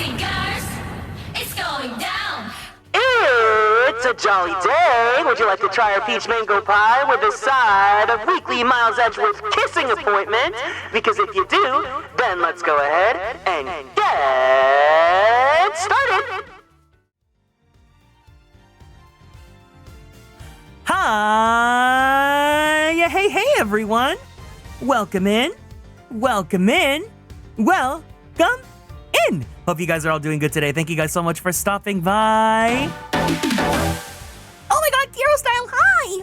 Singers, it's going down. It's a jolly day. Would you like to try our peach mango pie with a side of weekly Miles Edgeworth kissing appointment? Because if you do, then let's go ahead and get started. Hi! Hey, everyone! Welcome in. Welcome in. Welcome in. Hope you guys are all doing good today. Thank you guys so much for stopping by. Oh my god, Hero Style, hi!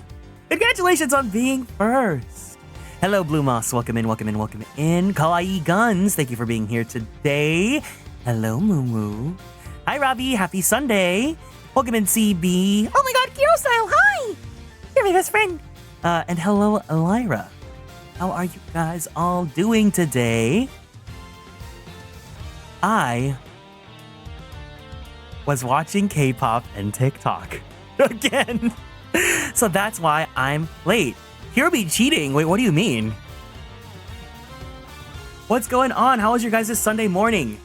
Congratulations on being first. Hello, Blue Moss. Welcome in. Kawaii Guns, thank you for being here today. Hello, Moo Moo. Hi, Robbie. Happy Sunday. Welcome in, CB. Oh my god, Hero Style, hi! You're my best friend. And hello, Lyra. How are you guys all doing today? I was watching K-pop and TikTok again. So that's why I'm late. Hero be cheating. Wait, what do you mean? What's going on? How was your guys' Sunday morning?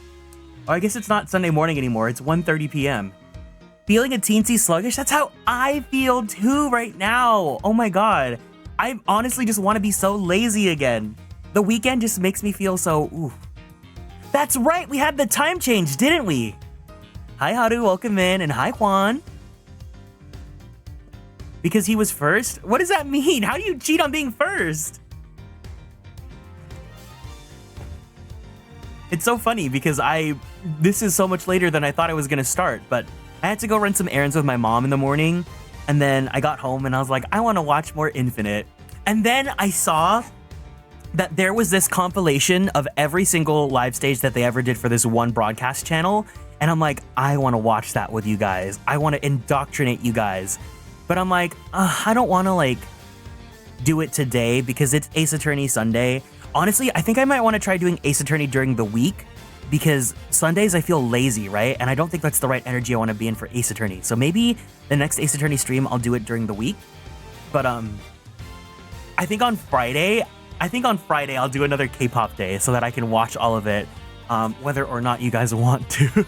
Oh, I guess it's not Sunday morning anymore. It's 1:30 p.m. Feeling a teensy sluggish? That's how I feel too right now. Oh my god. I honestly just want to be so lazy again. The weekend just makes me feel so, ooh. That's right, we had the time change, didn't we? Hi Haru, welcome in, and hi Juan. Because he was first? What does that mean? How do you cheat on being first? It's so funny because this is so much later than I thought I was gonna start, but I had to go run some errands with my mom in the morning, and then I got home and I was like, I want to watch more Infinite. And then I saw that there was this compilation of every single live stage that they ever did for this one broadcast channel. And I'm like, I want to watch that with you guys. I want to indoctrinate you guys. But I'm like, I don't want to do it today because it's Ace Attorney Sunday. Honestly, I think I might want to try doing Ace Attorney during the week because Sundays I feel lazy, right? And I don't think that's the right energy I want to be in for Ace Attorney. So maybe the next Ace Attorney stream, I'll do it during the week. But I think on Friday I'll do another K-pop day so that I can watch all of it, whether or not you guys want to.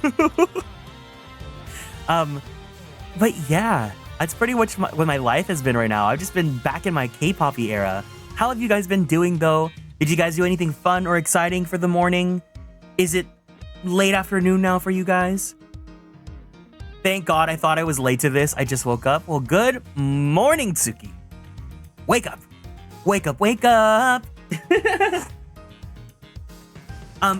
But yeah, that's pretty much what my life has been right now. I've just been back in my K-pop-y era. How have you guys been doing though? Did you guys do anything fun or exciting for the morning? Is it late afternoon now for you guys? Thank God, I thought I was late to this. I just woke up. Well, good morning, Tsuki. Wake up. Wake up, wake up.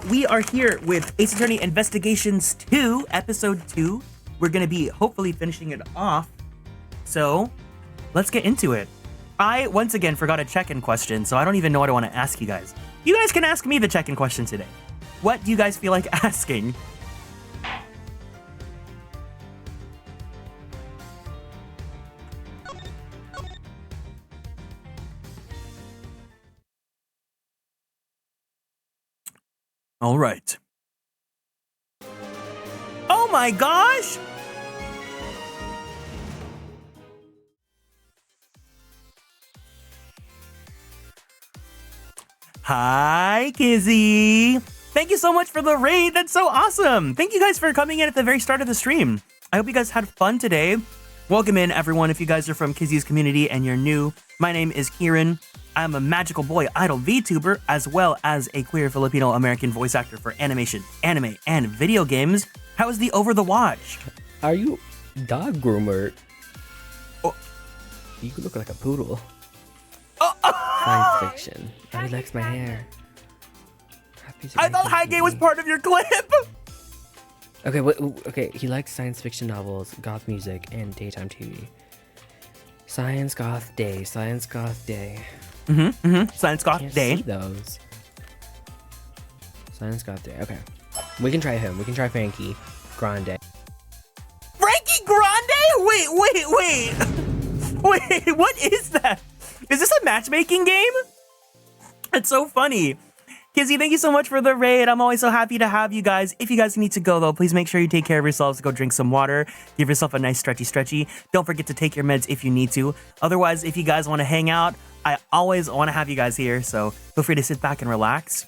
We are here with Ace Attorney Investigations 2, Episode 2. We're going to be hopefully finishing it off. So, let's get into it. I, once again, forgot a check-in question, so I don't even know what I want to ask you guys. You guys can ask me the check-in question today. What do you guys feel like asking? All right. Oh my gosh! Hi, Kizzy. Thank you so much for the raid. That's so awesome. Thank you guys for coming in at the very start of the stream. I hope you guys had fun today. Welcome in, everyone. If you guys are from Kizzy's community and you're new, my name is Kieran. I'm a magical boy idol VTuber, as well as a queer Filipino-American voice actor for animation, anime, and video games. How is the Over the Watch? Are you dog groomer? Oh. You look like a poodle. Oh. Science fiction. Oh, he likes my hair. I thought Highgate was part of your clip. Okay, okay. He likes science fiction novels, goth music, and daytime TV. Science goth day. Science goth day. Science goth Can't day. See those. Science goth day. Okay, we can try him. We can try Frankie Grande. Frankie Grande? Wait. Wait, what is that? Is this a matchmaking game? It's so funny. Kizzy, thank you so much for the raid. I'm always so happy to have you guys. If you guys need to go, though, please make sure you take care of yourselves. Go drink some water. Give yourself a nice stretchy. Don't forget to take your meds if you need to. Otherwise, if you guys want to hang out, I always want to have you guys here. So feel free to sit back and relax.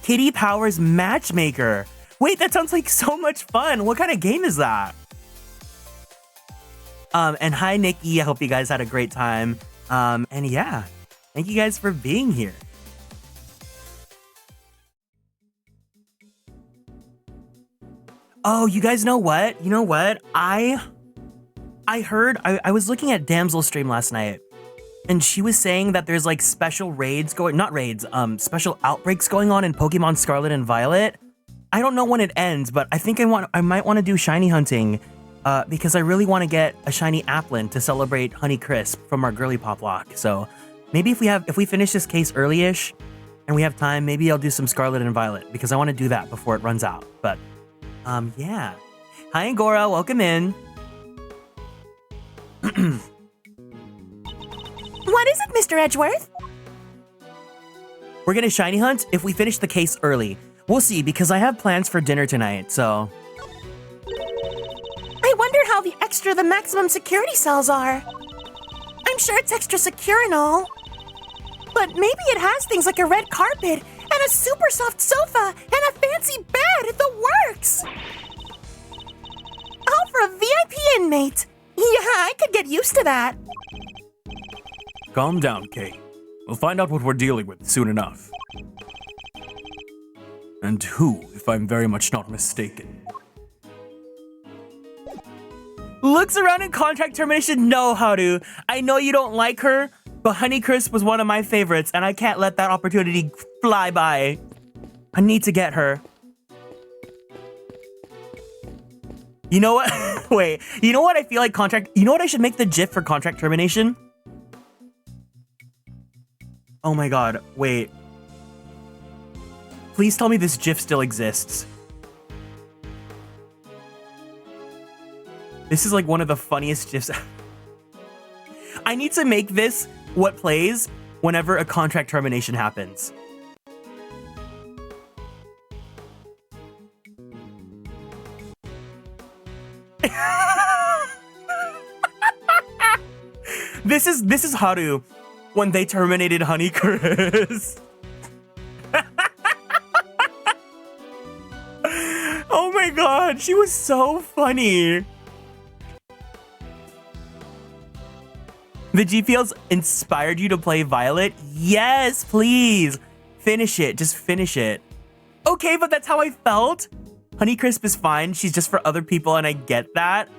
Kitty Powers Matchmaker. Wait, that sounds like so much fun. What kind of game is that? And hi, Nikki. I hope you guys had a great time. And yeah, thank you guys for being here. Oh, you guys know what? You know what? I heard, I was looking at Damsel's stream last night, and she was saying that there's like special raids going, not raids, special outbreaks going on in Pokemon Scarlet and Violet. I don't know when it ends, but I think I might want to do shiny hunting, because I really want to get a shiny Applin to celebrate Honeycrisp from our Girly Pop lock. So maybe if we finish this case early-ish and we have time, maybe I'll do some Scarlet and Violet because I want to do that before it runs out. But yeah. Hi, Angora, welcome in. What is it, Mr. Edgeworth? We're gonna shiny hunt if we finish the case early. We'll see, because I have plans for dinner tonight, so... I wonder how the maximum security cells are. I'm sure it's extra secure and all. But maybe it has things like a red carpet and a super soft sofa and a fancy bed. The works! All for a VIP inmate. Yeah, I could get used to that. Calm down, Kate. We'll find out what we're dealing with soon enough. And who, if I'm very much not mistaken? Looks around in contract termination? No, Haru. I know you don't like her, but Honeycrisp was one of my favorites, and I can't let that opportunity fly by. I need to get her. You know what? Wait, you know what I feel like you know what I should make the GIF for contract termination? Oh my god, wait. Please tell me this GIF still exists. This is like one of the funniest GIFs. I need to make this what plays whenever a contract termination happens. This is Haru when they terminated Honeycrisp. Oh my god, she was so funny. The GPLs inspired you to play Violet? Yes, please. Finish it. Just finish it. Okay, but that's how I felt. Honeycrisp is fine. She's just for other people, and I get that.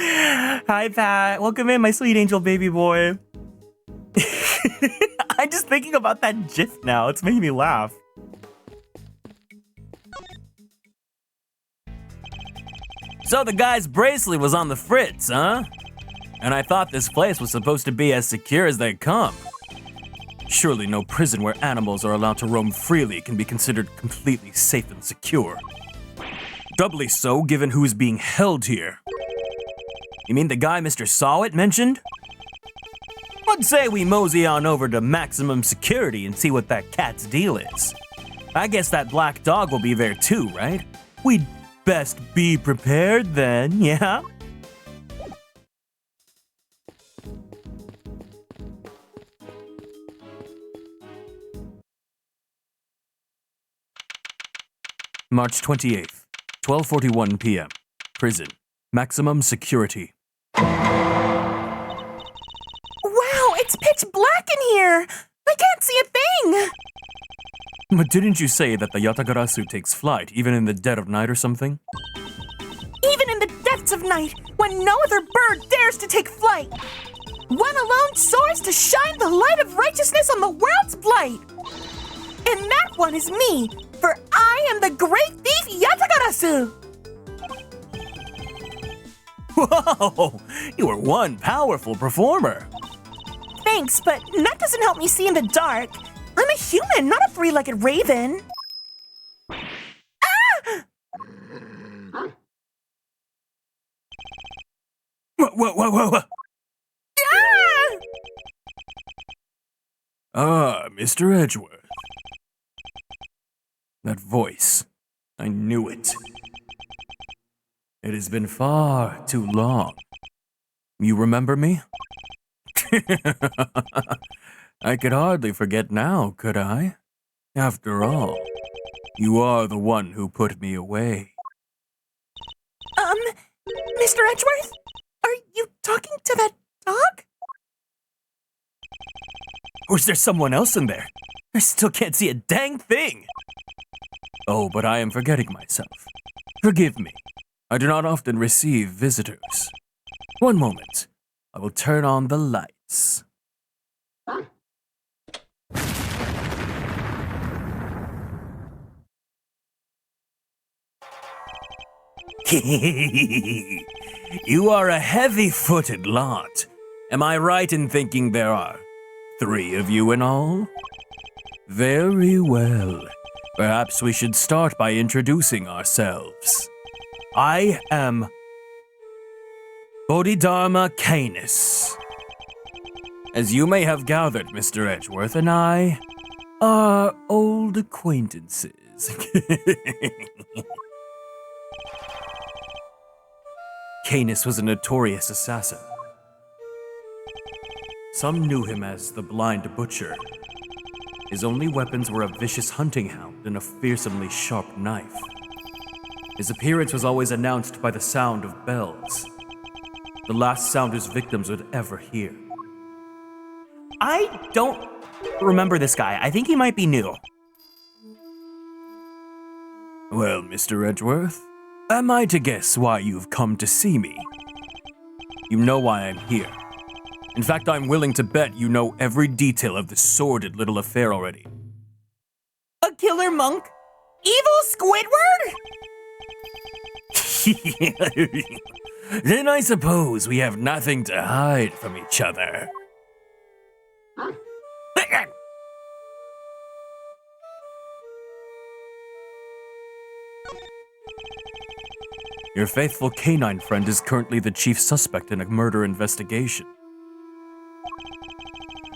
Hi, Pat. Welcome in, my sweet angel baby boy. I'm just thinking about that GIF now. It's making me laugh. So the guy's bracelet was on the fritz, huh? And I thought this place was supposed to be as secure as they come. Surely no prison where animals are allowed to roam freely can be considered completely safe and secure. Doubly so given who's being held here. You mean the guy Mr. Sawit mentioned? I'd say we mosey on over to maximum security and see what that cat's deal is. I guess that black dog will be there too, right? We'd best be prepared then, yeah? March 28th, 12:41 p.m. Prison. Maximum security. Wow, it's pitch black in here. I can't see a thing. But didn't you say that the Yatagarasu takes flight even in the dead of night or something? Even in the depths of night, when no other bird dares to take flight. One alone soars to shine the light of righteousness on the world's blight. And that one is me, for I am the great thief Yatagarasu. Whoa! You are one powerful performer. Thanks, but that doesn't help me see in the dark. I'm a human, not a three-legged raven. Ah! Whoa. Ah! Mr. Edgeworth. That voice. I knew it. It has been far too long. You remember me? I could hardly forget now, could I? After all, You are the one who put me away. Mr. Edgeworth? Are you talking to that dog? Or is there someone else in there? I still can't see a dang thing. Oh, but I am forgetting myself. Forgive me. I do not often receive visitors. One moment. I will turn on the lights. You are a heavy-footed lot. Am I right in thinking there are 3 of you in all? Very well. Perhaps we should start by introducing ourselves. I am Bodhidharma Canis. As you may have gathered, Mr. Edgeworth and I are old acquaintances. Canis was a notorious assassin. Some knew him as the Blind Butcher. His only weapons were a vicious hunting hound and a fearsomely sharp knife. His appearance was always announced by the sound of bells, the last sound his victims would ever hear. I don't remember this guy. I think he might be new. Well, Mr. Edgeworth, am I to guess why you've come to see me? You know why I'm here. In fact, I'm willing to bet you know every detail of this sordid little affair already. A killer monk? Evil Squidward? Then I suppose we have nothing to hide from each other. Your faithful canine friend is currently the chief suspect in a murder investigation.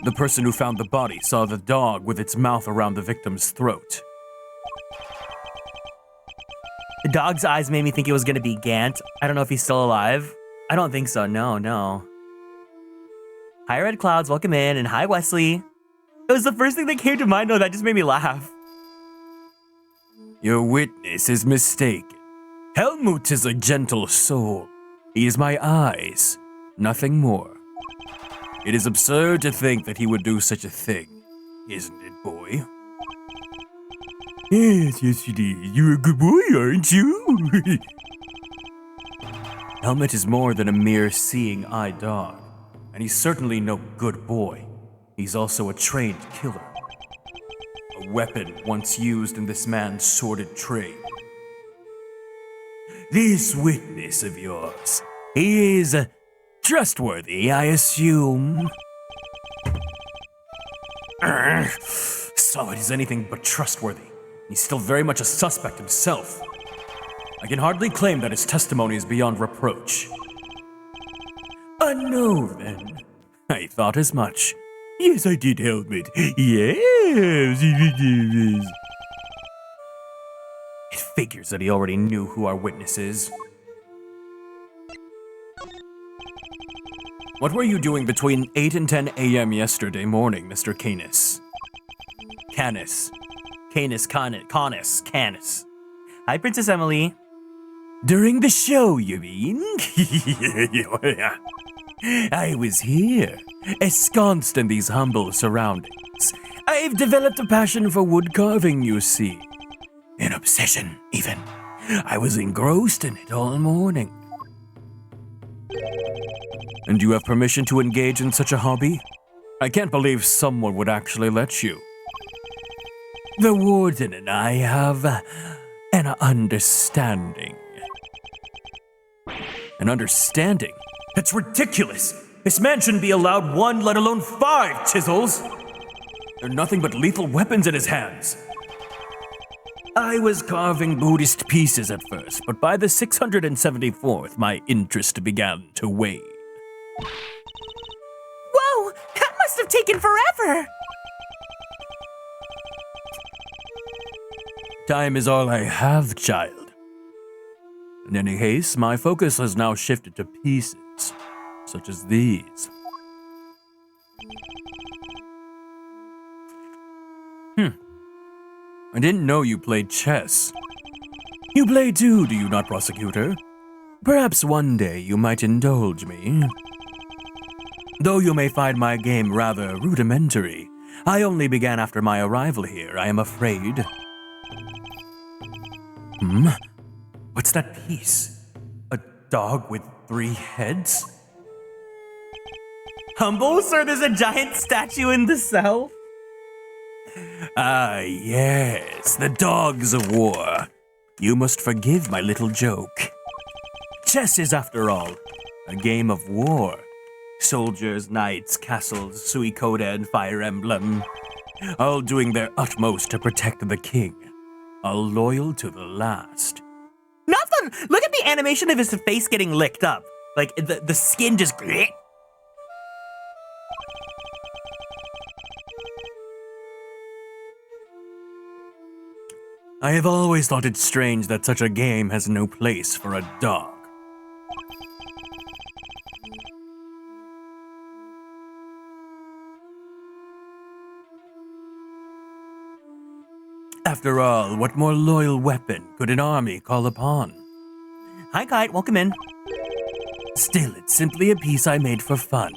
The person who found the body saw the dog with its mouth around the victim's throat. The dog's eyes made me think it was going to be Gant. I don't know if he's still alive. I don't think so. No. Hi, Red Clouds. Welcome in. And hi, Wesley. It was the first thing that came to mind, though. That just made me laugh. Your witness is mistaken. Helmut is a gentle soul. He is my eyes, nothing more. It is absurd to think that he would do such a thing, isn't it, boy? Yes, it is. You're a good boy, aren't you? Helmut is more than a mere seeing-eye dog, and he's certainly no good boy. He's also a trained killer. A weapon once used in this man's sordid trade. This witness of yours, he is trustworthy, I assume. Solid is anything but trustworthy. He's still very much a suspect himself. I can hardly claim that his testimony is beyond reproach. No, then. I thought as much. Yes, I did, Helmut. Yes. It figures that he already knew who our witness is. What were you doing between 8 and 10 a.m. yesterday morning, Mr. Canis? Canis. Hi, Princess Emily. During the show, you mean? I was here, ensconced in these humble surroundings. I've developed a passion for wood carving, you see. An obsession, even. I was engrossed in it all morning. And you have permission to engage in such a hobby? I can't believe someone would actually let you. The warden and I have an understanding. An understanding? That's ridiculous! This man shouldn't be allowed 1, let alone 5 chisels! They're nothing but lethal weapons in his hands. I was carving Buddhist pieces at first, but by the 674th, my interest began to wane. Whoa, that must have taken forever. Time is all I have, child. In any case, my focus has now shifted to pieces, such as these. I didn't know you played chess. You play too, do you not, prosecutor? Perhaps one day you might indulge me. Though you may find my game rather rudimentary, I only began after my arrival here, I am afraid. What's that piece? A dog with 3 heads? Humble, sir, there's a giant statue in the cell. Ah, yes, the dogs of war. You must forgive my little joke. Chess is, after all, a game of war. Soldiers, knights, castles, Suikoden, and Fire Emblem, all doing their utmost to protect the king, all loyal to the last. Not fun. Look at the animation of his face getting licked up. Like, the skin just... I have always thought it strange that such a game has no place for a dog. After all, what more loyal weapon could an army call upon? Hi, Kite. Welcome in. Still, it's simply a piece I made for fun.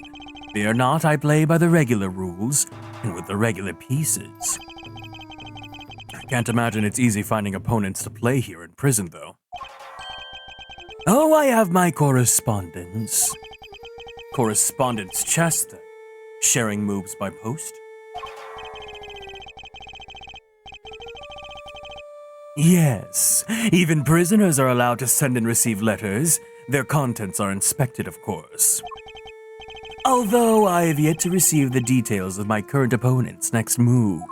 Fear not, I play by the regular rules, and with the regular pieces. I can't imagine it's easy finding opponents to play here in prison, though. Oh, I have my correspondence. Correspondence chess, then. Sharing moves by post. Yes, even prisoners are allowed to send and receive letters. Their contents are inspected, of course. Although I have yet to receive the details of my current opponent's next move.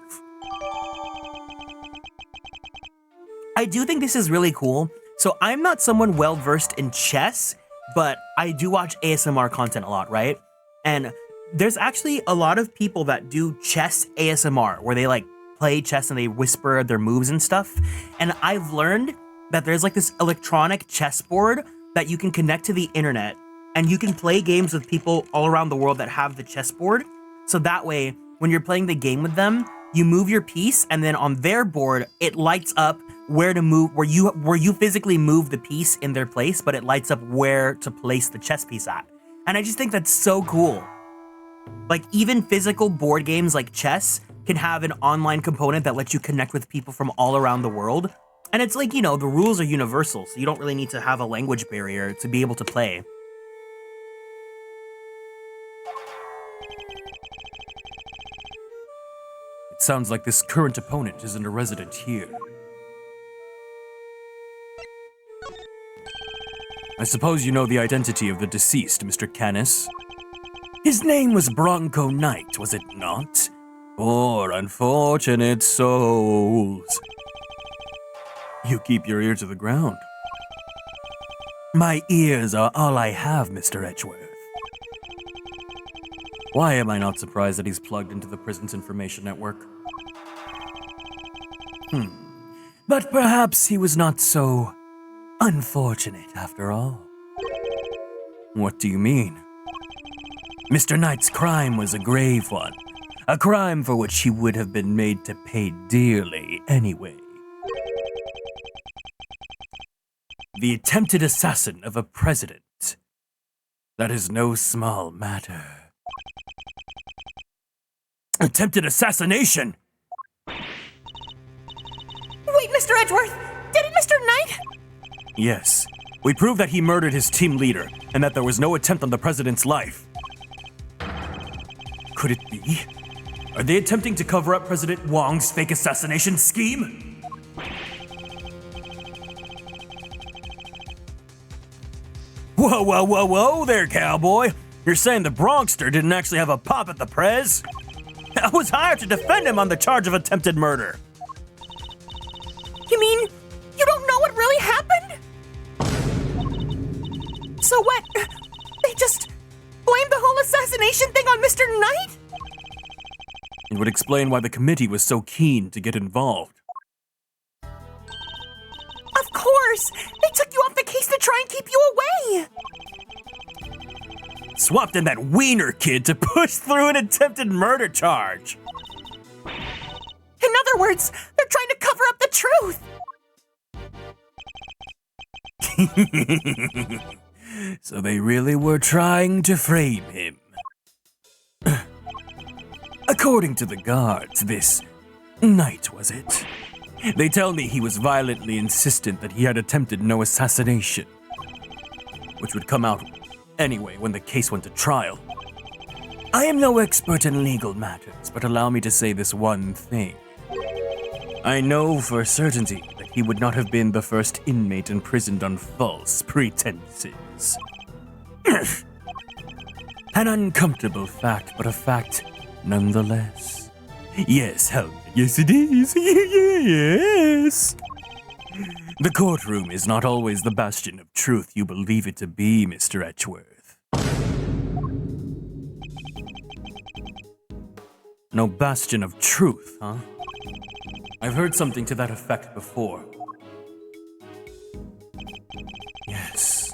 I do think this is really cool. So I'm not someone well versed in chess, but I do watch ASMR content a lot, right? And there's actually a lot of people that do chess ASMR where they like play chess and they whisper their moves and stuff. And I've learned that there's like this electronic chessboard that you can connect to the internet and you can play games with people all around the world that have the chessboard. So that way, when you're playing the game with them, you move your piece and then on their board, it lights up where to move, where you physically move the piece in their place, but it lights up where to place the chess piece at. And I just think that's so cool. Like even physical board games like chess can have an online component that lets you connect with people from all around the world. And it's like, you know, the rules are universal, so you don't really need to have a language barrier to be able to play. It sounds like this current opponent isn't a resident here. I suppose you know the identity of the deceased, Mr. Canis. His name was Bronco Knight, was it not? Poor unfortunate souls. You keep your ear to the ground. My ears are all I have, Mr. Edgeworth. Why am I not surprised that he's plugged into the prison's information network? But perhaps he was not so unfortunate after all. What do you mean? Mr. Knight's crime was a grave one. A crime for which he would have been made to pay dearly anyway. The attempted assassin of a president. That is no small matter. Attempted assassination! Wait, Mr. Edgeworth! Did it, Mr. Knight? Yes. We proved that he murdered his team leader, and that there was no attempt on the president's life. Could it be? Are they attempting to cover up President Wong's fake assassination scheme? Whoa there, cowboy. You're saying the Bronxster didn't actually have a pop at the prez? I was hired to defend him on the charge of attempted murder. You mean you don't know what really happened? So what? They just blamed the whole assassination thing on Mr. Knight? It would explain why the committee was so keen to get involved. Of course! They took you off the case to try and keep you away! Swapped in that wiener kid to push through an attempted murder charge. In other words, they're trying to cover truth. So they really were trying to frame him. According to the guards, this night, was it? They tell me he was violently insistent that he had attempted no assassination, which would come out anyway when the case went to trial. I am no expert in legal matters, but allow me to say this one thing. I know for certainty that he would not have been the first inmate imprisoned on false pretenses. An uncomfortable fact, but a fact nonetheless. Yes, Helmet, yes it is. Yes. The courtroom is not always the bastion of truth you believe it to be, Mr. Edgeworth. No bastion of truth, huh? I've heard something to that effect before. Yes,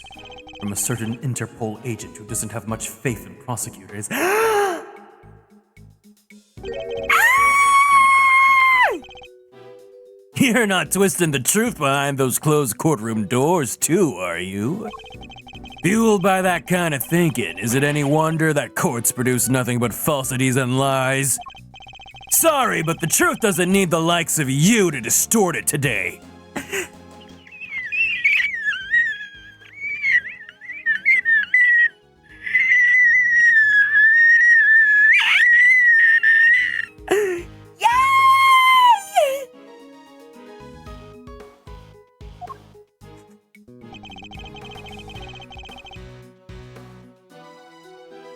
from a certain Interpol agent who doesn't have much faith in prosecutors. You're not twisting the truth behind those closed courtroom doors, too, are you? Fueled by that kind of thinking, is it any wonder that courts produce nothing but falsities and lies? Sorry, but the truth doesn't need the likes of you to distort it today.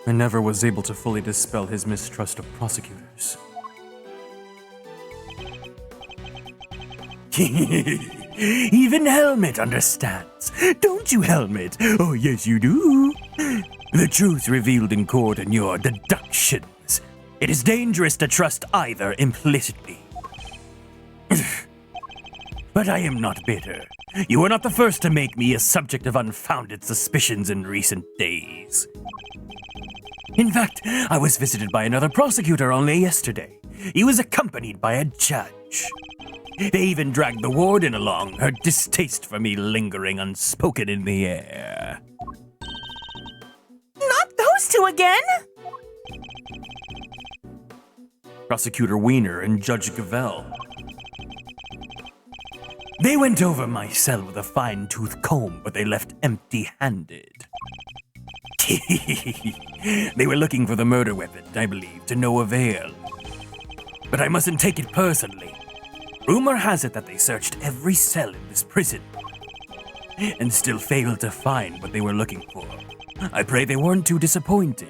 I never was able to fully dispel his mistrust of prosecutors. Even Helmet understands. Don't you, Helmet? Oh, yes, you do. The truth revealed in court and your deductions. It is dangerous to trust either implicitly. But I am not bitter. You are not the first to make me a subject of unfounded suspicions in recent days. In fact, I was visited by another prosecutor only yesterday. He was accompanied by a judge. They even dragged the warden along, her distaste for me lingering unspoken in the air. Not those two again! Prosecutor Wiener and Judge Gavèlle. They went over my cell with a fine-tooth comb, but they left empty-handed. They were looking for the murder weapon, I believe, to no avail. But I mustn't take it personally. Rumor has it that they searched every cell in this prison and still failed to find what they were looking for. I pray they weren't too disappointed.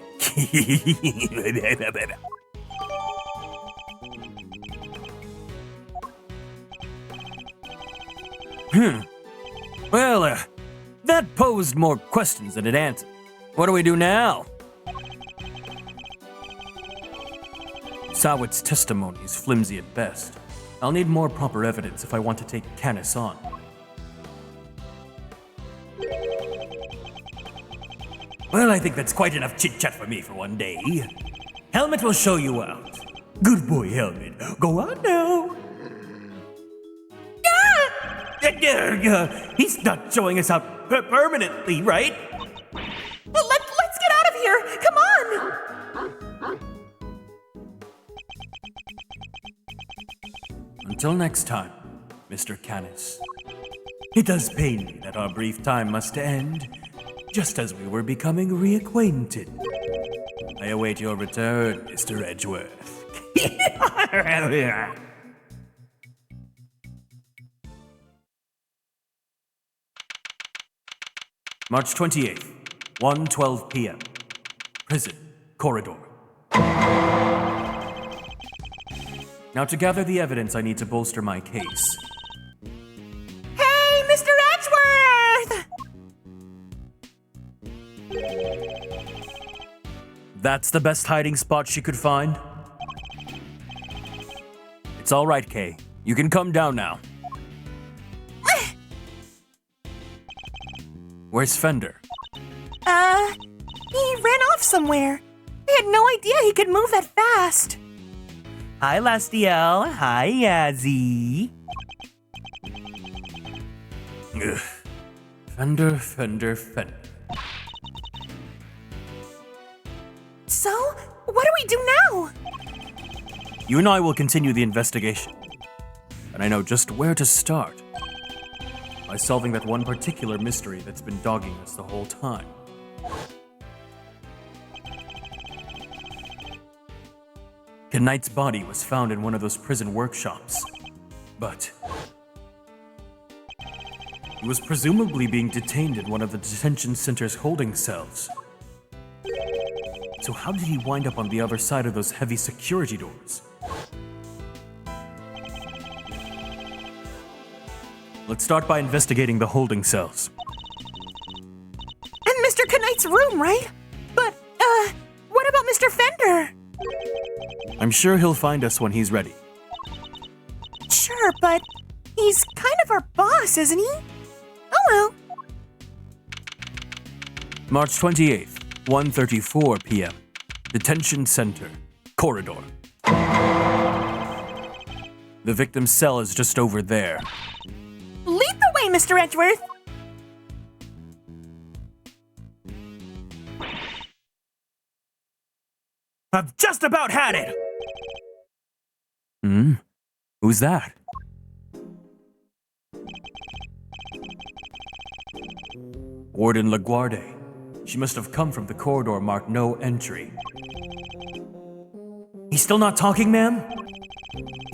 Well, that posed more questions than it answered. What do we do now? Sawit's testimony is flimsy at best. I'll need more proper evidence if I want to take Canis on. Well, I think that's quite enough chit-chat for me for one day. Helmet will show you out. Good boy, Helmet. Go on now. He's not showing us out permanently, right? Well, let's get out of here! Come on! Until next time, Mr. Canis. It does pain me that our brief time must end, just as we were becoming reacquainted. I await your return, Mr. Edgeworth. March 28th, 1:12 p.m. Prison, corridor. Now to gather the evidence I need to bolster my case. Hey, Mr. Edgeworth! That's the best hiding spot she could find? It's all right, Kay. You can come down now. Where's Fender? He ran off somewhere. I had no idea he could move that fast. Hi, Lastiel. Hi, Yazzie. Ugh. Fender. So, what do we do now? You and I will continue the investigation. And I know just where to start. By solving that one particular mystery that's been dogging us the whole time. Knight's body was found in one of those prison workshops. But he was presumably being detained in one of the detention center's holding cells. So how did he wind up on the other side of those heavy security doors? Let's start by investigating the holding cells. And Mr. Knight's room, right? But, what about Mr. Fender? I'm sure he'll find us when he's ready. Sure, but he's kind of our boss, isn't he? Oh well. March 28th, 1:34 p.m. Detention Center, corridor. The victim's cell is just over there. Lead the way, Mr. Edgeworth. I've just about had it! Who's that? Warden LaGuardia. She must have come from the corridor marked no entry. He's still not talking, ma'am?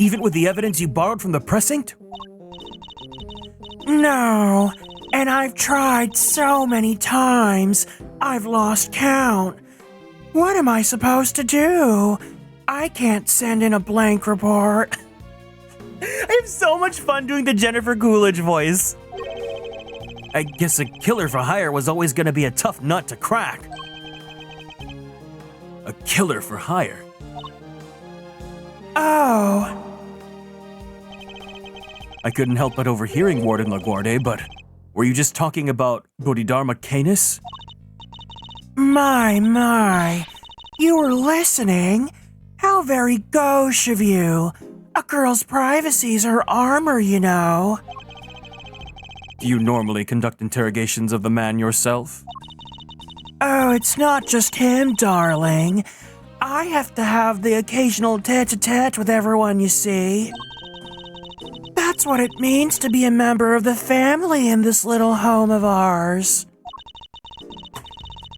Even with the evidence you borrowed from the precinct? No, and I've tried so many times, I've lost count. What am I supposed to do? I can't send in a blank report. I have so much fun doing the Jennifer Coolidge voice. I guess a killer for hire was always gonna be a tough nut to crack. A killer for hire? Oh. I couldn't help but overhearing Warden LaGuardia, but were you just talking about Bodhidharma Canis? My. You were listening? How very gauche of you. A girl's privacy's her armor, you know. Do you normally conduct interrogations of the man yourself? Oh, it's not just him, darling. I have to have the occasional tete-a-tete with everyone, you see. That's what it means to be a member of the family in this little home of ours.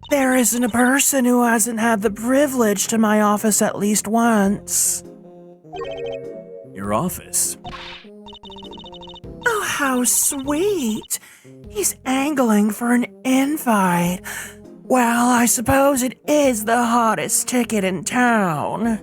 There isn't a person who hasn't had the privilege to my office at least once. Your office? Oh, how sweet. He's angling for an invite. Well, I suppose it is the hottest ticket in town.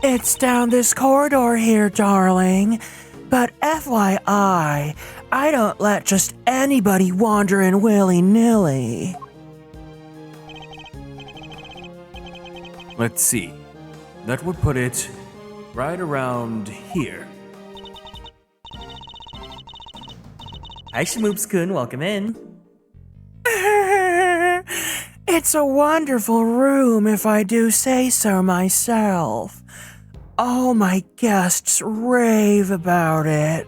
It's down this corridor here, darling. But FYI, I don't let just anybody wander in willy-nilly. Let's see. That would put it right around here. Hi, Schmoopskun, welcome in. It's a wonderful room, if I do say so myself. All my guests rave about it.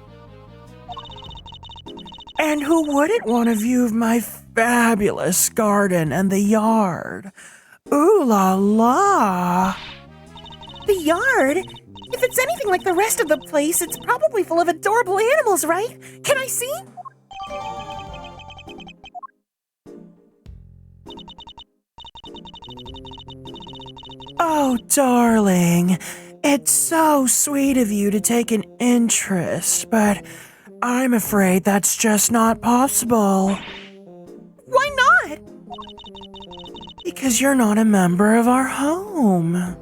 And who wouldn't want a view of my fabulous garden and the yard? Ooh la la! The yard? If it's anything like the rest of the place, it's probably full of adorable animals, right? Can I see? Oh, darling, it's so sweet of you to take an interest, but I'm afraid that's just not possible. Why not? Because you're not a member of our home.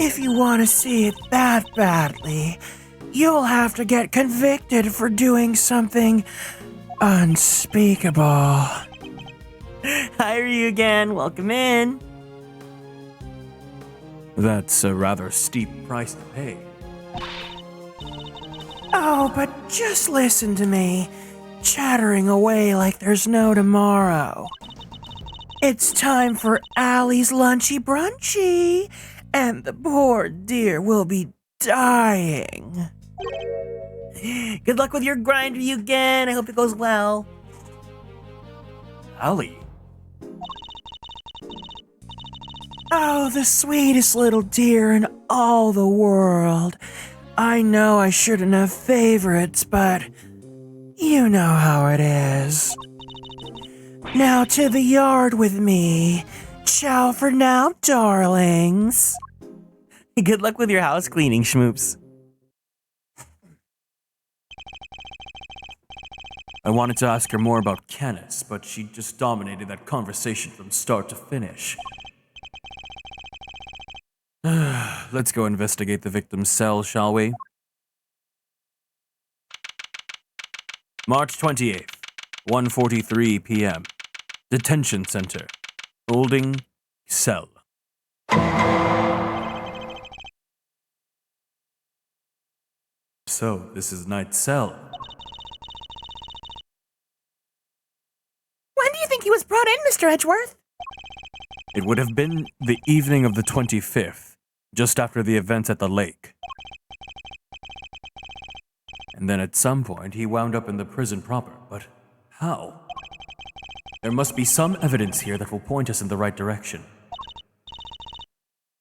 If you want to see it that badly, you'll have to get convicted for doing something unspeakable. Hi, Ryugen. Welcome in. That's a rather steep price to pay. Oh, but just listen to me, chattering away like there's no tomorrow. It's time for Allie's lunchy brunchy, and the poor dear will be dying. Good luck with your grind, Ryugen. I hope it goes well. Allie. Oh, the sweetest little deer in all the world. I know I shouldn't have favorites, but you know how it is. Now to the yard with me. Ciao for now, darlings. Good luck with your house cleaning, schmoops. I wanted to ask her more about Canis, but she just dominated that conversation from start to finish. Let's go investigate the victim's cell, shall we? March 28th, 1:43 p.m. Detention Center. Holding cell. So, this is Knight's cell. When do you think he was brought in, Mr. Edgeworth? It would have been the evening of the 25th, just after the events at the lake. And then at some point, he wound up in the prison proper. But how? There must be some evidence here that will point us in the right direction.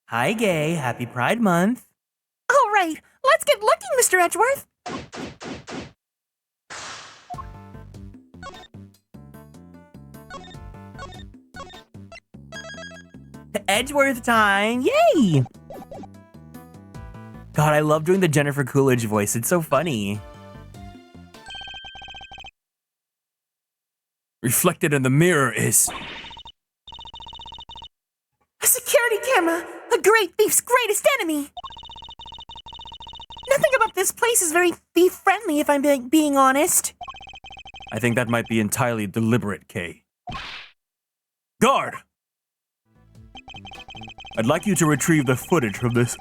Hi, Gay. Happy Pride Month. All right, let's get looking, Mr. Edgeworth. Edgeworth time. Yay! God, I love doing the Jennifer Coolidge voice. It's so funny. Reflected in the mirror is... A security camera, a great thief's greatest enemy. Nothing about this place is very thief-friendly, if I'm being honest. I think that might be entirely deliberate, Kay. Guard! I'd like you to retrieve the footage from this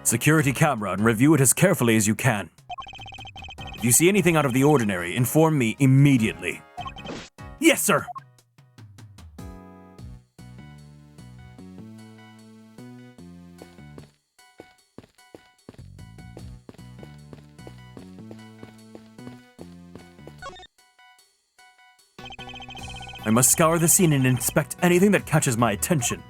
security camera and review it as carefully as you can. If you see anything out of the ordinary, inform me immediately. Yes, sir! I must scour the scene and inspect anything that catches my attention.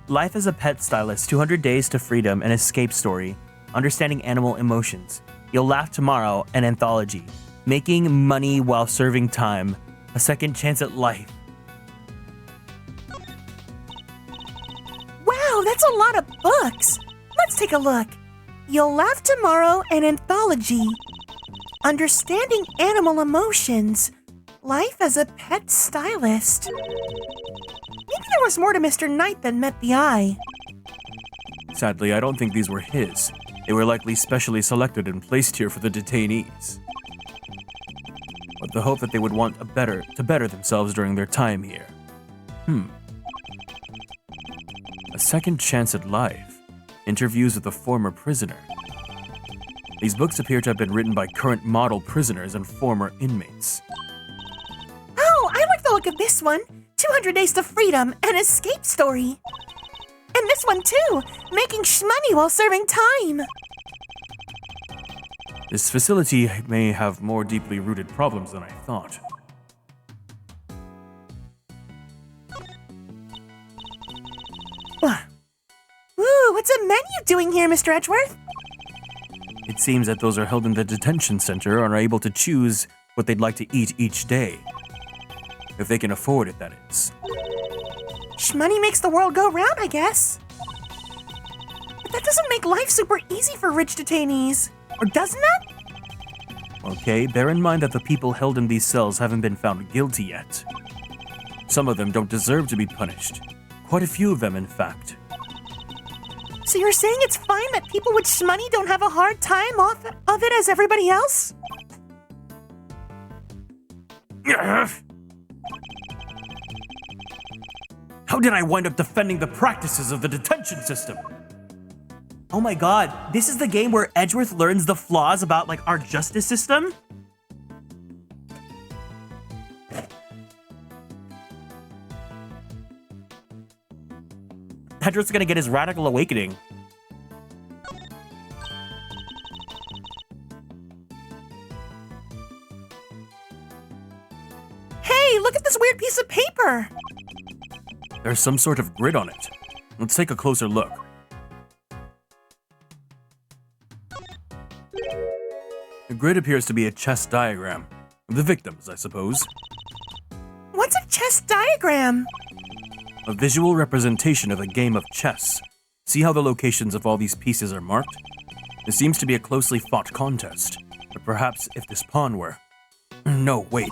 Life as a Pet Stylist, 200 Days to Freedom, an Escape Story, Understanding Animal Emotions, You'll Laugh Tomorrow, an Anthology, Making Money While Serving Time, A Second Chance at Life. Wow, that's a lot of books. Let's take a look. You'll Laugh Tomorrow, an Anthology. Understanding Animal Emotions. Life as a Pet Stylist. Maybe there was more to Mr. Knight than met the eye. Sadly, I don't think these were his. They were likely specially selected and placed here for the detainees. With the hope that they would want to better themselves during their time here. A Second Chance at Life. Interviews with a former prisoner. These books appear to have been written by current model prisoners and former inmates. Oh, I like the look of this one. 200 Days to Freedom, an Escape Story. And this one too, Making Shmoney While Serving Time. This facility may have more deeply rooted problems than I thought. Ooh, what's a menu doing here, Mr. Edgeworth? It seems that those are held in the detention center are able to choose what they'd like to eat each day. If they can afford it, that is. Shmoney makes the world go round, I guess. But that doesn't make life super easy for rich detainees. Or doesn't that? Okay, bear in mind that the people held in these cells haven't been found guilty yet. Some of them don't deserve to be punished. Quite a few of them, in fact. So you're saying it's fine that people with shmoney don't have a hard time off of it as everybody else? How did I wind up defending the practices of the detention system? Oh my god, this is the game where Edgeworth learns the flaws about, like, our justice system? Edward's gonna get his radical awakening. Hey, look at this weird piece of paper. There's some sort of grid on it. Let's take a closer look. The grid appears to be a chess diagram of the victims, I suppose. What's a chess diagram? A visual representation of a game of chess. See how the locations of all these pieces are marked? It seems to be a closely fought contest, but perhaps if this pawn were... No, wait.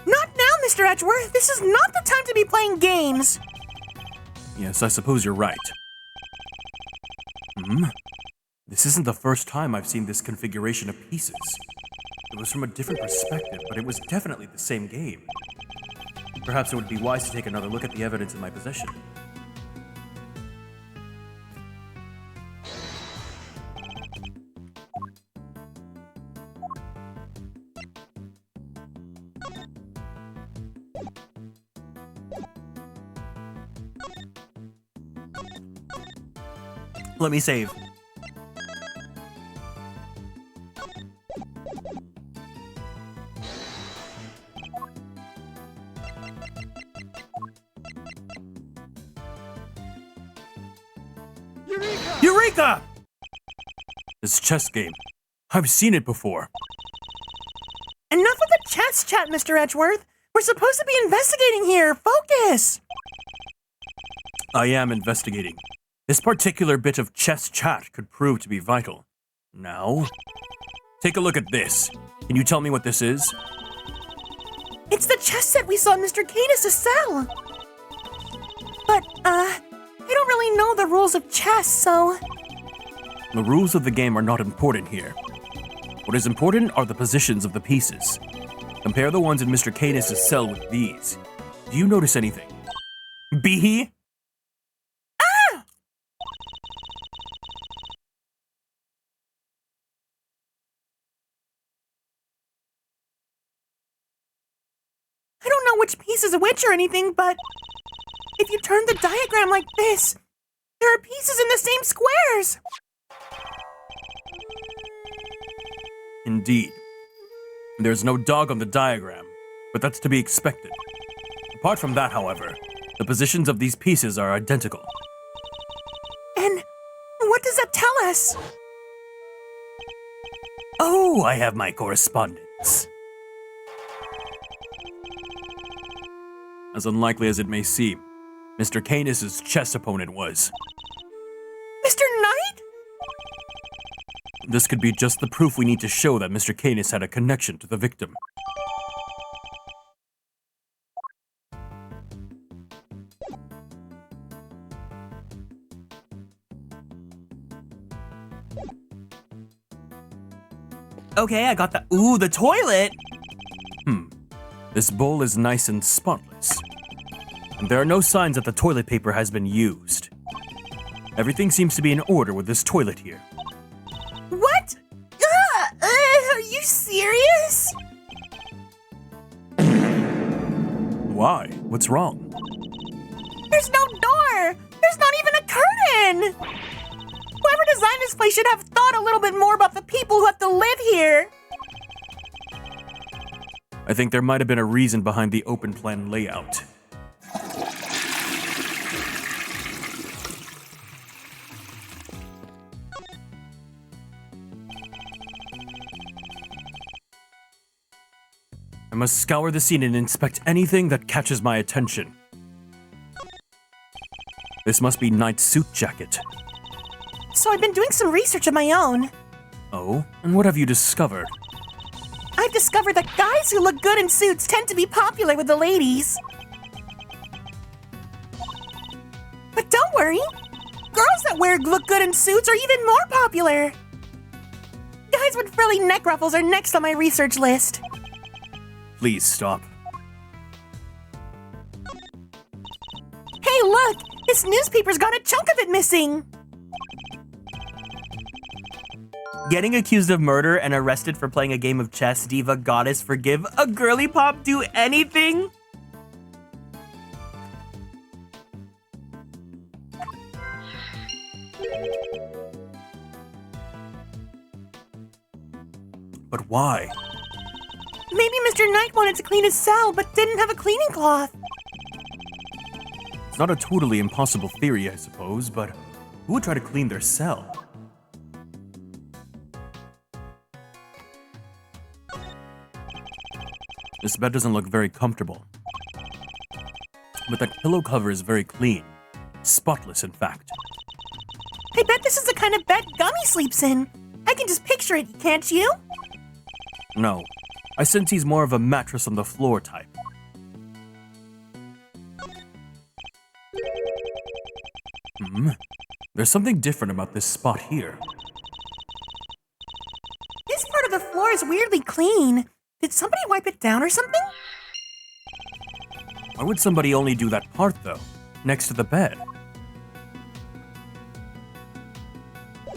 Not now, Mr. Edgeworth. This is not the time to be playing games. Yes, I suppose you're right. This isn't the first time I've seen this configuration of pieces. It was from a different perspective, but it was definitely the same game. Perhaps it would be wise to take another look at the evidence in my possession. Let me save. Eureka! This chess game. I've seen it before. Enough with the chess chat, Mr. Edgeworth. We're supposed to be investigating here. Focus! I am investigating. This particular bit of chess chat could prove to be vital. Now, take a look at this. Can you tell me what this is? It's the chess set we saw Mr. Cadis' cell. But, I don't really know the rules of chess, so... The rules of the game are not important here. What is important are the positions of the pieces. Compare the ones in Mr. Cadis' cell with these. Do you notice anything? B? I don't know which piece is which or anything, but... If you turn the diagram like this, there are pieces in the same squares. Indeed. There's no dog on the diagram, but that's to be expected. Apart from that, however, the positions of these pieces are identical. And what does that tell us? Oh, I have my correspondence. As unlikely as it may seem, Mr. Canis' chess opponent was. Mr. Knight? This could be just the proof we need to show that Mr. Canis had a connection to the victim. Okay, I got that. Ooh, the toilet! This bowl is nice and spotless. And there are no signs that the toilet paper has been used. Everything seems to be in order with this toilet here. What? Are you serious? Why? What's wrong? There's no door. There's not even a curtain. Whoever designed this place should have thought a little bit more about the people who have to live here. I think there might have been a reason behind the open plan layout. I must scour the scene and inspect anything that catches my attention. This must be Knight's suit jacket. So I've been doing some research of my own. Oh, and what have you discovered? I've discovered that guys who look good in suits tend to be popular with the ladies. But don't worry, girls that look good in suits are even more popular. Guys with frilly neck ruffles are next on my research list. Please stop. Hey, look! This newspaper's got a chunk of it missing! Getting accused of murder and arrested for playing a game of chess, diva, goddess, forgive a girly pop do anything? But why? Maybe Mr. Knight wanted to clean his cell, but didn't have a cleaning cloth. It's not a totally impossible theory, I suppose, but who would try to clean their cell? This bed doesn't look very comfortable. But that pillow cover is very clean. Spotless, in fact. I bet this is the kind of bed Gummy sleeps in. I can just picture it, can't you? No, I sense he's more of a mattress on the floor type. There's something different about this spot here. This part of the floor is weirdly clean. Did somebody wipe it down or something? Why would somebody only do that part, though? Next to the bed?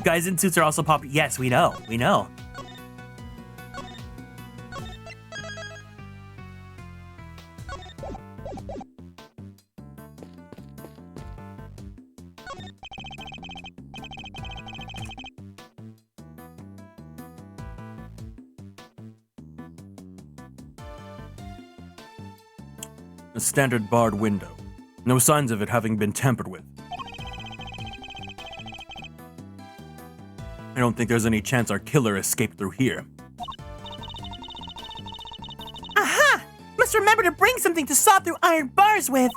Guys in suits are also popular. Yes, we know. We know. A standard barred window. No signs of it having been tampered with. I don't think there's any chance our killer escaped through here. Aha! Must remember to bring something to saw through iron bars with.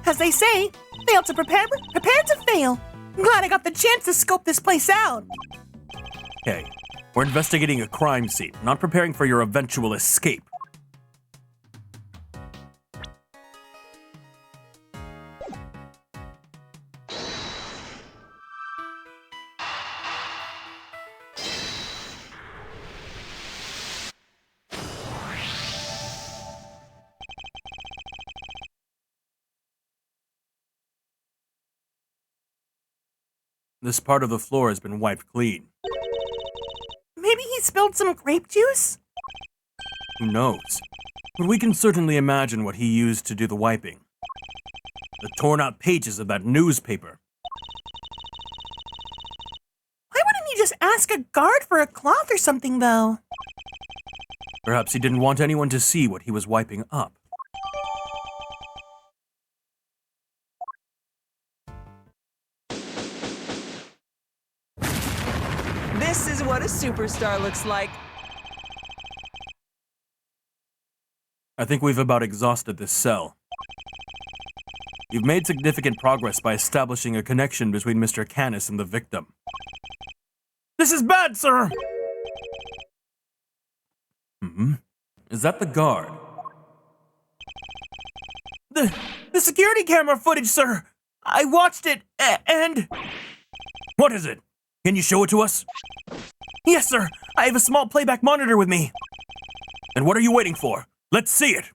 As they say, fail to prepare to fail. I'm glad I got the chance to scope this place out. Hey, we're investigating a crime scene, not preparing for your eventual escape. This part of the floor has been wiped clean. Maybe he spilled some grape juice? Who knows? But we can certainly imagine what he used to do the wiping. The torn out pages of that newspaper. Why wouldn't he just ask a guard for a cloth or something, though? Perhaps he didn't want anyone to see what he was wiping up. This is what a superstar looks like. I think we've about exhausted this cell. You've made significant progress by establishing a connection between Mr. Canis and the victim. This is bad, sir! Is that the guard? The security camera footage, sir. I watched it, and... What is it? Can you show it to us? Yes, sir. I have a small playback monitor with me. And what are you waiting for? Let's see it!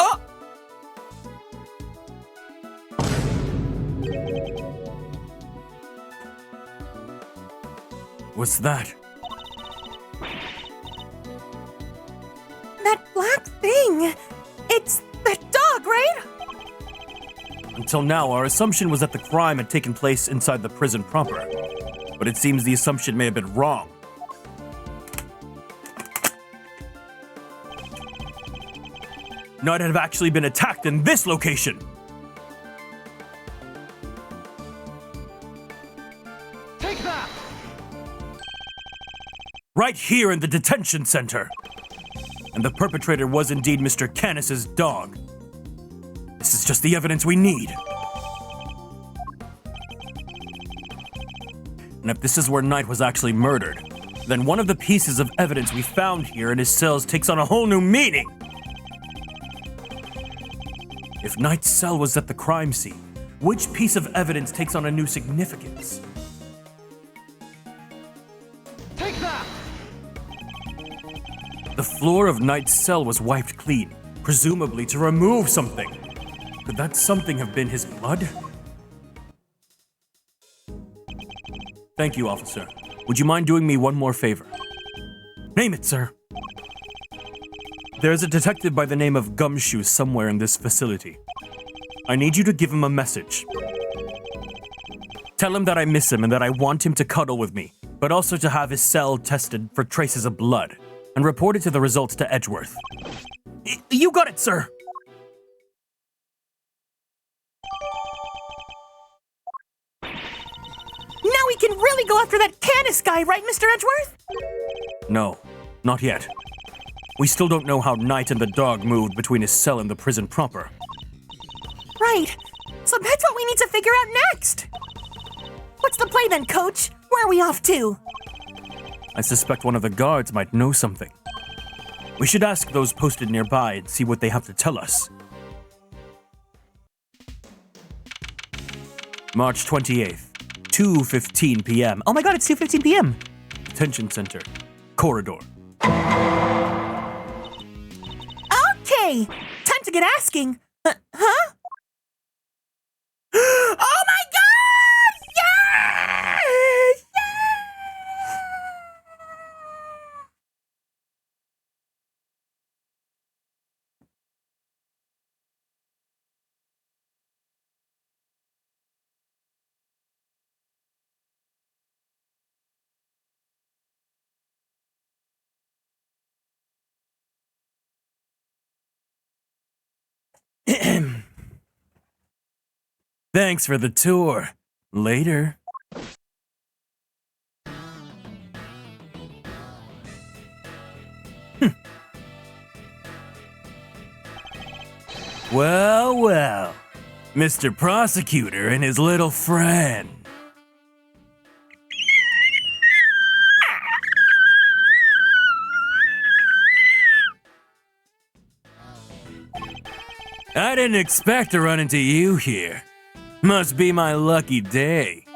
Oh! What's that? That black thing. It's that dog, right? Until now, our assumption was that the crime had taken place inside the prison proper. But it seems the assumption may have been wrong. Knight have actually been attacked in this location! Take that! Right here in the detention center! And the perpetrator was indeed Mr. Canis's dog. This is just the evidence we need. And if this is where Knight was actually murdered, then one of the pieces of evidence we found here in his cells takes on a whole new meaning. If Knight's cell was at the crime scene, which piece of evidence takes on a new significance? Take that! The floor of Knight's cell was wiped clean, presumably to remove something. Could that something have been his blood? Thank you, officer. Would you mind doing me one more favor? Name it, sir. There's a detective by the name of Gumshoe somewhere in this facility. I need you to give him a message. Tell him that I miss him and that I want him to cuddle with me, but also to have his cell tested for traces of blood, and report it to the results to Edgeworth. You got it, sir. Now we can really go after that Canis guy, right, Mr. Edgeworth? No, not yet. We still don't know how Knight and the dog moved between his cell and the prison proper. Right. So that's what we need to figure out next. What's the play then, Coach? Where are we off to? I suspect one of the guards might know something. We should ask those posted nearby and see what they have to tell us. March 28th, 2:15 p.m. Oh my god, it's 2:15 p.m. Detention Center. Corridor. Okay, time to get asking. Huh? Oh my god! Yes! Thanks for the tour. Later. Well, well. Mr. Prosecutor and his little friend. I didn't expect to run into you here. Must be my lucky day.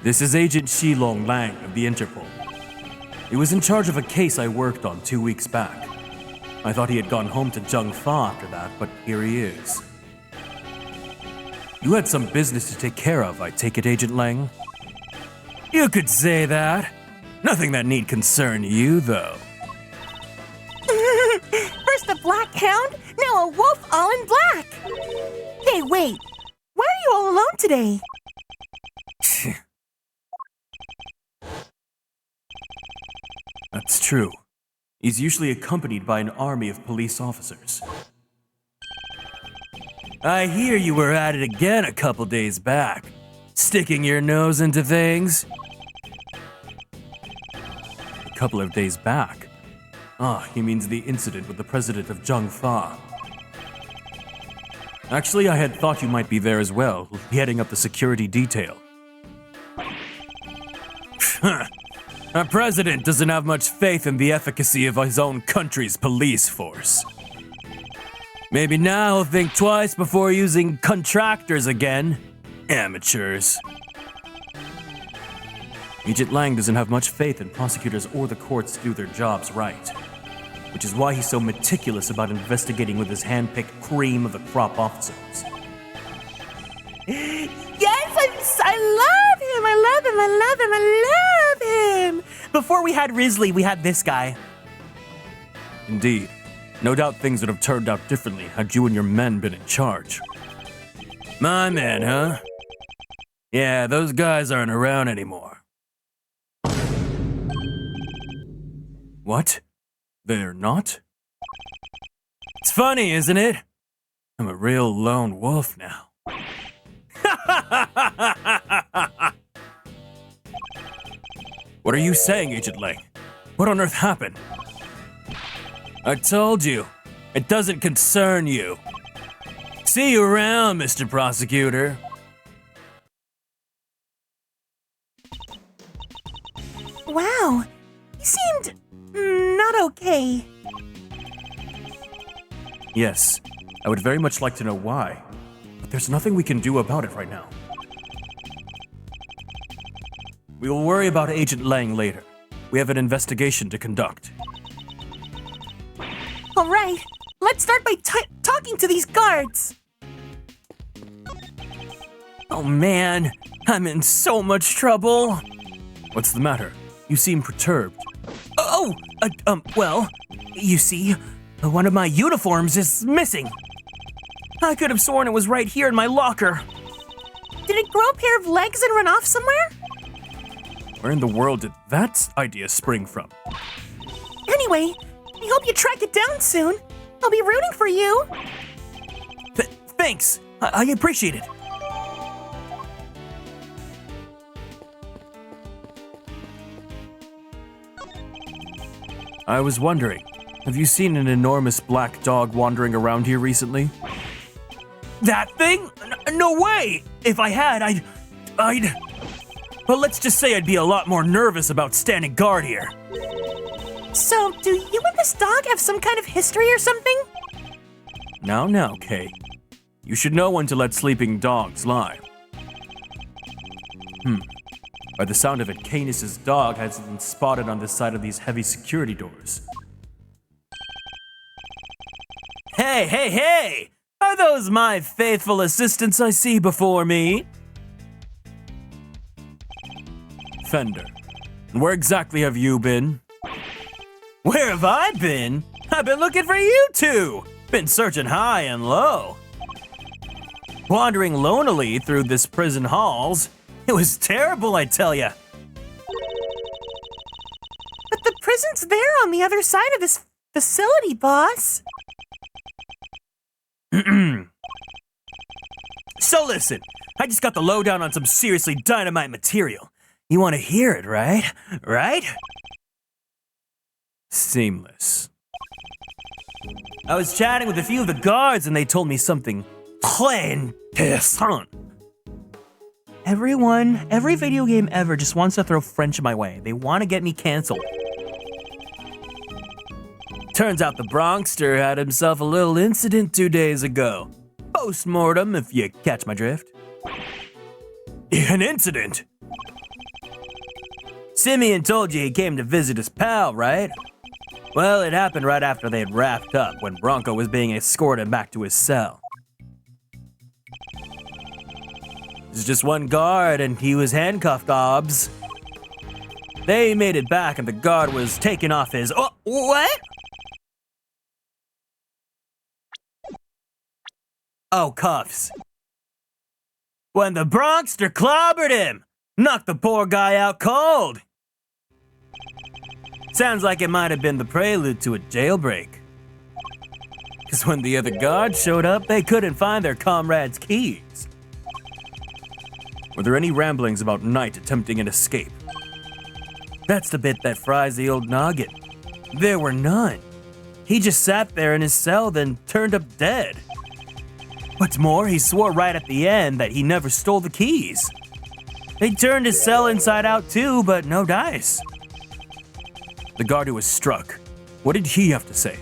This is Agent Shilong Lang of the Interpol. He was in charge of a case I worked on 2 weeks back. I thought he had gone home to Zheng Fa after that, but here he is. You had some business to take care of, I take it, Agent Lang? You could say that. Nothing that need concern you, though. First a black hound, now a wolf all in black. Hey, wait. Why are you all alone today? That's true. He's usually accompanied by an army of police officers. I hear you were at it again a couple days back. Sticking your nose into things? A couple of days back? Ah, he means the incident with the president of Zheng Fa. Actually, I had thought you might be there as well, heading up the security detail. Our president doesn't have much faith in the efficacy of his own country's police force. Maybe now he'll think twice before using contractors again. Amateurs. Agent Lang doesn't have much faith in prosecutors or the courts to do their jobs right, which is why he's so meticulous about investigating with his hand-picked cream of the crop officers. Yes, I love him. I love him. I love him. I love him. Before we had Risley, we had this guy. Indeed. No doubt things would have turned out differently had you and your men been in charge. My men, huh? Yeah, those guys aren't around anymore. What? They're not? It's funny, isn't it? I'm a real lone wolf now. What are you saying, Agent Lang? What on earth happened? I told you, it doesn't concern you. See you around, Mr. Prosecutor. Wow, he seemed not okay. Yes, I would very much like to know why, but there's nothing we can do about it right now. We will worry about Agent Lang later. We have an investigation to conduct. All right, let's start by talking to these guards. Oh man, I'm in so much trouble. What's the matter? You seem perturbed. Well, you see, one of my uniforms is missing. I could have sworn it was right here in my locker. Did it grow a pair of legs and run off somewhere? Where in the world did that idea spring from? Anyway, I hope you track it down soon. I'll be rooting for you. Thanks. I appreciate it. I was wondering, have you seen an enormous black dog wandering around here recently? That thing? No way! If I had, I'd... Well, let's just say I'd be a lot more nervous about standing guard here. So, do you and this dog have some kind of history or something? Now, Kay. You should know when to let sleeping dogs lie. By the sound of it, Canis's dog has been spotted on this side of these heavy security doors. Hey! Are those my faithful assistants I see before me? Fender, where exactly have you been? Where have I been? I've been looking for you two. Been searching high and low. Wandering lonely through this prison halls. It was terrible, I tell ya. But the prison's there on the other side of this facility, boss. So listen, I just got the lowdown on some seriously dynamite material. You want to hear it, right? Right? Seamless. I was chatting with a few of the guards and they told me something très intéressant. Every video game ever just wants to throw French my way. They want to get me canceled. Turns out the Bronxster had himself a little incident 2 days ago. Post-mortem, if you catch my drift. An incident? Simeon told you he came to visit his pal, right? Well, it happened right after they had wrapped up when Bronco was being escorted back to his cell. There's just one guard and he was handcuffed, obs. They made it back and the guard was taking off his... Oh, what? Oh, cuffs. When the Bronxster clobbered him, knocked the poor guy out cold. Sounds like it might have been the prelude to a jailbreak. Because when the other guards showed up, they couldn't find their comrade's keys. Were there any ramblings about Knight attempting an escape? That's the bit that fries the old noggin. There were none. He just sat there in his cell, then turned up dead. What's more, he swore right at the end that he never stole the keys. They turned his cell inside out too, but no dice. The guard who was struck, what did he have to say?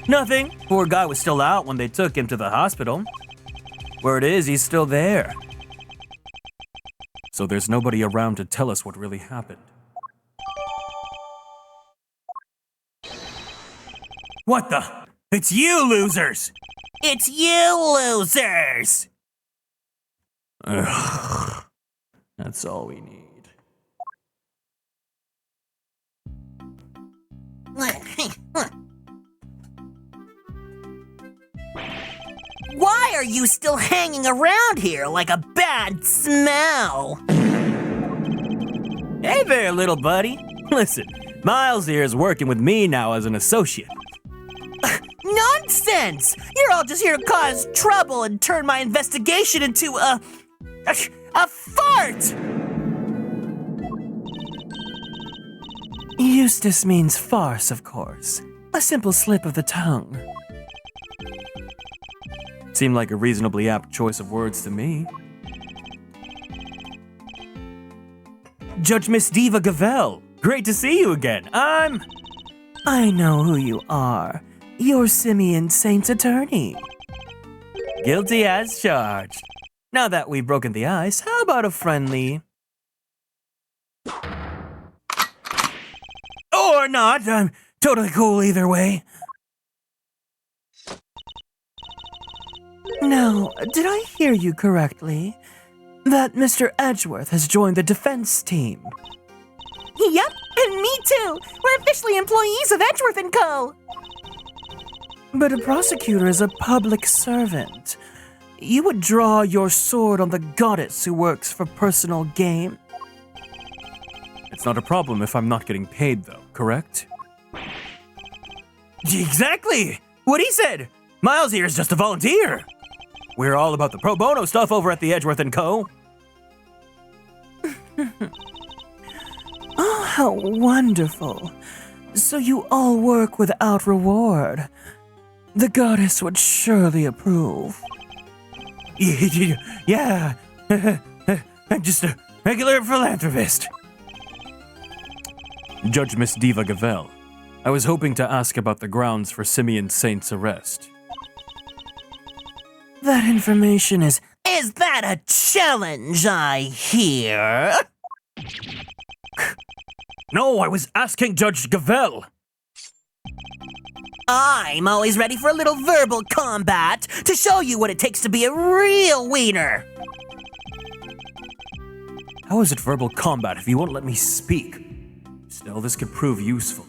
Nothing. Poor guy was still out when they took him to the hospital. Word is, he's still there. So there's nobody around to tell us what really happened. What the? It's you losers! It's you losers! Ugh. That's all we need. Why are you still hanging around here like a bad smell? Hey there, little buddy. Listen, Miles here is working with me now as an associate. Nonsense! You're all just here to cause trouble and turn my investigation into a fart! Eustace means farce, of course. A simple slip of the tongue. Seemed like a reasonably apt choice of words to me. Judge Miss Diva Gavèlle, great to see you again. I know who you are. You're Simeon Saint's attorney. Guilty as charged. Now that we've broken the ice, how about a friendly... Or not, I'm totally cool either way. Now, did I hear you correctly? That Mr. Edgeworth has joined the defense team? Yep, and me too. We're officially employees of Edgeworth & Co. But a prosecutor is a public servant. You would draw your sword on the goddess who works for personal gain. It's not a problem if I'm not getting paid, though, correct? Exactly! What he said! Miles here is just a volunteer! We're all about the pro bono stuff over at the Edgeworth & Co. Oh, how wonderful. So you all work without reward. The goddess would surely approve. Yeah, I'm just a regular philanthropist. Judge Miss Diva Gavèlle, I was hoping to ask about the grounds for Simeon Saint's arrest. That information is Is that a challenge I hear? No, I was asking Judge Gavèlle. I'm always ready for a little verbal combat to show you what it takes to be a real wiener. How is it verbal combat if you won't let me speak? Still, this could prove useful.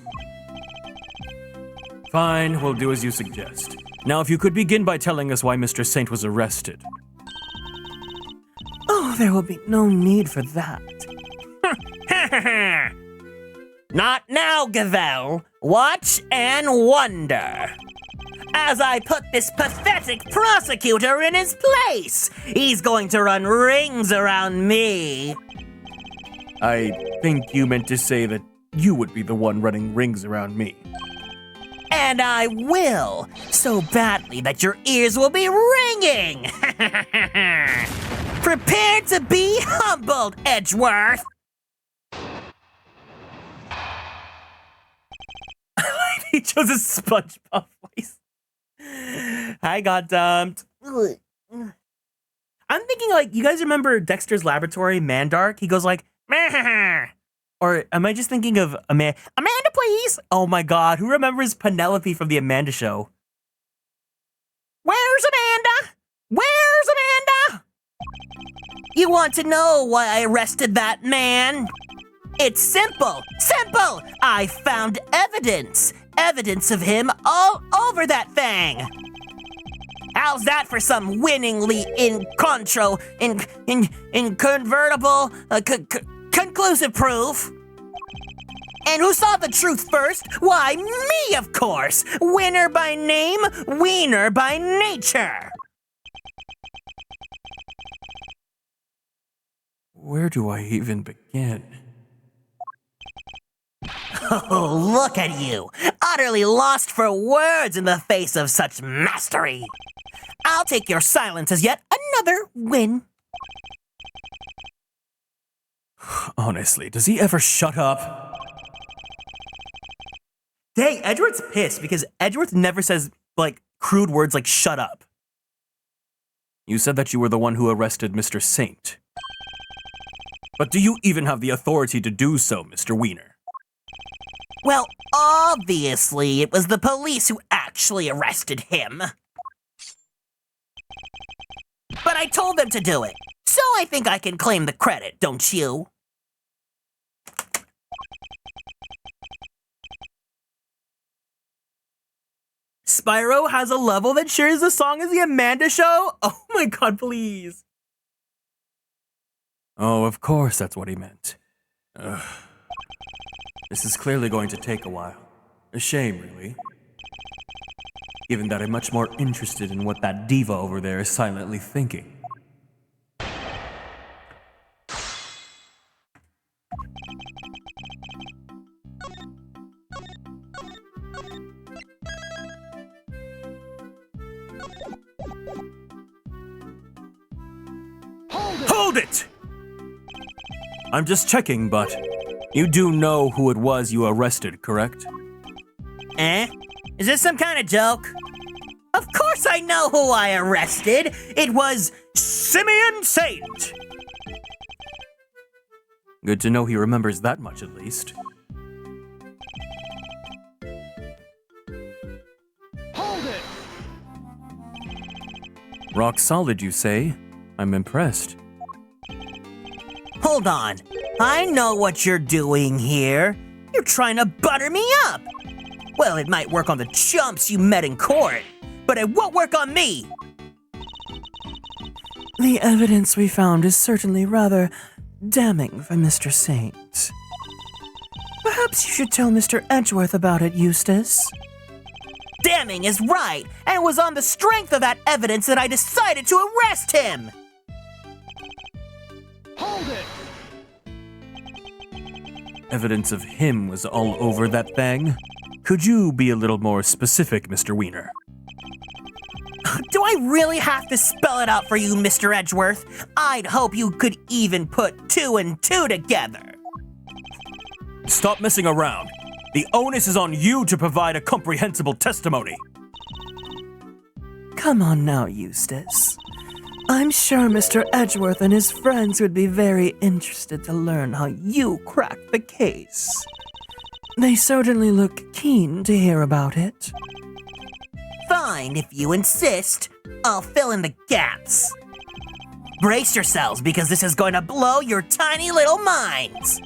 Fine, we'll do as you suggest. Now, if you could begin by telling us why Mr. Saint was arrested. Oh, there will be no need for that. Not now, Gavèlle. Watch and wonder. As I put this pathetic prosecutor in his place, he's going to run rings around me. I think you meant to say that you would be the one running rings around me. And I will, so badly that your ears will be ringing. Prepare to be humbled, Edgeworth. He chose a SpongeBob voice. I got dumped. I'm thinking like, you guys remember Dexter's Laboratory, Mandark? He goes like, "Meh." Or am I just thinking of Amanda, please? Oh my god, who remembers Penelope from the Amanda Show? Where's Amanda? Where's Amanda? You want to know why I arrested that man? It's simple, simple. I found evidence of him all over that thing. How's that for some winningly inconvertible, conclusive proof? And who saw the truth first? Why, me, of course. Winner by name, wiener by nature. Where do I even begin? Oh, look at you, utterly lost for words in the face of such mastery. I'll take your silence as yet another win. Honestly, does he ever shut up? Dang, Edgeworth's pissed because Edgeworth never says, like, crude words like shut up. You said that you were the one who arrested Mr. Saint. But do you even have the authority to do so, Mr. Wiener? Well, obviously, it was the police who actually arrested him. But I told them to do it, so I think I can claim the credit, don't you? Spyro has a level that shares the song as the Amanda Show? Oh my god, please. Oh, of course that's what he meant. Ugh. This is clearly going to take a while. A shame, really. Given that I'm much more interested in what that diva over there is silently thinking. Hold it! I'm just checking, but you do know who it was you arrested, correct? Eh? Is this some kind of joke? Of course I know who I arrested. It was Simeon Saint. Good to know he remembers that much at least. Hold it! Rock solid, you say? I'm impressed. Hold on. I know what you're doing here. You're trying to butter me up. Well, it might work on the chumps you met in court, but it won't work on me. The evidence we found is certainly rather damning for Mr. Saint. Perhaps you should tell Mr. Edgeworth about it, Eustace. Damning is right, and it was on the strength of that evidence that I decided to arrest him. Hold it! Evidence of him was all over that thing. Could you be a little more specific, Mr. Wiener? Do I really have to spell it out for you, Mr. Edgeworth? I'd hope you could even put 2 and 2 together. Stop messing around. The onus is on you to provide a comprehensible testimony. Come on now, Eustace. I'm sure Mr. Edgeworth and his friends would be very interested to learn how you cracked the case. They certainly look keen to hear about it. Fine, if you insist. I'll fill in the gaps. Brace yourselves, because this is going to blow your tiny little minds.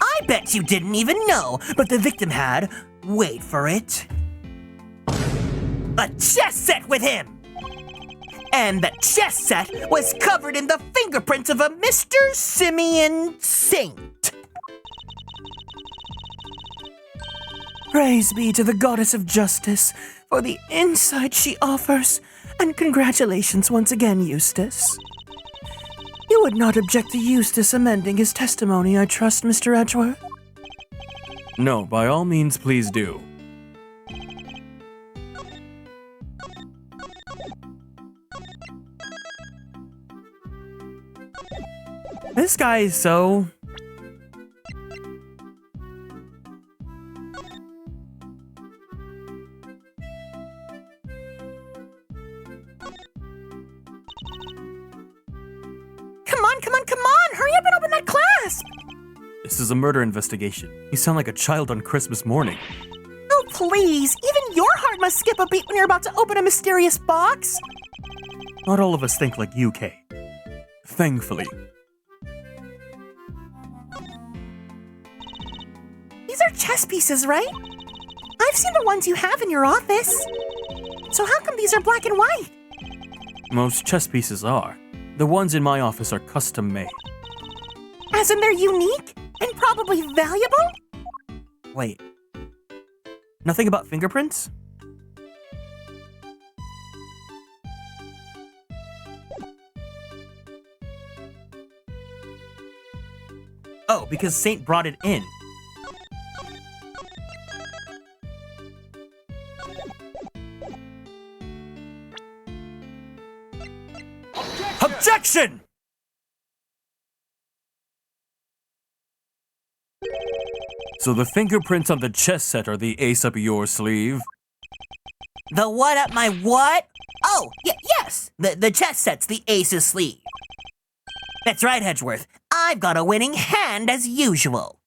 I bet you didn't even know, but the victim had, wait for it, a chess set with him. And the chess set was covered in the fingerprints of a Mr. Simeon Saint. Praise be to the goddess of justice for the insight she offers, and congratulations once again, Eustace. You would not object to Eustace amending his testimony, I trust, Mr. Edgeworth? No, by all means, please do. This guy is so... Come on! Hurry up and open that clasp! This is a murder investigation. You sound like a child on Christmas morning. Oh, please! Even your heart must skip a beat when you're about to open a mysterious box! Not all of us think like you, Kay. Thankfully. These are chess pieces, right? I've seen the ones you have in your office. So how come these are black and white? Most chess pieces are. The ones in my office are custom made. As in they're unique and probably valuable? Wait. Nothing about fingerprints? Oh, because Saint brought it in. Objection! So the fingerprints on the chess set are the ace up your sleeve? The what up my what? Oh, yes! The chess set's the ace's sleeve. That's right, Edgeworth. I've got a winning hand as usual.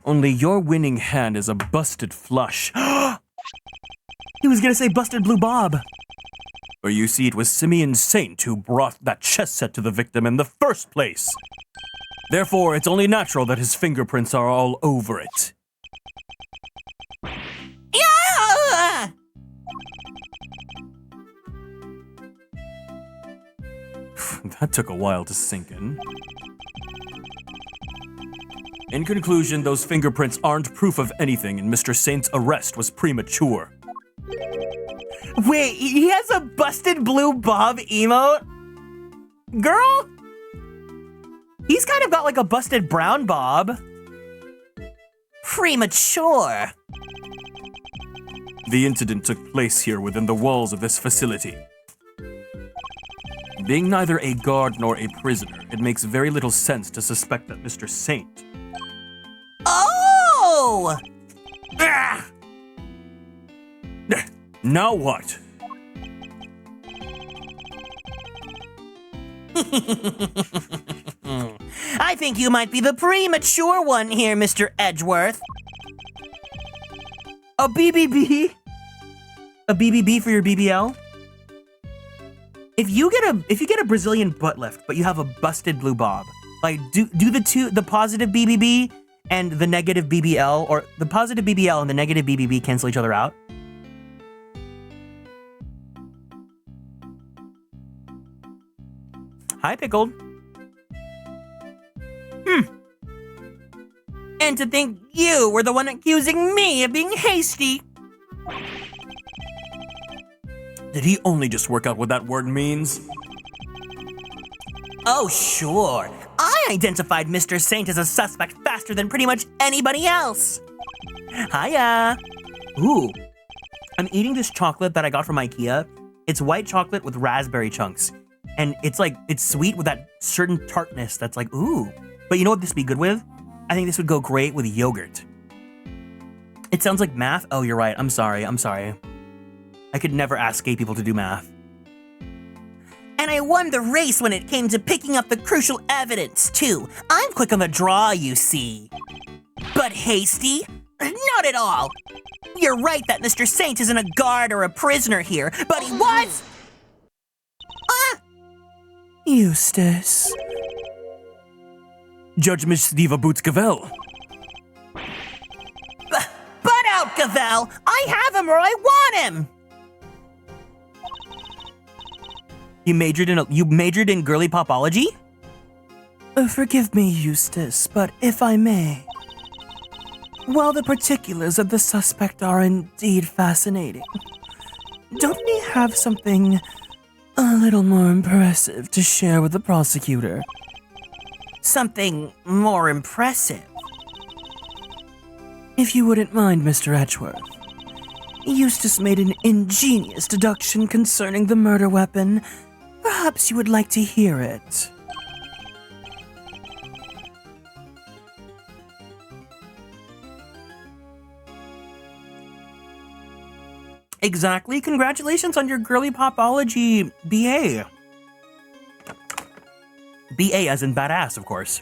Only your winning hand is a busted flush. He was gonna say busted blue bob. Or you see, it was Simeon Saint who brought that chess set to the victim in the first place. Therefore, it's only natural that his fingerprints are all over it. Yeah! That took a while to sink in. In conclusion, those fingerprints aren't proof of anything, and Mr. Saint's arrest was premature. Wait, he has a busted blue bob emote? Girl? He's kind of got like a busted brown bob. Premature. The incident took place here within the walls of this facility. Being neither a guard nor a prisoner, it makes very little sense to suspect that Mr. Saint... Oh! Ah! Now what? I think you might be the premature one here, Mr. Edgeworth. A BBB? A BBB for your BBL? If you get a Brazilian butt lift, but you have a busted blue bob, like do the positive BBB and the negative BBL, or the positive BBL and the negative BBB cancel each other out? Hi, Pickled. And to think you were the one accusing me of being hasty. Did he only just work out what that word means? Oh, sure. I identified Mr. Saint as a suspect faster than pretty much anybody else. Hiya. Ooh. I'm eating this chocolate that I got from IKEA. It's white chocolate with raspberry chunks. And it's sweet with that certain tartness that's like, ooh. But you know what this would be good with? I think this would go great with yogurt. It sounds like math. Oh, you're right. I'm sorry. I could never ask gay people to do math. And I won the race when it came to picking up the crucial evidence, too. I'm quick on the draw, you see. But hasty? Not at all. You're right that Mr. Saint isn't a guard or a prisoner here, but he was... Eustace. Judge Miss Diva Boots Gavèlle. Butt out, Gavèlle! I have him or I want him! You majored in girly popology? Forgive me, Eustace, but if I may. While the particulars of the suspect are indeed fascinating, don't we have something a little more impressive to share with the prosecutor? Something more impressive. If you wouldn't mind, Mr. Edgeworth. Eustace made an ingenious deduction concerning the murder weapon. Perhaps you would like to hear it. Exactly. Congratulations on your girly popology BA. BA as in badass, of course.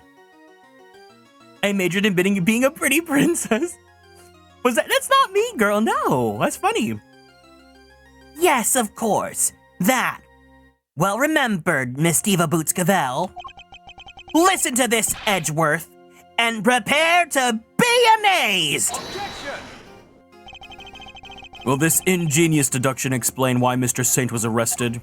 I majored in being a pretty princess. That's not me, girl. No, that's funny. Yes, of course. That. Well remembered, Miss Diva Boots Gavèlle. Listen to this, Edgeworth, and prepare to be amazed! Will this ingenious deduction explain why Mr. Saint was arrested?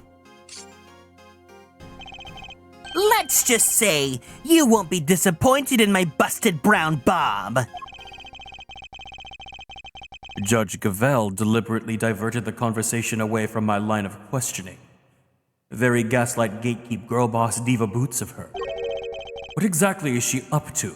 Let's just say you won't be disappointed in my busted brown bob. Judge Gavèlle deliberately diverted the conversation away from my line of questioning. Very Gaslight Gatekeep girl boss Diva Boots of her. What exactly is she up to?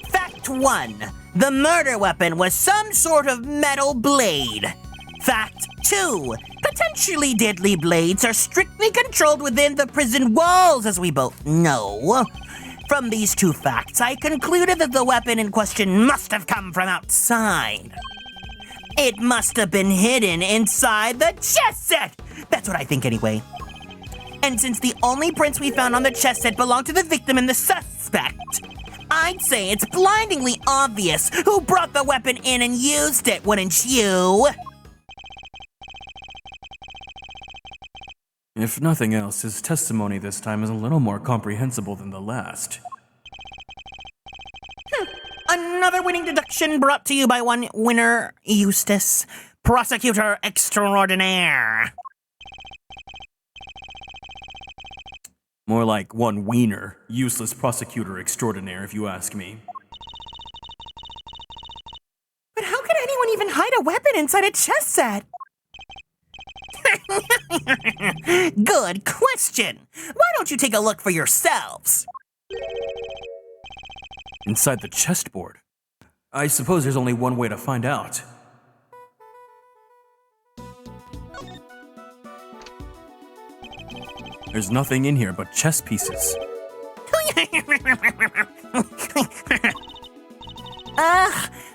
Fact 1. The murder weapon was some sort of metal blade. Fact 2. Potentially deadly blades are strictly controlled within the prison walls, as we both know. From these two facts, I concluded that the weapon in question must have come from outside. It must have been hidden inside the chess set! That's what I think anyway. And since the only prints we found on the chess set belong to the victim and the suspect, I'd say it's blindingly obvious who brought the weapon in and used it, wouldn't you? If nothing else, his testimony this time is a little more comprehensible than the last. Another winning deduction brought to you by one winner, Eustace, prosecutor extraordinaire. More like one wiener, useless prosecutor extraordinaire, if you ask me. But how could anyone even hide a weapon inside a chess set? Good question. Why don't you take a look for yourselves? Inside the chessboard? I suppose there's only one way to find out. There's nothing in here but chess pieces.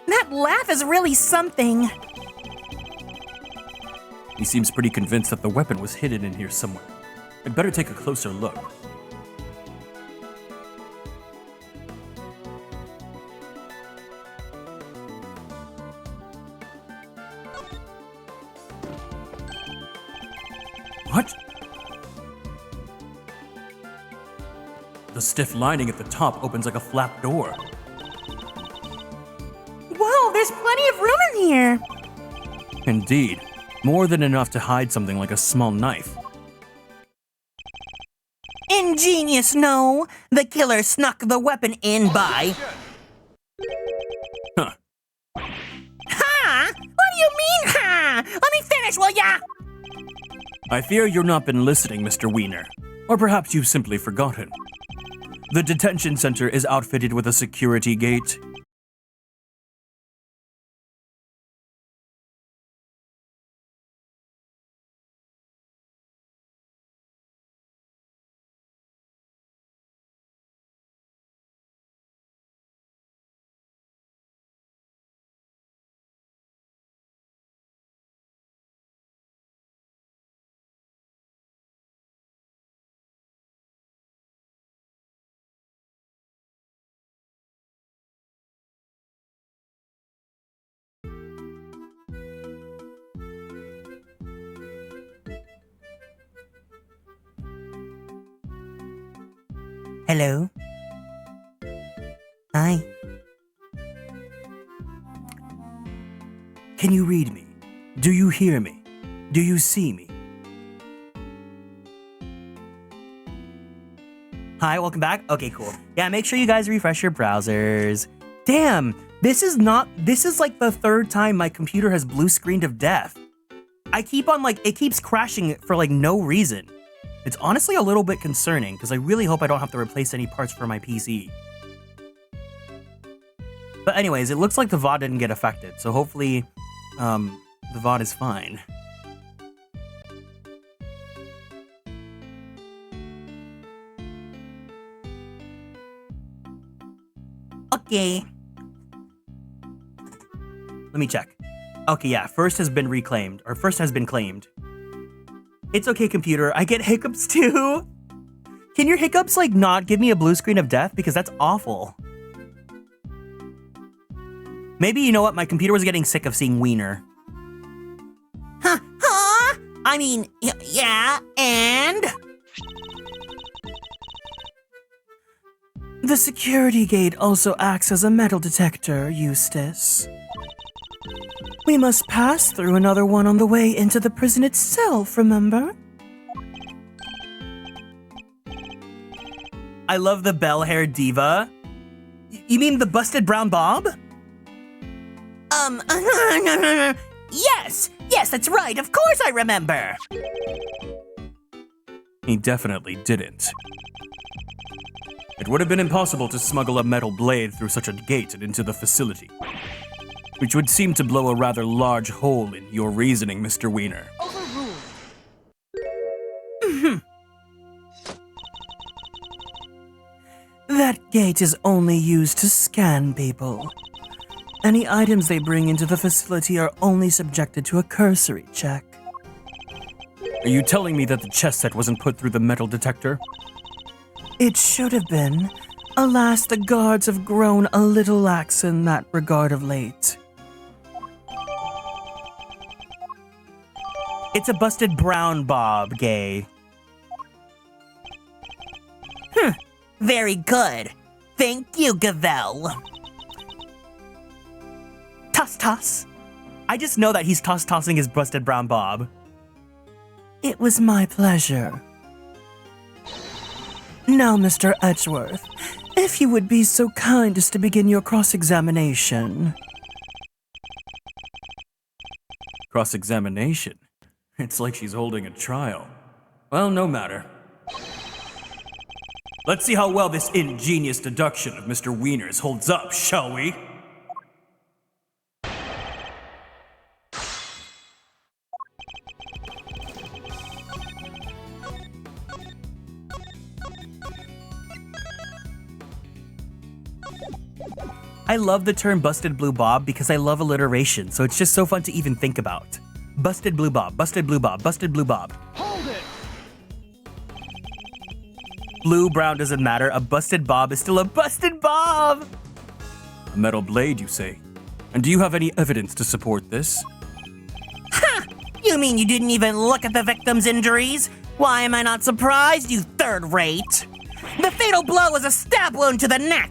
That laugh is really something. He seems pretty convinced that the weapon was hidden in here somewhere. I'd better take a closer look. What? The stiff lining at the top opens like a flap door. Whoa, there's plenty of room in here. Indeed, more than enough to hide something like a small knife. Ingenious, no. The killer snuck the weapon in by... Huh. Ha! What do you mean, ha? Let me finish, will ya? I fear you've not been listening, Mr. Wiener. Or perhaps you've simply forgotten. The detention center is outfitted with a security gate. Hello? Hi. Can you read me? Do you hear me? Do you see me? Hi, welcome back. Okay, cool. Yeah, make sure you guys refresh your browsers. Damn, this is like the third time my computer has blue screened of death. I keep on it keeps crashing for like no reason. It's honestly a little bit concerning because I really hope I don't have to replace any parts for my PC. But anyways, it looks like the VOD didn't get affected, so hopefully the VOD is fine. Okay. Let me check. Okay, yeah, first has been reclaimed, or first has been claimed. It's okay, computer, I get hiccups too. Can your hiccups not give me a blue screen of death? Because that's awful. Maybe, you know what, my computer was getting sick of seeing Wiener. Huh? I mean, yeah, and? The security gate also acts as a metal detector, Eustace. We must pass through another one on the way into the prison itself, remember? I love the bell-haired diva. You mean the busted brown bob? Yes, that's right, of course I remember. He definitely didn't. It would have been impossible to smuggle a metal blade through such a gate and into the facility, which would seem to blow a rather large hole in your reasoning, Mr. Wiener. That gate is only used to scan people. Any items they bring into the facility are only subjected to a cursory check. Are you telling me that the chess set wasn't put through the metal detector? It should have been. Alas, the guards have grown a little lax in that regard of late. It's a busted brown bob, gay. Very good. Thank you, Gavèlle. Toss. I just know that he's tossing his busted brown bob. It was my pleasure. Now, Mr. Edgeworth, if you would be so kind as to begin your cross-examination. Cross-examination? It's like she's holding a trial. Well, no matter. Let's see how well this ingenious deduction of Mr. Wiener's holds up, shall we? I love the term busted blue bob because I love alliteration, so it's just so fun to even think about. Busted blue bob, busted blue bob, busted blue bob. Hold it! Blue, brown doesn't matter, a busted bob is still a busted bob! A metal blade, you say? And do you have any evidence to support this? Ha! You mean you didn't even look at the victim's injuries? Why am I not surprised, you third rate? The fatal blow was a stab wound to the neck,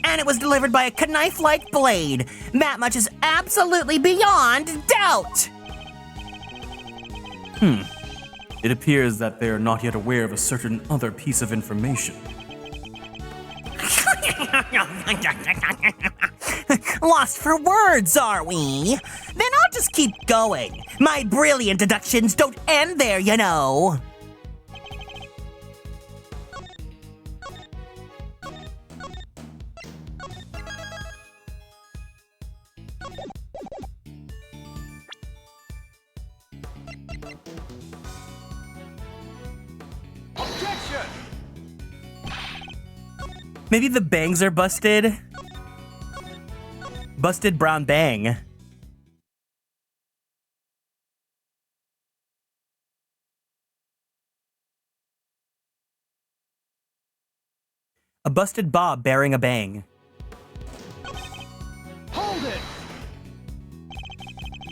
and it was delivered by a knife-like blade. That much is absolutely beyond doubt. It appears that they are not yet aware of a certain other piece of information. Lost for words, are we? Then I'll just keep going. My brilliant deductions don't end there, you know. Objection! Maybe the bangs are busted. Busted brown bang. A busted bob bearing a bang. Hold it!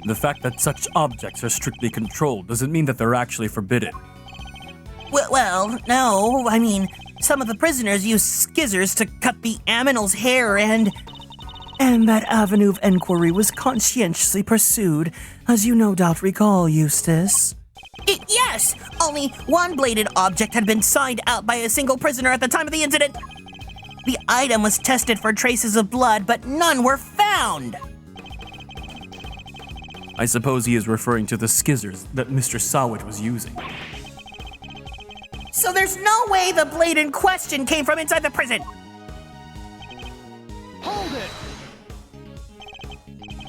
The fact that such objects are strictly controlled doesn't mean that they're actually forbidden. Well, no. I mean, some of the prisoners use skizzers to cut the aminal's hair and And that avenue of enquiry was conscientiously pursued, as you no doubt recall, Eustace. Yes! Only one bladed object had been signed out by a single prisoner at the time of the incident. The item was tested for traces of blood, but none were found. I suppose he is referring to the skizzers that Mr. Sawit was using. So there's no way the blade in question came from inside the prison. Hold it!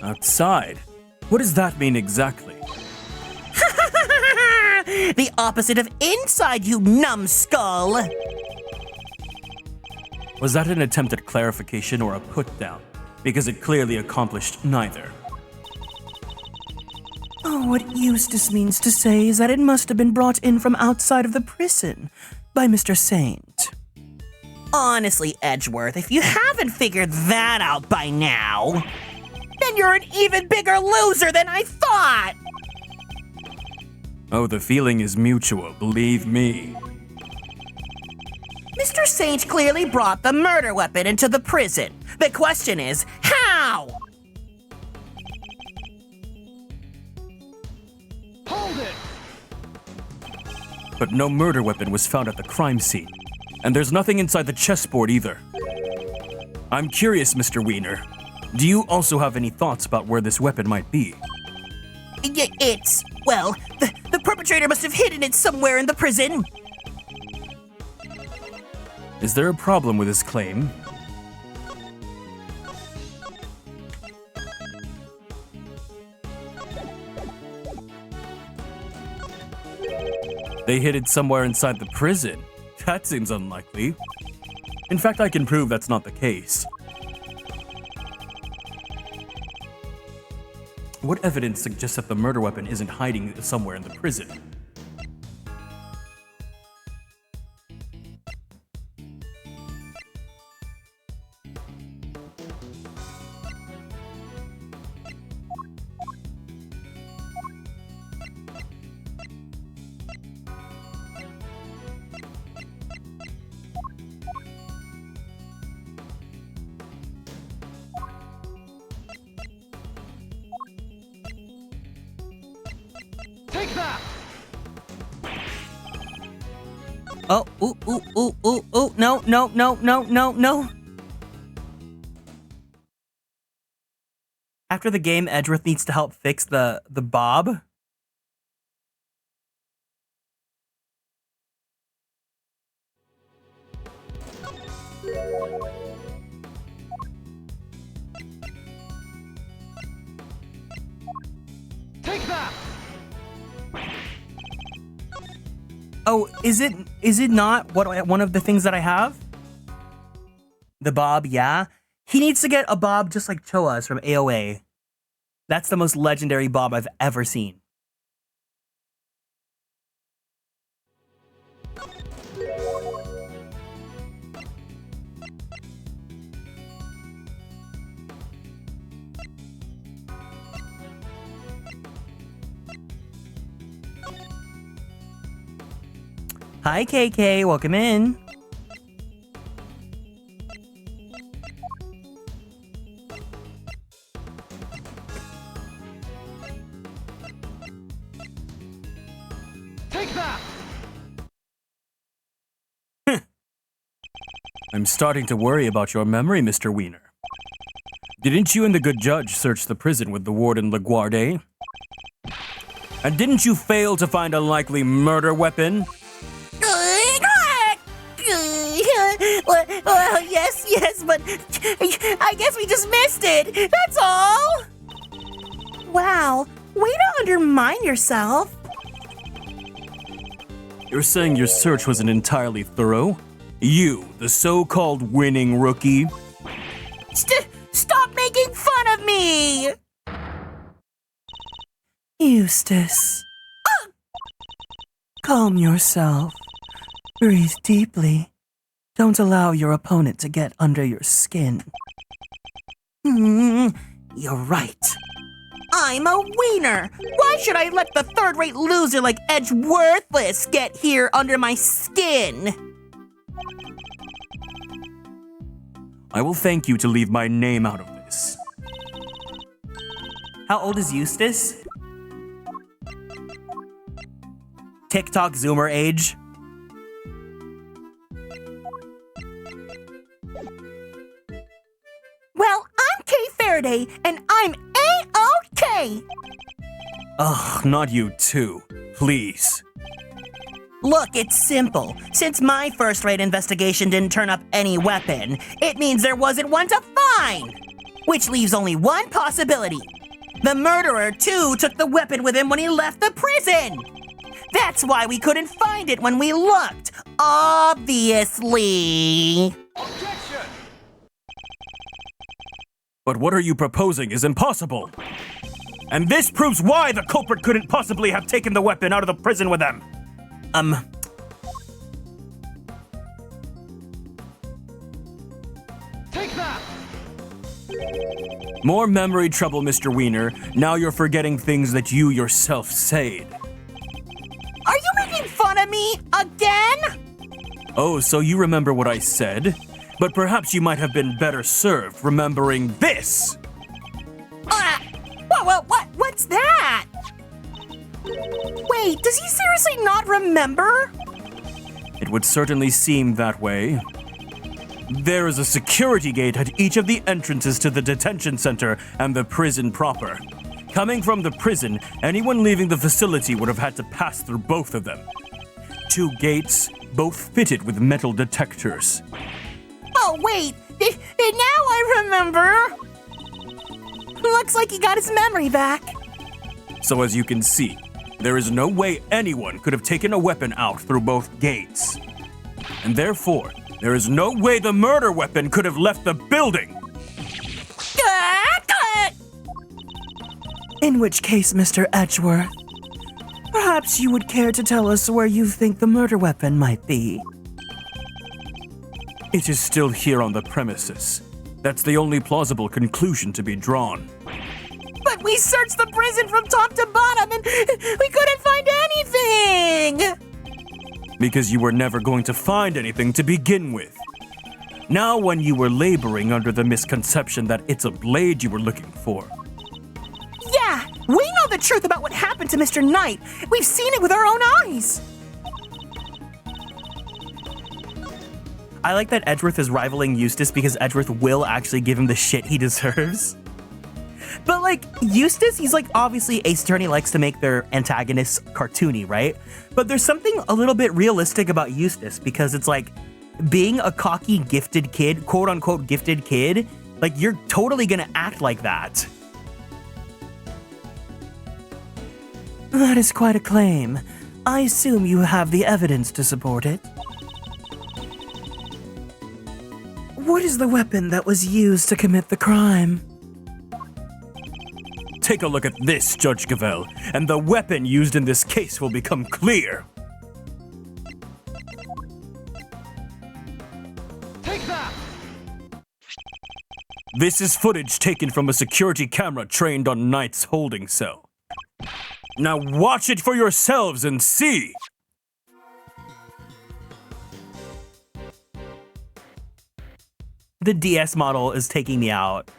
Outside? What does that mean exactly? The opposite of inside, you numbskull. Was that an attempt at clarification or a put-down? Because it clearly accomplished neither. Oh, what Eustace means to say is that it must have been brought in from outside of the prison by Mr. Saint. Honestly, Edgeworth, if you haven't figured that out by now, then you're an even bigger loser than I thought! Oh, the feeling is mutual, believe me. Mr. Saint clearly brought the murder weapon into the prison. The question is, how? Hold it! But no murder weapon was found at the crime scene. And there's nothing inside the chessboard either. I'm curious, Mr. Wiener. Do you also have any thoughts about where this weapon might be? Well, the perpetrator must have hidden it somewhere in the prison. Is there a problem with his claim? They hid it somewhere inside the prison. That seems unlikely. In fact, I can prove that's not the case. What evidence suggests that the murder weapon isn't hiding somewhere in the prison? Take that! Oh, no. After the game, Edgeworth needs to help fix the bob. Take that! Oh, is it not one of the things that I have? The bob, yeah. He needs to get a bob just like Choa's from AOA. That's the most legendary bob I've ever seen. Hi, KK. Welcome in. Take that! I'm starting to worry about your memory, Mr. Wiener. Didn't you and the good judge search the prison with the warden LaGuardia? And didn't you fail to find a likely murder weapon? Well, yes, but I guess we just missed it. That's all. Wow, way to undermine yourself. You're saying your search wasn't entirely thorough? You, the so-called winning rookie? Stop making fun of me! Eustace. Calm yourself. Breathe deeply. Don't allow your opponent to get under your skin. You're right. I'm a wiener. Why should I let the third-rate loser like Edgeworthless get here under my skin? I will thank you to leave my name out of this. How old is Eustace? TikTok Zoomer age. Well, I'm Kay Faraday, and I'm A-OK! Ugh, not you too. Please. Look, it's simple. Since my first-rate investigation didn't turn up any weapon, it means there wasn't one to find! Which leaves only one possibility. The murderer, too, took the weapon with him when he left the prison! That's why we couldn't find it when we looked, obviously! Objection! But what are you proposing is impossible. And this proves why the culprit couldn't possibly have taken the weapon out of the prison with them. Take that! More memory trouble, Mr. Wiener. Now you're forgetting things that you yourself said. Are you making fun of me again? Oh, so you remember what I said? But perhaps you might have been better served remembering this. What's that? Wait, does he seriously not remember? It would certainly seem that way. There is a security gate at each of the entrances to the detention center and the prison proper. Coming from the prison, anyone leaving the facility would have had to pass through both of them. 2 gates, both fitted with metal detectors. Oh, wait, now I remember. Looks like he got his memory back. So as you can see, there is no way anyone could have taken a weapon out through both gates. And therefore, there is no way the murder weapon could have left the building. In which case, Mr. Edgeworth, perhaps you would care to tell us where you think the murder weapon might be. It is still here on the premises. That's the only plausible conclusion to be drawn. But we searched the prison from top to bottom and we couldn't find anything! Because you were never going to find anything to begin with. Now when you were laboring under the misconception that it's a blade you were looking for. Yeah, we know the truth about what happened to Mr. Knight. We've seen it with our own eyes. I like that Edgeworth is rivaling Eustace because Edgeworth will actually give him the shit he deserves. But like, Eustace, he's like obviously Ace Attorney likes to make their antagonists cartoony, right? But there's something a little bit realistic about Eustace because it's like being a cocky, gifted kid, quote unquote gifted kid, like you're totally gonna act like that. That is quite a claim. I assume you have the evidence to support it. What is the weapon that was used to commit the crime? Take a look at this, Judge Gavèlle, and the weapon used in this case will become clear. Take that! This is footage taken from a security camera trained on Knight's holding cell. Now watch it for yourselves and see! the DS model is taking me out.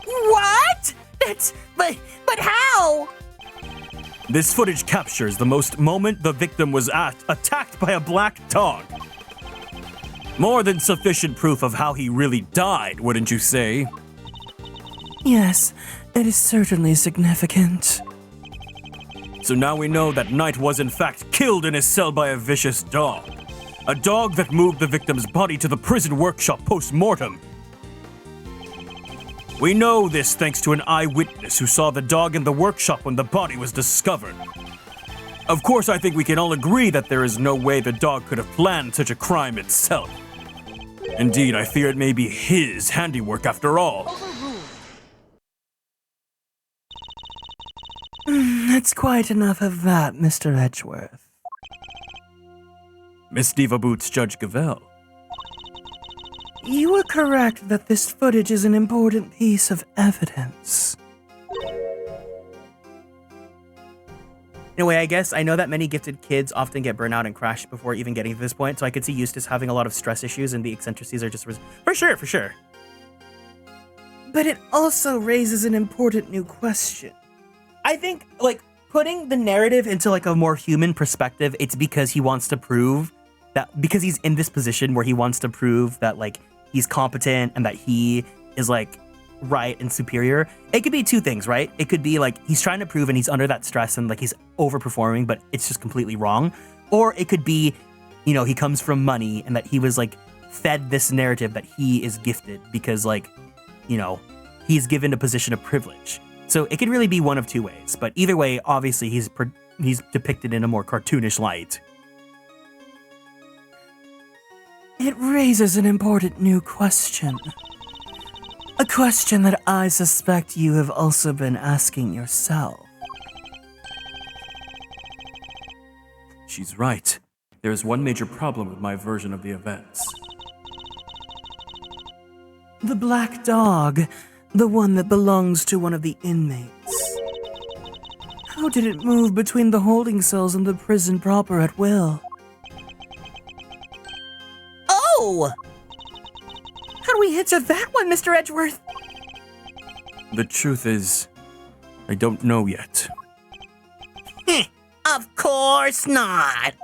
What? But how? This footage captures the moment the victim was attacked by a black dog. More than sufficient proof of how he really died, wouldn't you say? Yes, it is certainly significant. So now we know that Knight was in fact killed in his cell by a vicious dog. A dog that moved the victim's body to the prison workshop post-mortem. We know this thanks to an eyewitness who saw the dog in the workshop when the body was discovered. Of course, I think we can all agree that there is no way the dog could have planned such a crime itself. Indeed, I fear it may be his handiwork after all. That's quite enough of that, Mr. Edgeworth. Miss Diva Boots, Judge Gavèlle. You are correct that this footage is an important piece of evidence. In a way, I guess I know that many gifted kids often get burnout and crash before even getting to this point, so I could see Eustace having a lot of stress issues and the eccentricities are just for sure. But it also raises an important new question. I think, like, putting the narrative into, like, a more human perspective, it's because he wants to prove that, because he's in this position where he wants to prove that, like, he's competent and that he is, like, right and superior. It could be two things, right? It could be, like, he's trying to prove and he's under that stress and, like, he's overperforming, but it's just completely wrong. Or it could be, you know, he comes from money and that he was, like, fed this narrative that he is gifted because, like, you know, he's given a position of privilege. So it could really be one of two ways, but either way, obviously, he's depicted in a more cartoonish light. It raises an important new question. A question that I suspect you have also been asking yourself. She's right. There is one major problem with my version of the events. The black dog, the one that belongs to one of the inmates. How did it move between the holding cells and the prison proper at will? Oh! How do we answer that one, Mr. Edgeworth? The truth is, I don't know yet. Of course not.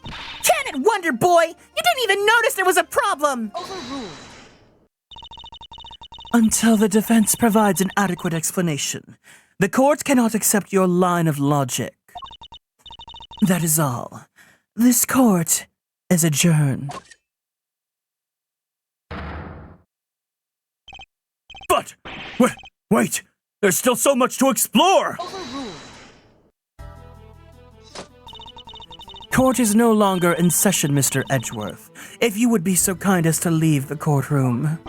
Can it, Wonder Boy? You didn't even notice there was a problem! Until the defense provides an adequate explanation, the court cannot accept your line of logic. That is all. This court is adjourned. But, wait! There's still so much to explore! Court is no longer in session, Mr. Edgeworth. If you would be so kind as to leave the courtroom.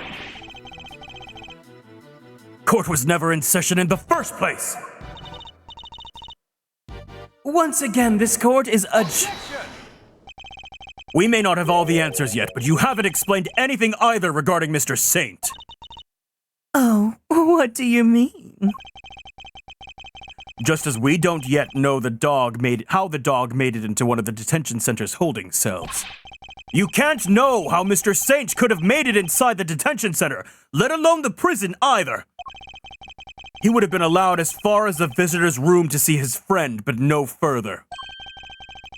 Court was never in session in the first place! Once again, this court is We may not have all the answers yet, but you haven't explained anything either regarding Mr. Saint. Oh, what do you mean? Just as we don't yet know how the dog made it into one of the detention center's holding cells. You can't know how Mr. Saint could have made it inside the detention center, let alone the prison either. He would have been allowed as far as the visitor's room to see his friend, but no further.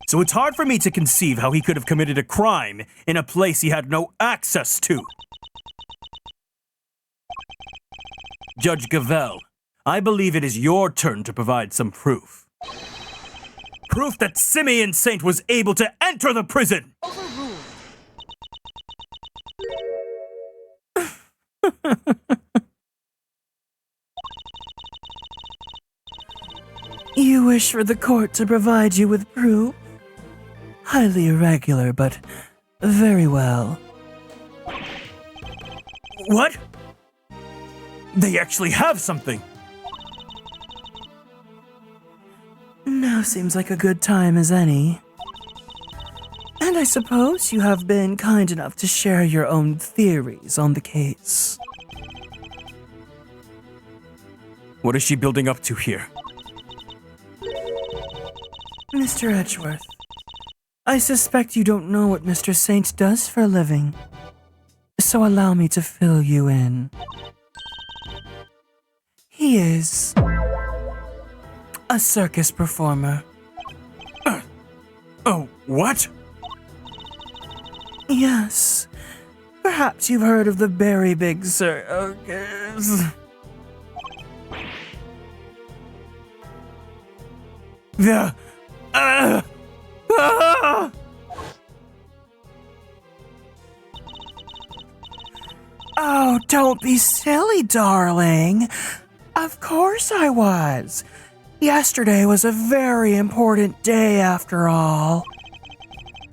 So it's hard for me to conceive how he could have committed a crime in a place he had no access to. Judge Gavèlle, I believe it is your turn to provide some proof. Proof that Simeon Saint was able to enter the prison! You wish for the court to provide you with proof? Highly irregular, but very well. What? They actually have something! Now seems like a good time as any. And I suppose you have been kind enough to share your own theories on the case. What is she building up to here? Mr. Edgeworth, I suspect you don't know what Mr. Saint does for a living, so allow me to fill you in. He is a circus performer. Oh, what? Yes. Perhaps you've heard of the very big circus. The... Oh, don't be silly, darling. Of course I was. Yesterday was a very important day after all.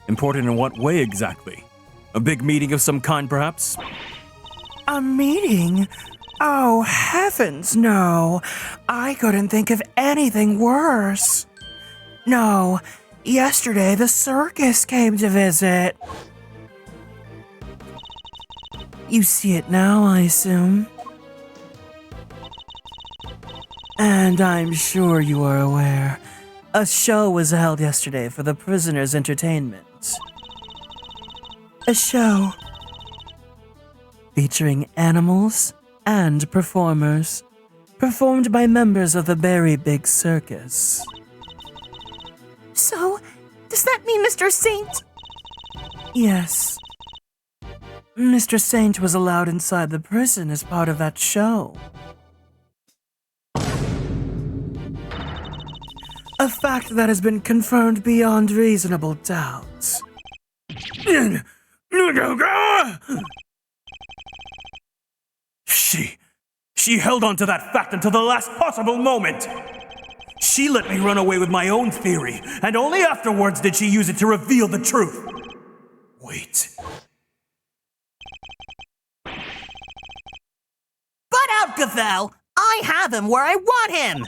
Important in what way exactly? A big meeting of some kind, perhaps? A meeting? Oh, heavens, no. I couldn't think of anything worse. No, yesterday the circus came to visit. You see it now, I assume. And I'm sure you are aware, a show was held yesterday for the prisoners' entertainment. A show featuring animals and performers, performed by members of the very big circus. So, does that mean Mr. Saint? Yes. Mr. Saint was allowed inside the prison as part of that show. A fact that has been confirmed beyond reasonable doubt. She held on to that fact until the last possible moment. She let me run away with my own theory, and only afterwards did she use it to reveal the truth. Wait. Butt out, Gavèlle! I have him where I want him!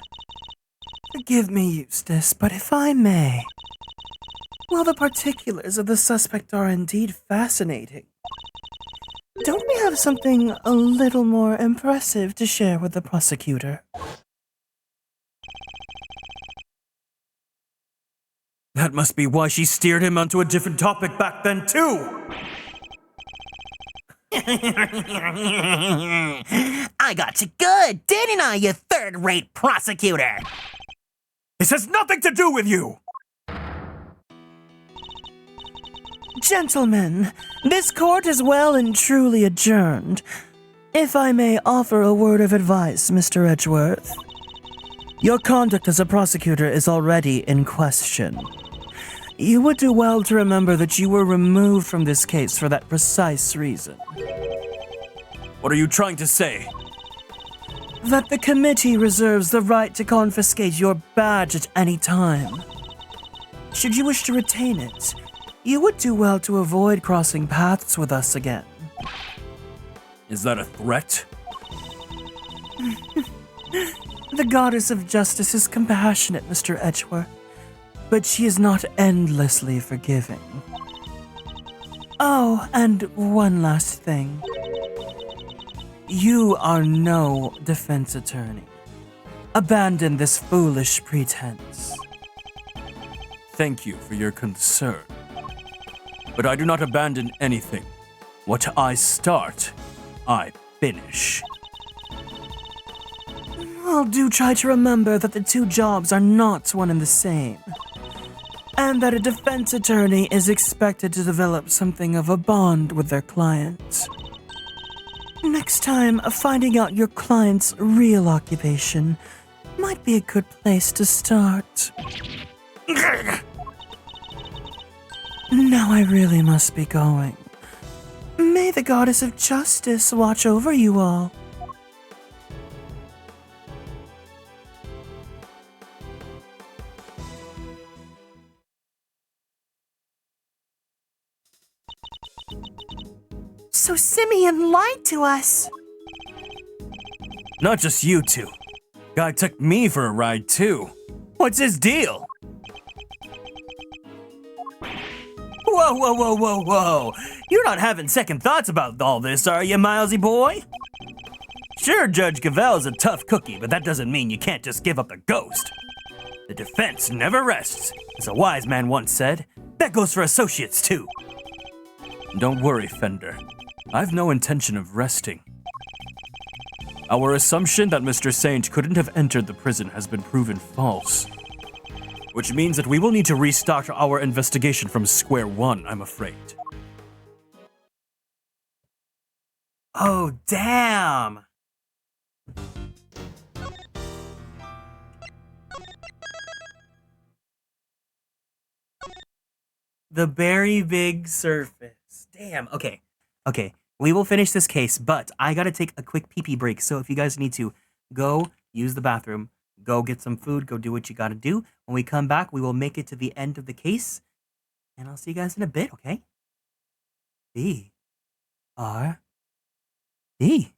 Forgive me, Eustace, but if I may. While the particulars of the suspect are indeed fascinating, don't we have something a little more impressive to share with the prosecutor? That must be why she steered him onto a different topic back then, too! I got you good, didn't I, you third-rate prosecutor? This has nothing to do with you! Gentlemen, this court is well and truly adjourned. If I may offer a word of advice, Mr. Edgeworth. Your conduct as a prosecutor is already in question. You would do well to remember that you were removed from this case for that precise reason. What are you trying to say? That the committee reserves the right to confiscate your badge at any time. Should you wish to retain it, you would do well to avoid crossing paths with us again. Is that a threat? The goddess of justice is compassionate, Mr. Edgeworth, but she is not endlessly forgiving. Oh, and one last thing. You are no defense attorney. Abandon this foolish pretense. Thank you for your concern. But I do not abandon anything. What I start, I finish. Well, do try to remember that the two jobs are not one and the same. And that a defense attorney is expected to develop something of a bond with their client. Next time, finding out your client's real occupation might be a good place to start. Now I really must be going. May the goddess of justice watch over you all. So Simeon lied to us. Not just you two. Guy took me for a ride, too. What's his deal? Whoa. You're not having second thoughts about all this, are you, Milesy boy? Sure, Judge Gavèlle is a tough cookie, but that doesn't mean you can't just give up the ghost. The defense never rests, as a wise man once said. That goes for associates, too. Don't worry, Fender. I've no intention of resting. Our assumption that Mr. Saint couldn't have entered the prison has been proven false. Which means that we will need to restart our investigation from square one, I'm afraid. Oh, damn! The very big surface. Damn. Okay. Okay. We will finish this case, but I gotta take a quick pee-pee break. So if you guys need to go use the bathroom, go get some food, go do what you gotta do. When we come back, we will make it to the end of the case. And I'll see you guys in a bit, okay? B. R. D.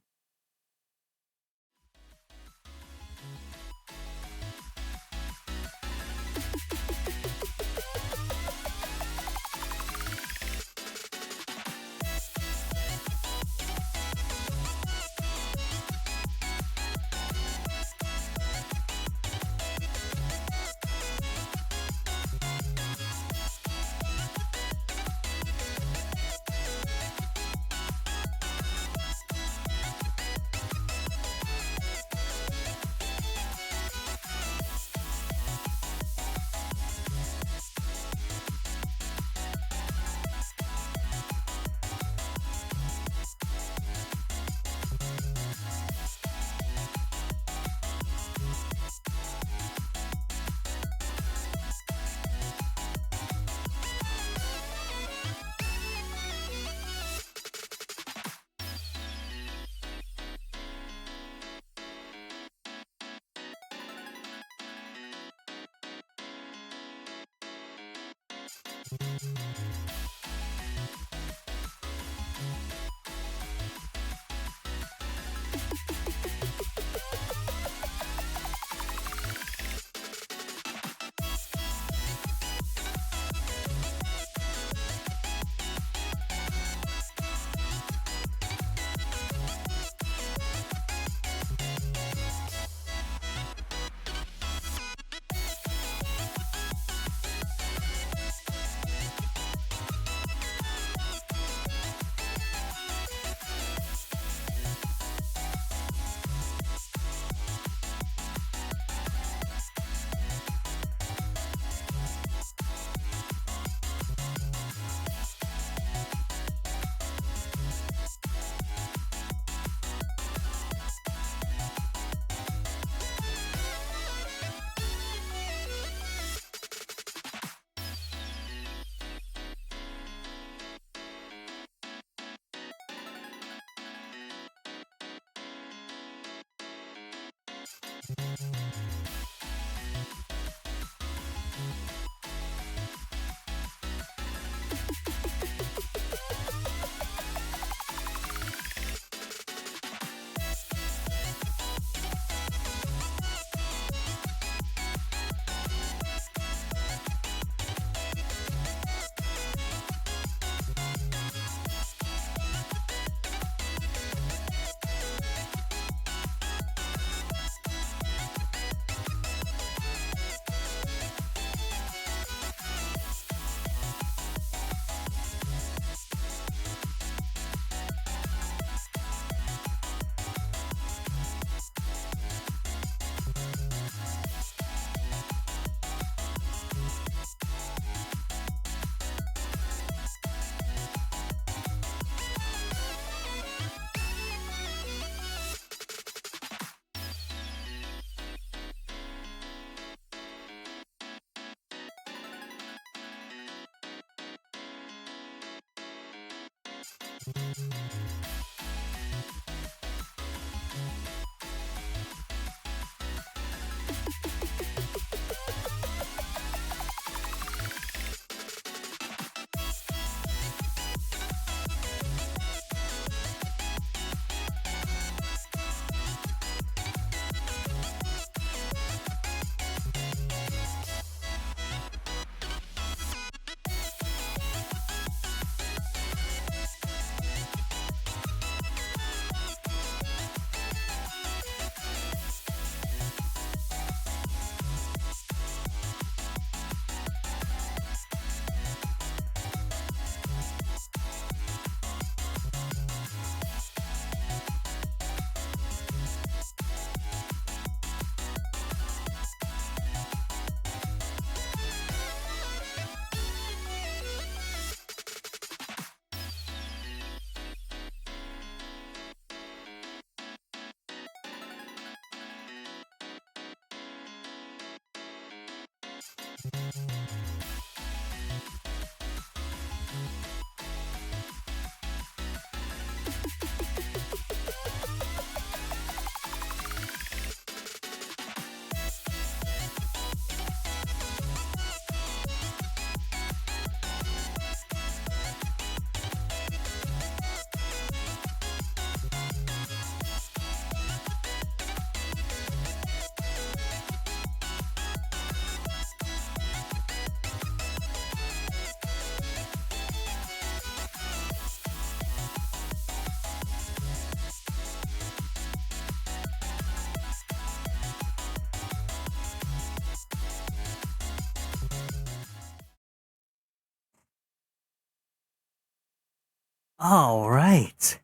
All right.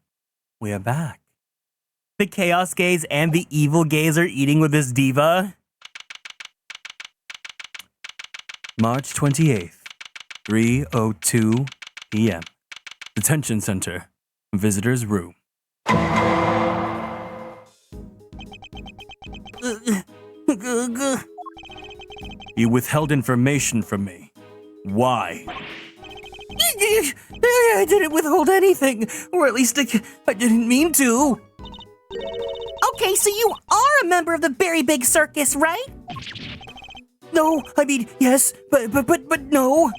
We are back. The chaos gays and the evil gays are eating with this diva. March 28th, 3:02 p.m. Detention Center. Visitor's room. You withheld information from me. Why? I didn't withhold anything, or at least I didn't mean to. Okay, so you are a member of the Very Big Circus, right? No, I mean, yes, but no.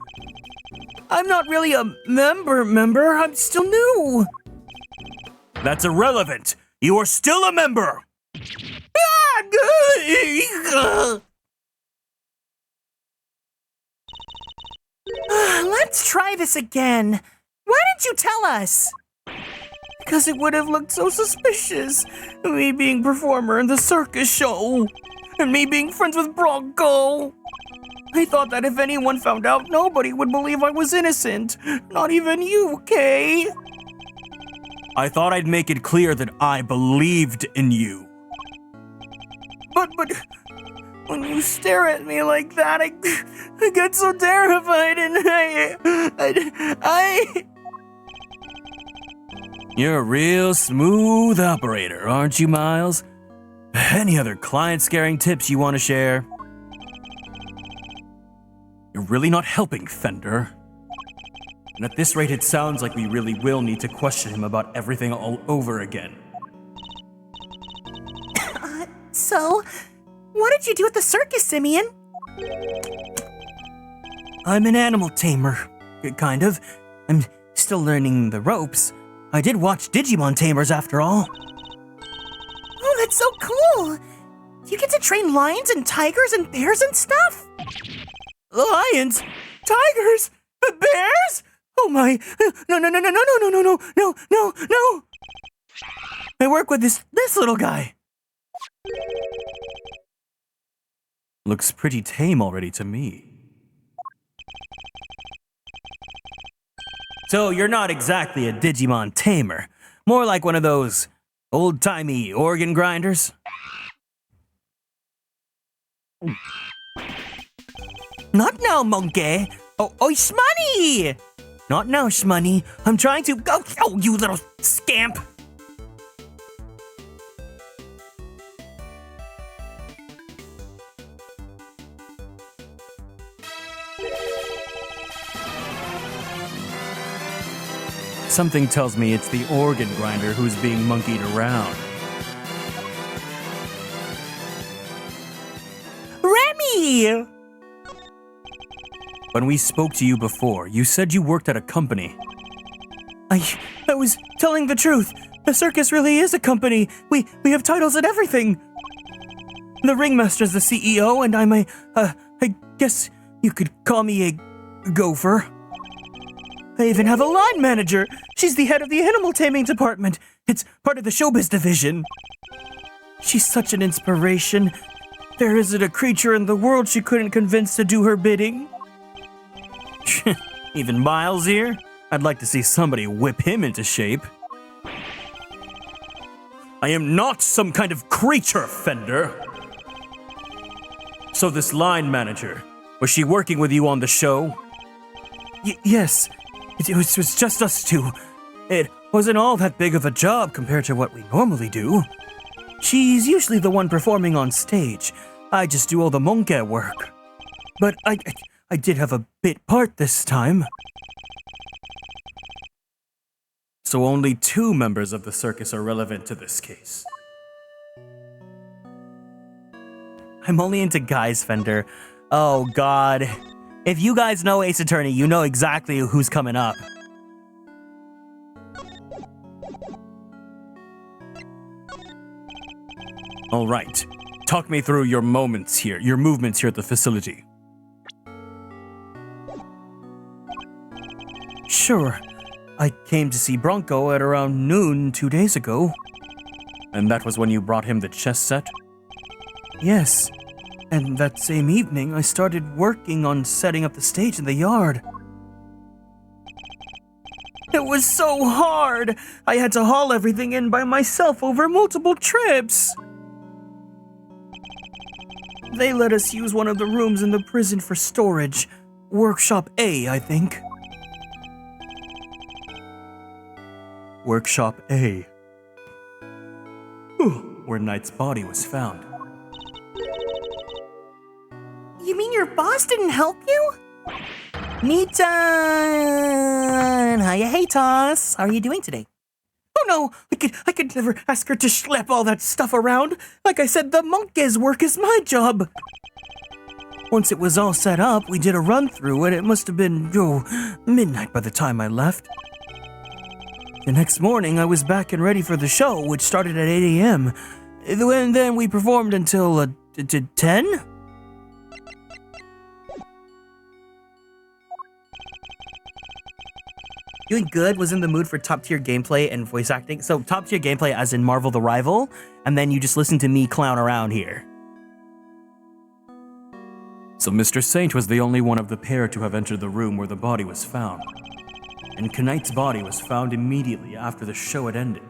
I'm not really a member. I'm still new. That's irrelevant. You are still a member. Let's try this again. Why didn't you tell us? Because it would have looked so suspicious. Me being performer in the circus show. And me being friends with Bronco. I thought that if anyone found out, nobody would believe I was innocent. Not even you, Kay. I thought I'd make it clear that I believed in you. But when you stare at me like that, I get so terrified and I... You're a real smooth operator, aren't you, Miles? Any other client-scaring tips you want to share? You're really not helping, Fender. And at this rate, it sounds like we really will need to question him about everything all over again. So, what did you do at the circus, Simeon? I'm an animal tamer. Kind of. I'm still learning the ropes. I did watch Digimon Tamers after all. Oh, that's so cool! You get to train lions and tigers and bears and stuff? Lions? Tigers? Bears? Oh my. No. I work with this little guy. Looks pretty tame already to me. So you're not exactly a Digimon tamer. More like one of those old-timey organ grinders? Not now, monkey. Oh, Shmoney! Not now, Shmoney. I'm trying to... Oh, you little scamp! Something tells me it's the organ grinder who's being monkeyed around. Remy! When we spoke to you before, you said you worked at a company. I was telling the truth. The circus really is a company. We have titles and everything. The ringmaster's the CEO, and I'm I guess you could call me a gopher. I even have a line manager. She's the head of the animal taming department. It's part of the showbiz division. She's such an inspiration. There isn't a creature in the world she couldn't convince to do her bidding. Even Miles here? I'd like to see somebody whip him into shape. I am not some kind of creature, Fender. So this line manager, was she working with you on the show? Yes. It was just us two. It wasn't all that big of a job compared to what we normally do. She's usually the one performing on stage. I just do all the monkey work. But I did have a bit part this time. So only 2 members of the circus are relevant to this case. I'm only into guys, Fender. Oh, God. If you guys know Ace Attorney, you know exactly who's coming up. All right. Talk me through your movements here at the facility. Sure. I came to see Bronco at around noon 2 days ago. And that was when you brought him the chess set? Yes. And that same evening, I started working on setting up the stage in the yard. It was was so hard. I had to haul everything in by myself over multiple trips. They let us use one of the rooms in the prison for storage. Workshop A, I think. Workshop A. Where Knight's body was found. You mean your boss didn't help you? Nita! Hiya, hey, Toss. How are you doing today? Oh no, I could never ask her to schlep all that stuff around. Like I said, the monkey's work is my job. Once it was all set up, we did a run through and it must have been, midnight by the time I left. The next morning, I was back and ready for the show, which started at 8 a.m. And then we performed until, 10? Doing good, was in the mood for top-tier gameplay and voice acting. So top-tier gameplay as in Marvel the Rival, and then you just listen to me clown around here. So Mr. Saint was the only one of the pair to have entered the room where the body was found. And Knight's body was found immediately after the show had ended.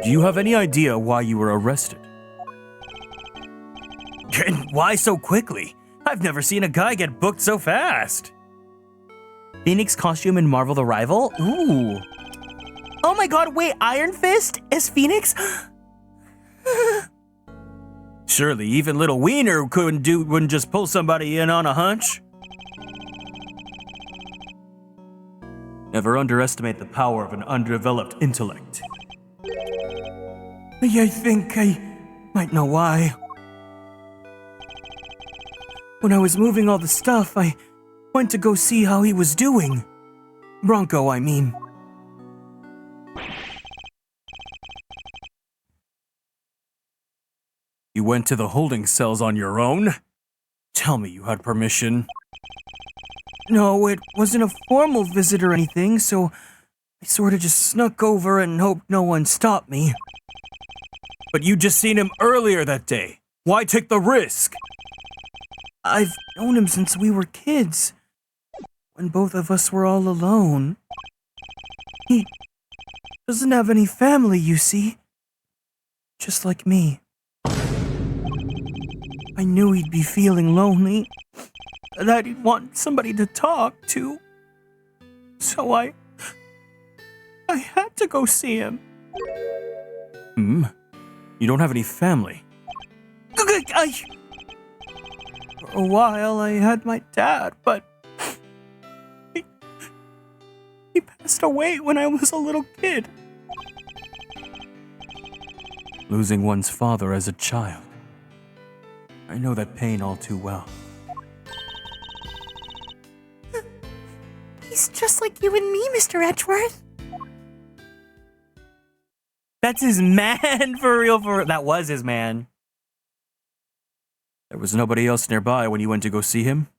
Do you have any idea why you were arrested? And why so quickly? I've never seen a guy get booked so fast. Phoenix costume in Marvel the Rival? Ooh. Oh my god, wait, Iron Fist as Phoenix? Surely even little Wiener wouldn't just pull somebody in on a hunch. Never underestimate the power of an undeveloped intellect. I think I might know why. When I was moving all the stuff, I went to go see how he was doing. Bronco, I mean. You went to the holding cells on your own? Tell me you had permission. No, it wasn't a formal visit or anything, so I sort of just snuck over and hoped no one stopped me. But you just seen him earlier that day. Why take the risk? I've known him since we were kids, when both of us were all alone. He doesn't have any family, you see. Just like me. I knew he'd be feeling lonely, that he'd want somebody to talk to. So I had to go see him. You don't have any family. For a while, I had my dad, but he passed away when I was a little kid. Losing one's father as a child. I know that pain all too well. He's just like you and me, Mr. Edgeworth. That's his man, for real, that was his man. There was nobody else nearby when you went to go see him?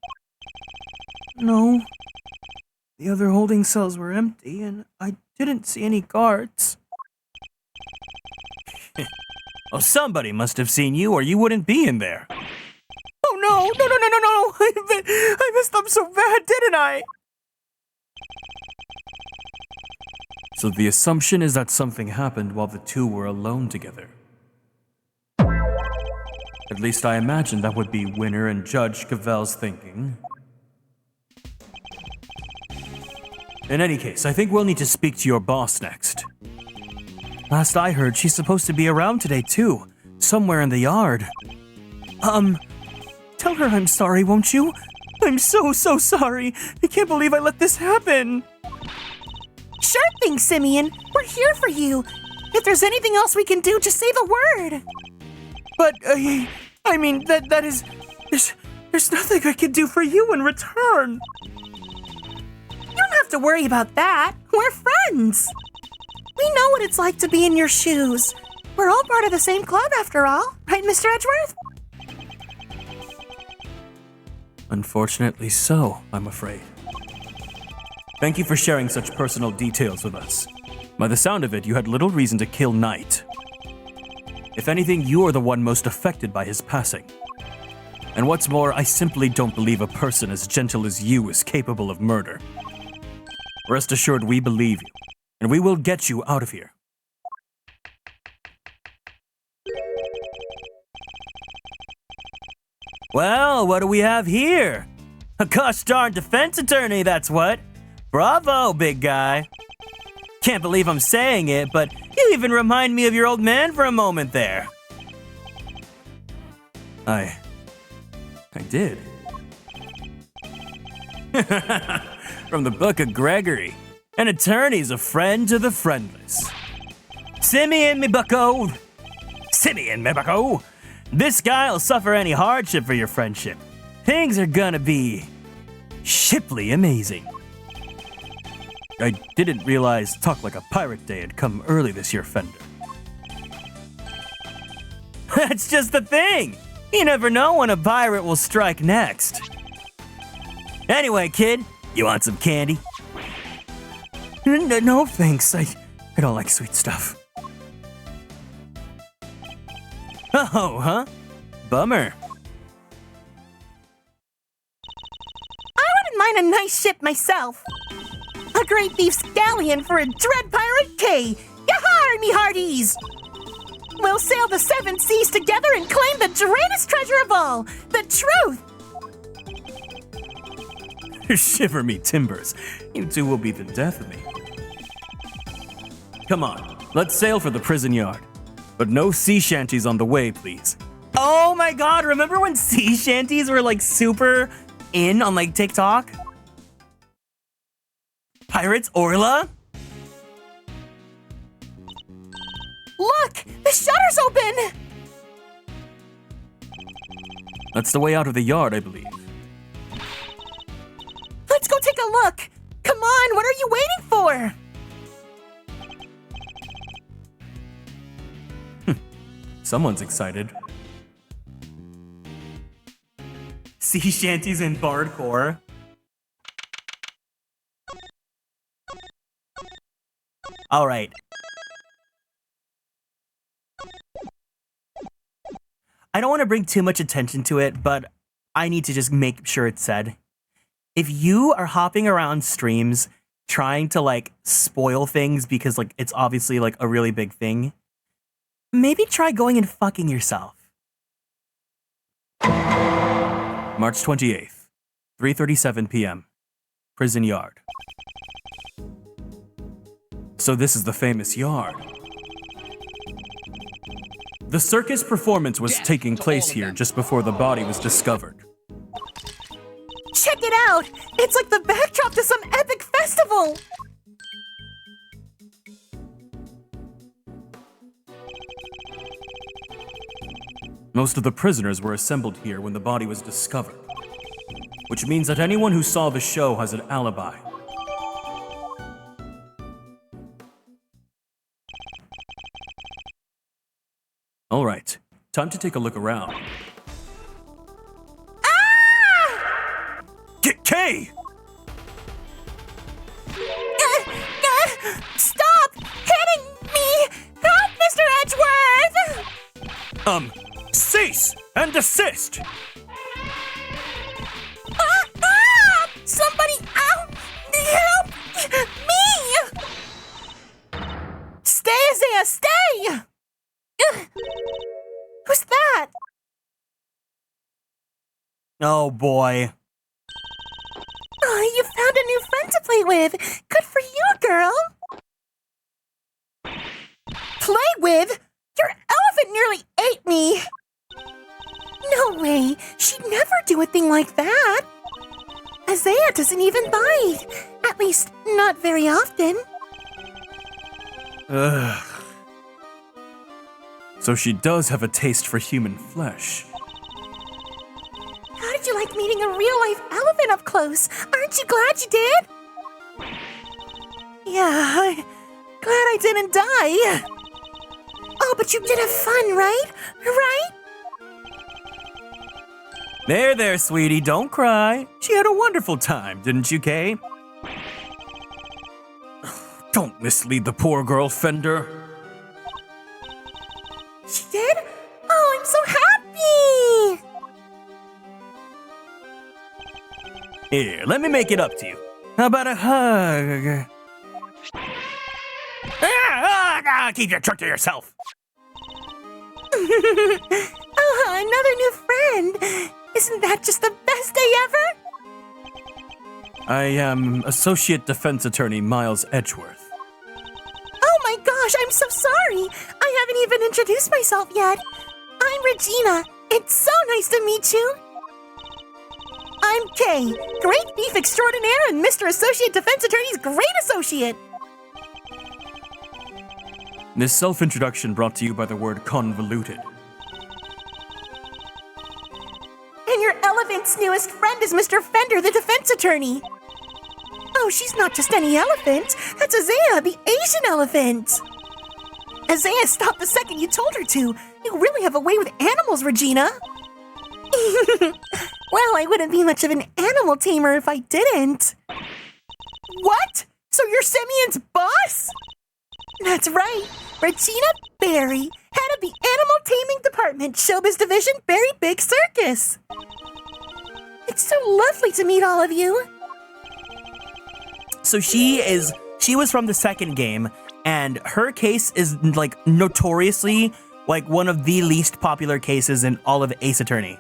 No. The other holding cells were empty, and I didn't see any guards. Well, somebody must have seen you or you wouldn't be in there. Oh no! I messed up so bad, didn't I? So the assumption is that something happened while the two were alone together. At least I imagine that would be Winner and Judge Gavèlle's thinking. In any case, I think we'll need to speak to your boss next. Last I heard, she's supposed to be around today too, somewhere in the yard. Tell her I'm sorry, won't you? I'm so sorry. I can't believe I let this happen. Sure thing, Simeon. We're here for you. If there's anything else we can do, just say the word. But, I mean, that is... There's nothing I can do for you in return. You don't have to worry about that. We're friends. We know what it's like to be in your shoes. We're all part of the same club after all. Right, Mr. Edgeworth? Unfortunately so, I'm afraid. Thank you for sharing such personal details with us. By the sound of it, you had little reason to kill Knight. If anything, you are the one most affected by his passing. And what's more, I simply don't believe a person as gentle as you is capable of murder. Rest assured, we believe you, and we will get you out of here. Well, what do we have here? A gosh darn defense attorney, that's what. Bravo, big guy. Can't believe I'm saying it, but you even remind me of your old man for a moment there. I did. From the book of Gregory. An attorney's a friend to the friendless. Simeon, me bucko. Simeon, me bucko. This guy'll suffer any hardship for your friendship. Things are gonna be shiply amazing. I didn't realize Talk Like a Pirate Day had come early this year, Fender. That's just the thing. You never know when a pirate will strike next. Anyway, kid, you want some candy? No, thanks. I don't like sweet stuff. Oh, huh? Bummer. I wouldn't mind a nice ship myself. A great thief's galleon for a dread pirate K. Yahar, me hearties! We'll sail the 7 seas together and claim the greatest treasure of all, the truth! Shiver me timbers. You two will be the death of me. Come on, let's sail for the prison yard. But no sea shanties on the way, please. Oh my god, remember when sea shanties were like super in on like TikTok? Pirates Orla? Look! The shutter's open! That's the way out of the yard, I believe. Let's go take a look! Come on, what are you waiting for? Someone's excited. Sea shanties and bardcore. All right. I don't want to bring too much attention to it, but I need to just make sure it's said. If you are hopping around streams trying to like spoil things because like it's obviously like a really big thing, maybe try going and fucking yourself. March 28th, 3:37 p.m. Prison yard. So this is the famous yard. The circus performance was taking place here just before the body was discovered. Check it out! It's like the backdrop to some epic festival! Most of the prisoners were assembled here when the body was discovered, which means that anyone who saw the show has an alibi. All right, time to take a look around. Ah! Kay! Stop hitting me! Help, Mr. Edgeworth! Cease and desist! Somebody out! Help me! Stay, Isaiah, stay! Who's that? Oh boy. Oh, you found a new friend to play with. Good for you, girl. Play with? Your elephant nearly ate me. No way. She'd never do a thing like that. Isaiah doesn't even bite. At least, not very often. Ugh. So she does have a taste for human flesh. How did you like meeting a real-life elephant up close? Aren't you glad you did? Yeah, glad I didn't die. Oh, but you did have fun, right? Right? There, sweetie, don't cry. She had a wonderful time, didn't you, Kay? Don't mislead the poor girl, Fender. She did? Oh, I'm so happy! Here, let me make it up to you. How about a hug? Keep your trick to yourself. Oh, another new friend. Isn't that just the best day ever? I am Associate Defense Attorney Miles Edgeworth. Oh my gosh, I'm so sorry. I haven't even introduced myself yet. I'm Regina. It's so nice to meet you. I'm Kay, Great Beef Extraordinaire and Mr. Associate Defense Attorney's Great Associate. This self-introduction brought to you by the word convoluted. And your elephant's newest friend is Mr. Fender, the Defense Attorney. Oh, she's not just any elephant. That's Isaiah, the Asian elephant. Isaiah stopped the second you told her to. You really have a way with animals, Regina. Well, I wouldn't be much of an animal tamer if I didn't. What? So you're Simeon's boss? That's right. Regina Berry, head of the Animal Taming Department, Showbiz Division, Berry Big Circus. It's so lovely to meet all of you. So she was from the second game, and her case is like notoriously like one of the least popular cases in all of Ace Attorney.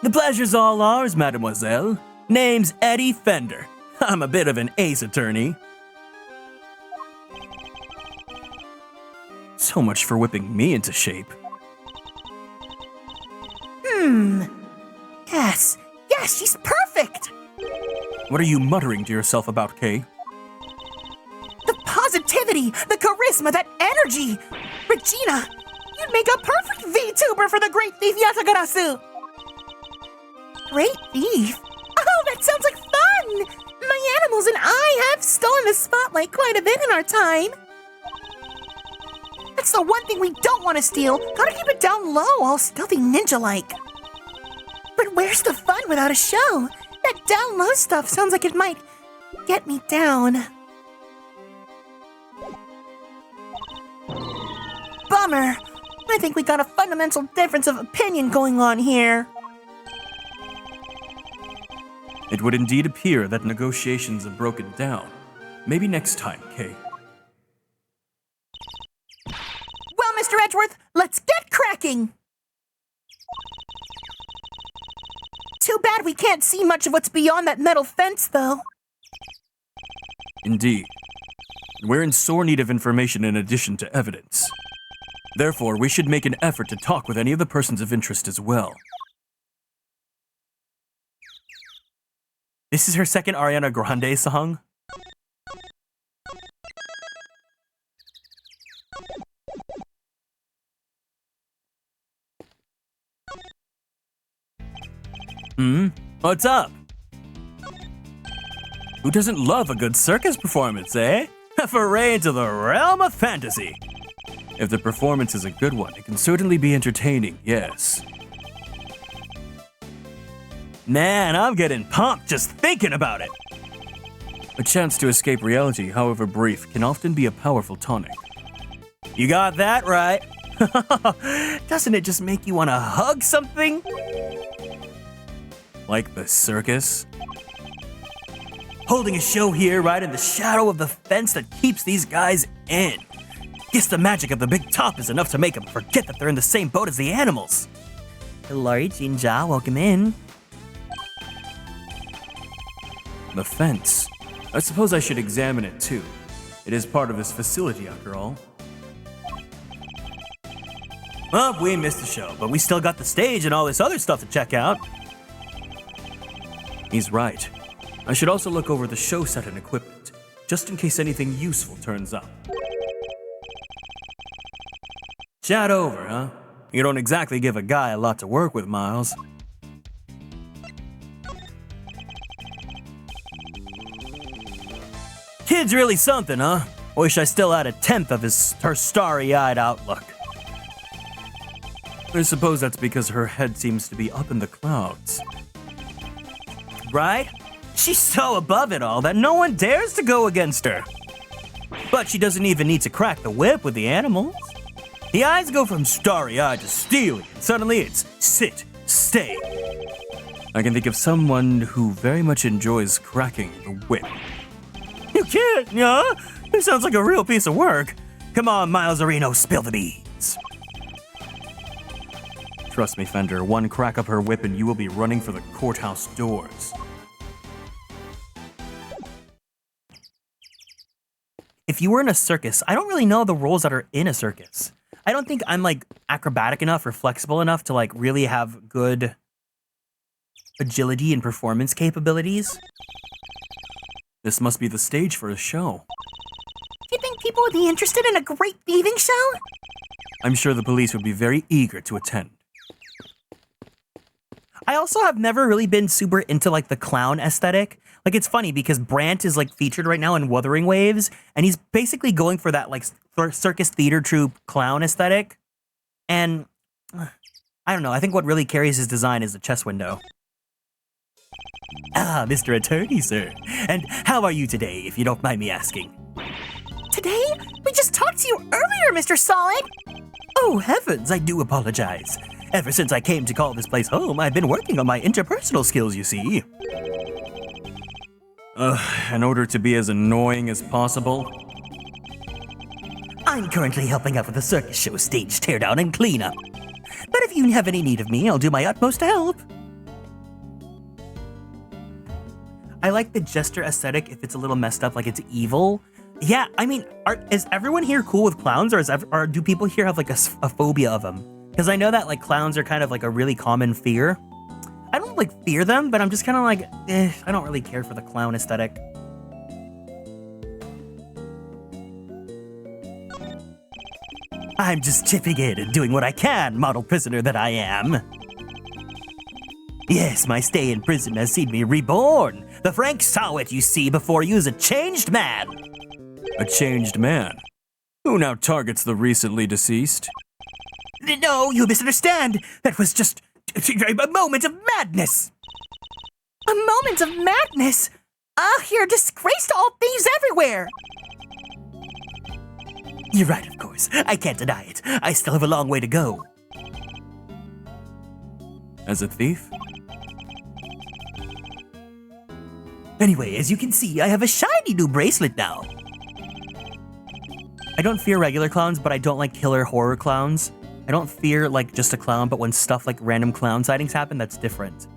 The pleasure's all ours, mademoiselle. Name's Eddie Fender. I'm a bit of an ace attorney. So much for whipping me into shape. Yes, she's perfect. What are you muttering to yourself about, Kay? The positivity, the charisma, that energy. Regina, you'd make a perfect VTuber for the Great Thief Yatagarasu. Great Thief? Oh, that sounds like fun. My animals and I have stolen the spotlight quite a bit in our time. That's the one thing we don't want to steal. Gotta keep it down low, all stealthy ninja-like. But where's the fun without a show? That down low stuff sounds like it might get me down. Bummer. I think we got a fundamental difference of opinion going on here. It would indeed appear that negotiations have broken down. Maybe next time, Kay. Well, Mr. Edgeworth, let's get cracking! Too bad we can't see much of what's beyond that metal fence, though. Indeed. We're in sore need of information in addition to evidence. Therefore, we should make an effort to talk with any of the persons of interest as well. This is her second Ariana Grande song. What's up? Who doesn't love a good circus performance, eh? A foray into the realm of fantasy. If the performance is a good one, it can certainly be entertaining, yes. Man, I'm getting pumped just thinking about it. A chance to escape reality, however brief, can often be a powerful tonic. You got that right. Doesn't it just make you want to hug something? Like the circus? Holding a show here right in the shadow of the fence that keeps these guys in. Guess the magic of the big top is enough to make them forget that they're in the same boat as the animals. Hello, Jinja, welcome in. The fence. I suppose I should examine it too. It is part of this facility after all. Well, we missed the show, but we still got the stage and all this other stuff to check out. He's right. I should also look over the show set and equipment, just in case anything useful turns up. Chat over, huh? You don't exactly give a guy a lot to work with, Miles. Kid's really something, huh? Wish I still had a tenth of her starry-eyed outlook. I suppose that's because her head seems to be up in the clouds. Right? She's so above it all that no one dares to go against her. But she doesn't even need to crack the whip with the animals. The eyes go from starry-eyed to steely, and suddenly it's sit, stay. I can think of someone who very much enjoys cracking the whip. You can't, yeah? It sounds like a real piece of work. Come on, Miles Areno, spill the beans. Trust me, Fender, one crack of her whip and you will be running for the courthouse doors. If you were in a circus, I don't really know the roles that are in a circus. I don't think I'm like acrobatic enough or flexible enough to like really have good agility and performance capabilities. This must be the stage for a show. Do you think people would be interested in a great thieving show? I'm sure the police would be very eager to attend. I also have never really been super into like the clown aesthetic. Like it's funny because Brant is like featured right now in Wuthering Waves, and he's basically going for that like circus theater troupe clown aesthetic. And I don't know, I think what really carries his design is the chest window. Ah, Mr. Attorney, sir. And how are you today, if you don't mind me asking? Today? We just talked to you earlier, Mr. Solid. Oh, heavens, I do apologize. Ever since I came to call this place home, I've been working on my interpersonal skills, you see. In order to be as annoying as possible. I'm currently helping out with a circus show stage teardown and cleanup. But if you have any need of me, I'll do my utmost to help. I like the jester aesthetic if it's a little messed up, like it's evil. Yeah, I mean, is everyone here cool with clowns, or do people here have like a phobia of them? Because I know that like clowns are kind of like a really common fear. I don't like fear them, but I'm just kind of like, I don't really care for the clown aesthetic. I'm just chipping in and doing what I can, model prisoner that I am. Yes, my stay in prison has seen me reborn. The Frank Sowett you see before you is a changed man. A changed man? Who now targets the recently deceased? No, you misunderstand. That was just a moment of madness. A moment of madness? You're a disgrace to all thieves everywhere. You're right, of course. I can't deny it. I still have a long way to go. As a thief? Anyway, as you can see, I have a shiny new bracelet now. I don't fear regular clowns, but I don't like killer horror clowns. I don't fear like just a clown, but when stuff like random clown sightings happen, that's different.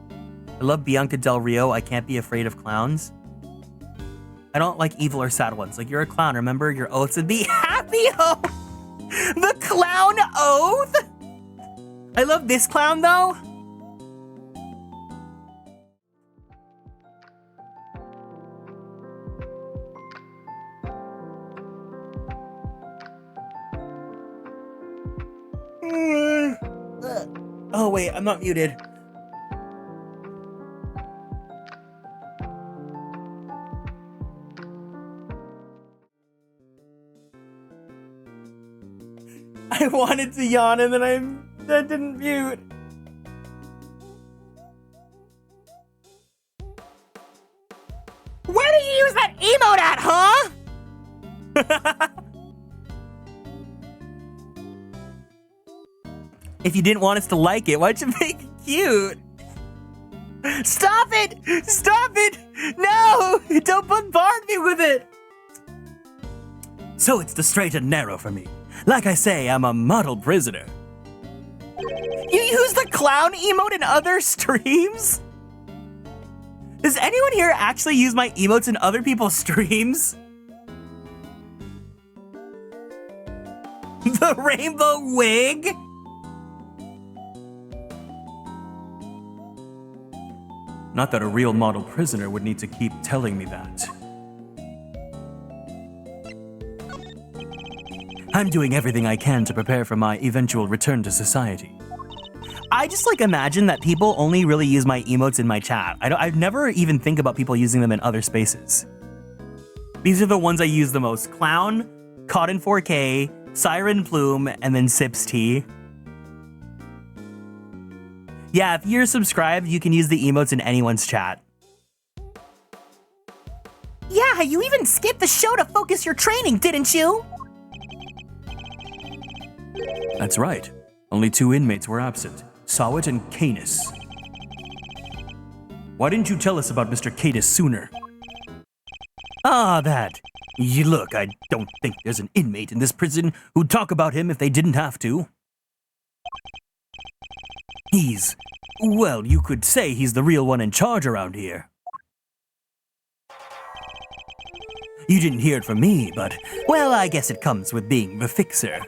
I love Bianca Del Rio. I can't be afraid of clowns. I don't like evil or sad ones. Like, you're a clown, remember? Your oaths would be happy oath. The clown oath? I love this clown, though. Oh, wait, I'm not muted. I wanted to yawn and then I didn't mute. Where do you use that emote at, huh? If you didn't want us to like it, why'd you make it cute? Stop it! Stop it! No! Don't bombard me with it! So it's the straight and narrow for me. Like I say, I'm a model prisoner. You use the clown emote in other streams? Does anyone here actually use my emotes in other people's streams? The rainbow wig? Not that a real model prisoner would need to keep telling me that. I'm doing everything I can to prepare for my eventual return to society. I just like imagine that people only really use my emotes in my chat. I've never even think about people using them in other spaces. These are the ones I use the most. Clown, Caught in 4K, Siren Plume, and then Sips Tea. Yeah, if you're subscribed, you can use the emotes in anyone's chat. Yeah, you even skipped the show to focus your training, didn't you? That's right. Only 2 inmates were absent, Sowett and Canis. Why didn't you tell us about Mr. Cadis sooner? Ah, that. Look, I don't think there's an inmate in this prison who'd talk about him if they didn't have to. Well, you could say he's the real one in charge around here. You didn't hear it from me, but, well, I guess it comes with being the fixer.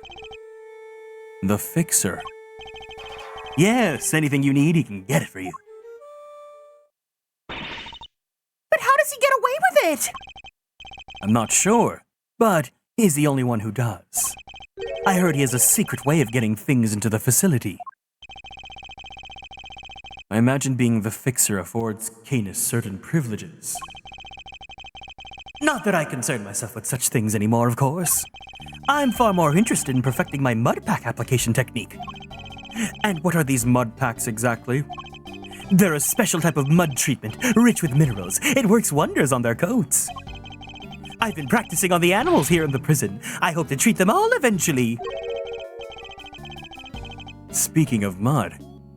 The fixer? Yes, anything you need, he can get it for you. But how does he get away with it? I'm not sure, but he's the only one who does. I heard he has a secret way of getting things into the facility. I imagine being the fixer affords Canis certain privileges. Not that I concern myself with such things anymore, of course. I'm far more interested in perfecting my mud pack application technique. And what are these mud packs exactly? They're a special type of mud treatment, rich with minerals. It works wonders on their coats. I've been practicing on the animals here in the prison. I hope to treat them all eventually. Speaking of mud,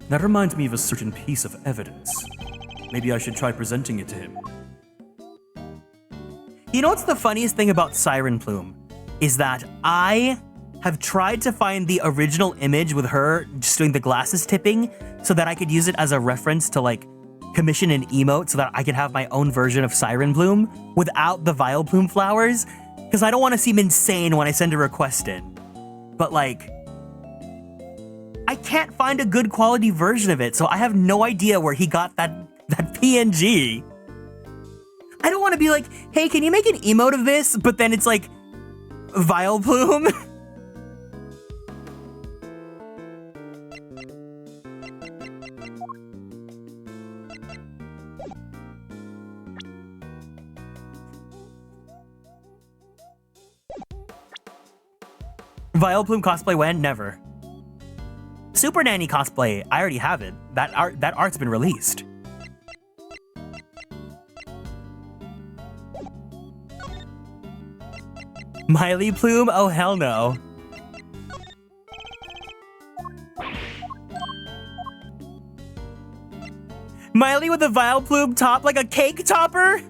that reminds me of a certain piece of evidence. Maybe I should try presenting it to him. You know what's the funniest thing about Siren Plume? Is that I have tried to find the original image with her just doing the glasses tipping so that I could use it as a reference to like commission an emote so that I could have my own version of Siren Bloom without the Vile Plume flowers, because I don't want to seem insane when I send a request in. But like, I can't find a good quality version of it, so I have no idea where he got that PNG. I don't want to be like, hey, can you make an emote of this? But then it's like, Vile Plume. Vile Plume cosplay when? Never. Super Nanny cosplay, I already have it. That art's been released. Miley Plume? Oh, hell no. Miley with a Vile Plume top like a cake topper?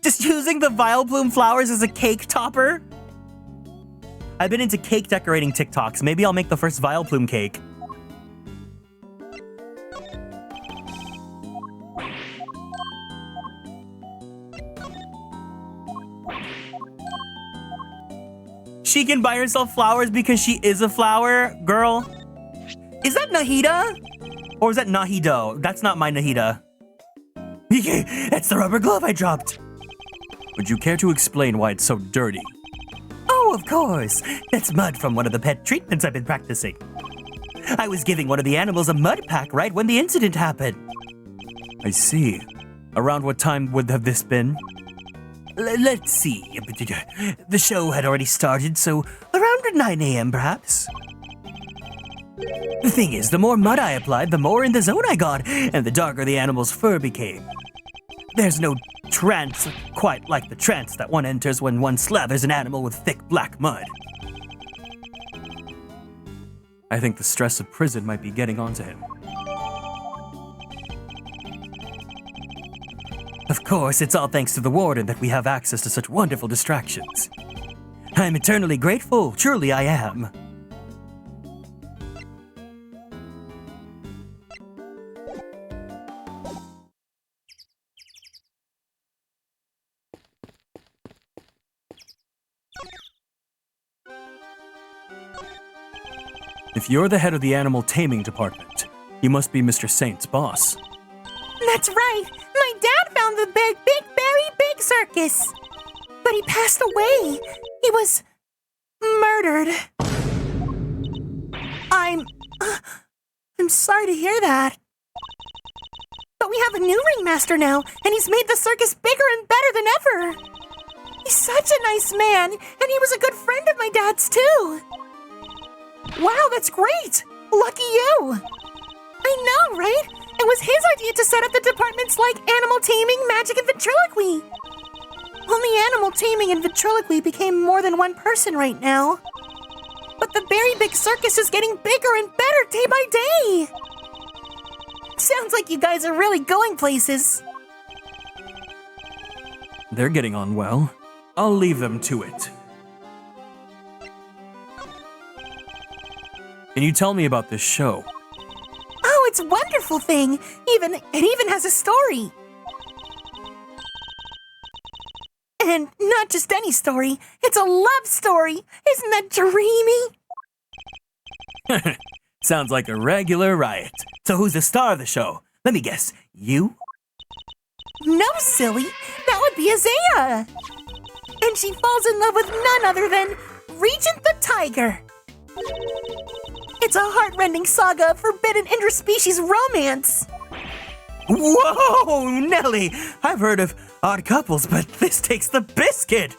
Just using the Vile Plume flowers as a cake topper? I've been into cake decorating TikToks. Maybe I'll make the first Vile Plume cake. She can buy herself flowers because she is a flower, girl. Is that Nahida? Or is that Nahido? That's not my Nahida. That's the rubber glove I dropped. Would you care to explain why it's so dirty? Oh, of course. That's mud from one of the pet treatments I've been practicing. I was giving one of the animals a mud pack right when the incident happened. I see. Around what time would have this been? Let's see. The show had already started, so around 9 a.m. perhaps. The thing is, the more mud I applied, the more in the zone I got, and the darker the animal's fur became. There's no trance quite like the trance that one enters when one slathers an animal with thick black mud. I think the stress of prison might be getting onto him. Of course, it's all thanks to the warden that we have access to such wonderful distractions. I'm eternally grateful, truly I am. If you're the head of the animal taming department, you must be Mr. Saint's boss. That's right. My dad found the very big circus. But he passed away. He was murdered. I'm sorry to hear that. But we have a new ringmaster now, and he's made the circus bigger and better than ever. He's such a nice man, and he was a good friend of my dad's too. Wow, that's great! Lucky you! I know, right? It was his idea to set up the departments like animal taming, magic, and ventriloquy. Only animal taming and ventriloquy became more than one person right now. But the very big circus is getting bigger and better day by day. Sounds like you guys are really going places. They're getting on well. I'll leave them to it. Can you tell me about this show? Oh, it's a wonderful thing. It even has a story. And not just any story. It's a love story. Isn't that dreamy? Sounds like a regular riot. So who's the star of the show? Let me guess. You? No, silly. That would be Isaiah. And she falls in love with none other than Regent the Tiger. It's a heart-rending saga of forbidden interspecies romance. Whoa, Nelly! I've heard of odd couples, but this takes the biscuit.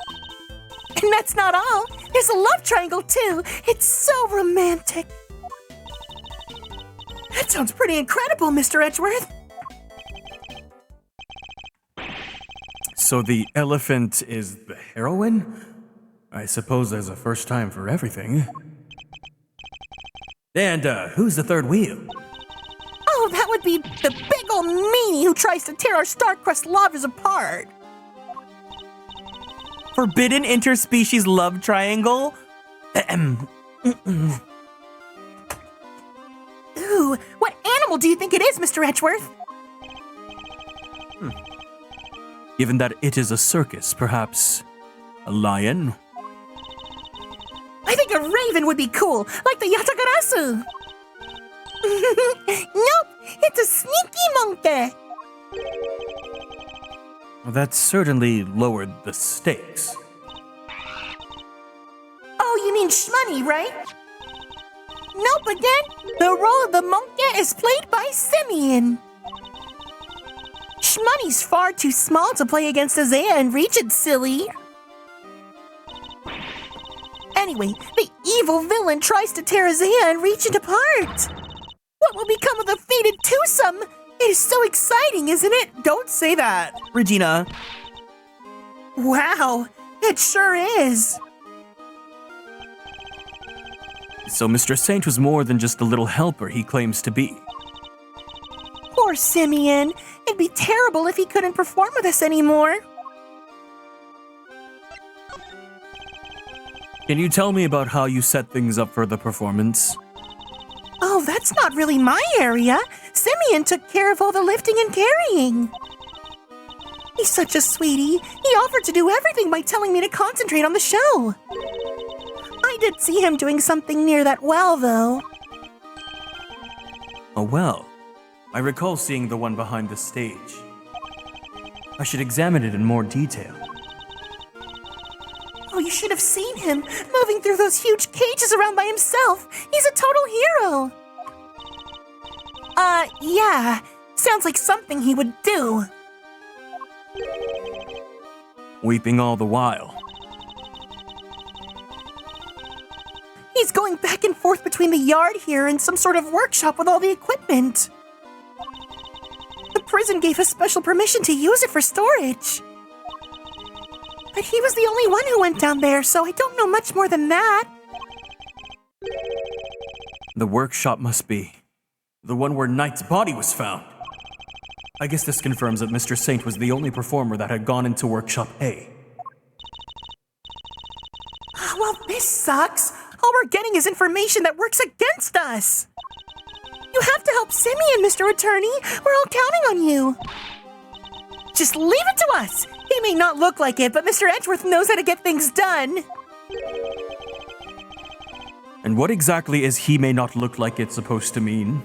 And that's not all. There's a love triangle, too. It's so romantic. That sounds pretty incredible, Mr. Edgeworth. So the elephant is the heroine? I suppose there's a first time for everything. And who's the third wheel? Oh, that would be the big old meanie who tries to tear our star-crust lovers apart. Forbidden interspecies love triangle? Ooh, what animal do you think it is, Mr. Edgeworth? Given that it is a circus, perhaps a lion? I think a raven would be cool, like the Yatagarasu. Nope, it's a sneaky monkey. Well, that certainly lowered the stakes. Oh, you mean Shmoney, right? Nope, again, the role of the monkey is played by Simeon. Shmoney's far too small to play against Isaiah and Regent, silly. Anyway, the evil villain tries to tear Isaiah and Regent apart. What will become of the fated twosome? It is so exciting, isn't it? Don't say that, Regina. Wow, it sure is. So Mr. Saint was more than just the little helper he claims to be. Poor Simeon. It'd be terrible if he couldn't perform with us anymore. Can you tell me about how you set things up for the performance? Oh, that's not really my area. Simeon took care of all the lifting and carrying. He's such a sweetie. He offered to do everything by telling me to concentrate on the show. I did see him doing something near that well, though. Oh well. I recall seeing the one behind the stage. I should examine it in more detail. Oh, you should have seen him moving through those huge cages around by himself. He's a total hero. Yeah. Sounds like something he would do. Weeping all the while. He's going back and forth between the yard here and some sort of workshop with all the equipment. The prison gave us special permission to use it for storage. But he was the only one who went down there, so I don't know much more than that. The workshop must be the one where Knight's body was found. I guess this confirms that Mr. Saint was the only performer that had gone into workshop A. Well, this sucks. All we're getting is information that works against us. You have to help Simeon, Mr. Attorney. We're all counting on you. Just leave it to us. He may not look like it, but Mr. Edgeworth knows how to get things done. And what exactly is he may not look like it supposed to mean?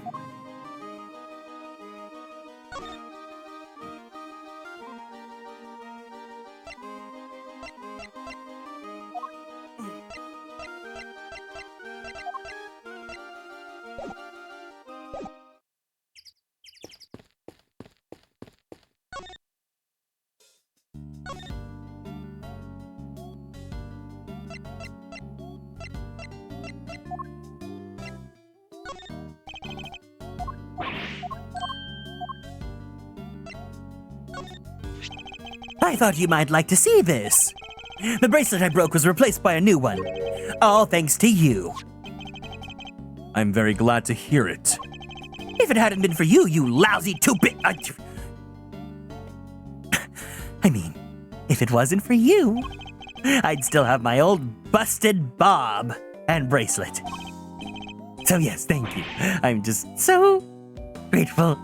I thought you might like to see this. The bracelet I broke was replaced by a new one. All thanks to you. I'm very glad to hear it. If it hadn't been for you, you lousy two-bit... I mean, if it wasn't for you, I'd still have my old busted bob and bracelet. So yes, thank you. I'm just so grateful.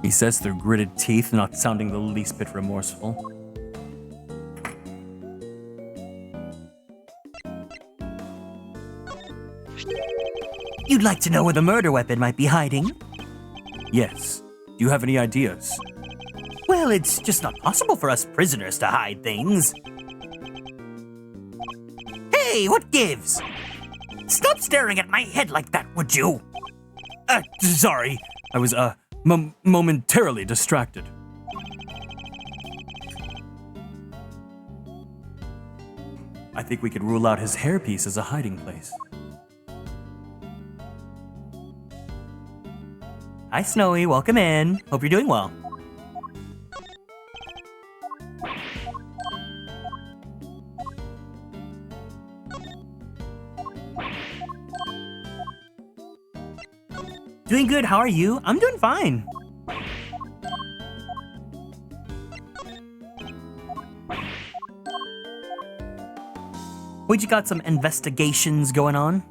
He says through gritted teeth, not sounding the least bit remorseful. You'd like to know where the murder weapon might be hiding? Yes. Do you have any ideas? Well, it's just not possible for us prisoners to hide things. Hey, what gives? Stop staring at my head like that, would you? Sorry. I was, momentarily distracted. I think we could rule out his hairpiece as a hiding place. Hi, Snowy. Welcome in. Hope you're doing well. Doing good. How are you? I'm doing fine. We just got some investigations going on.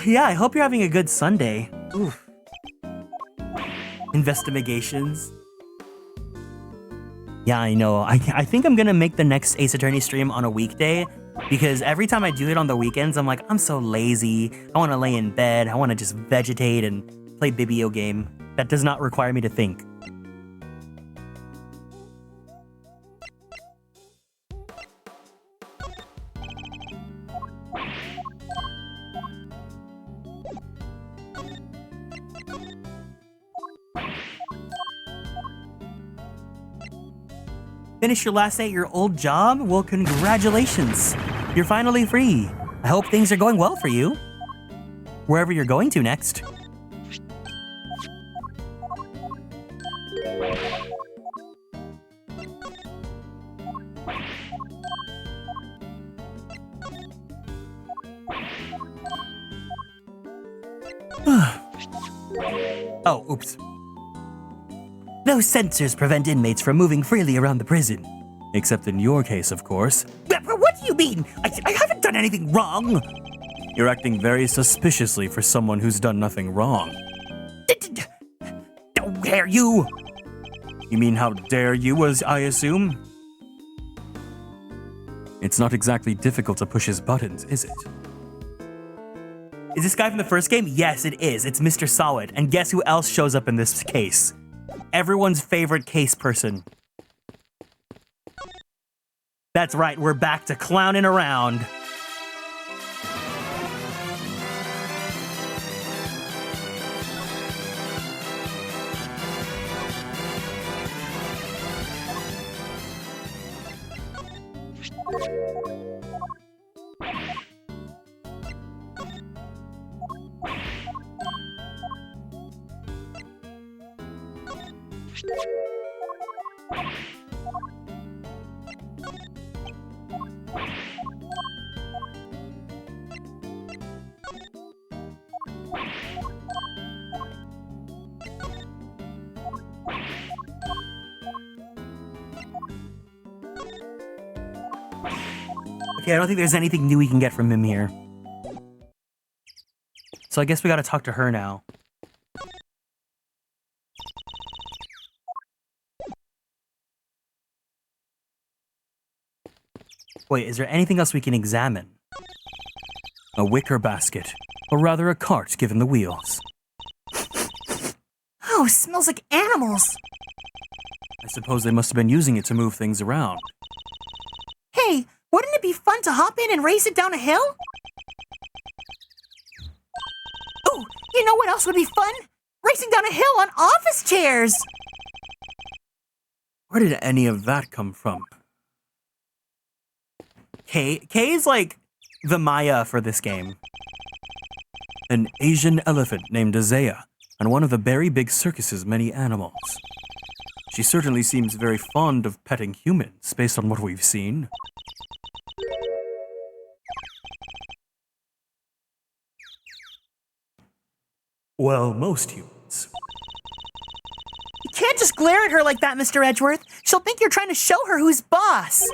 Yeah, I hope you're having a good Sunday. Oof. Investigations. Yeah, I know. I think I'm gonna make the next Ace Attorney stream on a weekday because every time I do it on the weekends, I'm like, I'm so lazy. I want to lay in bed. I want to just vegetate and play video game. That does not require me to think. Finish your last day at your old job? Well, congratulations. You're finally free. I hope things are going well for you. Wherever you're going to next. Oh, oops. Those sensors prevent inmates from moving freely around the prison. Except in your case, of course. What do you mean? I haven't done anything wrong. You're acting very suspiciously for someone who's done nothing wrong. Don't dare you! You mean how dare you, as I assume? It's not exactly difficult to push his buttons, is it? Is this guy from the first game? Yes, it is. It's Mr. Solid. And guess who else shows up in this case? Everyone's favorite case person. That's right, we're back to clowning around. Okay, I don't think there's anything new we can get from him here. So I guess we gotta talk to her now. Wait, is there anything else we can examine? A wicker basket, or rather a cart given the wheels. Oh, smells like animals. I suppose they must have been using it to move things around. Hey, wouldn't it be fun to hop in and race it down a hill? Oh, you know what else would be fun? Racing down a hill on office chairs. Where did any of that come from? Kay is like the Maya for this game. An Asian elephant named Azea, on one of the very big circus's many animals. She certainly seems very fond of petting humans, based on what we've seen. Well, most humans. You can't just glare at her like that, Mr. Edgeworth. She'll think you're trying to show her who's boss.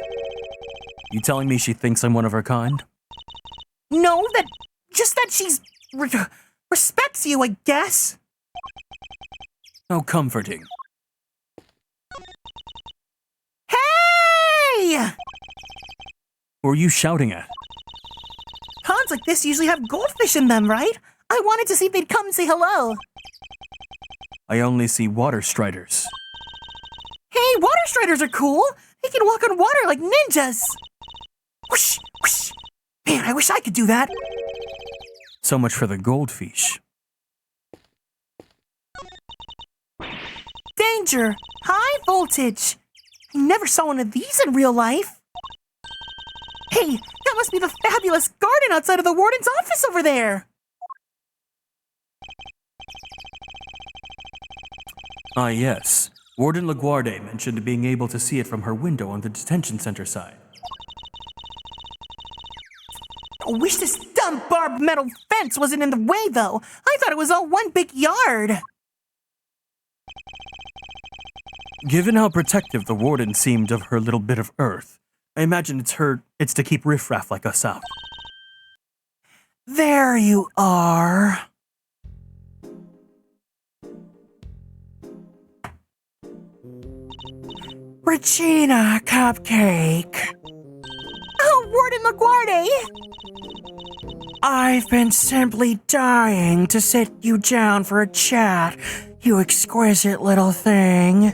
You telling me she thinks I'm one of her kind? No, that she's respects you, I guess. How comforting. Hey! Who are you shouting at? Ponds like this usually have goldfish in them, right? I wanted to see if they'd come and say hello. I only see water striders. Hey, water striders are cool. They can walk on water like ninjas. Whoosh, whoosh. Man, I wish I could do that. So much for the goldfish. Danger! High voltage! I never saw one of these in real life. Hey, that must be the fabulous garden outside of the warden's office over there. Ah, yes. Warden LaGuardia mentioned being able to see it from her window on the detention center side. I wish this dumb barbed metal fence wasn't in the way, though. I thought it was all one big yard. Given how protective the warden seemed of her little bit of earth, I imagine it's to keep riffraff like us out. There you are. Regina Cupcake. Oh, Warden LaGuardia! I've been simply dying to sit you down for a chat, you exquisite little thing.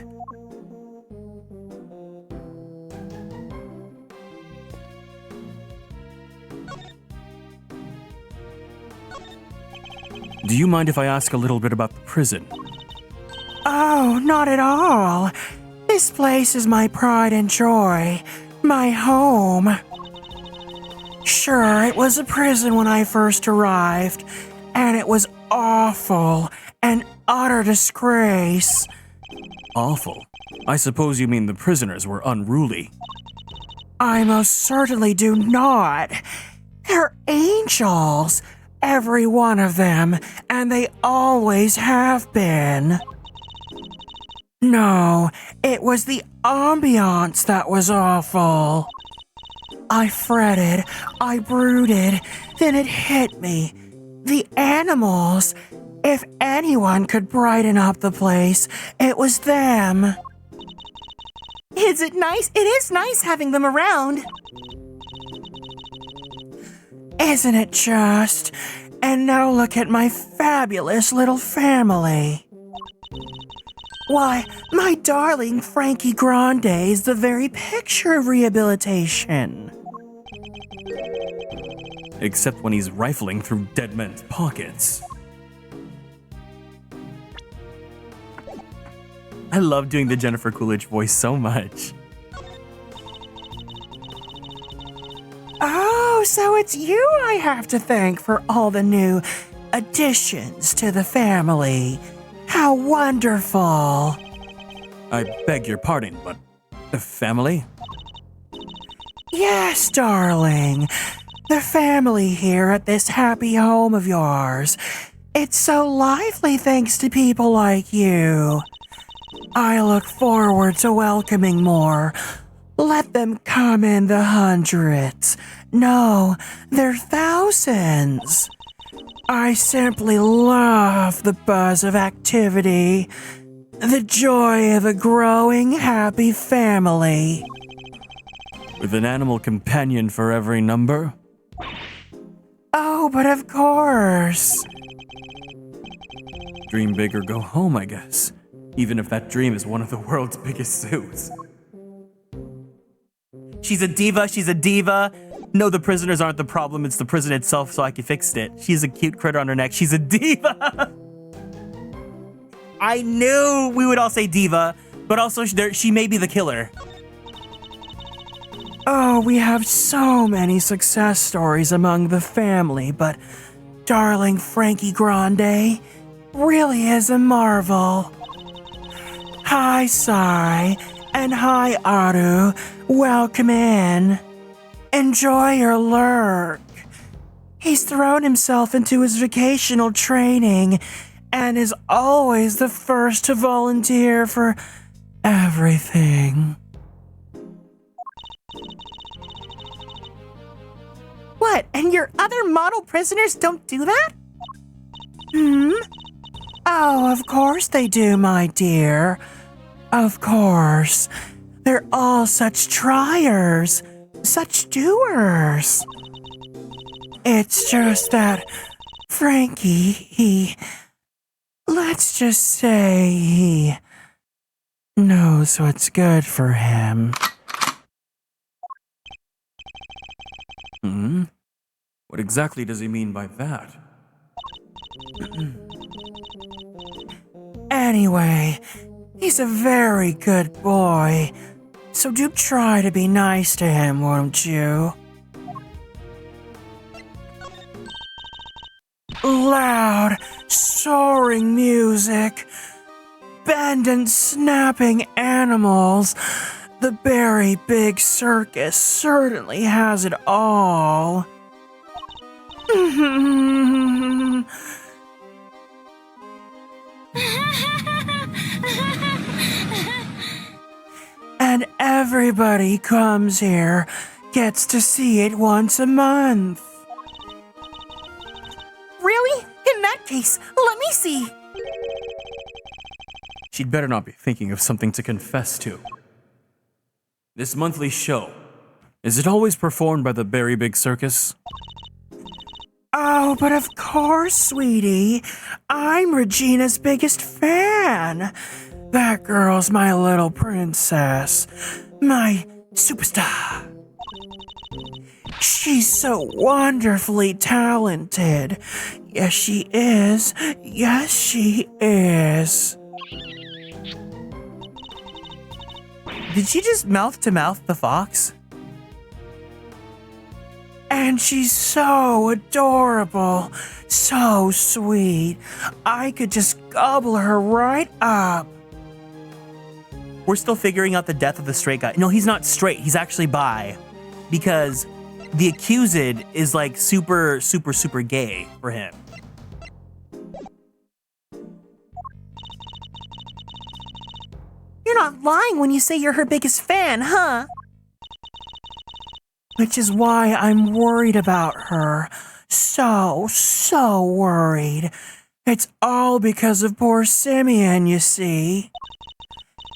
Do you mind if I ask a little bit about the prison? Oh, not at all. This place is my pride and joy, my home. Sure, it was a prison when I first arrived, and it was awful, an utter disgrace. Awful. I suppose you mean the prisoners were unruly. I most certainly do not. They're angels, every one of them, and they always have been. No, it was the ambiance that was awful. I fretted, I brooded, then it hit me. The animals. If anyone could brighten up the place, it was them. Is it nice? It is nice having them around. Isn't it just? And now look at my fabulous little family. Why, my darling Frankie Grande is the very picture of rehabilitation. Except when he's rifling through dead men's pockets. I love doing the Jennifer Coolidge voice so much. Oh, so it's you I have to thank for all the new additions to the family. How wonderful. I beg your pardon, but the family? Yes, darling. The family here at this happy home of yours. It's so lively thanks to people like you. I look forward to welcoming more. Let them come in the hundreds. No, they're thousands. I simply love the buzz of activity, the joy of a growing happy family. With an animal companion for every number? Oh, but of course. Dream big or go home, I guess. Even if that dream is one of the world's biggest zoos. She's a diva, she's a diva. No, the prisoners aren't the problem, it's the prison itself, so I can fix it. She's a cute critter on her neck, she's a diva. I knew we would all say diva, but also she may be the killer. Oh, we have so many success stories among the family, but darling Frankie Grande really is a marvel. Hi, Sai, and hi, Aru. Welcome in. Enjoy your lurk. He's thrown himself into his vocational training, and is always the first to volunteer for everything. What, and your other model prisoners don't do that? Oh, of course they do, my dear. Of course. They're all such triers, such doers. It's just that Frankie, let's just say he knows what's good for him. What exactly does he mean by that? Anyway, he's a very good boy, so do try to be nice to him, won't you? Loud, soaring music, bend and snapping animals. The very big circus certainly has it all. And everybody comes here, gets to see it once a month. Really? In that case, let me see. She'd better not be thinking of something to confess to. This monthly show, is it always performed by the Very Big Circus? Oh, but of course, sweetie. I'm Regina's biggest fan. That girl's my little princess. My superstar. She's so wonderfully talented. Yes, she is. Yes, she is. Did she just mouth to mouth the fox? And she's so adorable, so sweet. I could just gobble her right up. We're still figuring out the death of the straight guy. No, he's not straight. He's actually bi. Because the accused is like super gay for him. You're not lying when you say you're her biggest fan, huh? Which is why I'm worried about her. So worried. It's all because of poor Simeon, you see.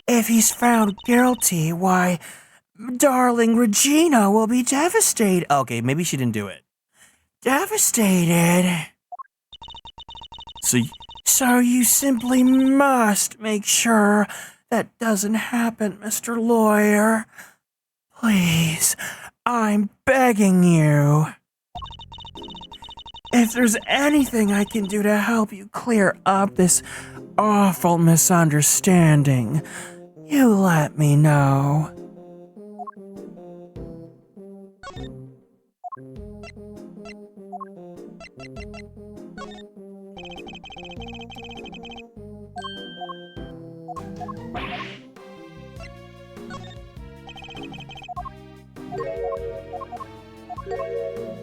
If he's found guilty, why, darling Regina will be devastated. Okay, maybe she didn't do it. Devastated. So you simply must make sure that doesn't happen, Mr. Lawyer. Please, I'm begging you. If there's anything I can do to help you clear up this awful misunderstanding, you let me know.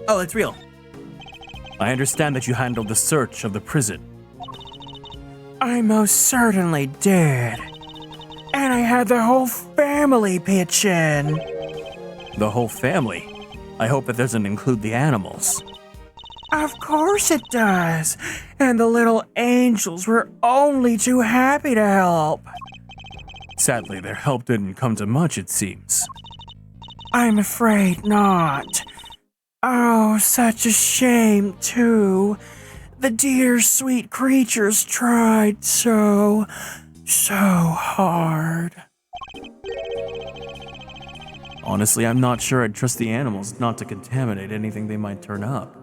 Oh, it's real. I understand that you handled the search of the prison. I most certainly did. And I had the whole family pitch in. The whole family? I hope it doesn't include the animals. Of course it does. And the little angels were only too happy to help. Sadly, their help didn't come to much, it seems. I'm afraid not. Oh, such a shame, too. The dear sweet creatures tried so hard. Honestly, I'm not sure I'd trust the animals not to contaminate anything they might turn up.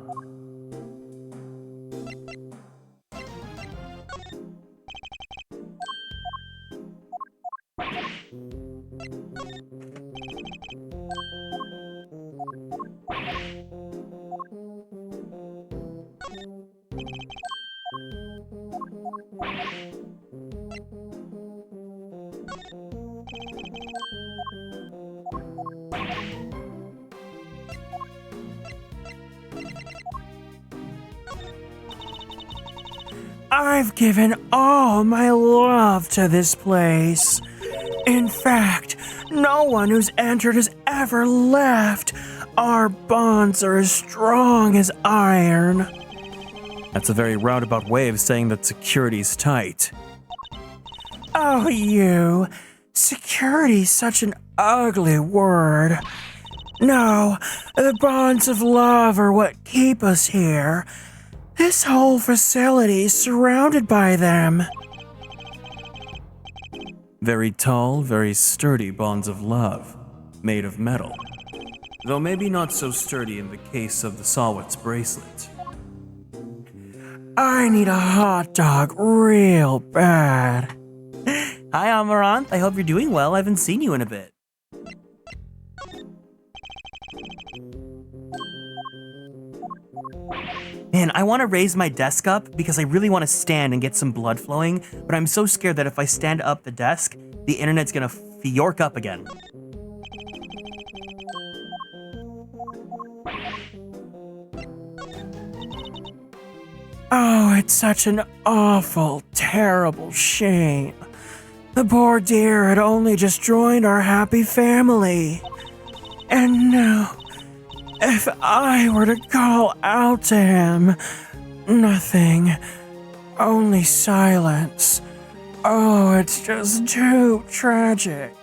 I've given all my love to this place. In fact, no one who's entered has ever left. Our bonds are as strong as iron. That's a very roundabout way of saying that security's tight. Oh, you. Security's such an ugly word. No, the bonds of love are what keep us here. This whole facility is surrounded by them. Very tall, very sturdy bonds of love, made of metal. Though maybe not so sturdy in the case of the Sawit's bracelet. I need a hot dog real bad. Hi, Amaranth. I hope you're doing well. I haven't seen you in a bit. Man, I want to raise my desk up because I really want to stand and get some blood flowing, but I'm so scared that if I stand up the desk, the internet's gonna york up again. Oh, it's such an awful, terrible shame. The poor dear had only just joined our happy family. And now, if I were to call out to him, nothing, only silence. Oh, it's just too tragic.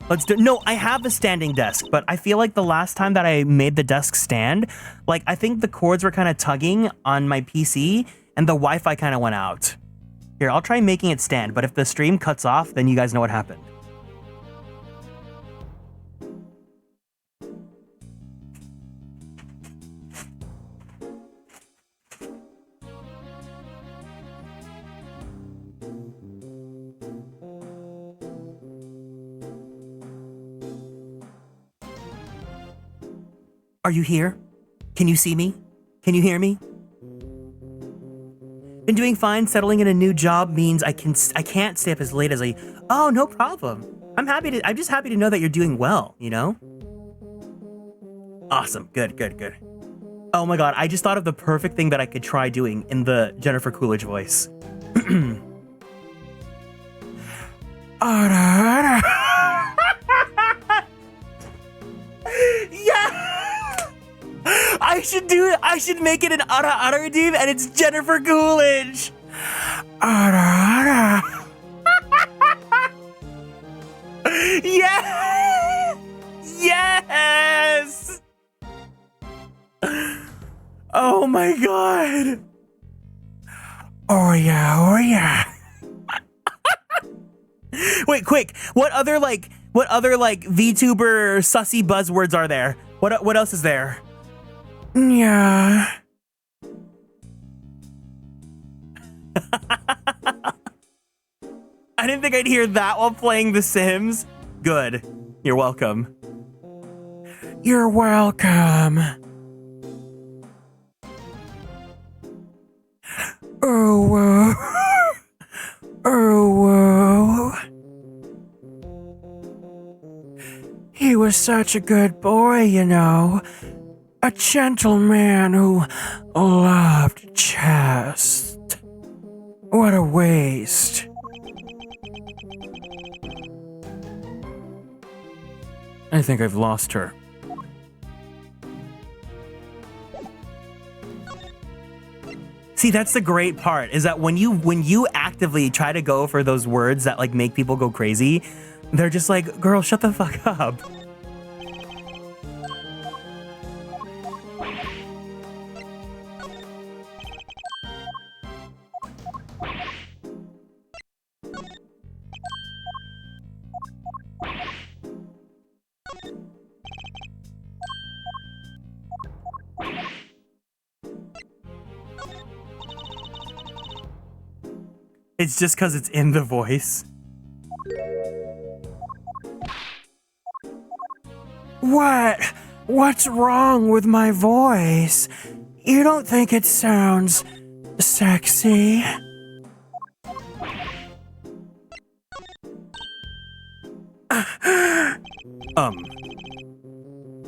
Let's do. No, I have a standing desk, but I feel like the last time that I made the desk stand, like I think the cords were kind of tugging on my PC and the Wi-Fi kind of went out. Here, I'll try making it stand, but if the stream cuts off, then you guys know what happened. Are you here? Can you see me? Can you hear me? Been doing fine. Settling in a new job means I can't stay up as late as I. Oh, no problem. I'm just happy to know that you're doing well, you know? Awesome. Good, good, good. Oh my god, I just thought of the perfect thing that I could try doing in the Jennifer Coolidge voice. Yeah! I should do it. I should make it an Ara redeem and it's Jennifer Coolidge. Yes! Yes! Oh my god. Oh yeah. Wait, quick. What other VTuber sussy buzzwords are there? What else is there? Yeah. I didn't think I'd hear that while playing The Sims. Good. You're welcome. You're welcome. Oh, whoa. Oh, whoa. He was such a good boy, you know. A gentleman who loved chess. What a waste. I think I've lost her. See, that's the great part, is that when you actively try to go for those words that like make people go crazy, they're just like, girl, shut the fuck up. It's just because it's in the voice. What's wrong with my voice? You don't think it sounds sexy?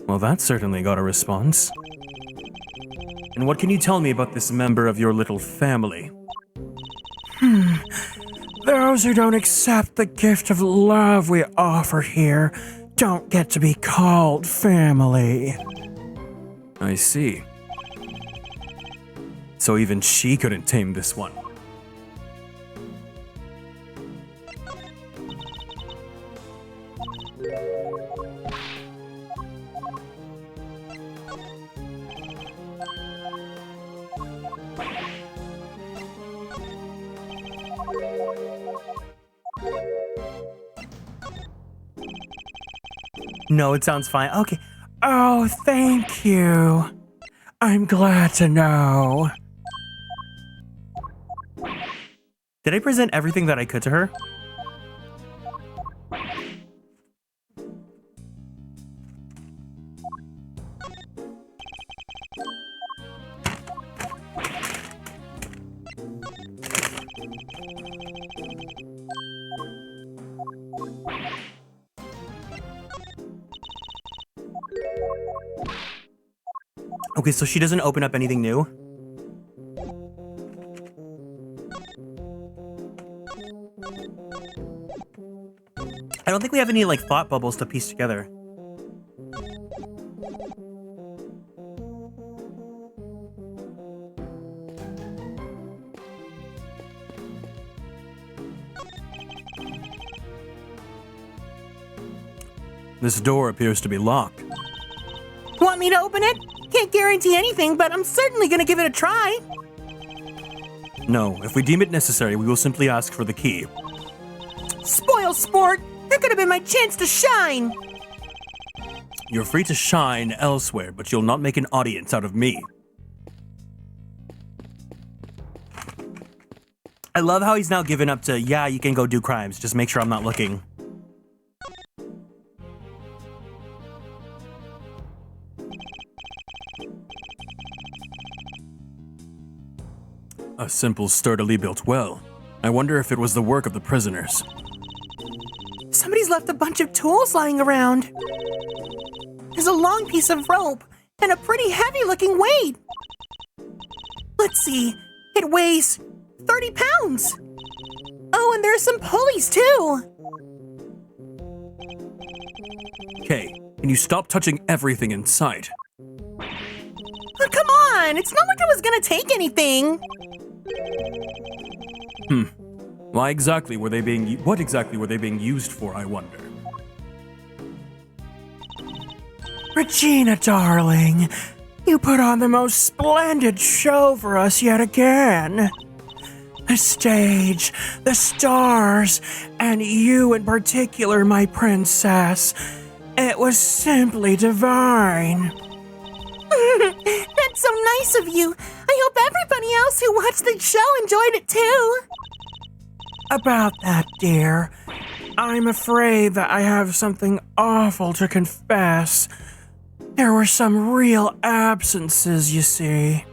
Well, that certainly got a response. And what can you tell me about this member of your little family? Those who don't accept the gift of love we offer here don't get to be called family. I see. So even she couldn't tame this one. No, it sounds fine. Okay. Oh, thank you. I'm glad to know. Did I present everything that I could to her? Okay, so she doesn't open up anything new? I don't think we have any, like, thought bubbles to piece together. This door appears to be locked. Want me to open it? Can't guarantee anything, but I'm certainly gonna give it a try. No, if we deem it necessary, we will simply ask for the key. Spoil sport! That could have been my chance to shine! You're free to shine elsewhere, but you'll not make an audience out of me. I love how he's now given up to, yeah, you can go do crimes, just make sure I'm not looking. A simple, sturdily built well. I wonder if it was the work of the prisoners. Somebody's left a bunch of tools lying around. There's a long piece of rope and a pretty heavy-looking weight. Let's see, it weighs 30 pounds. Oh, and there are some pulleys too. Okay, can you stop touching everything in sight? Oh, come on, it's not like I was gonna take anything. What exactly were they being used for, I wonder? Regina, darling, you put on the most splendid show for us yet again. The stage, the stars, and you in particular, my princess. It was simply divine. That's so nice of you. I hope everybody else who watched the show enjoyed it too. About that, dear, I'm afraid that I have something awful to confess. There were some real absences, you see.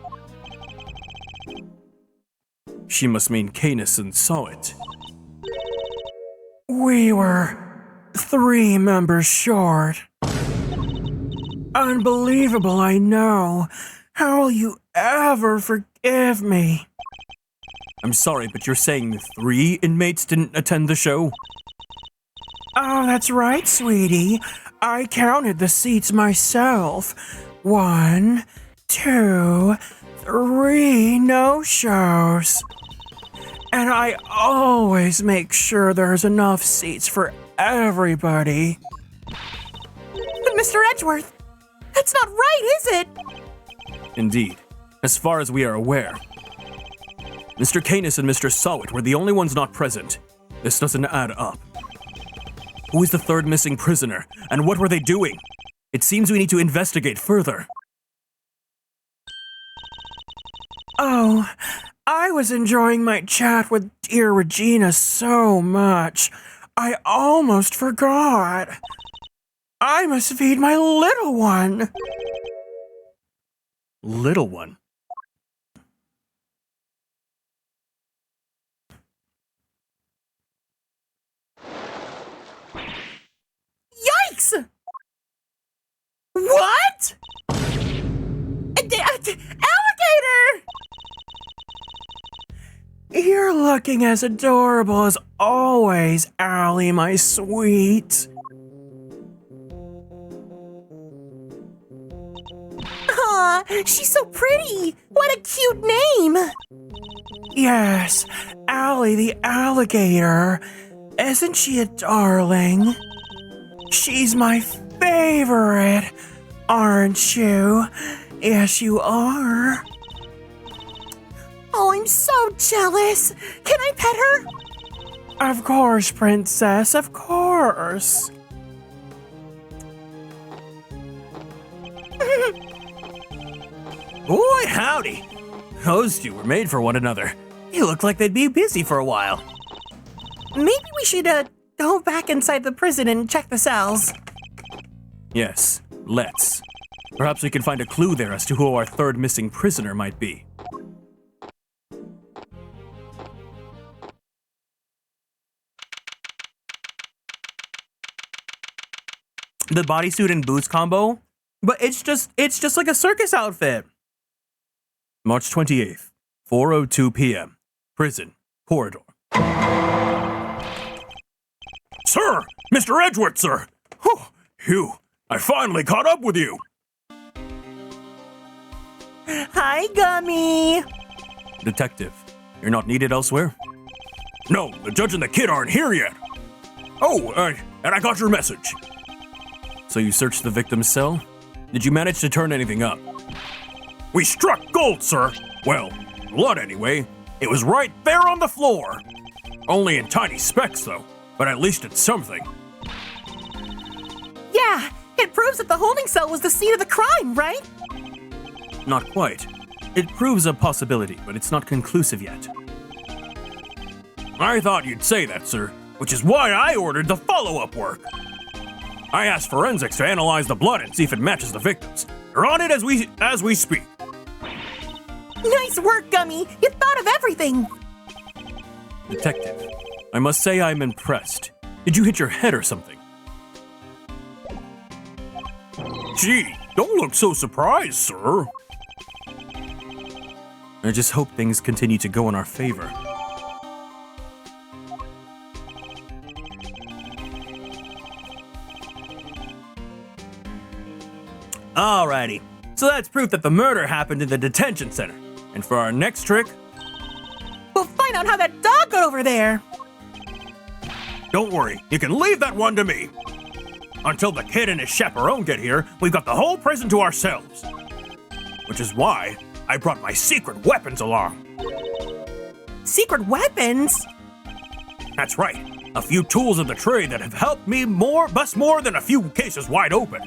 She must mean Kanison saw it. We were 3 members short. Unbelievable, I know. How will you ever forgive me? I'm sorry, but you're saying 3 inmates didn't attend the show? Oh, that's right, sweetie. I counted the seats myself. 1, 2, 3 no-shows. And I always make sure there's enough seats for everybody. But Mr. Edgeworth, that's not right, is it? Indeed, as far as we are aware. Mr. Canis and Mr. Sawit were the only ones not present. This doesn't add up. Who is the 3rd missing prisoner, and what were they doing? It seems we need to investigate further. Oh, I was enjoying my chat with dear Regina so much, I almost forgot. I must feed my little one. Little one? Yikes! What? Alligator! You're looking as adorable as always, Allie, my sweet. Aw, she's so pretty. What a cute name. Yes, Allie the alligator. Isn't she a darling? She's my favorite, aren't you? Yes, you are. Oh, I'm so jealous. Can I pet her? Of course, princess, of course. Boy, howdy! Those two were made for one another. They look like they'd be busy for a while. Maybe we should, go back inside the prison and check the cells. Yes, let's. Perhaps we can find a clue there as to who our third missing prisoner might be. The bodysuit and boots combo, but it's just like a circus outfit. March 28th, 4:02 p.m. Prison, corridor. Sir! Mr. Edgeworth, sir! Whew, Hugh, I finally caught up with you! Hi, Gummy. Detective, you're not needed elsewhere? No, the judge and the kid aren't here yet. Oh, and I got your message. So you searched the victim's cell? Did you manage to turn anything up? We struck gold, sir. Well, blood anyway. It was right there on the floor. Only in tiny specks, though. But at least it's something. Yeah, it proves that the holding cell was the scene of the crime, right? Not quite. It proves a possibility, but it's not conclusive yet. I thought you'd say that, sir, which is why I ordered the follow-up work. I asked forensics to analyze the blood and see if it matches the victim's. They're on it as we speak. Nice work, Gummy. You thought of everything. Detective, I must say I'm impressed. Did you hit your head or something? Gee, don't look so surprised, sir. I just hope things continue to go in our favor. Alrighty, so that's proof that the murder happened in the detention center. And for our next trick, We'll find out how that dog got over there. don't worry, you can leave that one to me. Until the kid and his chaperone get here, we've got the whole prison to ourselves. Which is why I brought my secret weapons along. Secret weapons? That's right, a few tools of the trade that have helped me bust more than a few cases wide open.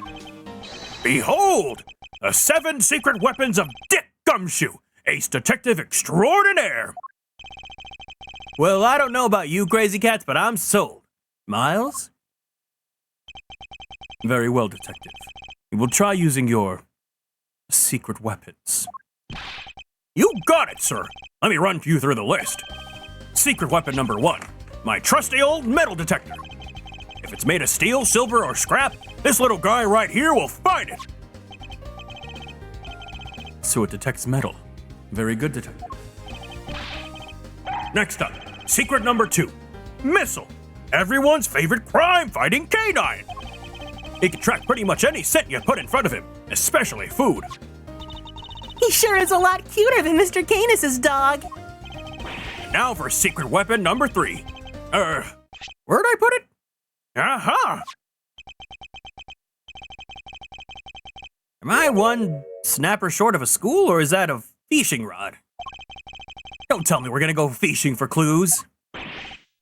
Behold, the 7 secret weapons of Dick Gumshoe, ace detective extraordinaire. Well, I don't know about you crazy cats, but I'm sold. Miles? Very well, detective. We will try using your secret weapons. You got it, sir. Let me run you through the list. Secret weapon number 1, my trusty old metal detector. If it's made of steel, silver, or scrap, this little guy right here will find it. So it detects metal. Very good, detective. Next up, secret number 2, missile. Everyone's favorite crime-fighting canine. He can track pretty much any scent you put in front of him, especially food. He sure is a lot cuter than Mr. Canis's dog. Now for secret weapon number 3. Where'd I put it? Aha! Am I one snapper short of a school, or is that a fishing rod? Don't tell me we're gonna go fishing for clues.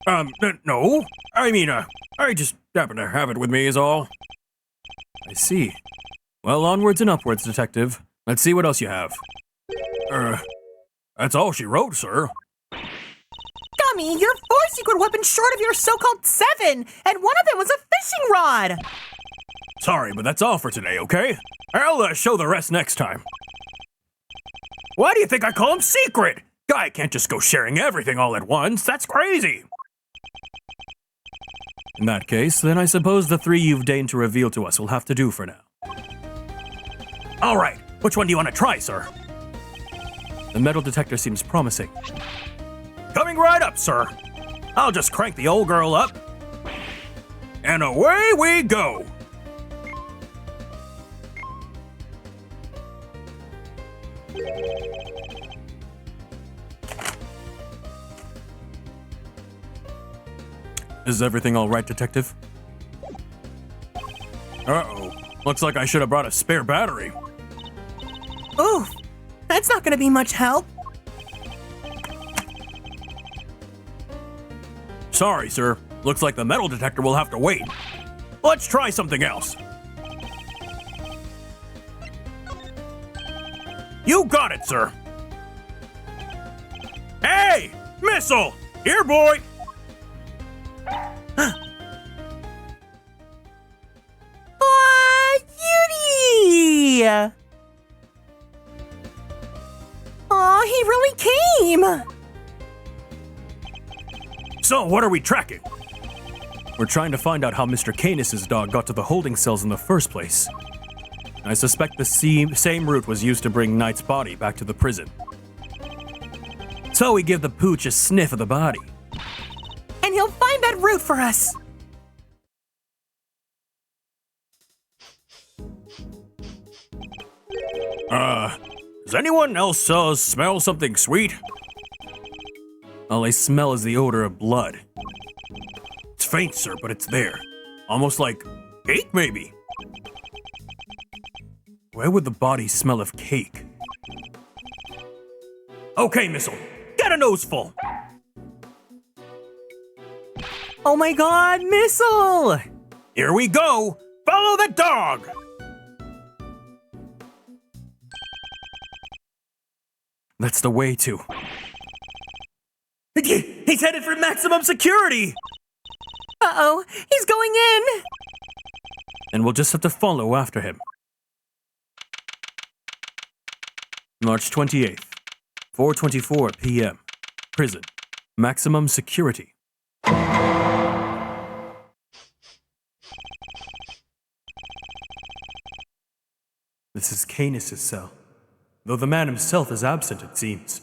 No. I just happen to have it with me is all. I see. Well, onwards and upwards, detective. Let's see what else you have. That's all she wrote, sir. Gummy, you're 4 secret weapons short of your so-called 7, and one of them was a fishing rod. Sorry, but that's all for today, okay? I'll show the rest next time. Why do you think I call them secret? Guy can't just go sharing everything all at once. That's crazy. In that case, then I suppose the 3 you've deigned to reveal to us will have to do for now. All right, which one do you want to try, sir? The metal detector seems promising. Coming right up, sir. I'll just crank the old girl up. And away we go. Is everything all right, Detective? Uh-oh. Looks like I should have brought a spare battery. Oof, that's not gonna be much help. Sorry, sir. Looks like the metal detector will have to wait. Let's try something else. You got it, sir. Hey! Missile! Here, boy! Aw, Yuri! Aw, he really came! So, what are we tracking? We're trying to find out how Mr. Canis' dog got to the holding cells in the first place. I suspect the same route was used to bring Knight's body back to the prison. So we give the pooch a sniff of the body. And he'll find that route for us. Does anyone else smell something sweet? All I smell is the odor of blood. It's faint, sir, but it's there. Almost like cake, maybe. Where would the body smell of cake? Okay, Missile, get a nose full. Oh my god, Missile! Here we go. Follow the dog. That's the way to. He's headed for maximum security! Uh-oh, he's going in! And we'll just have to follow after him. March 28th, 4:24 p.m. Prison. Maximum security. This is Canis' cell, though the man himself is absent, it seems.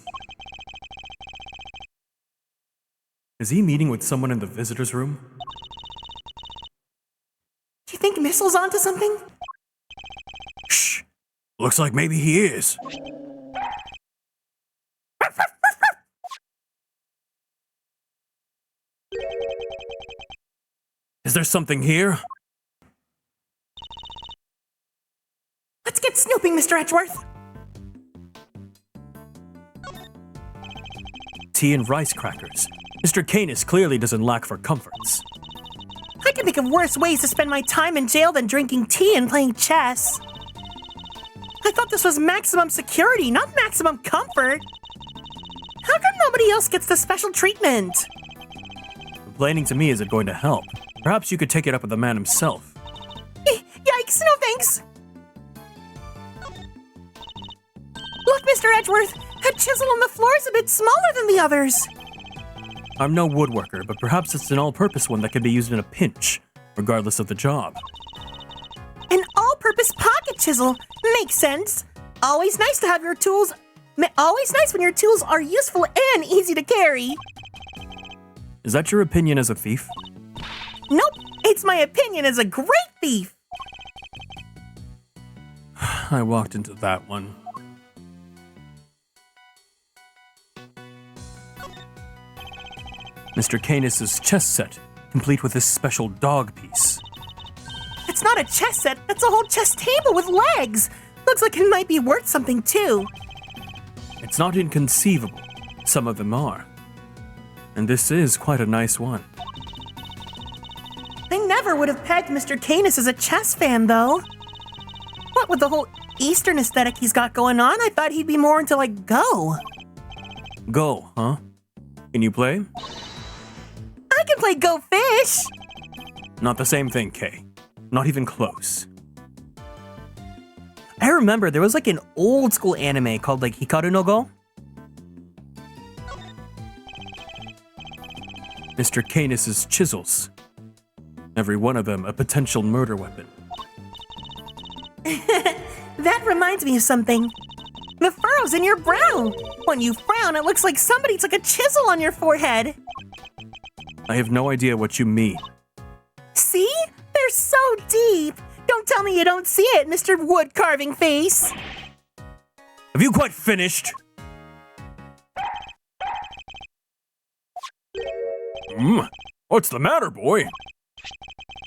Is he meeting with someone in the visitor's room? Do you think Missile's onto something? Shh! Looks like maybe he is. Is there something here? Let's get snooping, Mr. Edgeworth. Tea and rice crackers. Mr. Canis clearly doesn't lack for comforts. I can think of worse ways to spend my time in jail than drinking tea and playing chess. I thought this was maximum security, not maximum comfort. How come nobody else gets the special treatment? Complaining to me isn't going to help. Perhaps you could take it up with the man himself. Yikes, no thanks. Look, Mr. Edgeworth, that chisel on the floor is a bit smaller than the others. I'm no woodworker, but perhaps it's an all-purpose one that can be used in a pinch, regardless of the job. An all-purpose pocket chisel. Makes sense. Always nice to have your tools. Always nice when your tools are useful and easy to carry. Is that your opinion as a thief? Nope, it's my opinion as a great thief. I walked into that one. Mr. Canis' chess set, complete with this special dog piece. It's not a chess set, that's a whole chess table with legs. Looks like it might be worth something too. It's not inconceivable. Some of them are. And this is quite a nice one. I never would have pegged Mr. Canis as a chess fan though. What with the whole Eastern aesthetic he's got going on, I thought he'd be more into like Go. Go, huh? Can you play? I can play Go Fish. Not the same thing, Kay. Not even close. I remember there was like an old school anime called like Hikaru no Go. Mr. Canis' chisels. Every one of them a potential murder weapon. That reminds me of something. The furrows in your brow. When you frown, it looks like somebody took a chisel on your forehead. I have no idea what you mean. See? They're so deep. Don't tell me you don't see it, Mr. Wood Carving Face. Have you quite finished? What's the matter, boy?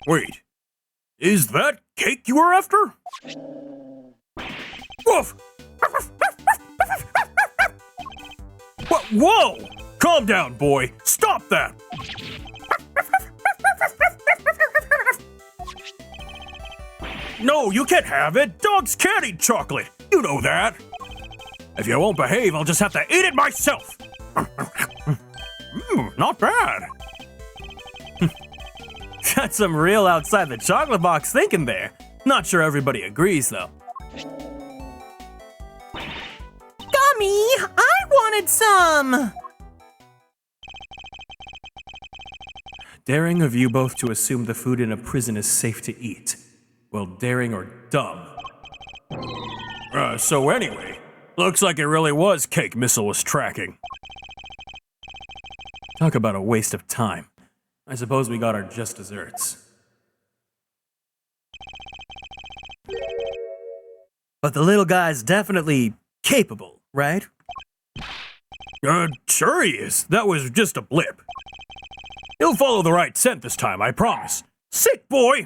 Wait, is that cake you were after? Woof! Whoa! Calm down, boy. Stop that! No, you can't have it. Dogs can't eat chocolate. You know that. If you won't behave, I'll just have to eat it myself. Not bad. That's some real outside the chocolate box thinking there. Not sure everybody agrees, though. Gummy, I wanted some. Daring of you both to assume the food in a prison is safe to eat. Well, daring or dumb. So anyway, looks like it really was cake Missile was tracking. Talk about a waste of time. I suppose we got our just desserts. But the little guy's definitely capable, right? Sure he is. That was just a blip. He'll follow the right scent this time, I promise. Sick boy!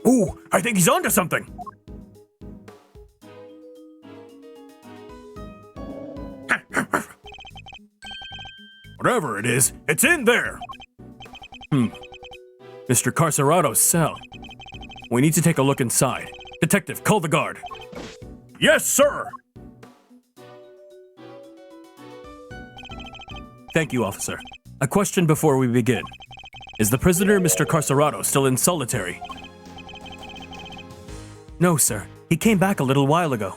Ooh, I think he's onto something. Whatever it is, it's in there. Mr. Carcerato's cell. We need to take a look inside. Detective, call the guard. Yes, sir! Thank you, officer. A question before we begin. Is the prisoner, Mr. Carcerato, still in solitary? No, sir. He came back a little while ago.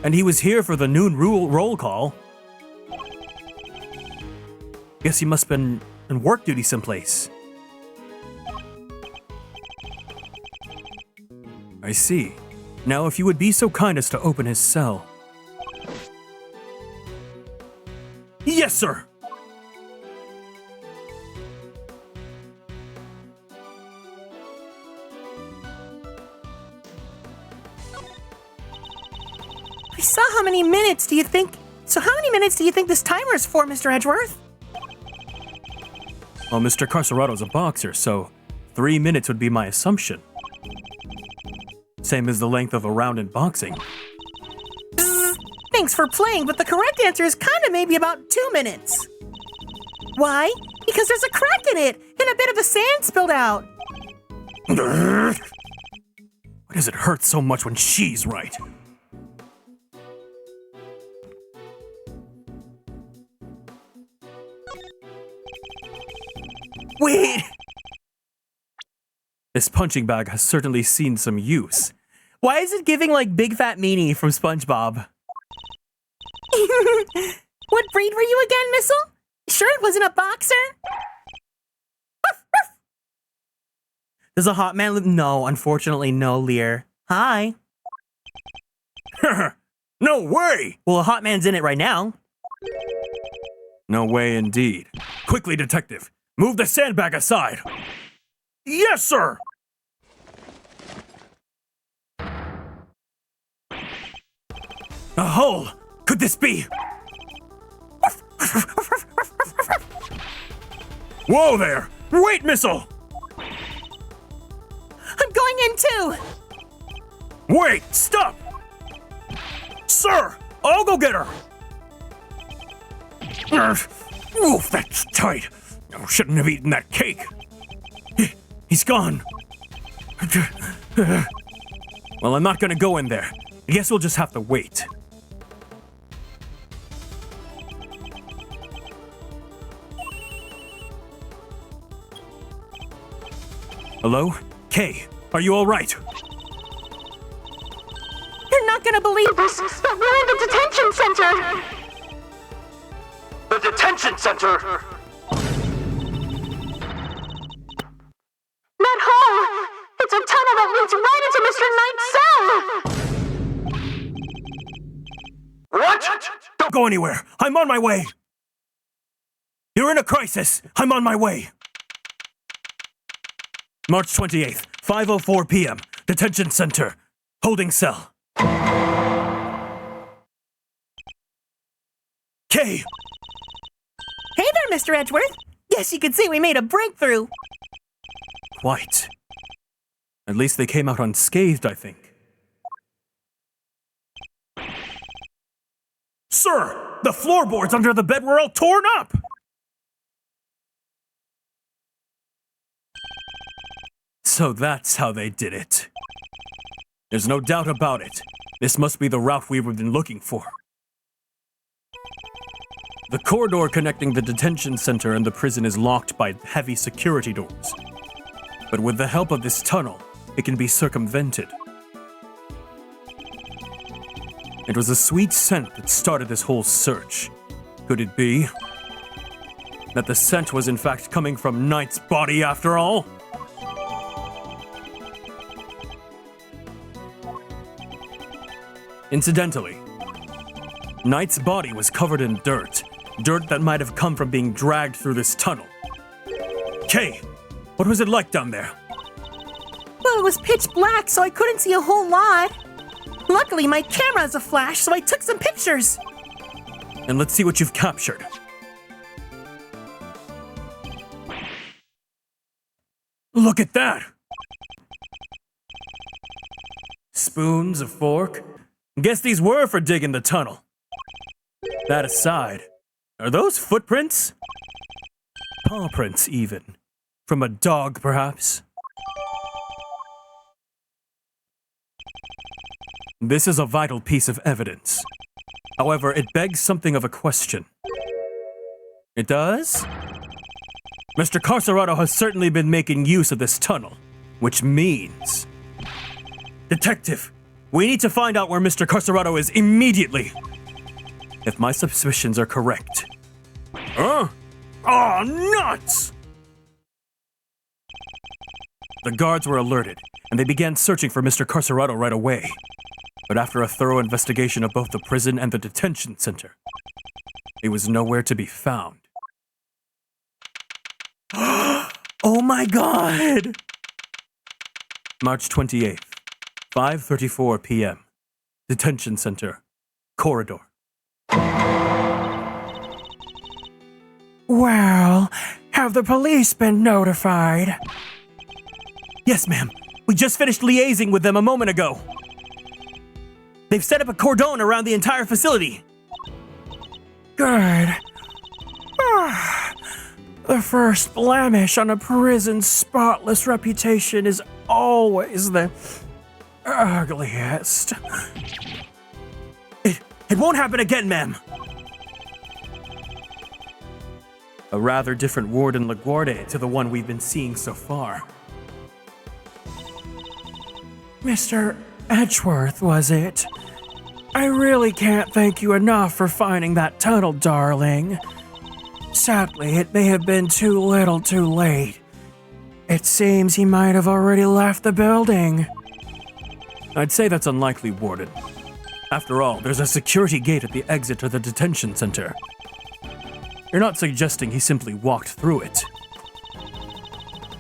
And he was here for the noon roll call. Guess he must have been on work duty someplace. I see. Now, if you would be so kind as to open his cell. Yes, sir! I saw how many minutes do you think... So how many minutes do you think this timer is for, Mr. Edgeworth? Well, Mr. Carcerato's a boxer, so 3 minutes would be my assumption. Same as the length of a round in boxing. Thanks for playing, but the correct answer is kind of maybe about 2 minutes. Why? Because there's a crack in it, and a bit of the sand spilled out. Why does it hurt so much when she's right? Wait! This punching bag has certainly seen some use. Why is it giving like Big Fat Meanie from SpongeBob? What breed were you again, Missile? Sure it wasn't a boxer? Does a hot man live? No, unfortunately, no, Lear. Hi. No way! Well, a hot man's in it right now. No way indeed. Quickly, detective, move the sandbag aside. Yes, sir! A hole! Could this be? Whoa there! Wait, Missile! I'm going in too! Wait! Stop! Sir! I'll go get her! Oof, that's tight. I shouldn't have eaten that cake. He's gone. Well, I'm not gonna go in there. I guess we'll just have to wait. Hello? Kay, are you all right? You're not gonna believe this, but we're in the detention center! center. That hole! It's a tunnel that leads right into Mr. Knight's cell! What? Don't go anywhere. I'm on my way. You're in a crisis. I'm on my way. March 28th, 5:04 p.m. Detention center. Holding cell. K. Hey there, Mr. Edgeworth. Yes, you can see we made a breakthrough. Quite. At least they came out unscathed, I think. Sir, the floorboards under the bed were all torn up. So that's how they did it. There's no doubt about it. This must be the route we've been looking for. The corridor connecting the detention center and the prison is locked by heavy security doors. But with the help of this tunnel, it can be circumvented. It was a sweet scent that started this whole search. Could it be that the scent was in fact coming from Knight's body after all? Incidentally, Knight's body was covered in dirt that might have come from being dragged through this tunnel. Kay, what was it like down there? Well, it was pitch black, so I couldn't see a whole lot. Luckily, my camera has a flash, so I took some pictures. And let's see what you've captured. Look at that. Spoons, a fork. Guess these were for digging the tunnel. That aside, are those footprints? Paw prints, even. From a dog, perhaps? This is a vital piece of evidence. However, it begs something of a question. It does? Mr. Carcerado has certainly been making use of this tunnel, which means... Detective, we need to find out where Mr. Carcerado is immediately. If my suspicions are correct. Oh, nuts! The guards were alerted, and they began searching for Mr. Carcerado right away. But after a thorough investigation of both the prison and the detention center, he was nowhere to be found. Oh my god! March 28th, 5:34 p.m. Detention center, corridor. Well, have the police been notified? Yes, ma'am. We just finished liaising with them a moment ago. They've set up a cordon around the entire facility. Good. The first blemish on a prison's spotless reputation is always the ugliest. It won't happen again, ma'am. A rather different Warden LaGuardia to the one we've been seeing so far. Mr. Edgeworth, was it? I really can't thank you enough for finding that tunnel, darling. Sadly, it may have been too little too late. It seems he might have already left the building. I'd say that's unlikely, Warden. After all, there's a security gate at the exit to the detention center. You're not suggesting he simply walked through it.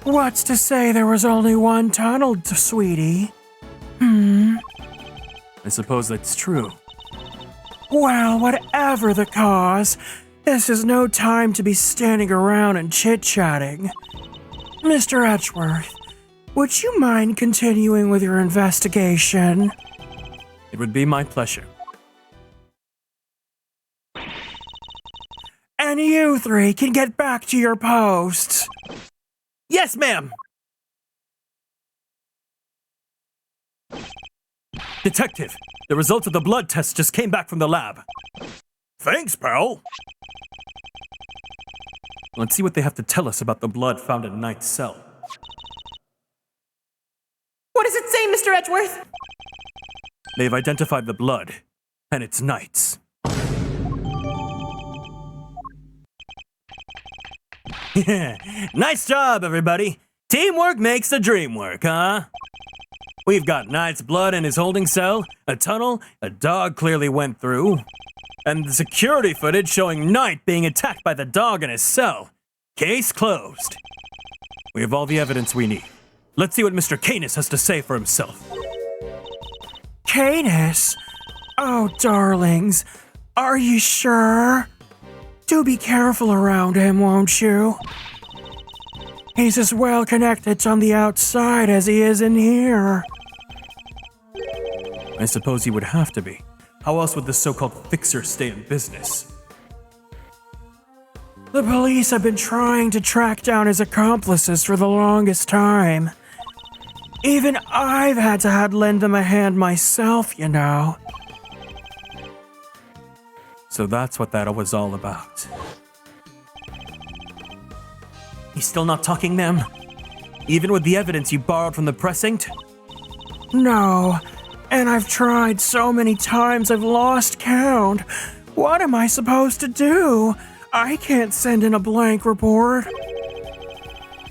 What's to say there was only one tunnel, sweetie? I suppose that's true. Well, whatever the cause, this is no time to be standing around and chit-chatting. Mr. Edgeworth, would you mind continuing with your investigation? It would be my pleasure. And you three can get back to your posts. Yes, ma'am! Detective, the results of the blood test just came back from the lab. Thanks, pal. Let's see what they have to tell us about the blood found in Knight's cell. What does it say, Mr. Edgeworth? They've identified the blood, and it's Knight's. Nice job, everybody. Teamwork makes the dream work, huh? We've got Knight's blood in his holding cell, a tunnel a dog clearly went through, and the security footage showing Knight being attacked by the dog in his cell. Case closed. We have all the evidence we need. Let's see what Mr. Canis has to say for himself. Canis? Oh, darlings, are you sure? Do be careful around him, won't you? He's as well connected on the outside as he is in here. I suppose he would have to be. How else would the so-called fixer stay in business? The police have been trying to track down his accomplices for the longest time. Even I've had to lend them a hand myself, you know. So that's what that was all about. He's still not talking, ma'am? Even with the evidence you borrowed from the precinct? No, and I've tried so many times I've lost count. What am I supposed to do? I can't send in a blank report.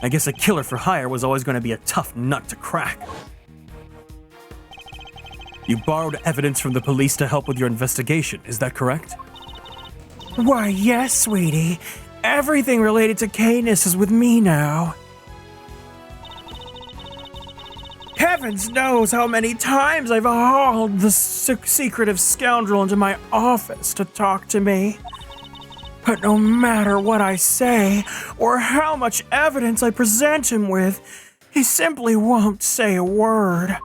I guess a killer for hire was always going to be a tough nut to crack. You borrowed evidence from the police to help with your investigation, is that correct? Why, yes, sweetie. Everything related to Canis is with me now. Heavens knows how many times I've hauled the secretive scoundrel into my office to talk to me. But no matter what I say, or how much evidence I present him with, he simply won't say a word.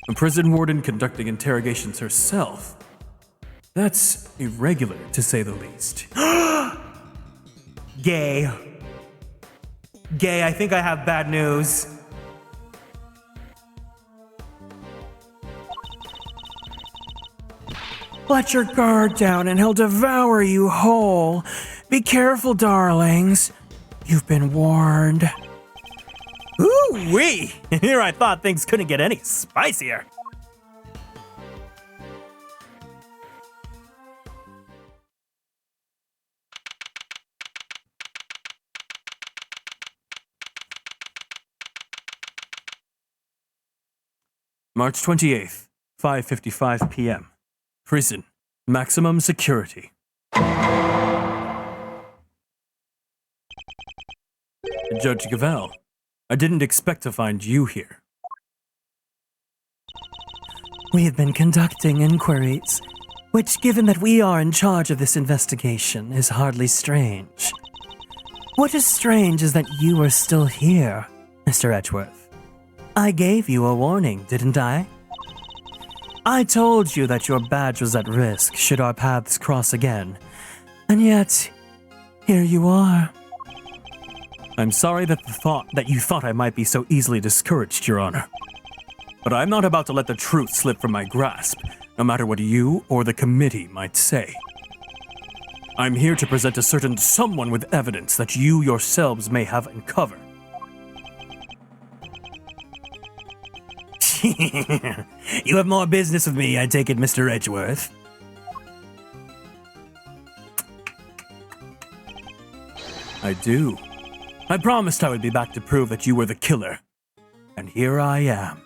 A prison warden conducting interrogations herself. That's irregular, to say the least. Gay. Gay, I think I have bad news. Let your guard down and he'll devour you whole. Be careful, darlings. You've been warned. Ooh-wee! Here I thought things couldn't get any spicier. March 28th, 5:55 p.m. Prison. Maximum security. Judge Gavèlle, I didn't expect to find you here. We have been conducting inquiries, which, given that we are in charge of this investigation, is hardly strange. What is strange is that you are still here, Mr. Edgeworth. I gave you a warning, didn't I? I told you that your badge was at risk should our paths cross again, and yet, here you are. I'm sorry that you thought I might be so easily discouraged, Your Honor. But I'm not about to let the truth slip from my grasp, no matter what you or the committee might say. I'm here to present a certain someone with evidence that you yourselves may have uncovered. You have more business with me, I take it, Mr. Edgeworth. I do. I promised I would be back to prove that you were the killer. And here I am.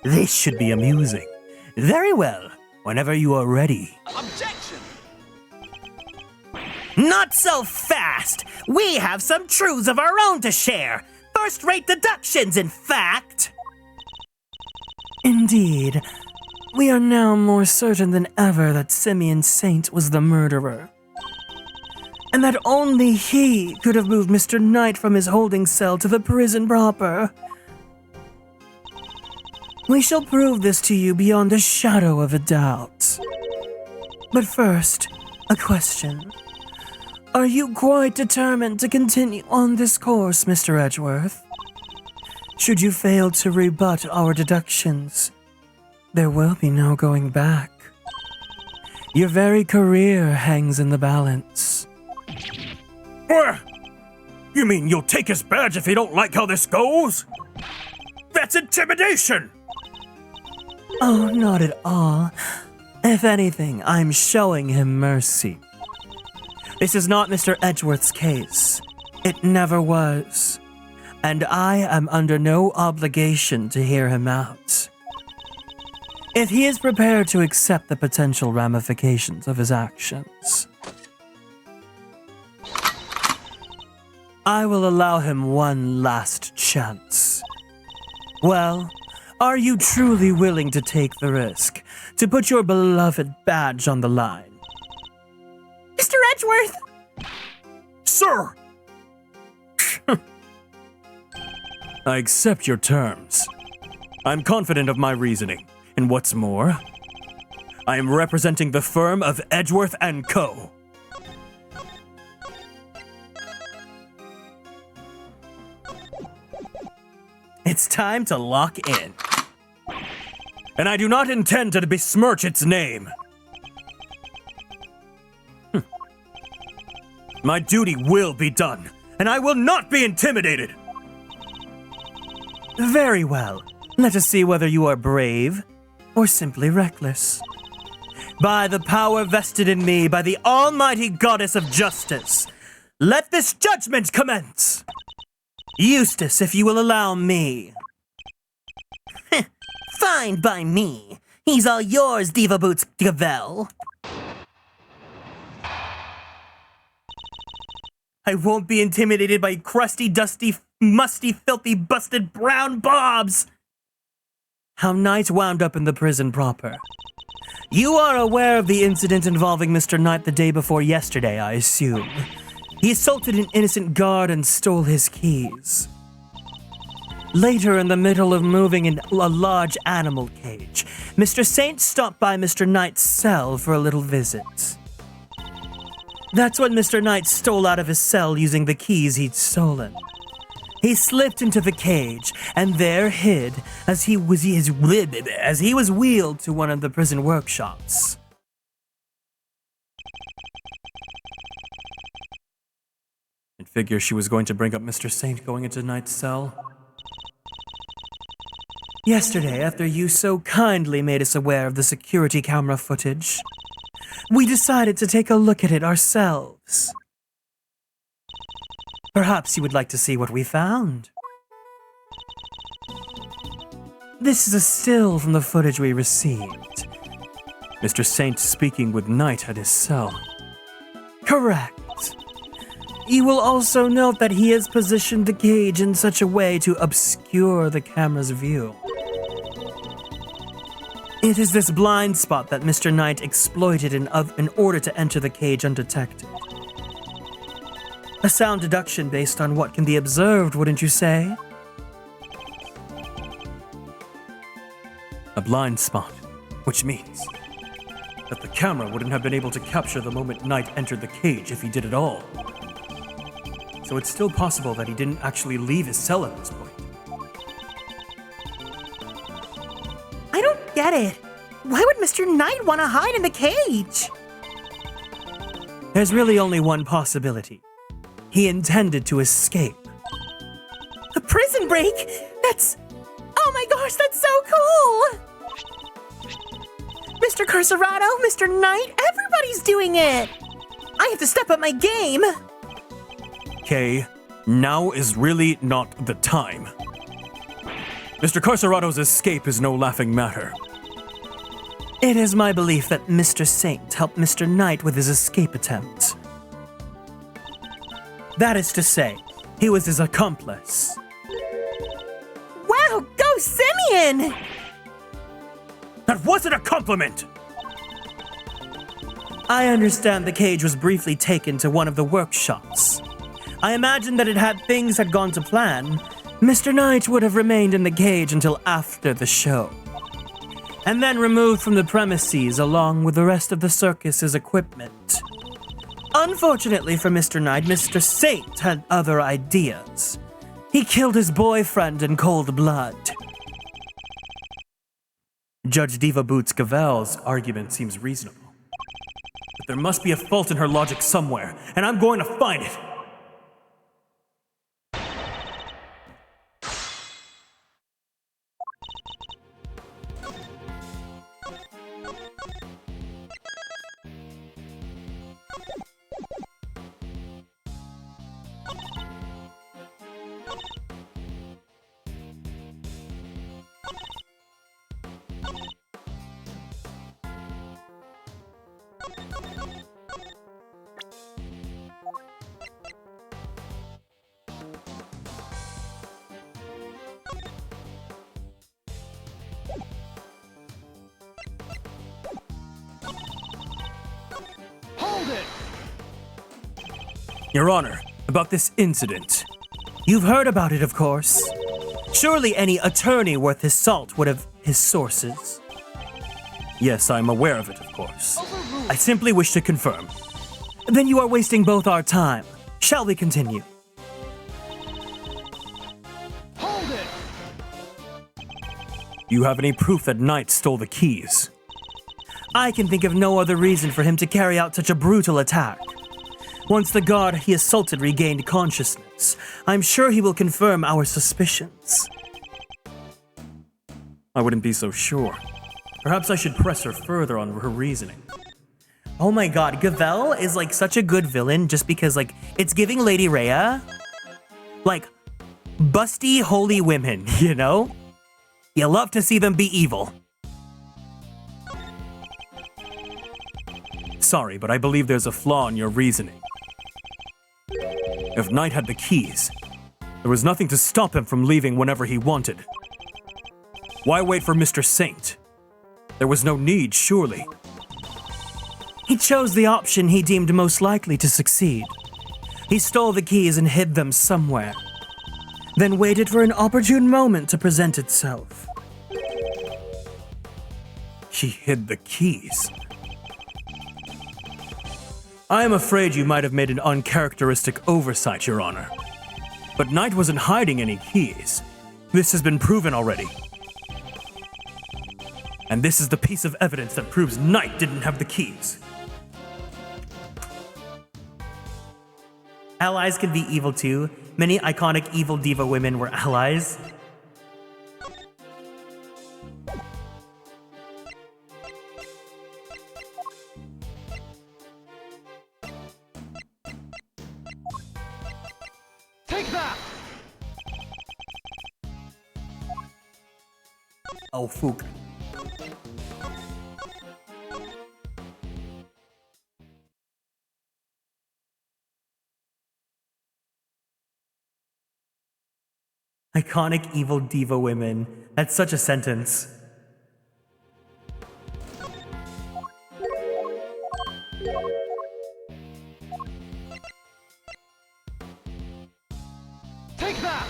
This should be amusing. Very well, whenever you are ready. Objection! Not so fast! We have some truths of our own to share! First-rate deductions, in fact! Indeed. We are now more certain than ever that Simeon Saint was the murderer. And that only he could have moved Mr. Knight from his holding cell to the prison proper. We shall prove this to you beyond a shadow of a doubt. But first, a question. Are you quite determined to continue on this course, Mr. Edgeworth? Should you fail to rebut our deductions, there will be no going back. Your very career hangs in the balance. What? You mean you'll take his badge if you don't like how this goes? That's intimidation! Oh, not at all. If anything, I'm showing him mercy. This is not Mr. Edgeworth's case. It never was. And I am under no obligation to hear him out. If he is prepared to accept the potential ramifications of his actions, I will allow him one last chance. Well, are you truly willing to take the risk, to put your beloved badge on the line? Mr. Edgeworth! Sir! I accept your terms. I'm confident of my reasoning. And what's more, I am representing the firm of Edgeworth & Co. It's time to lock in. And I do not intend to besmirch its name. My duty will be done, and I will not be intimidated. Very well. Let us see whether you are brave or simply reckless. By the power vested in me by the almighty goddess of justice, let this judgment commence. Eustace, if you will allow me. Fine by me. He's all yours, Diva Boots Gavèlle. I won't be intimidated by crusty, dusty, musty, filthy, busted brown bobs. How Knight wound up in the prison proper. You are aware of the incident involving Mr. Knight the day before yesterday, I assume. He assaulted an innocent guard and stole his keys. Later, in the middle of moving in a large animal cage, Mr. Saint stopped by Mr. Knight's cell for a little visit. That's when Mr. Knight stole out of his cell using the keys he'd stolen. He slipped into the cage and there hid as he was wheeled to one of the prison workshops. I'd figure she was going to bring up Mr. Saint going into Knight's cell. Yesterday, after you so kindly made us aware of the security camera footage, we decided to take a look at it ourselves. Perhaps you would like to see what we found. This is a still from the footage we received. Mr. Saint speaking with Knight at his cell. Correct. You will also note that he has positioned the cage in such a way to obscure the camera's view. It is this blind spot that Mr. Knight exploited in order to enter the cage undetected. A sound deduction based on what can be observed, wouldn't you say? A blind spot, which means that the camera wouldn't have been able to capture the moment Knight entered the cage if he did at all. So it's still possible that he didn't actually leave his cell at this point. I don't get it. Why would Mr. Knight want to hide in the cage? There's really only one possibility. He intended to escape. A prison break? That's... Oh my gosh, that's so cool! Mr. Curserato, Mr. Knight, everybody's doing it! I have to step up my game! Okay, now is really not the time. Mr. Carcerato's escape is no laughing matter. It is my belief that Mr. Saint helped Mr. Knight with his escape attempt. That is to say, he was his accomplice. Wow, go Simeon! That wasn't a compliment! I understand the cage was briefly taken to one of the workshops. I imagine that had things gone to plan, Mr. Knight would have remained in the cage until after the show, and then removed from the premises along with the rest of the circus's equipment. Unfortunately for Mr. Knight, Mr. Saint had other ideas. He killed his boyfriend in cold blood. Judge Diva Boots Gavèlle's argument seems reasonable. But there must be a fault in her logic somewhere, and I'm going to find it! Your Honor, about this incident. You've heard about it, of course. Surely any attorney worth his salt would have his sources. Yes, I'm aware of it, of course. I simply wish to confirm. Then you are wasting both our time. Shall we continue? Hold it! You have any proof that Knight stole the keys? I can think of no other reason for him to carry out such a brutal attack. Once the guard he assaulted regained consciousness, I'm sure he will confirm our suspicions. I wouldn't be so sure. Perhaps I should press her further on her reasoning. Oh my god, Gavèlle is like such a good villain just because like it's giving Lady Rhea like busty holy women, you know? You love to see them be evil. Sorry, but I believe there's a flaw in your reasoning. If Knight had the keys, there was nothing to stop him from leaving whenever he wanted. Why wait for Mr. Saint? There was no need, surely. He chose the option he deemed most likely to succeed. He stole the keys and hid them somewhere, then waited for an opportune moment to present itself. He hid the keys. I am afraid you might have made an uncharacteristic oversight, Your Honor. But Knight wasn't hiding any keys. This has been proven already. And this is the piece of evidence that proves Knight didn't have the keys. Allies can be evil too. Many iconic evil diva women were allies. Take that! Oh, fuck. Iconic evil diva women. That's such a sentence. Take that!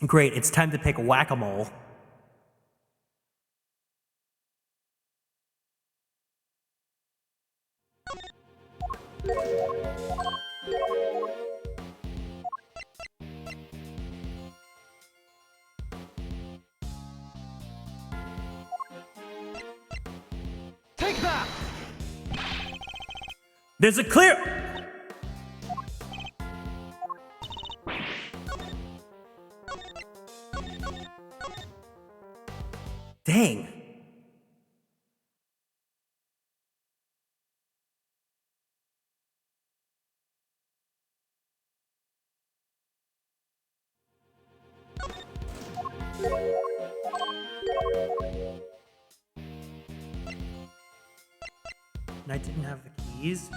Great, it's time to pick whack-a-mole. Take that! There's a clear... Dang. And I didn't have the keys.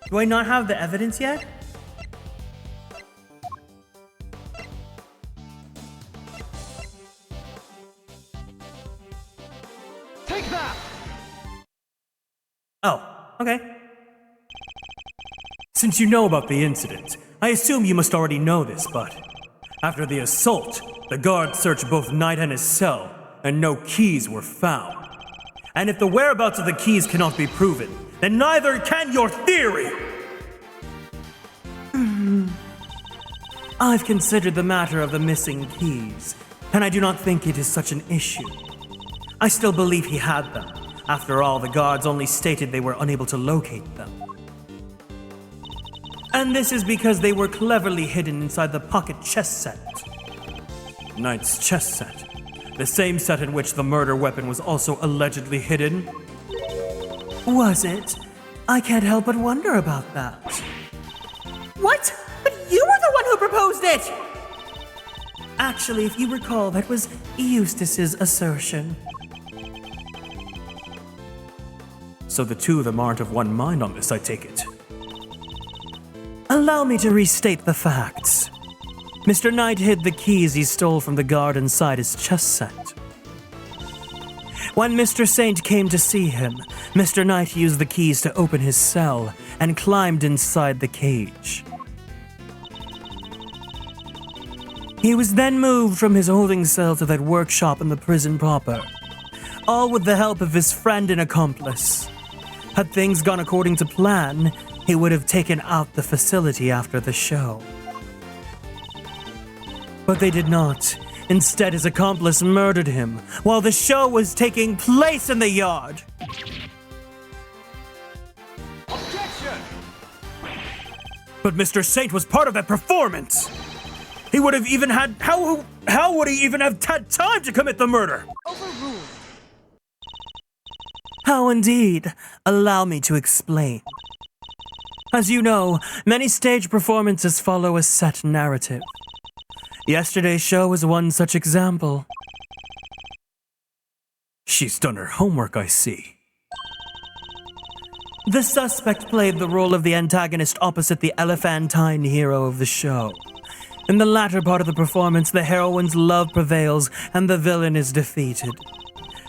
Do I not have the evidence yet? Take that! Oh, okay. Since you know about the incident, I assume you must already know this, but after the assault, the guard searched both Knight and his cell, and no keys were found. And if the whereabouts of the keys cannot be proven, then neither can your theory! I've considered the matter of the missing keys, and I do not think it is such an issue. I still believe he had them. After all, the guards only stated they were unable to locate them. And this is because they were cleverly hidden inside the pocket chess set. Knight's chess set. The same set in which the murder weapon was also allegedly hidden? Was it? I can't help but wonder about that. What? But you were the one who proposed it! Actually, if you recall, that was Eustace's assertion. So the two of them aren't of one mind on this, I take it. Allow me to restate the facts. Mr. Knight hid the keys he stole from the guard inside his chess set. When Mr. Saint came to see him, Mr. Knight used the keys to open his cell and climbed inside the cage. He was then moved from his holding cell to that workshop in the prison proper, all with the help of his friend and accomplice. Had things gone according to plan, he would have taken out the facility after the show. But they did not. Instead, his accomplice murdered him while the show was taking place in the yard. Objection! But Mr. Saint was part of that performance! He would have even had... How would he even have had time to commit the murder? Overruled. How indeed? Allow me to explain. As you know, many stage performances follow a set narrative. Yesterday's show was one such example. She's done her homework, I see. The suspect played the role of the antagonist opposite the elephantine hero of the show. In the latter part of the performance, the heroine's love prevails and the villain is defeated.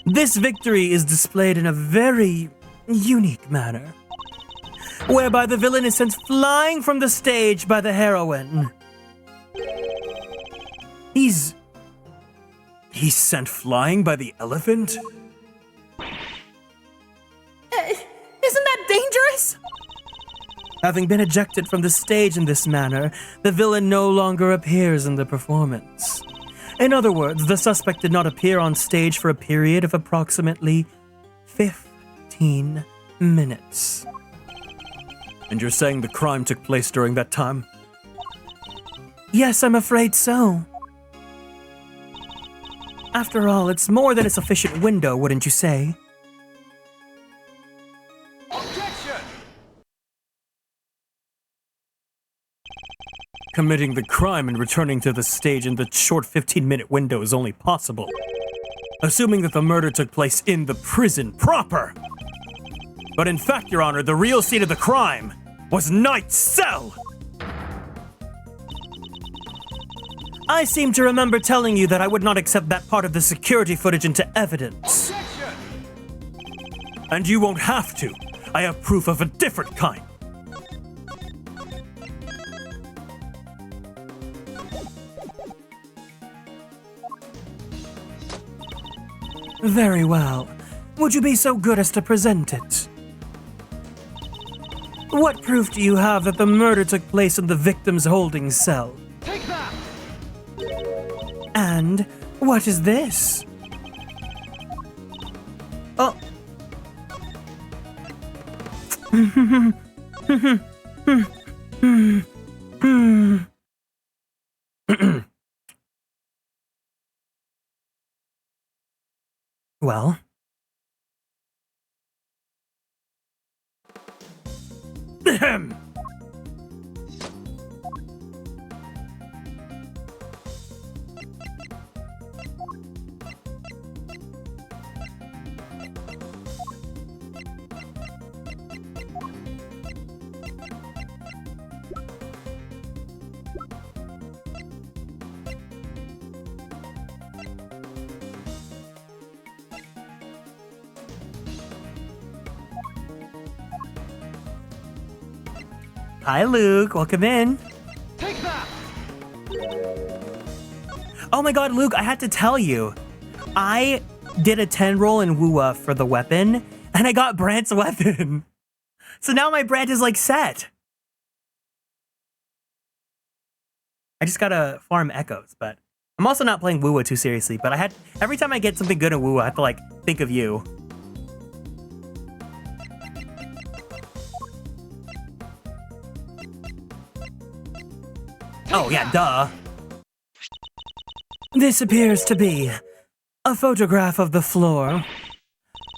This victory is displayed in a very unique manner, whereby the villain is sent flying from the stage by the heroine. He's sent flying by the elephant? Isn't that dangerous? Having been ejected from the stage in this manner, the villain no longer appears in the performance. In other words, the suspect did not appear on stage for a period of approximately 15 minutes. And you're saying the crime took place during that time? Yes, I'm afraid so. After all, it's more than a sufficient window, wouldn't you say? Objection! Committing the crime and returning to the stage in the short 15-minute window is only possible, assuming that the murder took place in the prison proper. But in fact, Your Honor, the real scene of the crime was Knight's cell! I seem to remember telling you that I would not accept that part of the security footage into evidence. Objection! And you won't have to. I have proof of a different kind. Very well. Would you be so good as to present it? What proof do you have that the murder took place in the victim's holding cell? Take that! And what is this? Oh. Well. Ahem. Hi, Luke. Welcome in. Take that! Oh my god, Luke, I had to tell you. I did a 10 roll in Wua for the weapon, and I got Brant's weapon. So now my Brant is like set. I just gotta farm echoes, but I'm also not playing Wua too seriously, but every time I get something good in Wua, I have to like think of you. Oh yeah, duh. This appears to be A photograph of the floor.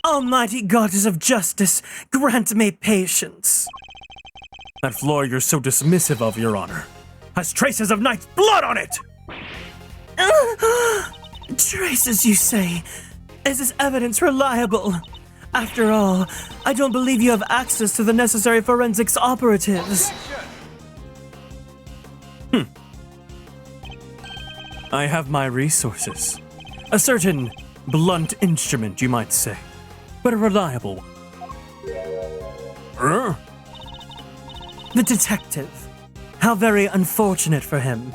Almighty goddess of justice, grant me patience. That floor you're so dismissive of, Your Honor, has traces of knight's blood on it! Traces, you say? Is this evidence reliable? After all, I don't believe you have access to the necessary forensics operatives. I have my resources. A certain blunt instrument, you might say, but a reliable one. The detective. How very unfortunate for him.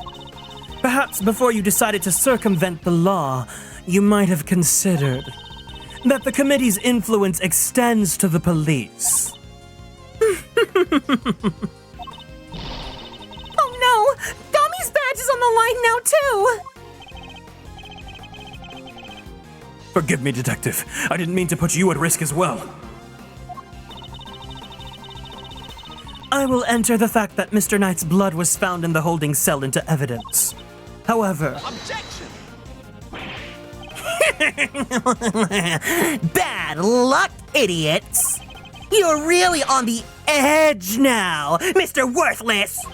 Perhaps before you decided to circumvent the law, you might have considered that the committee's influence extends to the police. Oh no! Gami's badge is on the line now too! Forgive me, Detective. I didn't mean to put you at risk as well. I will enter the fact that Mr. Knight's blood was found in the holding cell into evidence. However, Objection! Bad luck, idiots! You're really on the edge now, Mr. Worthless!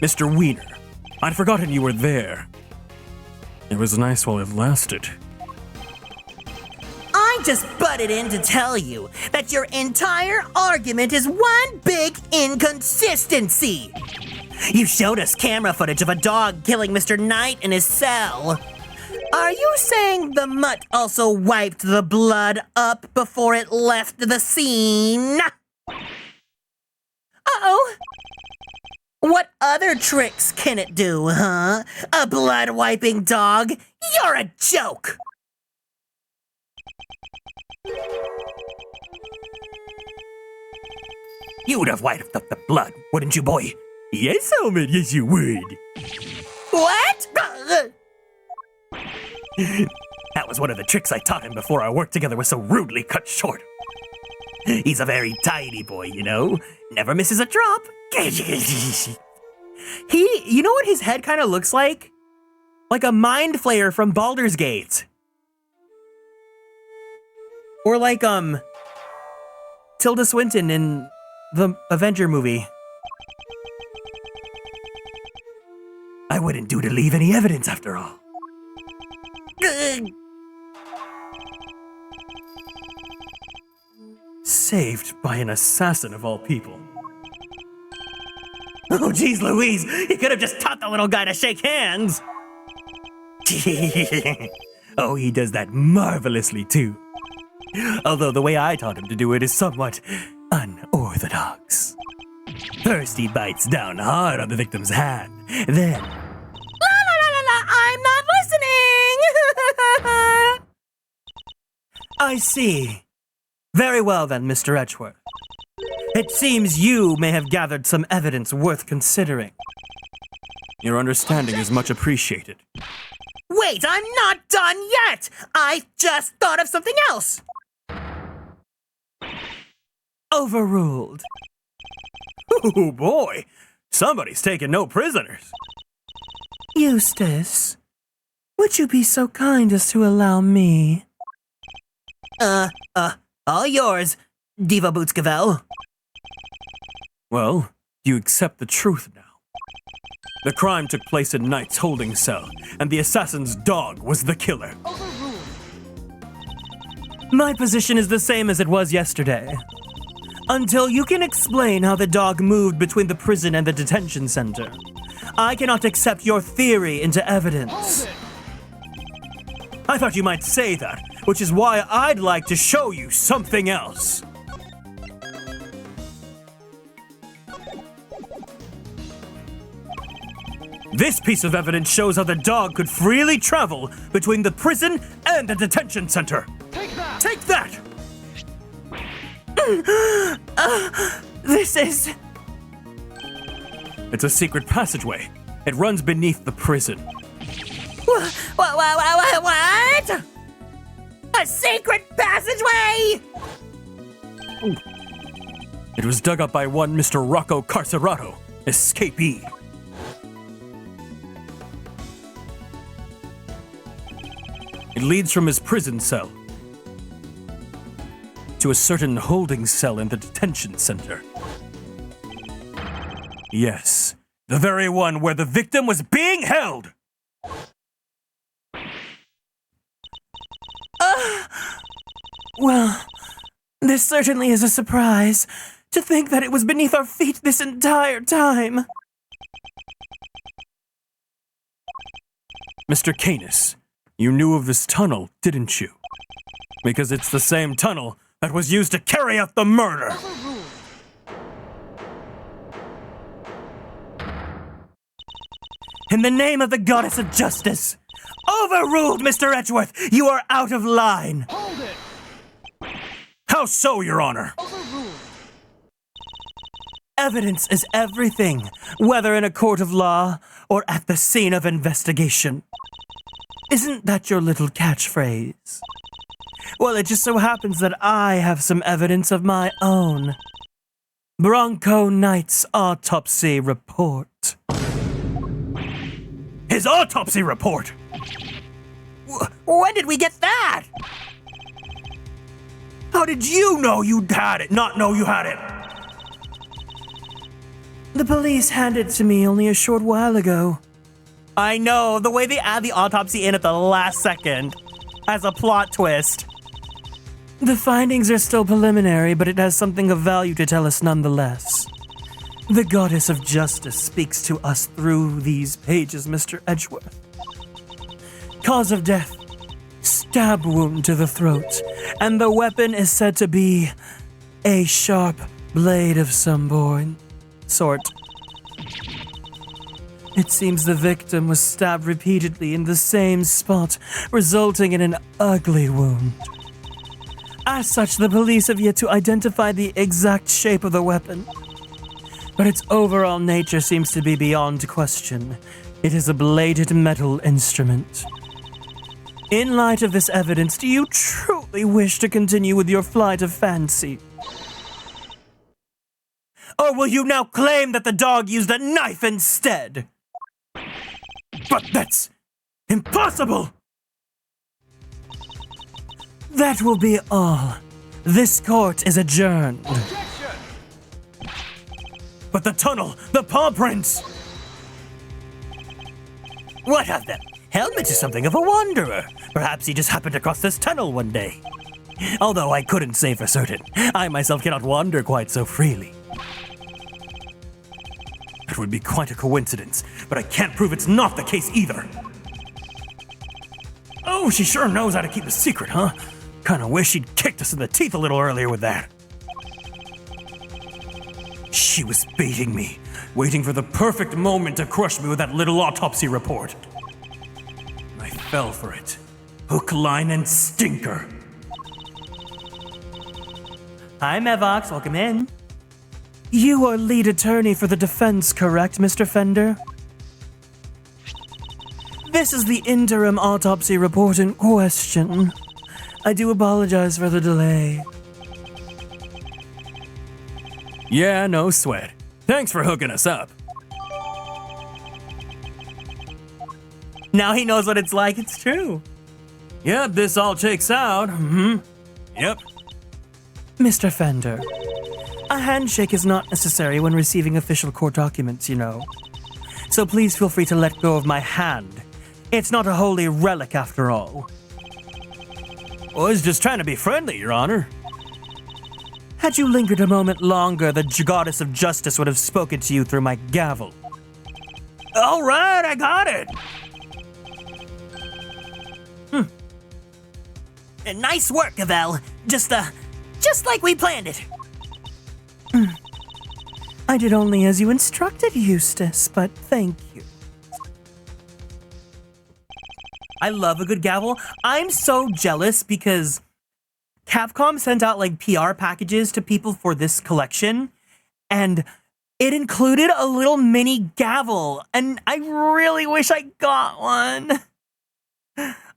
Mr. Wiener, I'd forgotten you were there. It was nice while it lasted. I just butted in to tell you that your entire argument is one big inconsistency. You showed us camera footage of a dog killing Mr. Knight in his cell. Are you saying the mutt also wiped the blood up before it left the scene? Uh-oh! What other tricks can it do, huh? A blood-wiping dog? You're a joke! You would have wiped up the blood, wouldn't you, boy? Yes, Helmet, yes you would. What? That was one of the tricks I taught him before our work together was so rudely cut short. He's a very tidy boy, you know? Never misses a drop. You know what his head kind of looks like? Like a mind flayer from Baldur's Gate. Or like, Tilda Swinton in the Avenger movie. I wouldn't do to leave any evidence after all. Saved by an assassin of all people. Oh, geez, Louise, you could have just taught the little guy to shake hands. Oh, he does that marvelously too. Although the way I taught him to do it is somewhat unorthodox. First, he bites down hard on the victim's hand. Then, La la la la la! I'm not listening! I see. Very well then, Mr. Edgeworth. It seems you may have gathered some evidence worth considering. your understanding is much appreciated. Wait, I'm not done yet! I just thought of something else! Overruled. Oh boy, somebody's taking no prisoners. Eustace, would you be so kind as to allow me? All yours, Diva Boots Gavèlle. Well, you accept the truth now. The crime took place in Knight's holding cell, and the assassin's dog was the killer. My position is the same as it was yesterday. Until you can explain how the dog moved between the prison and the detention center, I cannot accept your theory into evidence. I thought you might say that, which is why I'd like to show you something else. This piece of evidence shows how the dog could freely travel between the prison and the detention center. Take that! Take that! This is... It's a secret passageway. It runs beneath the prison. What? A secret passageway? It was dug up by one Mr. Rocco Carcerato, escapee. It It leads from his prison cell to a certain holding cell in the detention center. Yes, the very one where the victim was being held! Well, this certainly is a surprise. To think that it was beneath our feet this entire time. Mr. Canis, you knew of this tunnel, didn't you? Because it's the same tunnel that was used to carry out the murder! In the name of the goddess of justice! Overruled, Mr. Edgeworth! You are out of line! Hold it! How so, Your Honor? Overruled! Evidence is everything, whether in a court of law or at the scene of investigation. Isn't that your little catchphrase? Well, it just so happens that I have some evidence of my own. Bronco Knight's autopsy report. His autopsy report! When did we get that? How did you know you had it, not know you had it? The police handed it to me only a short while ago. I know, the way they add the autopsy in at the last second as a plot twist. The findings are still preliminary, but it has something of value to tell us nonetheless. The goddess of justice speaks to us through these pages, Mr. Edgeworth. Cause of death, stab wound to the throat, and the weapon is said to be a sharp blade of some sort. It seems the victim was stabbed repeatedly in the same spot, resulting in an ugly wound. As such, the police have yet to identify the exact shape of the weapon, but its overall nature seems to be beyond question. It is a bladed metal instrument. In light of this evidence, do you truly wish to continue with your flight of fancy? Or will you now claim that the dog used a knife instead? But that's impossible! That will be all. This court is adjourned. Objection! But the tunnel, the paw prints! What of them? Helmet is something of a wanderer. Perhaps he just happened across this tunnel one day. Although I couldn't say for certain. I myself cannot wander quite so freely. That would be quite a coincidence, but I can't prove it's not the case either. Oh, she sure knows how to keep a secret, huh? Kinda wish she'd kicked us in the teeth a little earlier with that. She was baiting me, waiting for the perfect moment to crush me with that little autopsy report. I fell for it. Hook, line, and stinker. Hi, Mevox. Welcome in. You are lead attorney for the defense, correct, Mr. Fender? This is the interim autopsy report in question. I do apologize for the delay. Yeah, no sweat. Thanks for hooking us up. Now he knows what it's like. It's true. Yep, this all checks out. Yep. Mr. Fender, a handshake is not necessary when receiving official court documents, you know. So please feel free to let go of my hand. It's not a holy relic after all. I was just trying to be friendly, Your Honor. Had you lingered a moment longer, the goddess of justice would have spoken to you through my gavel. All right, I got it. Nice work, Gavèlle. Just like we planned it. I did only as you instructed, Eustace, but thank you. I love a good gavel. I'm so jealous because Capcom sent out like PR packages to people for this collection, and it included a little mini gavel, and I really wish I got one.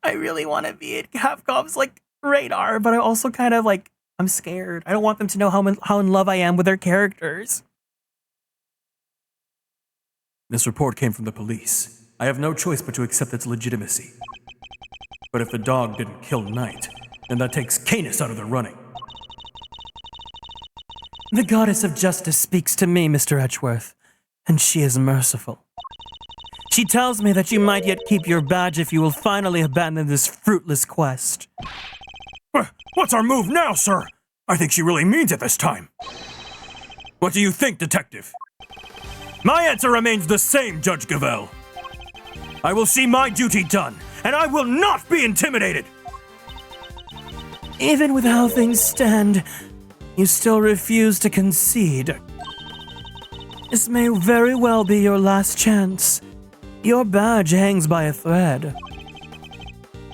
I really want to be at Capcom's like radar, but I also kind of like, I'm scared. I don't want them to know how in love I am with their characters. This report came from the police. I have no choice but to accept its legitimacy. But if the dog didn't kill Knight, then that takes Canis out of the running. The goddess of justice speaks to me, Mr. Edgeworth, and she is merciful. She tells me that you might yet keep your badge if you will finally abandon this fruitless quest. What's our move now, sir? I think she really means it this time. What do you think, Detective? My answer remains the same, Judge Gavèlle. I will see my duty done, and I will not be intimidated! Even with how things stand, you still refuse to concede. This may very well be your last chance. Your badge hangs by a thread.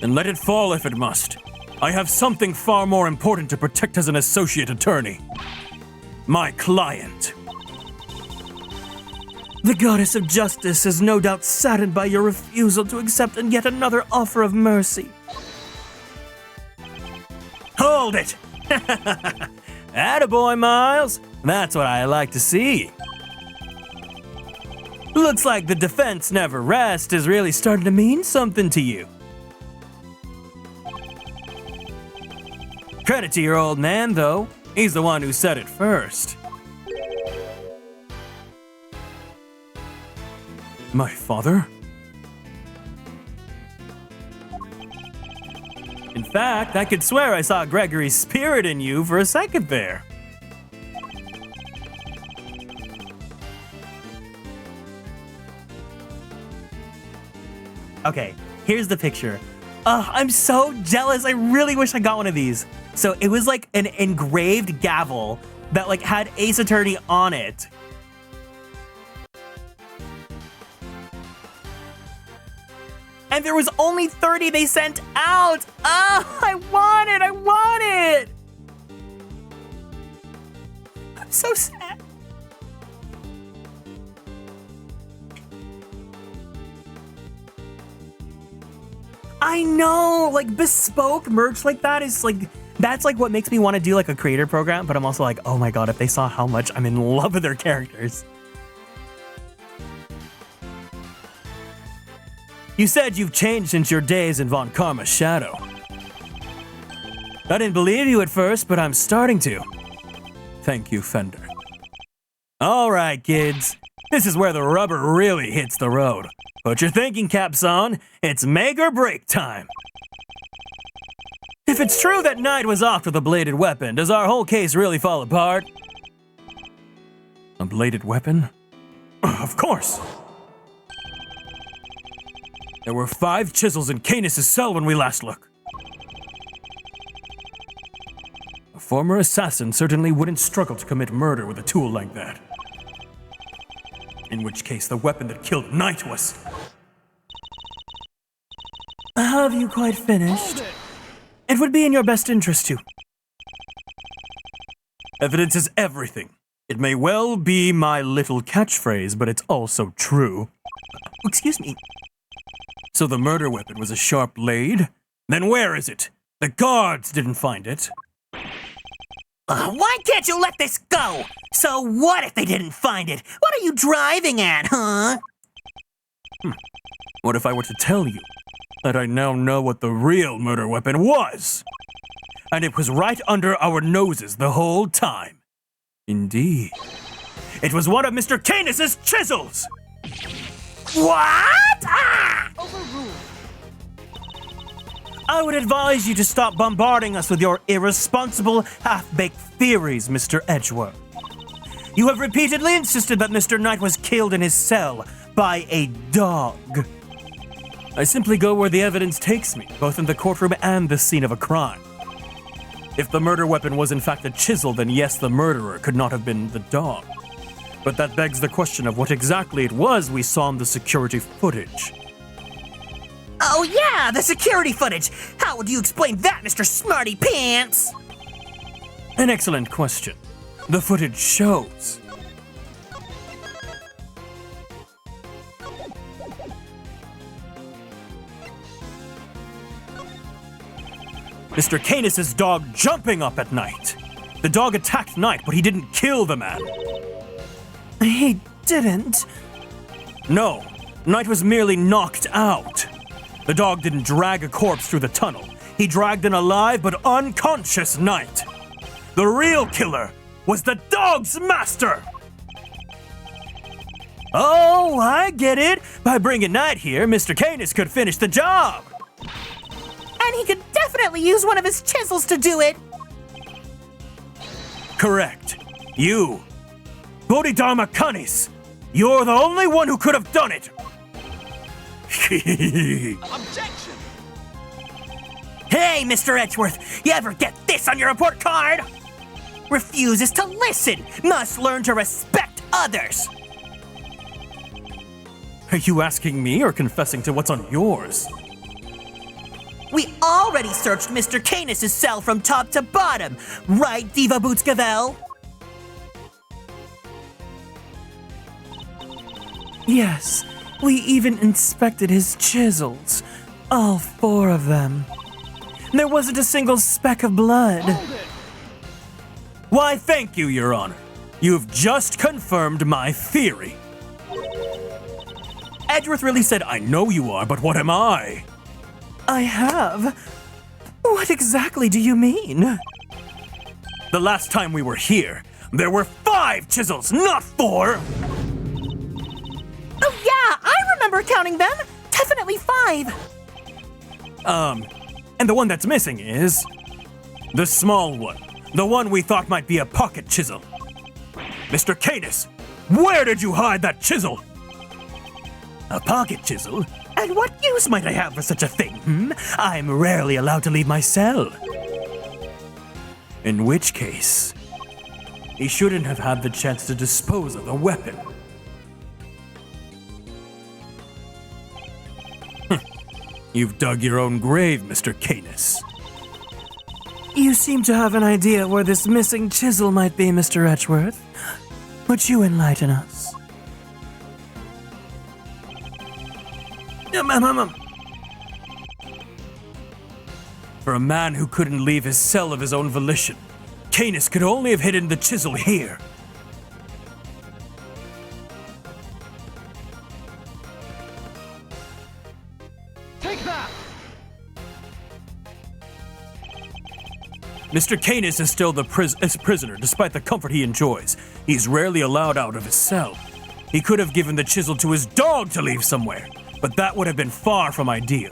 Then let it fall if it must. I have something far more important to protect as an associate attorney. My client. The goddess of justice is no doubt saddened by your refusal to accept yet another offer of mercy. Hold it! Attaboy, Miles. That's what I like to see. Looks like the defense never rest is really starting to mean something to you. Credit to your old man, though. He's the one who said it first. My father? In fact, I could swear I saw Gregory's spirit in you for a second there. Okay, here's the picture. I'm so jealous. I really wish I got one of these. So it was like an engraved gavel that like had Ace Attorney on it. And there was only 30 they sent out. Oh, I want it. I want it. I'm so sad. I know, like bespoke merch like that is like, that's like what makes me want to do like a creator program, but I'm also like, oh my god, if they saw how much I'm in love with their characters. You said you've changed since your days in Von Karma's shadow. I didn't believe you at first, but I'm starting to. Thank you, Fender. All right, kids. This is where the rubber really hits the road. Put your thinking caps on. It's make or break time. If it's true that Knight was off with a bladed weapon, does our whole case really fall apart? A bladed weapon? Of course. There were 5 chisels in Canis' cell when we last looked. A former assassin certainly wouldn't struggle to commit murder with a tool like that. In which case, the weapon that killed Knight was... Have you quite finished? It would be in your best interest to. Evidence is everything. It may well be my little catchphrase, but it's also true. Excuse me. So the murder weapon was a sharp blade? Then where is it? The guards didn't find it. Why can't you let this go? So what if they didn't find it? What are you driving at, huh? What if I were to tell you that I now know what the real murder weapon was? And it was right under our noses the whole time. Indeed. It was one of Mr. Canis' chisels! What? Ah! I would advise you to stop bombarding us with your irresponsible, half-baked theories, Mr. Edgeworth. You have repeatedly insisted that Mr. Knight was killed in his cell by a dog. I simply go where the evidence takes me, both in the courtroom and the scene of a crime. If the murder weapon was in fact a chisel, then yes, the murderer could not have been the dog. But that begs the question of what exactly it was we saw in the security footage. Oh yeah, the security footage! How would you explain that, Mr. Smarty Pants? An excellent question. The footage shows. Mr. Canis' dog jumping up at Knight. The dog attacked Knight, but he didn't kill the man. He didn't. No, Knight was merely knocked out. The dog didn't drag a corpse through the tunnel. He dragged an alive but unconscious knight. The real killer was the dog's master! Oh, I get it. By bringing Knight here, Mr. Canis could finish the job. And he could definitely use one of his chisels to do it. Correct. You, Bodhidharma Canis, you're the only one who could have done it. Objection! Hey, Mr. Edgeworth, you ever get this on your report card? Refuses to listen, must learn to respect others. Are you asking me or confessing to what's on yours? We already searched Mr. Canis' cell from top to bottom, right, Diva Boots Gavèlle? Yes, we even inspected his chisels. All 4 of them. There wasn't a single speck of blood. Hold it! Why, thank you, Your Honor. You've just confirmed my theory. Edgeworth really said, I know you are, but what am I? I have? What exactly do you mean? The last time we were here, there were 5 chisels, not 4! Oh yeah, I remember counting them. Definitely 5. And the one that's missing is... the small one. The one we thought might be a pocket chisel. Mr. Canis, where did you hide that chisel? A pocket chisel? And what use might I have for such a thing, I'm rarely allowed to leave my cell. In which case, he shouldn't have had the chance to dispose of the weapon. You've dug your own grave, Mr. Canis. You seem to have an idea where this missing chisel might be, Mr. Edgeworth. Would you enlighten us? For a man who couldn't leave his cell of his own volition, Canis could only have hidden the chisel here. Take that! Mr. Canis is still the prisoner, despite the comfort he enjoys. He's rarely allowed out of his cell. He could have given the chisel to his dog to leave somewhere, but that would have been far from ideal.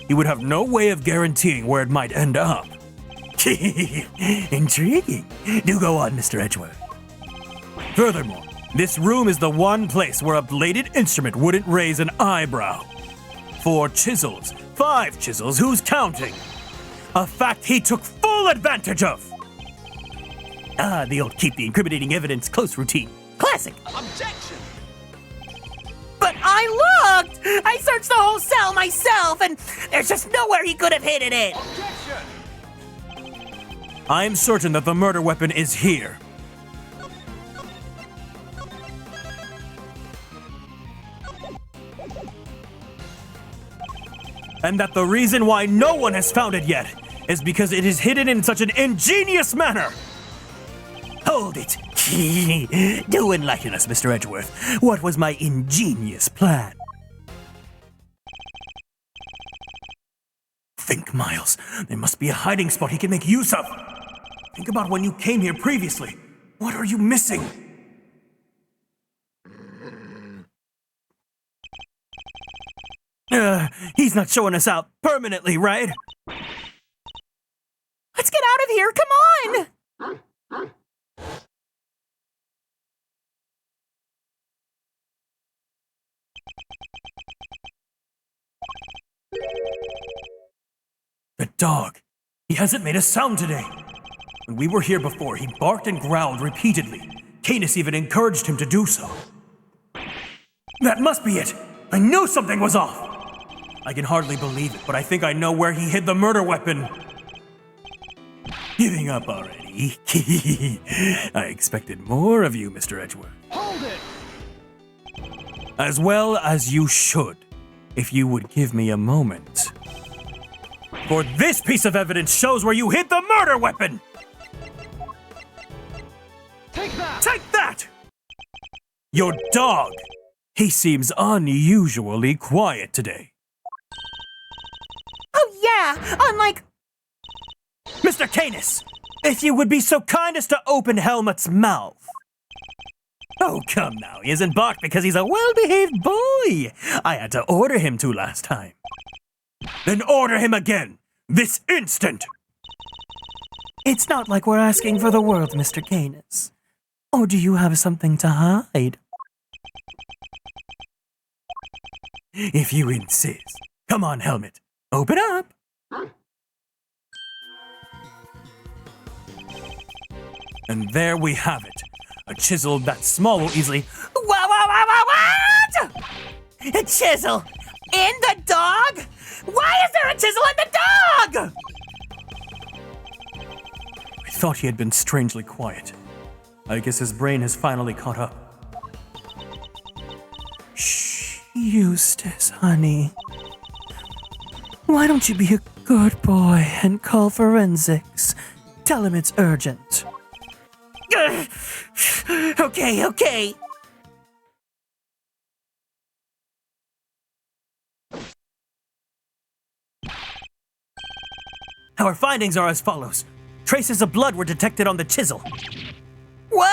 He would have no way of guaranteeing where it might end up. Intriguing. Do go on, Mr. Edgeworth. Furthermore, this room is the one place where a bladed instrument wouldn't raise an eyebrow. 4 chisels, 5 chisels, who's counting? A fact he took full advantage of. Ah, the old keep the incriminating evidence close routine. Classic. Objection! But I looked! I searched the whole cell myself, and there's just nowhere he could have hidden it. Objection! I'm certain that the murder weapon is here. And that the reason why no one has found it yet is because it is hidden in such an ingenious manner. Hold it. Do enlighten us, Mr. Edgeworth. What was my ingenious plan? Think, Miles. There must be a hiding spot he can make use of. Think about when you came here previously. What are you missing? He's not showing us out permanently, right? Let's get out of here, come on! The dog. He hasn't made a sound today. When we were here before, he barked and growled repeatedly. Canis even encouraged him to do so. That must be it. I knew something was off. I can hardly believe it, but I think I know where he hid the murder weapon. Giving up already. I expected more of you, Mr. Edgeworth. Hold it! As well as you should, if you would give me a moment. For this piece of evidence shows where you hid the murder weapon! Take that! Take that! Your dog. He seems unusually quiet today. Yeah, unlike... Mr. Canis, if you would be so kind as to open Helmut's mouth. Oh, come now. He isn't barked because he's a well-behaved boy. I had to order him to last time. Then order him again, this instant. It's not like we're asking for the world, Mr. Canis. Or do you have something to hide? If you insist. Come on, Helmut. Open up. And there we have it. A chisel that small will easily... What? A chisel in the dog? Why is there a chisel in the dog? I thought he had been strangely quiet. I guess his brain has finally caught up. Shh, Eustace, honey. Why don't you be a good boy and call forensics? Tell him it's urgent. Okay. Our findings are as follows. Traces of blood were detected on the chisel. What?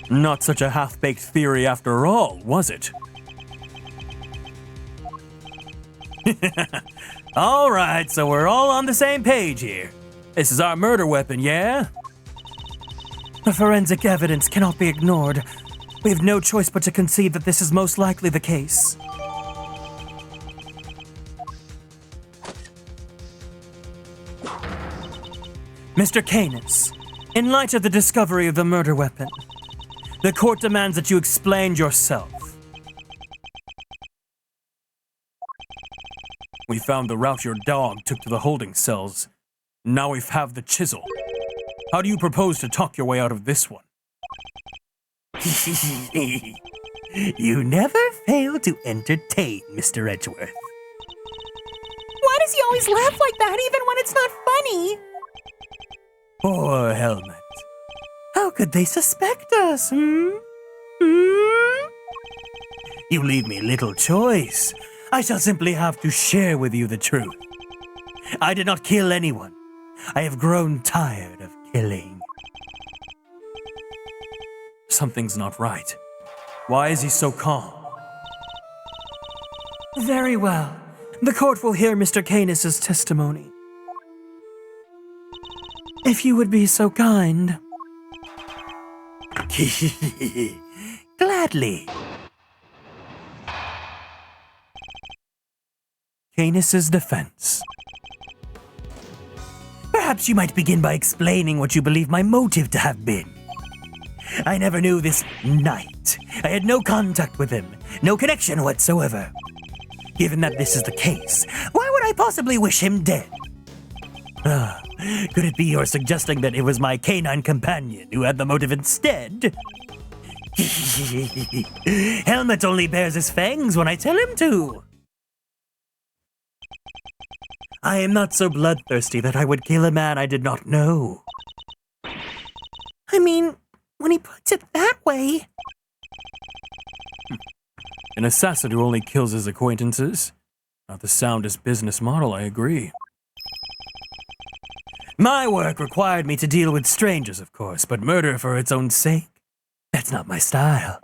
Not such a half-baked theory after all, was it? All right, so we're all on the same page here. This is our murder weapon, yeah? The forensic evidence cannot be ignored. We have no choice but to concede that this is most likely the case. Mr. Canis, in light of the discovery of the murder weapon, the court demands that you explain yourself. We found the route your dog took to the holding cells. Now we have the chisel. How do you propose to talk your way out of this one? You never fail to entertain, Mr. Edgeworth. Why does he always laugh like that even when it's not funny? Poor Helmut. How could they suspect us, You leave me little choice. I shall simply have to share with you the truth. I did not kill anyone. I have grown tired of killing. Something's not right. Why is he so calm? Very well. The court will hear Mr. Canis's testimony. If you would be so kind. Gladly. Canis's defense. Perhaps you might begin by explaining what you believe my motive to have been. I never knew this knight. I had no contact with him, no connection whatsoever. Given that this is the case, why would I possibly wish him dead? Could it be you're suggesting that it was my canine companion who had the motive instead? Helmut only bears his fangs when I tell him to. I am not so bloodthirsty that I would kill a man I did not know. I mean, when he puts it that way... An assassin who only kills his acquaintances? Not the soundest business model, I agree. My work required me to deal with strangers, of course, but murder for its own sake? That's not my style.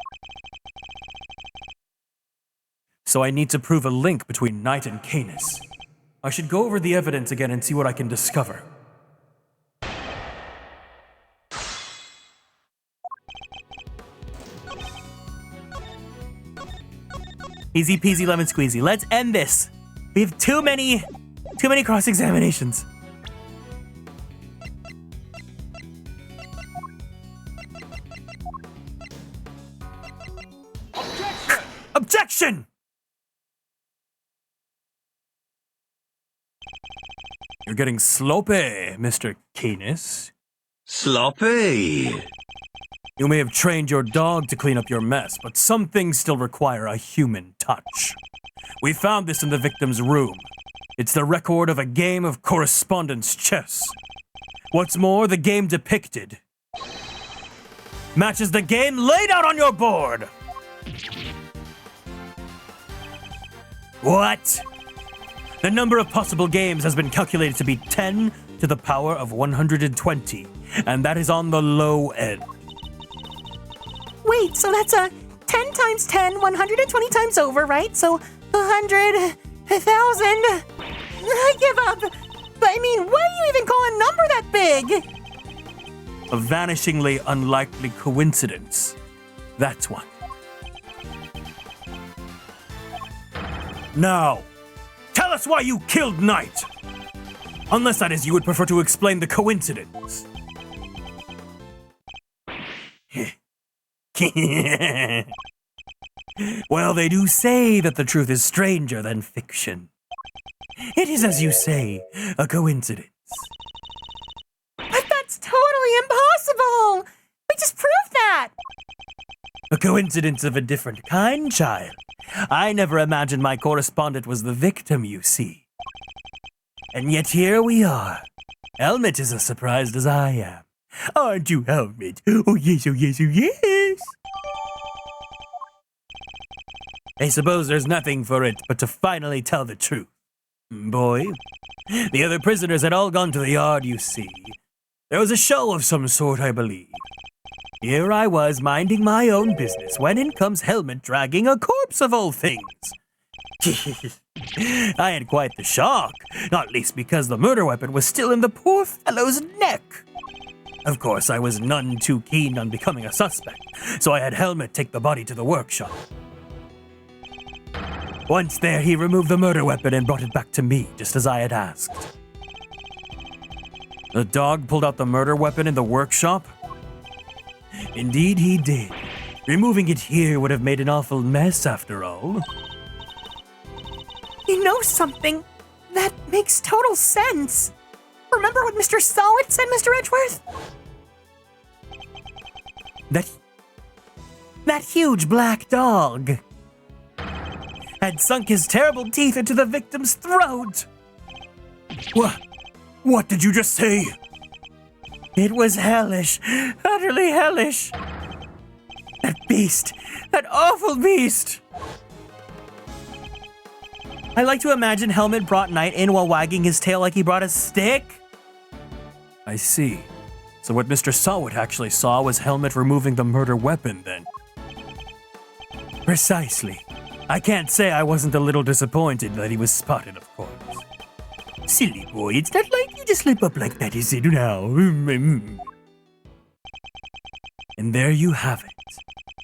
So I need to prove a link between Knight and Canis. I should go over the evidence again and see what I can discover. Easy peasy lemon squeezy. Let's end this. We have too many cross-examinations. Objection! You're getting sloppy, Mr. Canis. Sloppy. You may have trained your dog to clean up your mess, but some things still require a human touch. We found this in the victim's room. It's the record of a game of correspondence chess. What's more, the game depicted matches the game laid out on your board. What? The number of possible games has been calculated to be 10 to the power of 120, and that is on the low end. Wait, so that's a 10 times 10, 120 times over, right? So 100, 1,000. I give up. But I mean, why do you even call a number that big? A vanishingly unlikely coincidence. That's one. Now, tell us why you killed Knight. Unless that is you would prefer to explain the coincidence. Well, they do say that the truth is stranger than fiction. It is, as you say, a coincidence. But that's totally impossible. We just proved that. A coincidence of a different kind, child. I never imagined my correspondent was the victim, you see. And yet here we are. Helmet is as surprised as I am. Aren't you, Helmet? Oh yes, oh yes, oh yes. I suppose there's nothing for it but to finally tell the truth. Boy, the other prisoners had all gone to the yard, you see. There was a show of some sort, I believe. Here I was minding my own business when in comes Helmet dragging a corpse of all things. I had quite the shock, not least because the murder weapon was still in the poor fellow's neck. Of course, I was none too keen on becoming a suspect, so I had Helmet take the body to the workshop. Once there, he removed the murder weapon and brought it back to me, just as I had asked. The dog pulled out the murder weapon in the workshop? Indeed he did. Removing it here would have made an awful mess after all. You know something? That makes total sense. Remember what Mr. Solid said, Mr. Edgeworth? That huge black dog had sunk his terrible teeth into the victim's throat. What did you just say? It was hellish, utterly hellish. That beast, that awful beast. I like to imagine Helmet brought Knight in while wagging his tail like he brought a stick. I see. So what Mr. Sawit actually saw was Helmet removing the murder weapon then. Precisely. I can't say I wasn't a little disappointed that he was spotted, of course. Silly boy, it's not like you to slip up like that, is it now? And there you have it.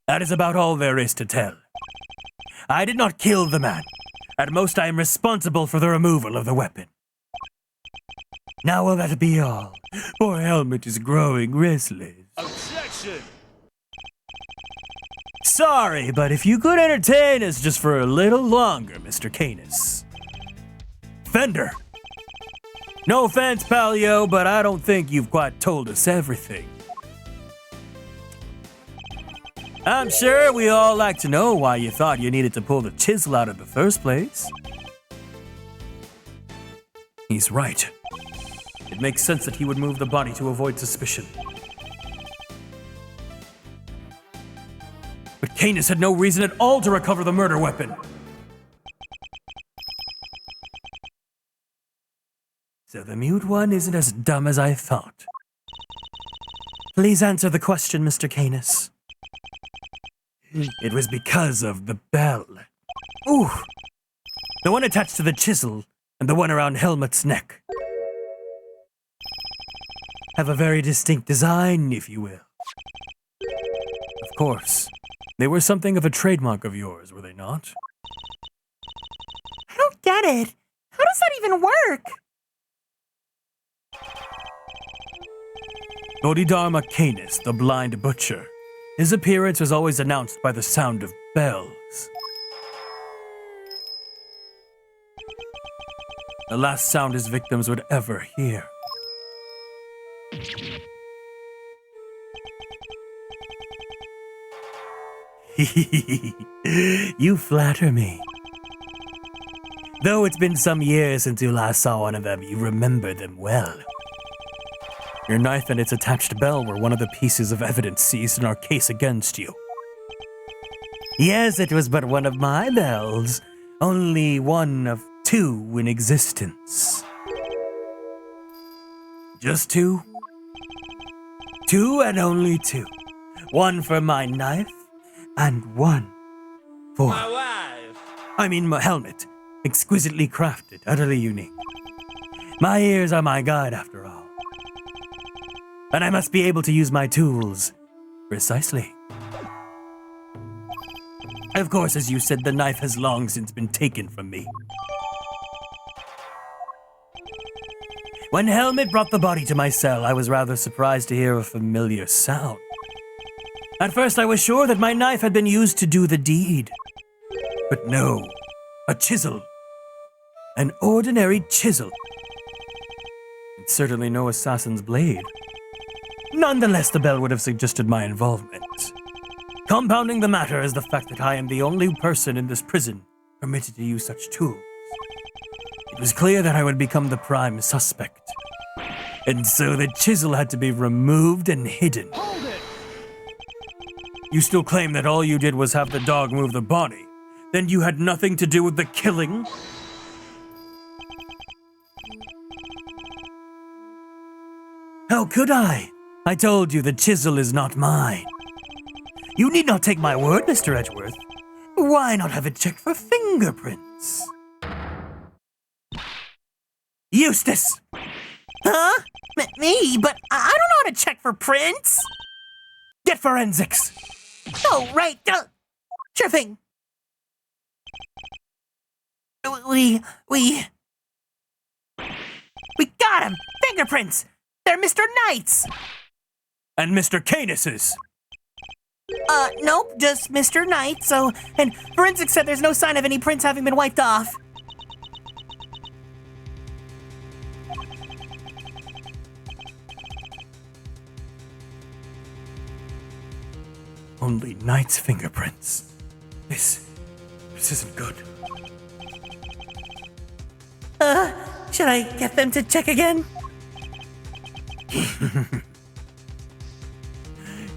That is about all there is to tell. I did not kill the man. At most, I am responsible for the removal of the weapon. Now will that be all? Poor Helmet is growing restless. Objection! Sorry, but if you could entertain us just for a little longer, Mr. Canis. Fender! No offense, Palio, but I don't think you've quite told us everything. I'm sure we all like to know why you thought you needed to pull the chisel out in the first place. He's right. It makes sense that he would move the body to avoid suspicion. But Canis had no reason at all to recover the murder weapon. So the mute one isn't as dumb as I thought. Please answer the question, Mr. Canis. It was because of the bell. Ooh! The one attached to the chisel and the one around Helmet's neck have a very distinct design, if you will. Of course, they were something of a trademark of yours, were they not? I don't get it. How does that even work? Bodhidharma Canis, the blind butcher. His appearance was always announced by the sound of bells. The last sound his victims would ever hear. You flatter me. Though it's been some years since you last saw one of them, you remember them well. Your knife and its attached bell were one of the pieces of evidence seized in our case against you. Yes, it was but one of my bells, Only one of two in existence. Just two? Two and only two. One for my knife, and one for My wife. my helmet. Exquisitely crafted, utterly unique. My ears are my guide, after all. And I must be able to use my tools precisely. Of course, as you said, the knife has long since been taken from me. When Helmet brought the body to my cell, I was rather surprised to hear a familiar sound. At first, I was sure that my knife had been used to do the deed. But no, a chisel. An ordinary chisel. And certainly no assassin's blade. Nonetheless, the bell would have suggested my involvement. Compounding the matter is the fact that I am the only person in this prison permitted to use such tools. It was clear that I would become the prime suspect. And so the chisel had to be removed and hidden. Hold it! You still claim that all you did was have the dog move the body? Then you had nothing to do with the killing? How could I? I told you the chisel is not mine. You need not take my word, Mr. Edgeworth. Why not have it checked for fingerprints? Eustace! Huh? Me? But I don't know how to check for prints. Get forensics! Oh, right. Sure thing. We got him! Fingerprints! They're Mr. Knight's! And Mr. Canis's! Nope, just Mr. Knight, and forensics said there's no sign of any prints having been wiped off. Only Knight's fingerprints. This isn't good. Should I get them to check again?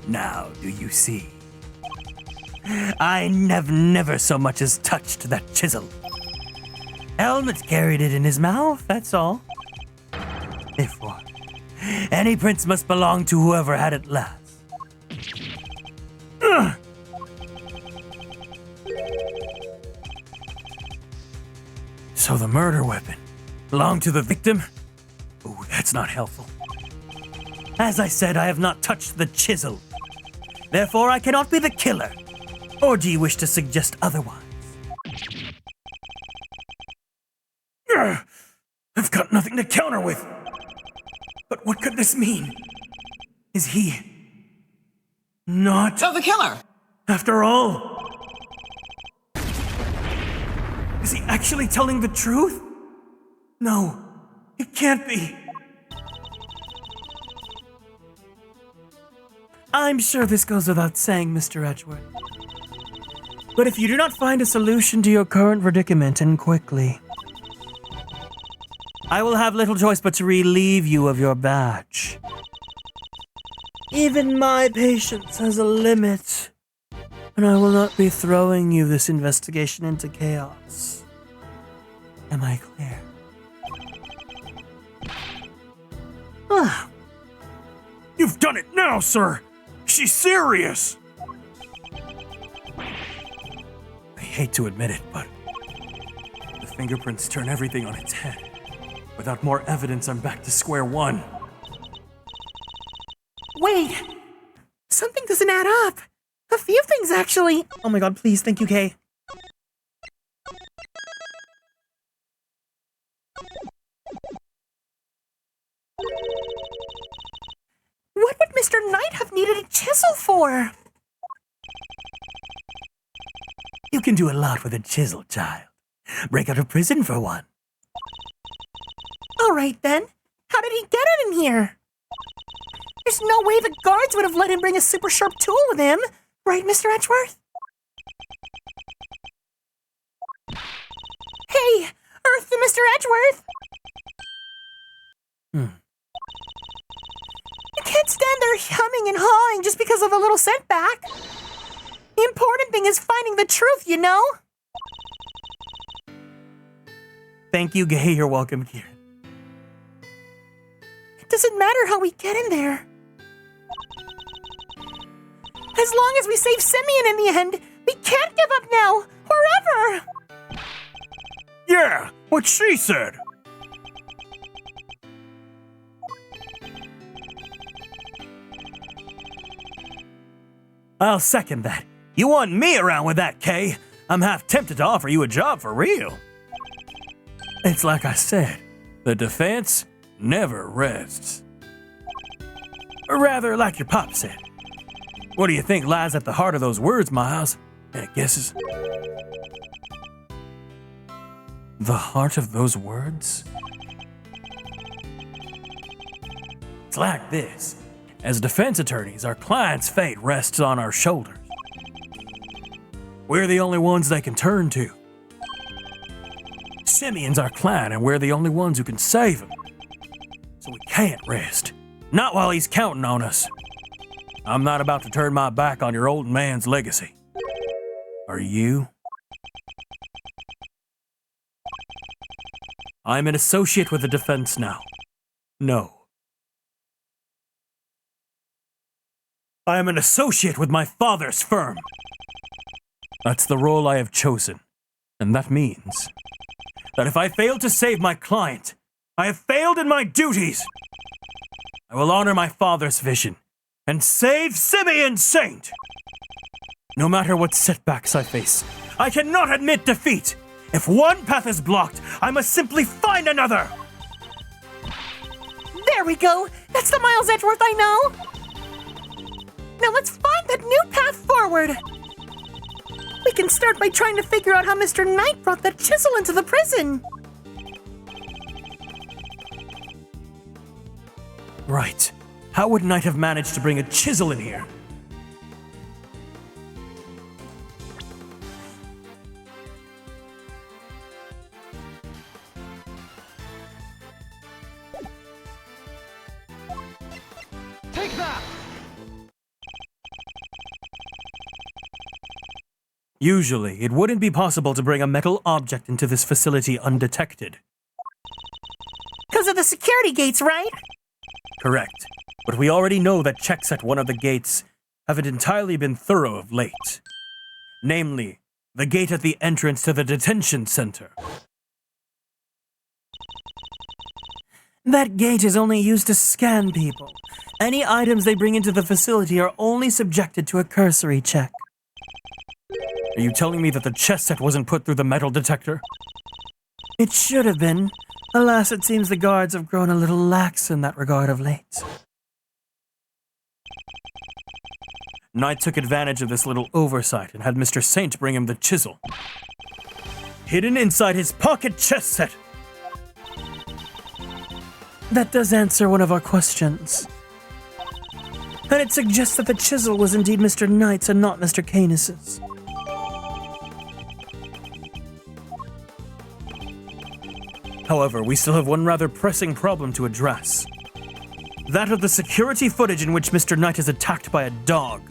Now do you see? I never so much as touched that chisel. Helmet carried it in his mouth, that's all. Therefore, any prints must belong to whoever had it last. Ugh. So the murder weapon belonged to the victim? Ooh, that's not helpful. As I said, I have not touched the chisel. Therefore, I cannot be the killer. Or do you wish to suggest otherwise? Ugh, I've got nothing to counter with. But what could this mean? Is he not So the killer! after all? Is he actually telling the truth? No, it can't be. I'm sure this goes without saying, Mr. Edgeworth. But if you do not find a solution to your current predicament, and quickly, I will have little choice but to relieve you of your badge. Even my patience has a limit, and I will not be throwing you this investigation into chaos. Am I clear? Ah. You've done it now, sir! She's serious! I hate to admit it, but the fingerprints turn everything on its head. Without more evidence, I'm back to square one. Wait! Something doesn't add up. A few things, actually. Oh my god, please, thank you, Kay. What would Mr. Knight have needed a chisel for? You can do a lot with a chisel, child. Break out of prison for one. Alright then. How did he get it in here? There's no way the guards would have let him bring a super sharp tool with him. Right, Mr. Edgeworth? Hey! Earth to Mr. Edgeworth! You can't stand there humming and hawing just because of a little setback. The important thing is finding the truth, you know? Thank you, Gay. You're welcome, Kieran. It doesn't matter how we get in there. As long as we save Simeon in the end, we can't give up now, or ever. Yeah, what she said. I'll second that. You want me around with that, Kay? I'm half tempted to offer you a job for real. It's like I said, the defense never rests. Or rather, like your pop said. What do you think lies at the heart of those words, Miles? Any guesses? The heart of those words? It's like this. As defense attorneys, our client's fate rests on our shoulders. We're the only ones they can turn to. Simeon's our client, and we're the only ones who can save him. So we can't rest. Not while he's counting on us. I'm not about to turn my back on your old man's legacy. Are you? I'm an associate with the defense now. No. I am an associate with my father's firm. That's the role I have chosen. And that means that if I fail to save my client, I have failed in my duties. I will honor my father's vision and save Simeon Saint. No matter what setbacks I face, I cannot admit defeat. If one path is blocked, I must simply find another. There we go. That's the Miles Edgeworth I know. Now let's find that new path forward. We can start by trying to figure out how Mr. Knight brought that chisel into the prison. Right. How would Knight have managed to bring a chisel in here? Take that! Usually, it wouldn't be possible to bring a metal object into this facility undetected. Because of the security gates, right? Correct. But we already know that checks at one of the gates haven't entirely been thorough of late. Namely, the gate at the entrance to the detention center. That gate is only used to scan people. Any items they bring into the facility are only subjected to a cursory check. Are you telling me that the chess set wasn't put through the metal detector? It should have been. Alas, it seems the guards have grown a little lax in that regard of late. Knight took advantage of this little oversight and had Mr. Saint bring him the chisel. Hidden inside his pocket chess set. That does answer one of our questions. And it suggests that the chisel was indeed Mr. Knight's and not Mr. Canis's. However, we still have one rather pressing problem to address. That of the security footage in which Mr. Knight is attacked by a dog.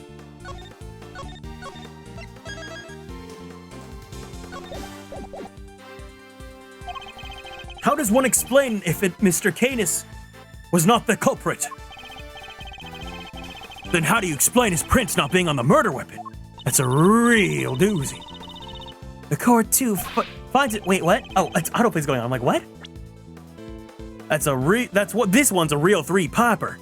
How does one explain if Mr. Canis was not the culprit? Then how do you explain his prints not being on the murder weapon? That's a real doozy. The court too finds it. Wait, what? Oh, it's autoplay's going on. I'm like, what? That's what this one's a real 3-popper.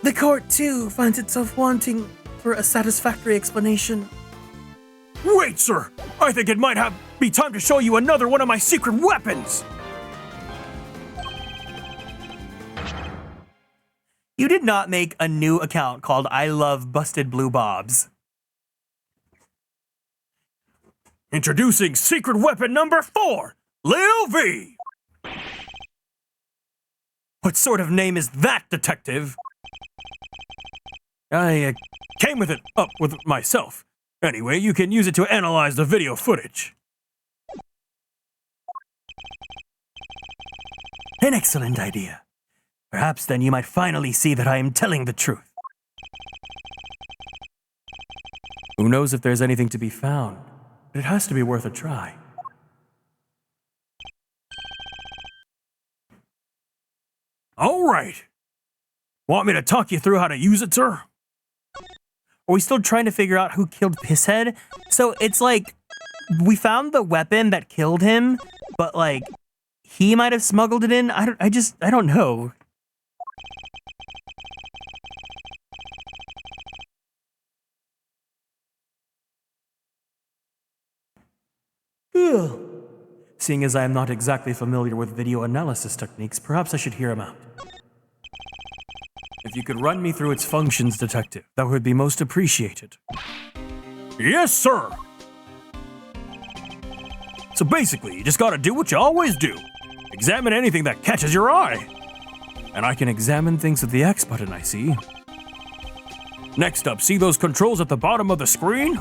The court too finds itself wanting for a satisfactory explanation. Wait, sir! I think it might be time to show you another one of my secret weapons! You did not make a new account called I Love Busted Blue Bobs. Introducing secret weapon number 4, Lil V! What sort of name is that, detective? I came with it up with myself. Anyway, you can use it to analyze the video footage. An excellent idea. Perhaps then you might finally see that I am telling the truth. Who knows if there's anything to be found, but it has to be worth a try. Great. Want me to talk you through how to use it, sir? Are we still trying to figure out who killed Pisshead? So it's like, we found the weapon that killed him, but like, he might have smuggled it in. I don't know. Seeing as I am not exactly familiar with video analysis techniques, perhaps I should hear him out. If you could run me through its functions, Detective, that would be most appreciated. Yes, sir. So basically, you just gotta do what you always do. Examine anything that catches your eye. And I can examine things with the X button, I see. Next up, see those controls at the bottom of the screen?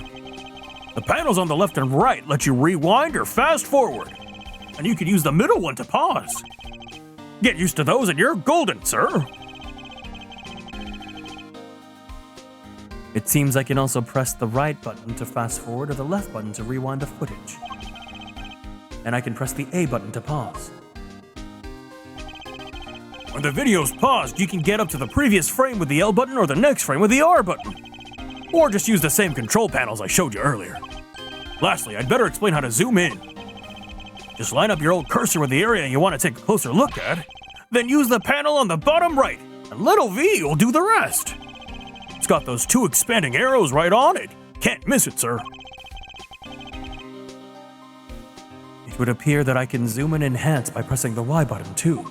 The panels on the left and right let you rewind or fast forward. And you can use the middle one to pause. Get used to those and you're golden, sir. It seems I can also press the right button to fast forward or the left button to rewind the footage. And I can press the A button to pause. When the video's paused, you can get up to the previous frame with the L button or the next frame with the R button. Or just use the same control panels I showed you earlier. Lastly, I'd better explain how to zoom in. Just line up your old cursor with the area you want to take a closer look at, then use the panel on the bottom right, and little V will do the rest. It's got those two expanding arrows right on it. Can't miss it, sir. It would appear that I can zoom and enhance by pressing the Y button too.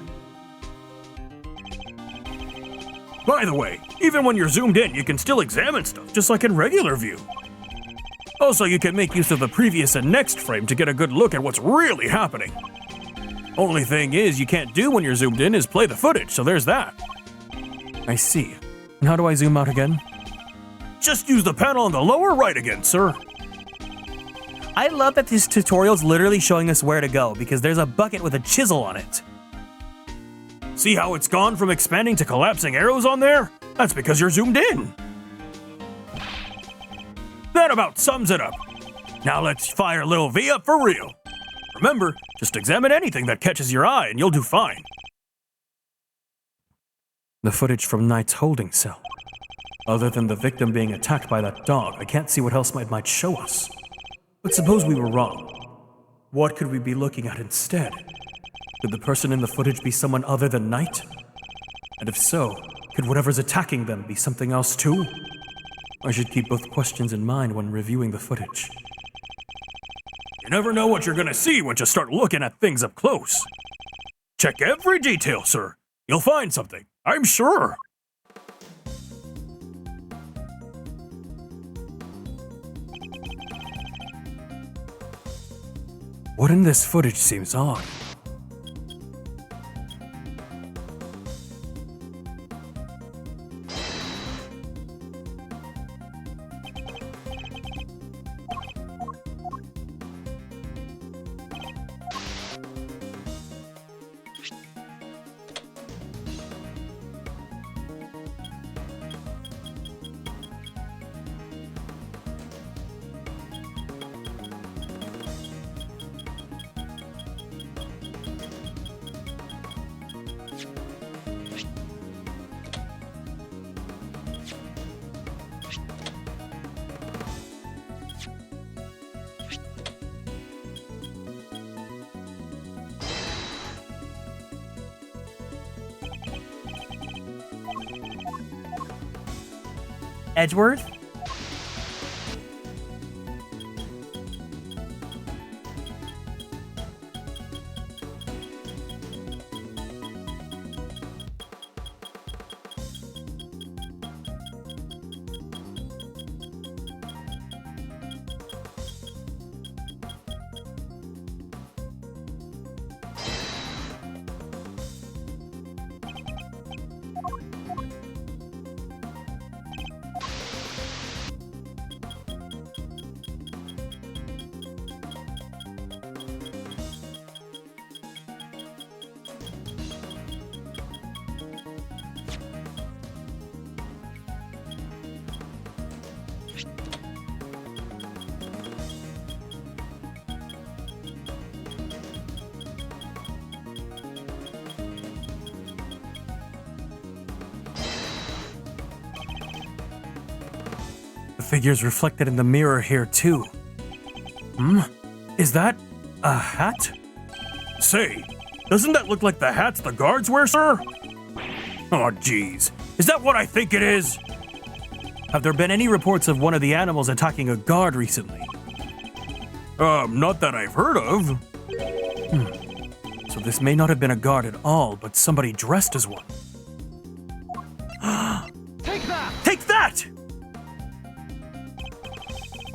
By the way, even when you're zoomed in, you can still examine stuff, just like in regular view. Also, you can make use of the previous and next frame to get a good look at what's really happening. Only thing is, you can't do when you're zoomed in is play the footage, so there's that. I see. And how do I zoom out again? Just use the panel on the lower right again, sir. I love that this tutorial's literally showing us where to go, because there's a bucket with a chisel on it. See how it's gone from expanding to collapsing arrows on there? That's because you're zoomed in. That about sums it up. Now let's fire little V up for real. Remember, just examine anything that catches your eye and you'll do fine. The footage from Knight's holding cell. Other than the victim being attacked by that dog, I can't see what else it might show us. But suppose we were wrong. What could we be looking at instead? Could the person in the footage be someone other than Knight? And if so, could whatever's attacking them be something else too? I should keep both questions in mind when reviewing the footage. You never know what you're gonna see once you start looking at things up close. Check every detail, sir. You'll find something, I'm sure. What in this footage seems odd? Edgeworth? figure's reflected in the mirror here, too. Is that a hat? Say, doesn't that look like the hats the guards wear, sir? Oh, jeez. Is that what I think it is? Have there been any reports of one of the animals attacking a guard recently? Not that I've heard of. So this may not have been a guard at all, but somebody dressed as one. Take that! Take that!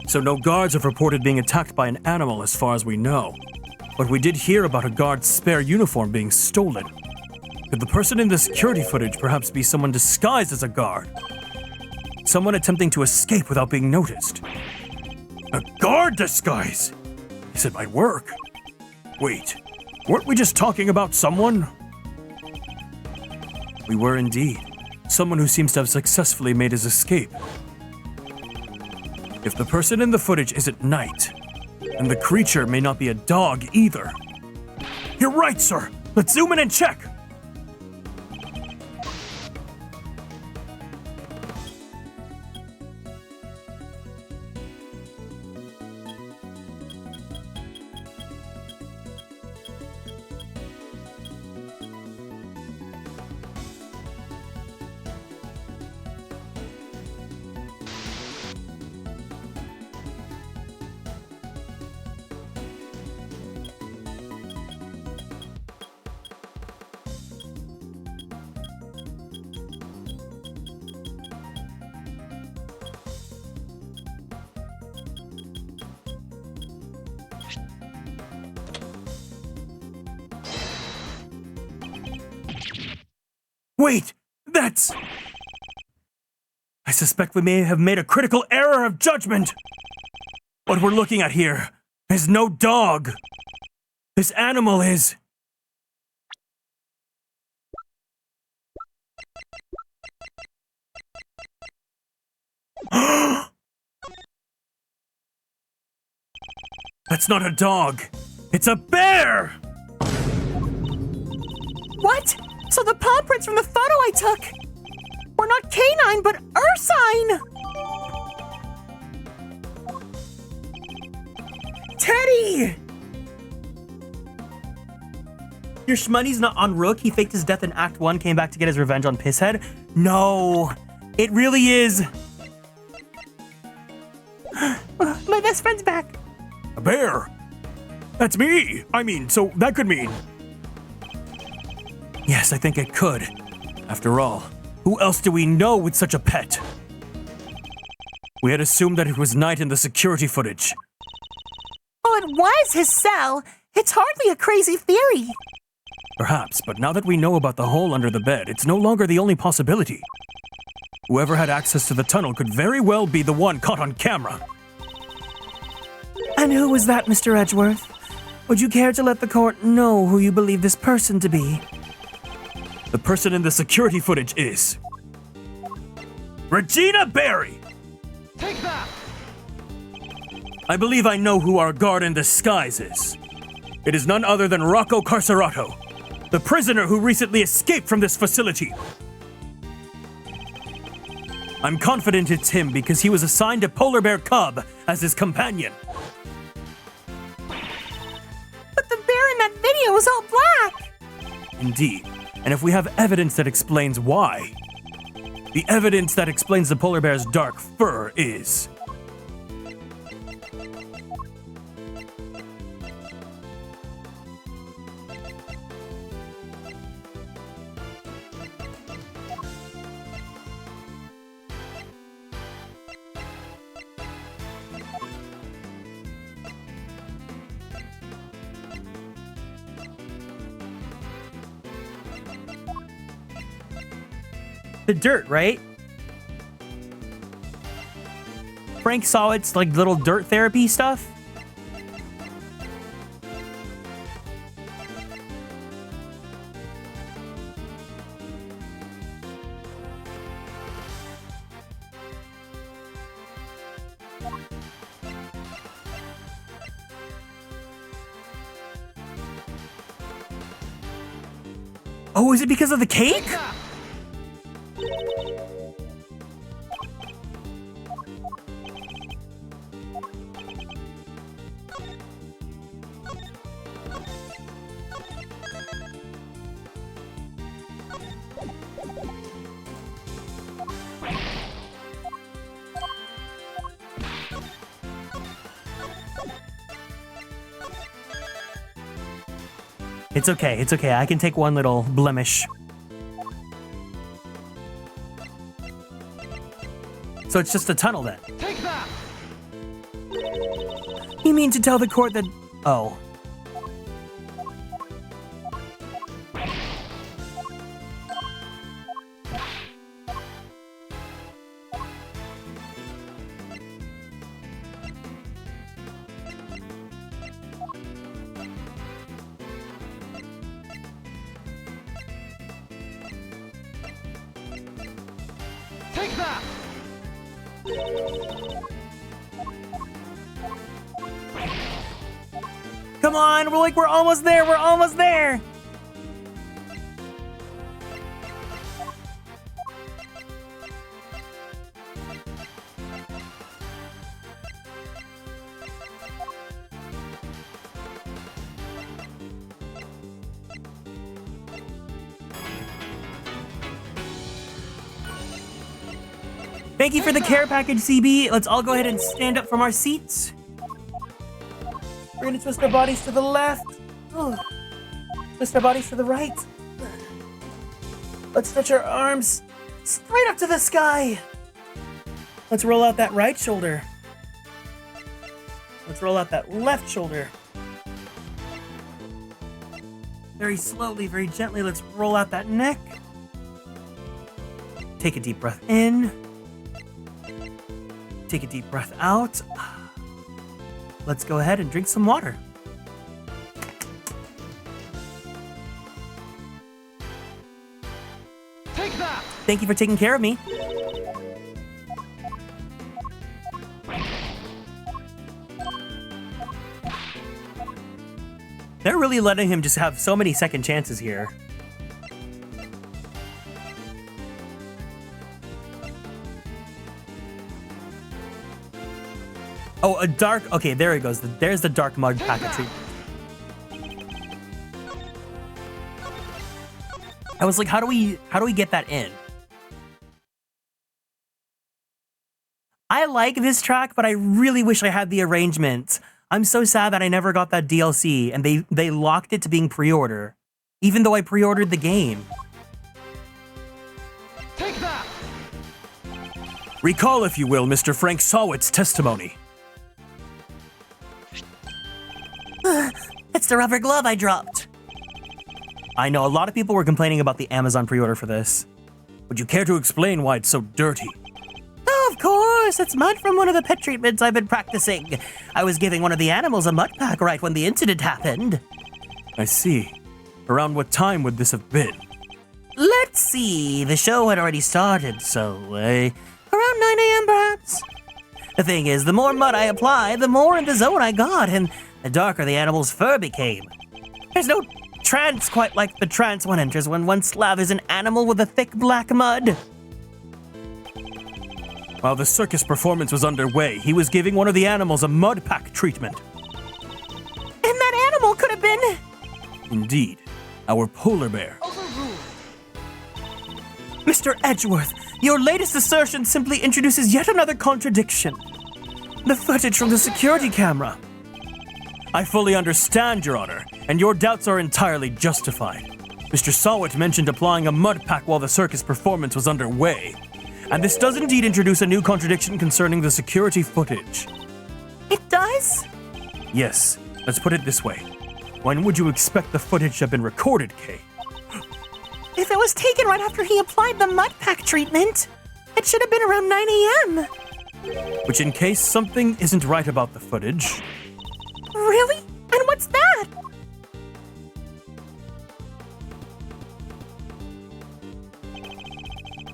So no guards have reported being attacked by an animal as far as we know. But we did hear about a guard's spare uniform being stolen. Could the person in the security footage perhaps be someone disguised as a guard? Someone attempting to escape without being noticed. A guard disguise? Yes, it might work. Wait, weren't we just talking about someone? We were indeed. Someone who seems to have successfully made his escape. If the person in the footage isn't Knight, then the creature may not be a dog either. You're right, sir. Let's zoom in and check. Wait, that's... I suspect we may have made a critical error of judgment. What we're looking at here is no dog. This animal is... That's not a dog. It's a bear! What? So the paw prints from the photo I took were not canine, but ursine! Teddy! Your schmoney's not on Rook. He faked his death in Act 1, came back to get his revenge on Pisshead. No, it really is. My best friend's back. A bear? That's me! I mean, so that could mean... Yes, I think it could. After all, who else do we know with such a pet? We had assumed that it was Knight in the security footage. Oh, it was his cell. It's hardly a crazy theory. Perhaps, but now that we know about the hole under the bed, it's no longer the only possibility. Whoever had access to the tunnel could very well be the one caught on camera. And who was that, Mr. Edgeworth? Would you care to let the court know who you believe this person to be? The person in the security footage is... Regina Berry! Take that! I believe I know who our guard in disguise is. It is none other than Rocco Carcerato, the prisoner who recently escaped from this facility. I'm confident it's him because he was assigned a polar bear cub as his companion. But the bear in that video was all black. Indeed. And if we have evidence that explains why, the evidence that explains the polar bear's dark fur is... The dirt, right? Frank saw its like little dirt therapy stuff. Oh, is it because of the cake? It's okay, it's okay. I can take one little blemish. So it's just a tunnel then? Take that! You mean to tell the court that... Oh. Take that! Come on, we're almost there, we're almost there! Thank you for the care package, CB. Let's all go ahead and stand up from our seats. We're gonna twist our bodies to the left. Oh. Twist our bodies to the right. Let's stretch our arms straight up to the sky. Let's roll out that right shoulder. Let's roll out that left shoulder. Very slowly, very gently, let's roll out that neck. Take a deep breath in. Take a deep breath out. Let's go ahead and drink some water. Take that! Thank you for taking care of me. They're really letting him just have so many second chances here. Oh, a dark... Okay, there it goes. There's the dark mud packet treatment. I was like, how do we get that in? I like this track, but I really wish I had the arrangement. I'm so sad that I never got that DLC, and they locked it to being pre-order, even though I pre-ordered the game. Take that! Recall, if you will, Mr. Frank Sawit's testimony. It's the rubber glove I dropped. I know a lot of people were complaining about the Amazon pre-order for this. Would you care to explain why it's so dirty? Oh, of course, it's mud from one of the pet treatments I've been practicing. I was giving one of the animals a mud pack right when the incident happened. I see. Around what time would this have been? Let's see, the show had already started, so, around 9 a.m. perhaps? The thing is, the more mud I applied, the more in the zone I got, and the darker the animal's fur became. There's no trance quite like the trance one enters when one slathers an animal with a thick black mud. While the circus performance was underway, he was giving one of the animals a mud pack treatment. And that animal could have been... Indeed, our polar bear. Mr. Edgeworth, your latest assertion simply introduces yet another contradiction. The footage from the security camera. I fully understand, Your Honor, and your doubts are entirely justified. Mr. Sawit mentioned applying a mud pack while the circus performance was underway. And this does indeed introduce a new contradiction concerning the security footage. It does? Yes, let's put it this way. When would you expect the footage to have been recorded, Kay? If it was taken right after he applied the mud pack treatment, it should have been around 9 a.m. Which in case something isn't right about the footage... Really? And what's that?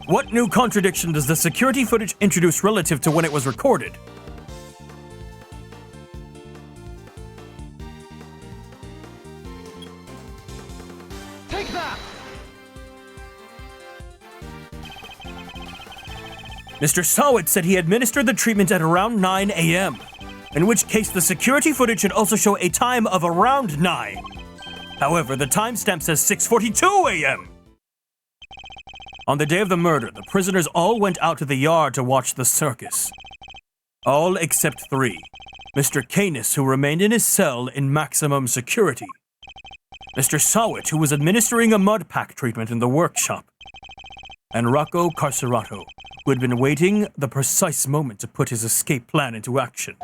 What new contradiction does the security footage introduce relative to when it was recorded? Take that! Mr. Sawit said he administered the treatment at around 9 a.m. in which case the security footage should also show a time of around 9. However, the timestamp says 6:42 a.m. On the day of the murder, the prisoners all went out to the yard to watch the circus. All except 3. Mr. Canis, who remained in his cell in maximum security. Mr. Sawit, who was administering a mud pack treatment in the workshop. And Rocco Carcerato, who had been waiting the precise moment to put his escape plan into action.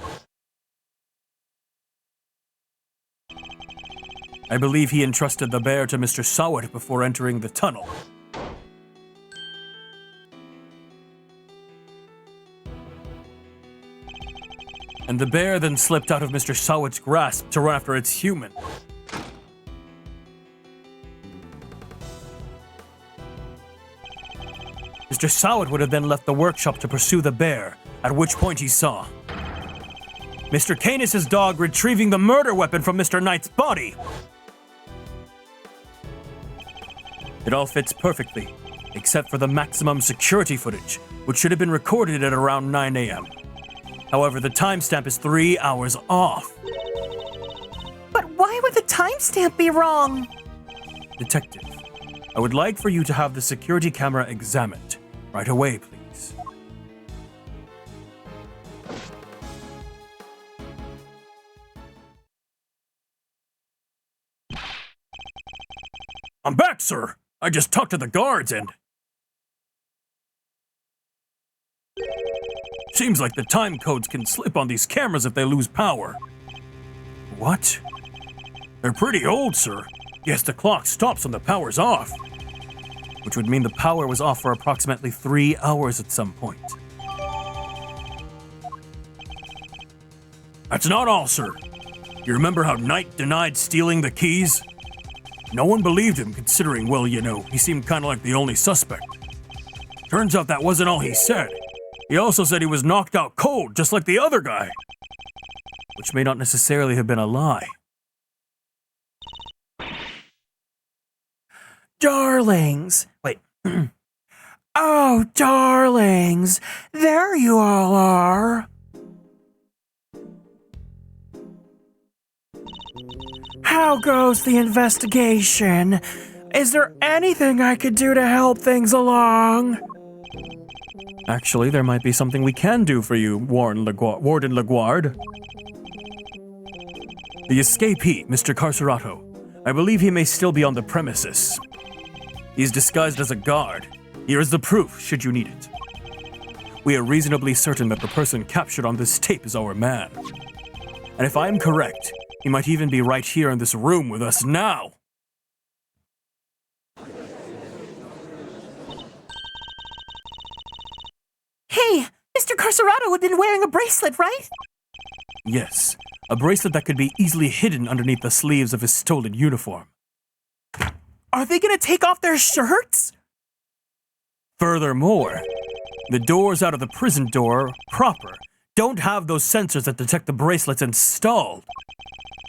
I believe he entrusted the bear to Mr. Sawit before entering the tunnel. And the bear then slipped out of Mr. Sawit's grasp to run after its human. Mr. Sawit would have then left the workshop to pursue the bear, at which point he saw Mr. Canis' dog retrieving the murder weapon from Mr. Knight's body. It all fits perfectly, except for the maximum security footage, which should have been recorded at around 9 a.m. However, the timestamp is 3 hours off. But why would the timestamp be wrong? Detective, I would like for you to have the security camera examined. Right away, please. I'm back, sir. I just talked to the guards and... Seems like the time codes can slip on these cameras if they lose power. What? They're pretty old, sir. Yes, the clock stops when the power's off. Which would mean the power was off for approximately 3 hours at some point. That's not all, sir. You remember how Knight denied stealing the keys? No one believed him, considering, well, you know, he seemed kind of like the only suspect. Turns out that wasn't all he said. He also said he was knocked out cold, just like the other guy. Which may not necessarily have been a lie. Darlings. Wait. Oh, darlings. There you all are. How goes the investigation? Is there anything I could do to help things along? Actually, there might be something we can do for you, Warden Laguard. The escapee, Mr. Carcerato. I believe he may still be on the premises. He's disguised as a guard. Here is the proof, should you need it. We are reasonably certain that the person captured on this tape is our man. And if I am correct, he might even be right here in this room with us now. Hey, Mr. Carcerato had been wearing a bracelet, right? Yes, a bracelet that could be easily hidden underneath the sleeves of his stolen uniform. Are they gonna take off their shirts? Furthermore, the doors out of the prison door proper don't have those sensors that detect the bracelets installed.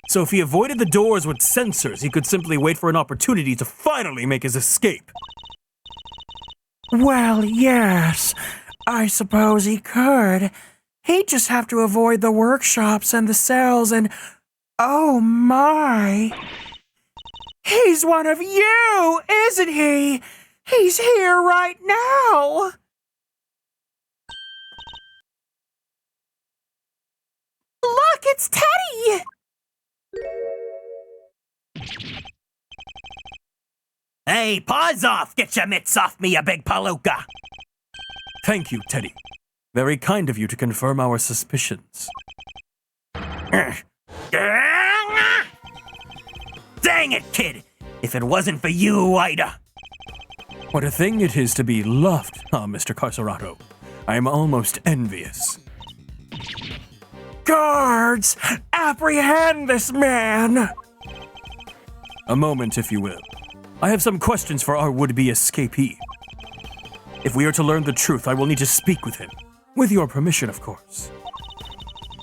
So if he avoided the doors with sensors, he could simply wait for an opportunity to finally make his escape. Well, yes, I suppose he could. He'd just have to avoid the workshops and the cells and... Oh my! He's one of you, isn't he? He's here right now! Look, it's Teddy! Hey, paws off! Get your mitts off me, you big palooka! Thank you, Teddy. Very kind of you to confirm our suspicions. Dang it, kid! If it wasn't for you, Ida. What a thing it is to be loved, huh, Mr. Carcerato? I am almost envious. Guards! Apprehend this man! A moment, if you will. I have some questions for our would-be escapee. If we are to learn the truth, I will need to speak with him. With your permission, of course.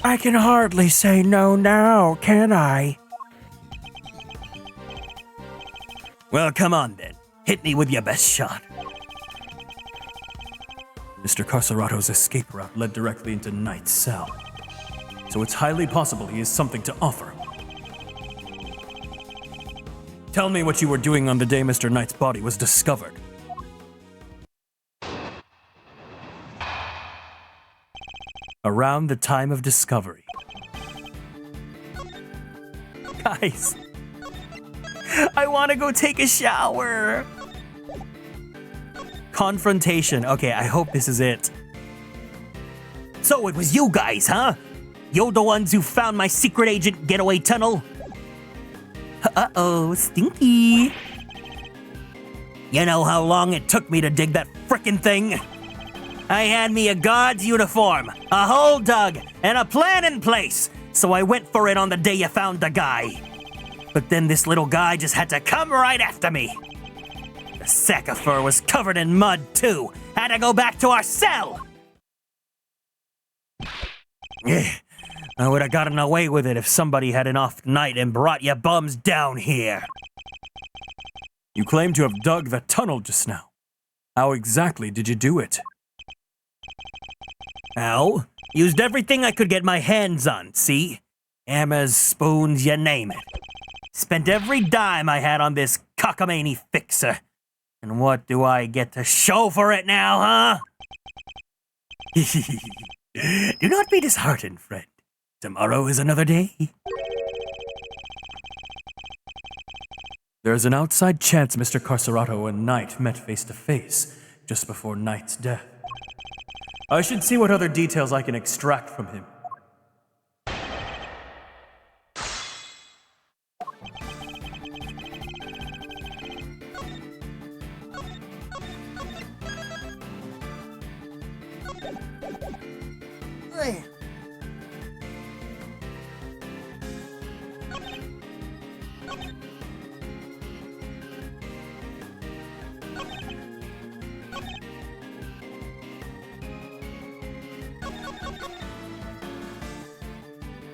I can hardly say no now, can I? Well, come on then. Hit me with your best shot. Mr. Carcerato's escape route led directly into Knight's cell. so it's highly possible he has something to offer. Tell me what you were doing on the day Mr. Knight's body was discovered. Around the time of discovery. Guys, I want to go take a shower. Confrontation. Okay, I hope this is it. So it was you guys, huh? You're the ones who found my secret agent getaway tunnel? Uh-oh, stinky. You know how long it took me to dig that frickin' thing? I had me a guard's uniform, a hole dug, and a plan in place, so I went for it on the day you found the guy. But then this little guy just had to come right after me. The sack of fur was covered in mud, too. Had to go back to our cell. I would have gotten away with it if somebody had an off night and brought you bums down here. You claim to have dug the tunnel just now. How exactly did you do it? How? Used everything I could get my hands on, see? Hammers, spoons, you name it. Spent every dime I had on this cockamamie fixer. And what do I get to show for it now, huh? Do not be disheartened, friend. Tomorrow is another day. There's an outside chance Mr. Carcerato and Knight met face to face just before Knight's death. I should see what other details I can extract from him.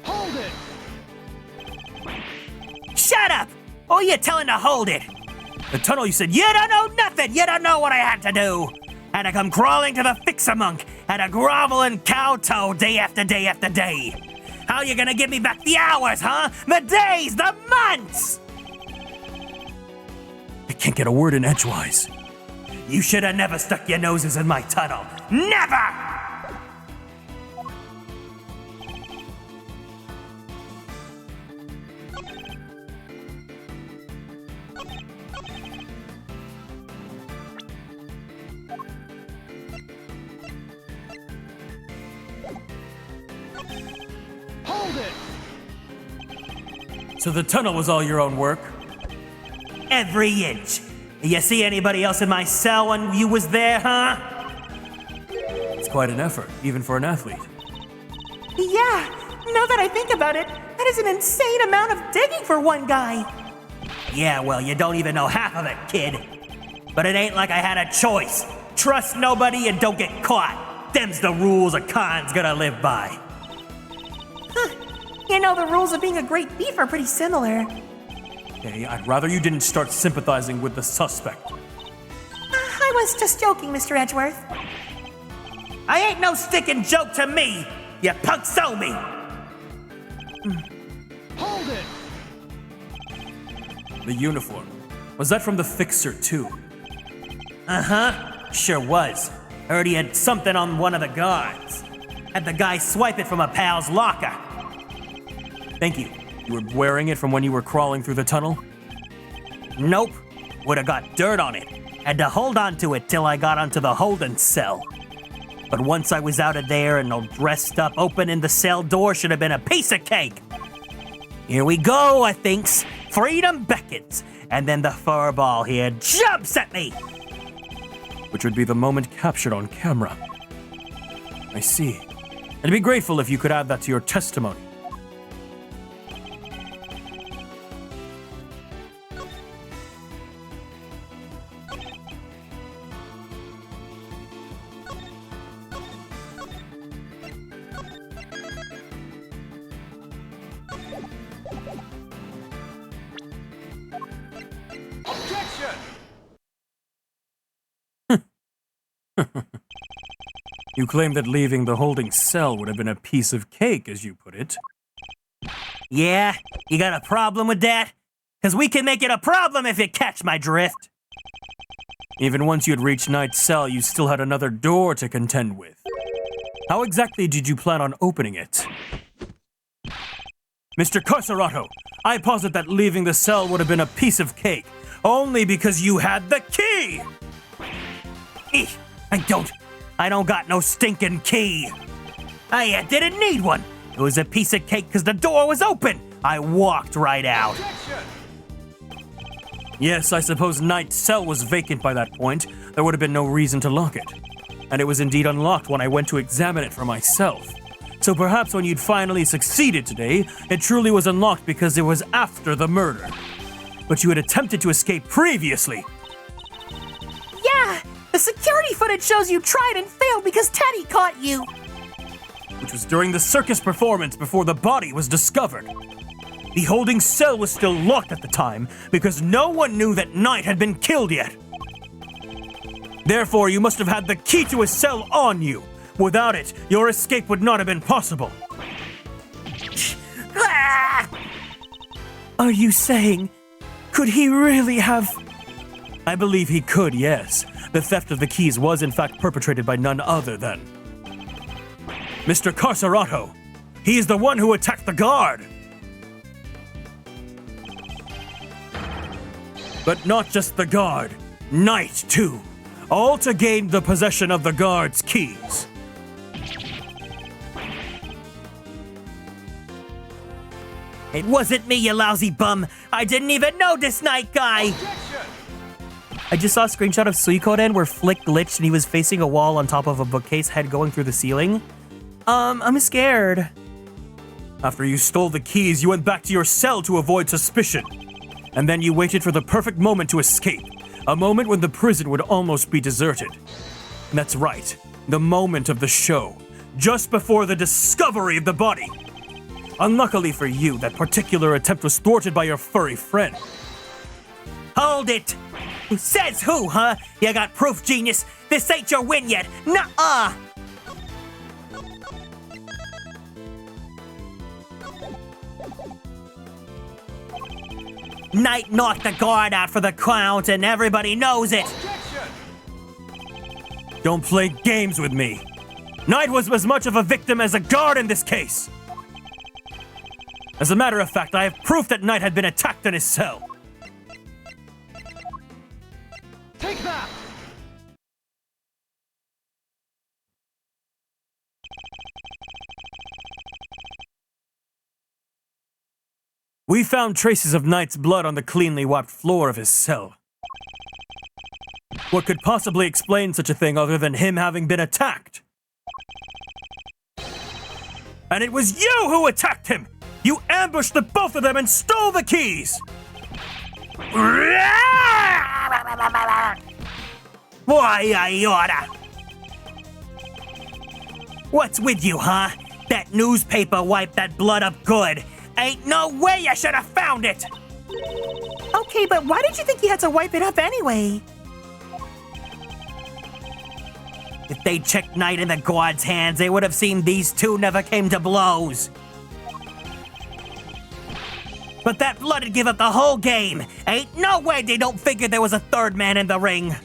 Hold it! Shut up! Who you telling to hold it? The tunnel, you said, you don't know nothing! You don't know what I had to do! Had to come crawling to the fixer monk, had to grovel and kowtow day after day after day. How you gonna give me back the hours, huh? The days, the months! I can't get a word in edgewise. You should have never stuck your noses in my tunnel. Never! Hold it! So the tunnel was all your own work? Every inch. You see anybody else in my cell when you was there, huh? It's quite an effort, even for an athlete. Yeah, now that I think about it, that is an insane amount of digging for one guy. Yeah, well, you don't even know half of it, kid. But it ain't like I had a choice. Trust nobody and don't get caught. Them's the rules a con's gonna live by. You know, the rules of being a great thief are pretty similar. Hey, I'd rather you didn't start sympathizing with the suspect. I was just joking, Mr. Edgeworth. I ain't no sticking joke to me, you punk so me. Hold it! The uniform. Was that from the fixer, too? Uh-huh, sure was. Heard he had something on one of the guards. Had the guy swipe it from a pal's locker. Thank you. You were wearing it from when you were crawling through the tunnel? Nope. Would've got dirt on it. Had to hold on to it till I got onto the holding cell. But once I was out of there and all dressed up, opening the cell door should have been a piece of cake. Here we go, I thinks. Freedom beckons. And then the furball here jumps at me. Which would be the moment captured on camera. I see. I'd be grateful if you could add that to your testimony. Objection! You claim that leaving the holding cell would have been a piece of cake, as you put it. Yeah, you got a problem with that? Because we can make it a problem if you catch my drift. Even once you had reached Knight's cell, you still had another door to contend with. How exactly did you plan on opening it? Mr. Konstellations, I posit that leaving the cell would have been a piece of cake, only because you had the key! Eesh, I don't got no stinking key. I didn't need one. It was a piece of cake because the door was open. I walked right out. Yes, I suppose Knight's cell was vacant by that point. There would have been no reason to lock it. And it was indeed unlocked when I went to examine it for myself. So perhaps when you'd finally succeeded today, it truly was unlocked because it was after the murder. But you had attempted to escape previously. Yeah, the security footage shows you tried and failed because Teddy caught you. Which was during the circus performance before the body was discovered. The holding cell was still locked at the time because no one knew that Knight had been killed yet. Therefore, you must have had the key to his cell on you. Without it, your escape would not have been possible. Are you saying, could he really have... I believe he could, yes. The theft of the keys was in fact perpetrated by none other than Mr. Konstellations. He is the one who attacked the guard. But not just the guard, Knight too. All to gain the possession of the guard's keys. It wasn't me, you lousy bum. I didn't even know this Knight guy. I just saw a screenshot of Suikoden where Flick glitched and he was facing a wall on top of a bookcase, head going through the ceiling. I'm scared. After you stole the keys, you went back to your cell to avoid suspicion. And then you waited for the perfect moment to escape. A moment when the prison would almost be deserted. And that's right, the moment of the show. Just before the discovery of the body. Unluckily for you, that particular attempt was thwarted by your furry friend. Hold it! Says who, huh? You got proof, genius? This ain't your win yet. Nuh-uh! Knight knocked the guard out for the count, and everybody knows it. Don't play games with me. Knight was as much of a victim as a guard in this case. As a matter of fact, I have proof that Knight had been attacked in his cell. Take that! We found traces of Knight's blood on the cleanly wiped floor of his cell. What could possibly explain such a thing other than him having been attacked? And it was you who attacked him! You ambushed the both of them and stole the keys! Why, I oughta. What's with you, huh? That newspaper wiped that blood up good. Ain't no way I should have found it! Okay, but why did you think you had to wipe it up anyway? If they checked Knight in the guard's hands, they would have seen these two never came to blows. But that blood'd give up the whole game. Ain't no way they don't figure there was a third man in the ring.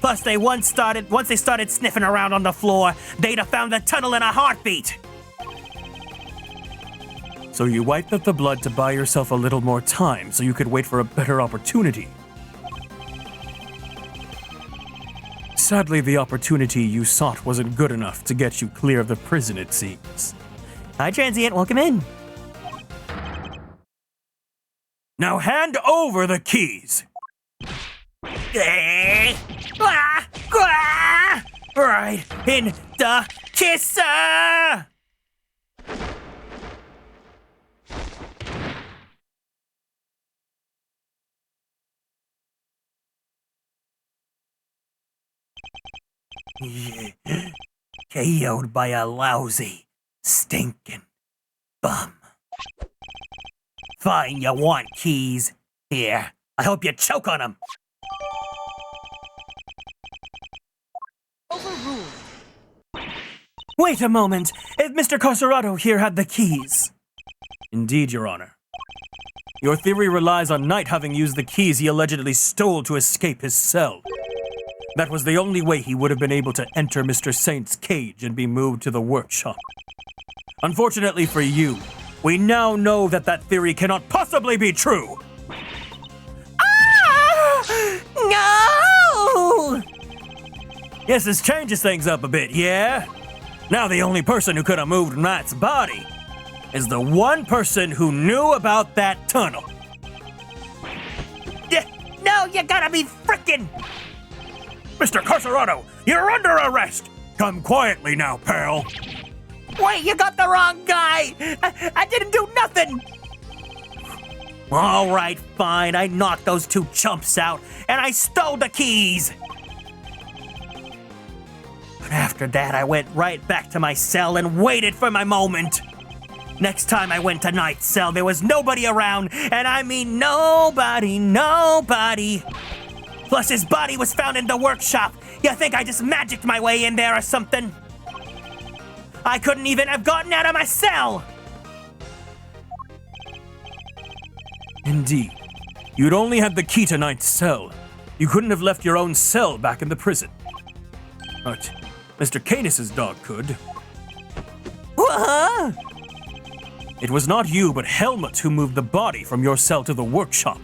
Plus, once they started sniffing around on the floor, they'd have found the tunnel in a heartbeat. So you wiped up the blood to buy yourself a little more time so you could wait for a better opportunity. Sadly, the opportunity you sought wasn't good enough to get you clear of the prison, it seems. Hi, Transient. Welcome in. Now hand over the keys! Right in the kisser! KO'd by a lousy, stinking bum. Fine, you want keys. Here, I hope you choke on them. Overruled. Wait a moment. If Mr. Carcerato here had the keys. Indeed, Your Honor. Your theory relies on Knight having used the keys he allegedly stole to escape his cell. That was the only way he would have been able to enter Mr. Saint's cage and be moved to the workshop. Unfortunately for you, we now know that that theory cannot possibly be true. No! Yes, this changes things up a bit, yeah? Now the only person who could have moved Knight's body is the one person who knew about that tunnel. No, you gotta be frickin'! Mr. Carcerato, you're under arrest! Come quietly now, pal. Wait, you got the wrong guy! I didn't do nothing! All right, fine. I knocked those two chumps out, and I stole the keys. But after that, I went right back to my cell and waited for my moment. Next time I went to Knight's cell, there was nobody around, and I mean nobody. Plus, his body was found in the workshop. You think I just magicked my way in there or something? I couldn't even have gotten out of my cell. Indeed. You'd only had the key to Knight's cell. You couldn't have left your own cell back in the prison. But Mr. Canis's dog could. What? It was not you, but Helmut who moved the body from your cell to the workshop.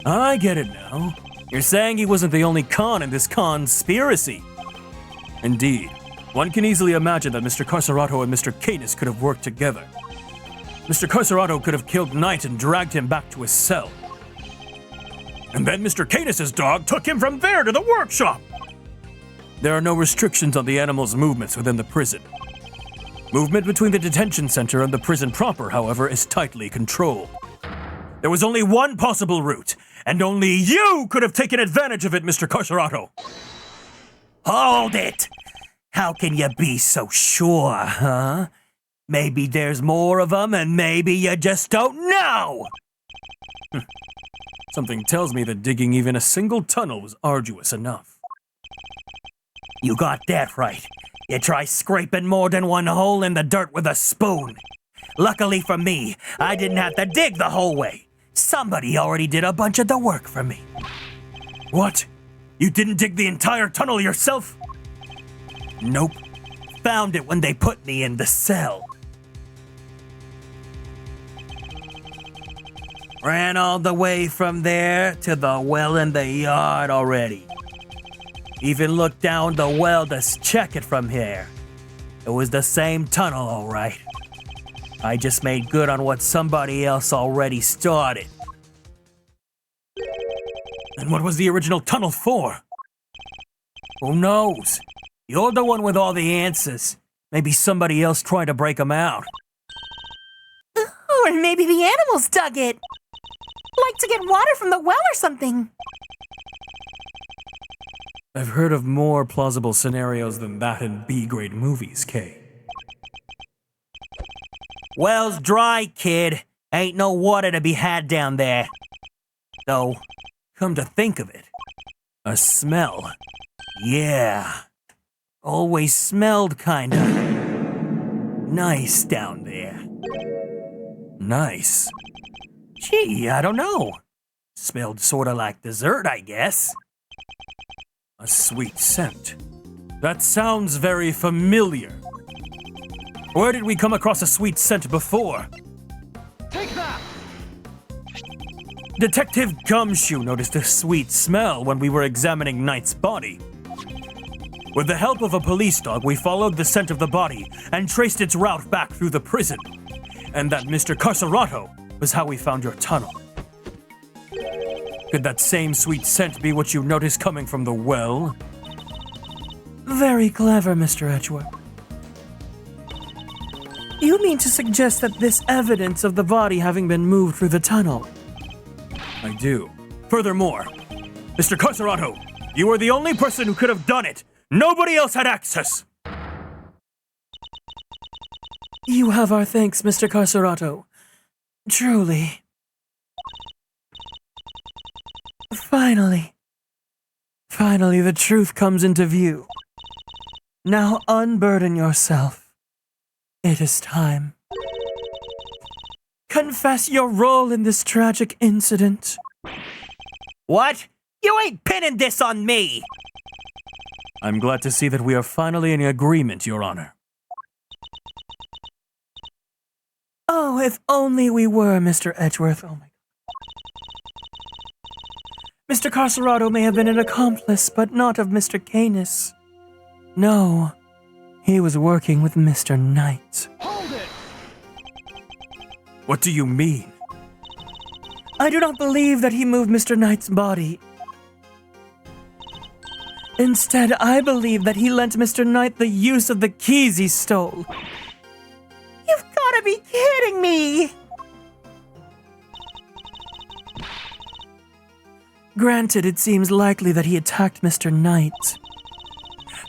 I get it now. You're saying he wasn't the only con in this conspiracy. Indeed. One can easily imagine that Mr. Carcerato and Mr. Canis could have worked together. Mr. Carcerato could have killed Knight and dragged him back to his cell. And then Mr. Canis's dog took him from there to the workshop. There are no restrictions on the animal's movements within the prison. Movement between the detention center and the prison proper, however, is tightly controlled. There was only one possible route, and only you could have taken advantage of it, Mr. Carcerato. Hold it! How can you be so sure, huh? Maybe there's more of them, and maybe you just don't know! Something tells me that digging even a single tunnel was arduous enough. You got that right. You try scraping more than one hole in the dirt with a spoon. Luckily for me, I didn't have to dig the whole way. Somebody already did a bunch of the work for me. What? You didn't dig the entire tunnel yourself? Nope. Found it when they put me in the cell. Ran all the way from there to the well in the yard already. Even looked down the well to check it from here. It was the same tunnel, all right. I just made good on what somebody else already started. And what was the original tunnel for? Who knows? You're the one with all the answers. Maybe somebody else tried to break them out. Or maybe the animals dug it. Like to get water from the well or something. I've heard of more plausible scenarios than that in B-grade movies, Kay. Well's dry, kid. Ain't no water to be had down there. Though, come to think of it, a smell. Yeah. Always smelled kinda nice down there. Nice. Gee, I don't know. Smelled sorta like dessert, I guess. A sweet scent. That sounds very familiar. Where did we come across a sweet scent before? Take that! Detective Gumshoe noticed a sweet smell when we were examining Knight's body. With the help of a police dog, we followed the scent of the body and traced its route back through the prison. And that Mr. Carcerato was how we found your tunnel. Could that same sweet scent be what you noticed coming from the well? Very clever, Mr. Edgeworth. You mean to suggest that this evidence of the body having been moved through the tunnel? I do. Furthermore, Mr. Carcerato, you are the only person who could have done it. Nobody else had access. You have our thanks, Mr. Carcerato. Truly. Finally, the truth comes into view. Now unburden yourself. It is time. Confess your role in this tragic incident. What? You ain't pinning this on me! I'm glad to see that we are finally in agreement, Your Honor. Oh, if only we were, Mr. Edgeworth. Oh my. Mr. Carcerado may have been an accomplice, but not of Mr. Canis. No, he was working with Mr. Knight. Hold it! What do you mean? I do not believe that he moved Mr. Knight's body. Instead, I believe that he lent Mr. Knight the use of the keys he stole. You've gotta be kidding me! Granted, it seems likely that he attacked Mr. Knight.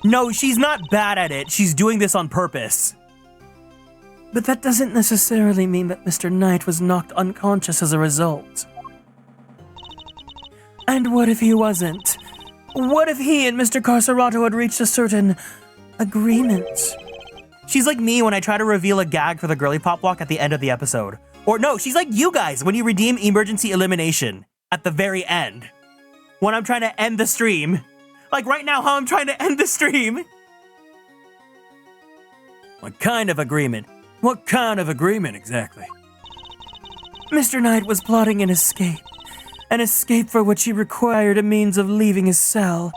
No, she's not bad at it. She's doing this on purpose. But that doesn't necessarily mean that Mr. Knight was knocked unconscious as a result. And what if he wasn't? What if he and Mr. Carcerado had reached a certain agreement? She's like me when I try to reveal a gag for the girly pop walk at the end of the episode. Or no, she's like you guys when you redeem emergency elimination at the very end. When I'm trying to end the stream. Like right now, how I'm trying to end the stream. What kind of agreement? What kind of agreement exactly? Mr. Knight was plotting an escape for which he required a means of leaving his cell.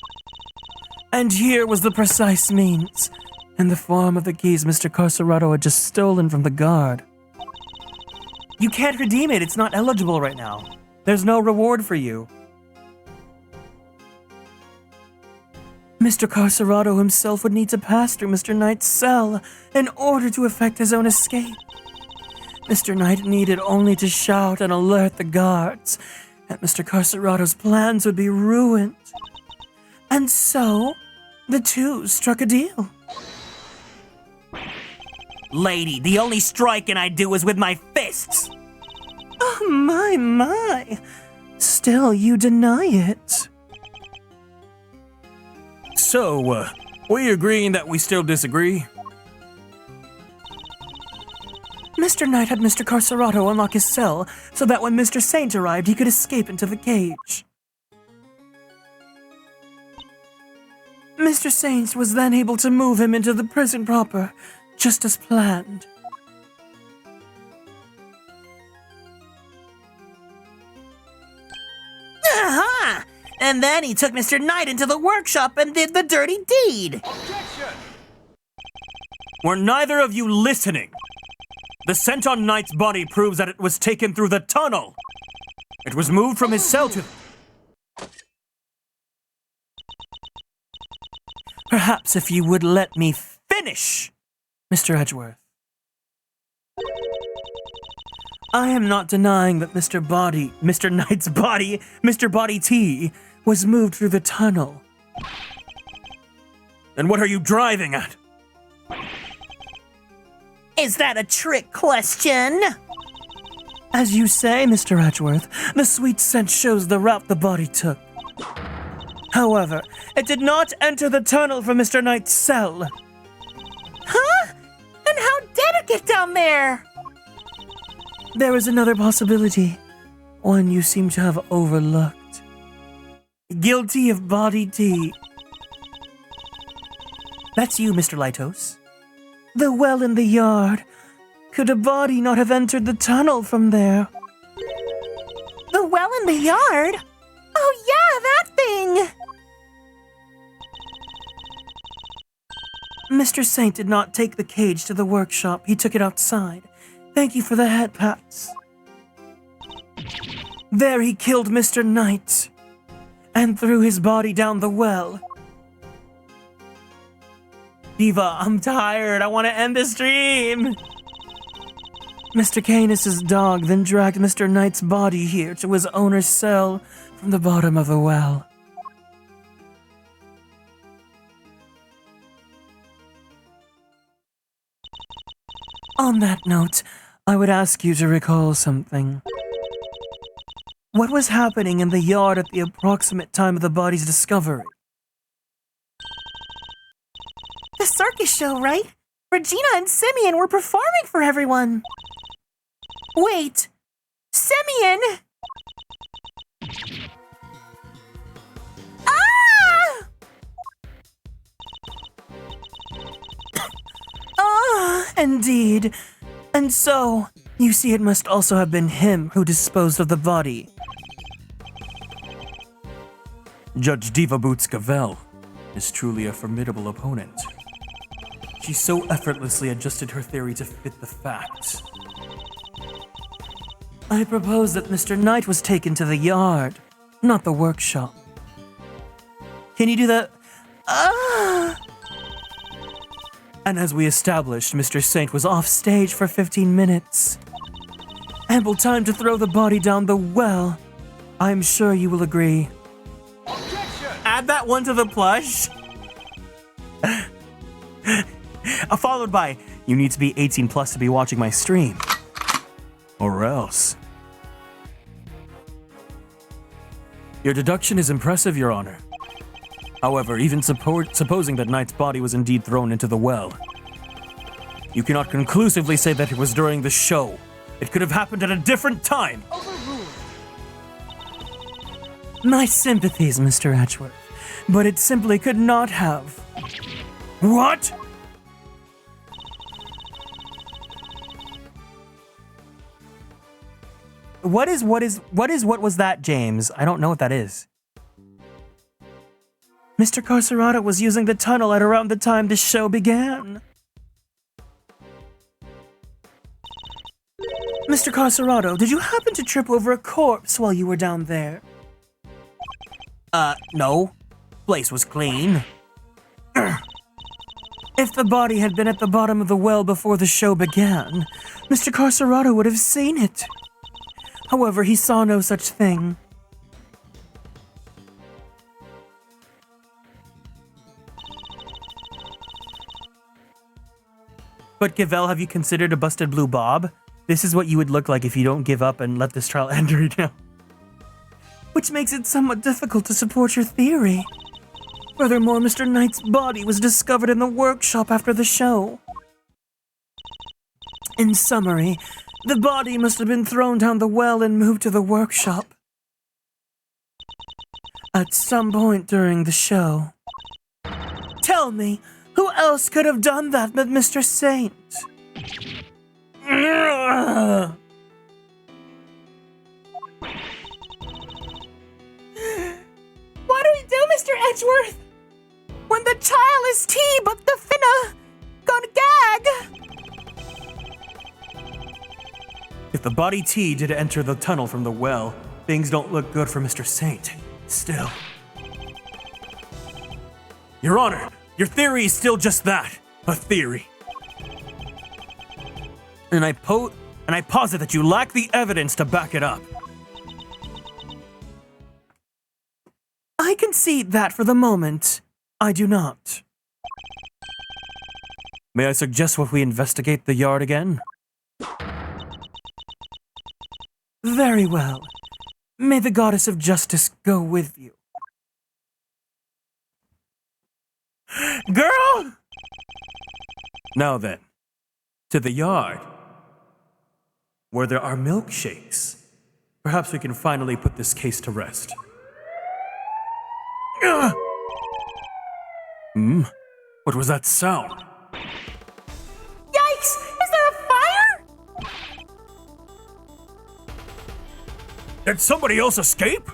And here was the precise means, in the form of the keys Mr. Carcerado had just stolen from the guard. You can't redeem it, it's not eligible right now. There's no reward for you. Mr. Carcerado himself would need to pass through Mr. Knight's cell in order to effect his own escape. Mr. Knight needed only to shout and alert the guards, and Mr. Carcerado's plans would be ruined. And so, the two struck a deal. Lady, the only striking I do is with my fists. Oh my. Still, you deny it. So, we agreeing that we still disagree? Mr. Knight had Mr. Carcerado unlock his cell so that when Mr. Saint arrived, he could escape into the cage. Mr. Saint was then able to move him into the prison proper, just as planned. Aha! And then he took Mr. Knight into the workshop and did the dirty deed. Objection! Were neither of you listening? The scent on Knight's body proves that it was taken through the tunnel. It was moved from his cell to... Perhaps if you would let me finish, Mr. Edgeworth. I am not denying that Mr. Knight's body, Mr. Body T, was moved through the tunnel. And what are you driving at? Is that a trick question? As you say, Mr. Edgeworth, the sweet scent shows the route the body took. However, it did not enter the tunnel from Mr. Knight's cell. Huh? And how did it get down there? There is another possibility, one you seem to have overlooked. Guilty of Body T. That's you, Mr. Lightos. The well in the yard. Could a body not have entered the tunnel from there? The well in the yard? Oh yeah, that thing! Mr. Saint did not take the cage to the workshop. He took it outside. Thank you for the head pats. There he killed Mr. Knight and threw his body down the well. Diva, I'm tired. I want to end the stream. Mr. Canis's dog then dragged Mr. Knight's body here to his owner's cell from the bottom of the well. On that note, I would ask you to recall something. What was happening in the yard at the approximate time of the body's discovery? circus show, right? Regina and Simeon were performing for everyone. Wait, Simeon! Ah! Ah, indeed. And so, you see, it must also have been him who disposed of the body. Judge Diva Boots Gavèlle is truly a formidable opponent. She so effortlessly adjusted her theory to fit the facts. I propose that Mr. Knight was taken to the yard, not the workshop. Can you do the... And as we established, Mr. Saint was off stage for 15 minutes. Ample time to throw the body down the well. I'm sure you will agree. Add that one to the plush. Followed by, you need to be 18 plus to be watching my stream. Or else. Your deduction is impressive, Your Honor. However, even supposing that Knight's body was indeed thrown into the well, you cannot conclusively say that it was during the show. It could have happened at a different time. My sympathies, Mr. Edgeworth, but it simply could not have. What? What was that, James? I don't know what that is. Mr. Carcerado was using the tunnel at around the time the show began. Mr. Carcerado, did you happen to trip over a corpse while you were down there? No. Place was clean. If the body had been at the bottom of the well before the show began, Mr. Carcerado would have seen it. However, he saw no such thing. But Gavèlle, have you considered a busted blue bob? This is what you would look like if you don't give up and let this trial end right now. Which makes it somewhat difficult to support your theory. Furthermore, Mr. Knight's body was discovered in the workshop after the show. In summary, the body must have been thrown down the well and moved to the workshop. At some point during the show. Tell me, who else could have done that but Mr. Saint? What do we do, Mr. Edgeworth? When the child is tea, but the finna gonna gag. If the body T did enter the tunnel from the well, things don't look good for Mr. Saint. Still. Your Honor, your theory is still just that, a theory. And I posit that you lack the evidence to back it up. I concede that for the moment, I do not. May I suggest what we investigate the yard again? Very well. May the goddess of justice go with you. Girl! Now then, to the yard, where there are milkshakes. Perhaps we can finally put this case to rest. What was that sound? Yikes! Is there a fire? Did somebody else escape?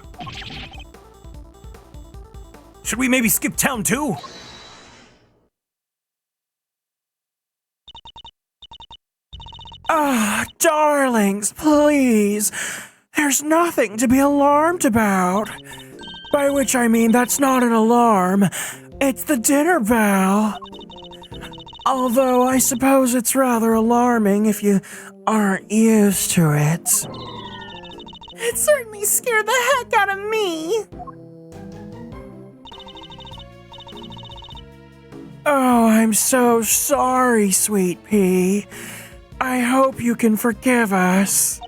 Should we maybe skip town too? Ah, darlings, please. There's nothing to be alarmed about. By which I mean that's not an alarm. It's the dinner bell. Although I suppose it's rather alarming if you aren't used to it. It certainly scared the heck out of me. Oh, I'm so sorry, sweet pea. I hope you can forgive us.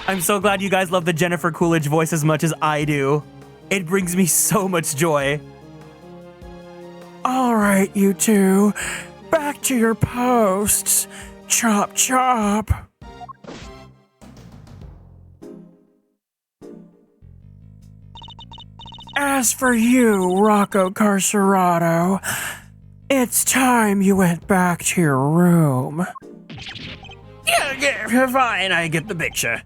I'm so glad you guys love the Jennifer Coolidge voice as much as I do. It brings me so much joy. All right, you two. back to your posts. Chop chop. As for you, Rocco Carcerado, it's time you went back to your room. Yeah, fine, I get the picture.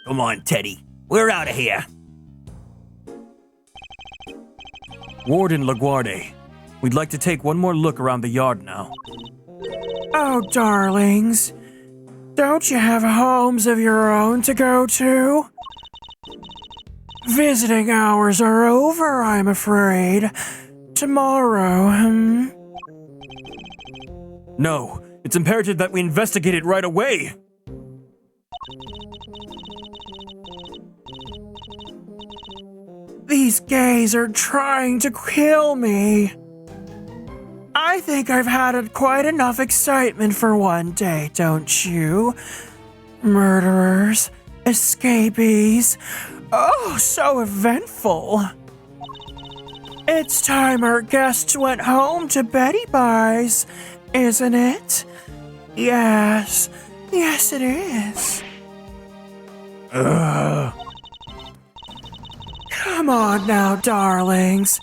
Come on, Teddy. We're out of here. Warden LaGuardia, we'd like to take one more look around the yard now. Oh, darlings. Don't you have homes of your own to go to? Visiting hours are over, I'm afraid. Tomorrow, No, it's imperative that we investigate it right away. These gays are trying to kill me. I think I've had quite enough excitement for one day, don't you? Murderers, escapees. Oh, so eventful. It's time our guests went home to Betty Buys, isn't it? Yes, it is. Come on now, darlings.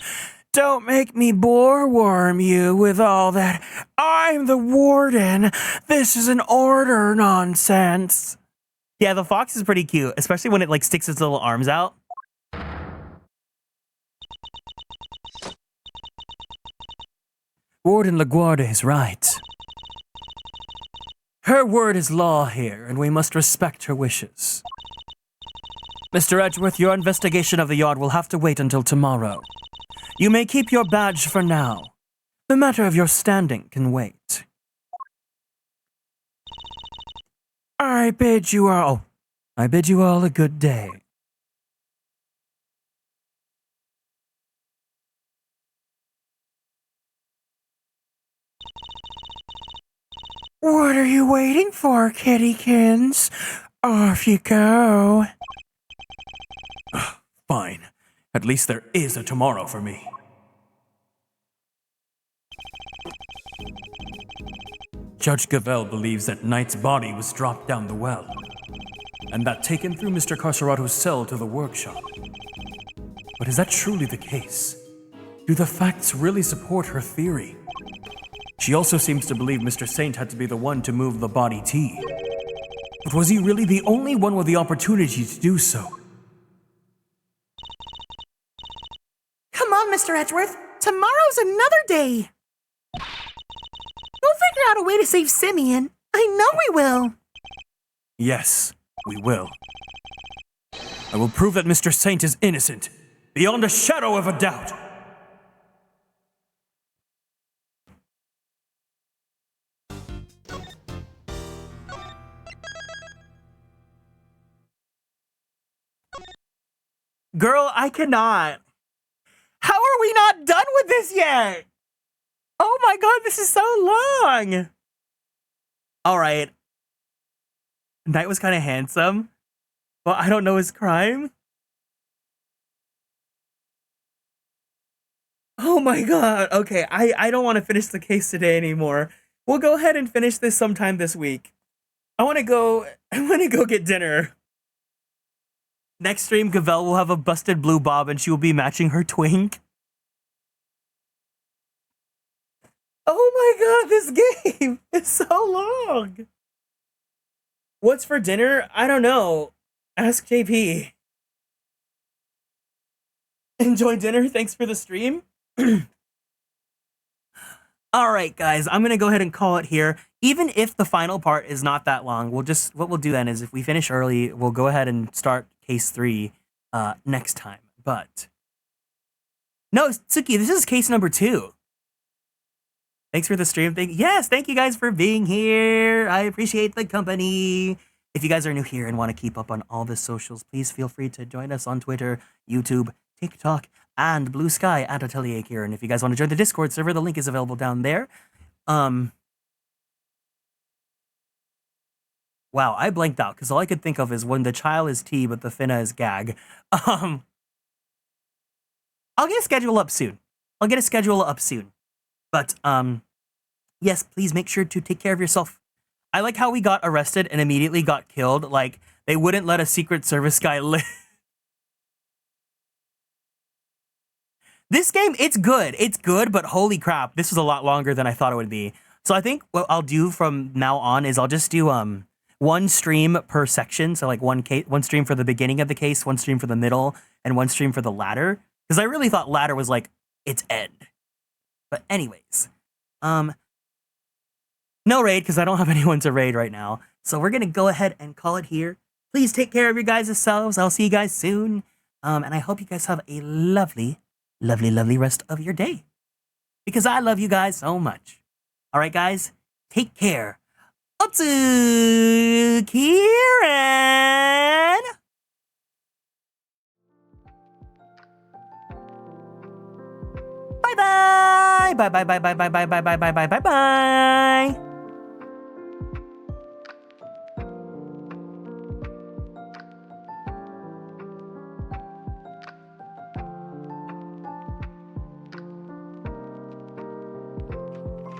Don't make me bore-worm you with all that I'm the warden, this is an order nonsense. Yeah, the fox is pretty cute, especially when it like sticks its little arms out. Warden LaGuardia is right. Her word is law here, and we must respect her wishes. Mr. Edgeworth, your investigation of the yard will have to wait until tomorrow. You may keep your badge for now. The matter of your standing can wait. I bid you all a good day. What are you waiting for, kittykins? Off you go. Fine. At least there is a tomorrow for me. Judge Gavèlle believes that Knight's body was dropped down the well, and that taken through Mr. Carcerado's cell to the workshop. But is that truly the case? Do the facts really support her theory? She also seems to believe Mr. Saint had to be the one to move the body T. But was he really the only one with the opportunity to do so? Come on, Mr. Edgeworth. Tomorrow's another day. We'll figure out a way to save Simeon. I know we will. Yes, we will. I will prove that Mr. Saint is innocent, beyond a shadow of a doubt. Girl, I cannot. How are we not done with this yet? Oh my god, this is so long. All right. Knight was kind of handsome, but I don't know his crime. Oh my god. Okay, I don't want to finish the case today anymore. We'll go ahead and finish this sometime this week. I want to go get dinner. Next stream, Gavèlle will have a busted blue bob and she will be matching her twink. Oh my god, this game is so long. What's for dinner? I don't know. Ask JP. Enjoy dinner. Thanks for the stream. All right, guys, I'm going to go ahead and call it here. Even if the final part is not that long, what we'll do then is if we finish early, we'll go ahead and start case 3 next time. But no, Tsuki, this is case number 2. Thanks for the stream. Thank you guys for being here. I appreciate the company. If you guys are new here and want to keep up on all the socials, please feel free to join us on Twitter, YouTube, TikTok, and Blue Sky at Atelier Kieran. If you guys want to join the Discord server, the link is available down there. Wow, I blanked out because all I could think of is when the child is T, but the finna is gag. I'll get a schedule up soon. But yes, please make sure to take care of yourself. I like how we got arrested and immediately got killed. Like, they wouldn't let a Secret Service guy live. This game, it's good. It's good, but holy crap, this was a lot longer than I thought it would be. So I think what I'll do from now on is I'll just do one stream per section. So like one stream for the beginning of the case, one stream for the middle, and one stream for the ladder. Because I really thought ladder was like its end. But anyways, no raid because I don't have anyone to raid right now. So we're gonna go ahead and call it here. Please take care of your guys' selves. I'll see you guys soon. And I hope you guys have a lovely, lovely, lovely rest of your day. Because I love you guys so much. All right, guys, take care. Otsu Kieran. Bye bye. Bye bye bye bye bye bye bye bye bye bye bye bye.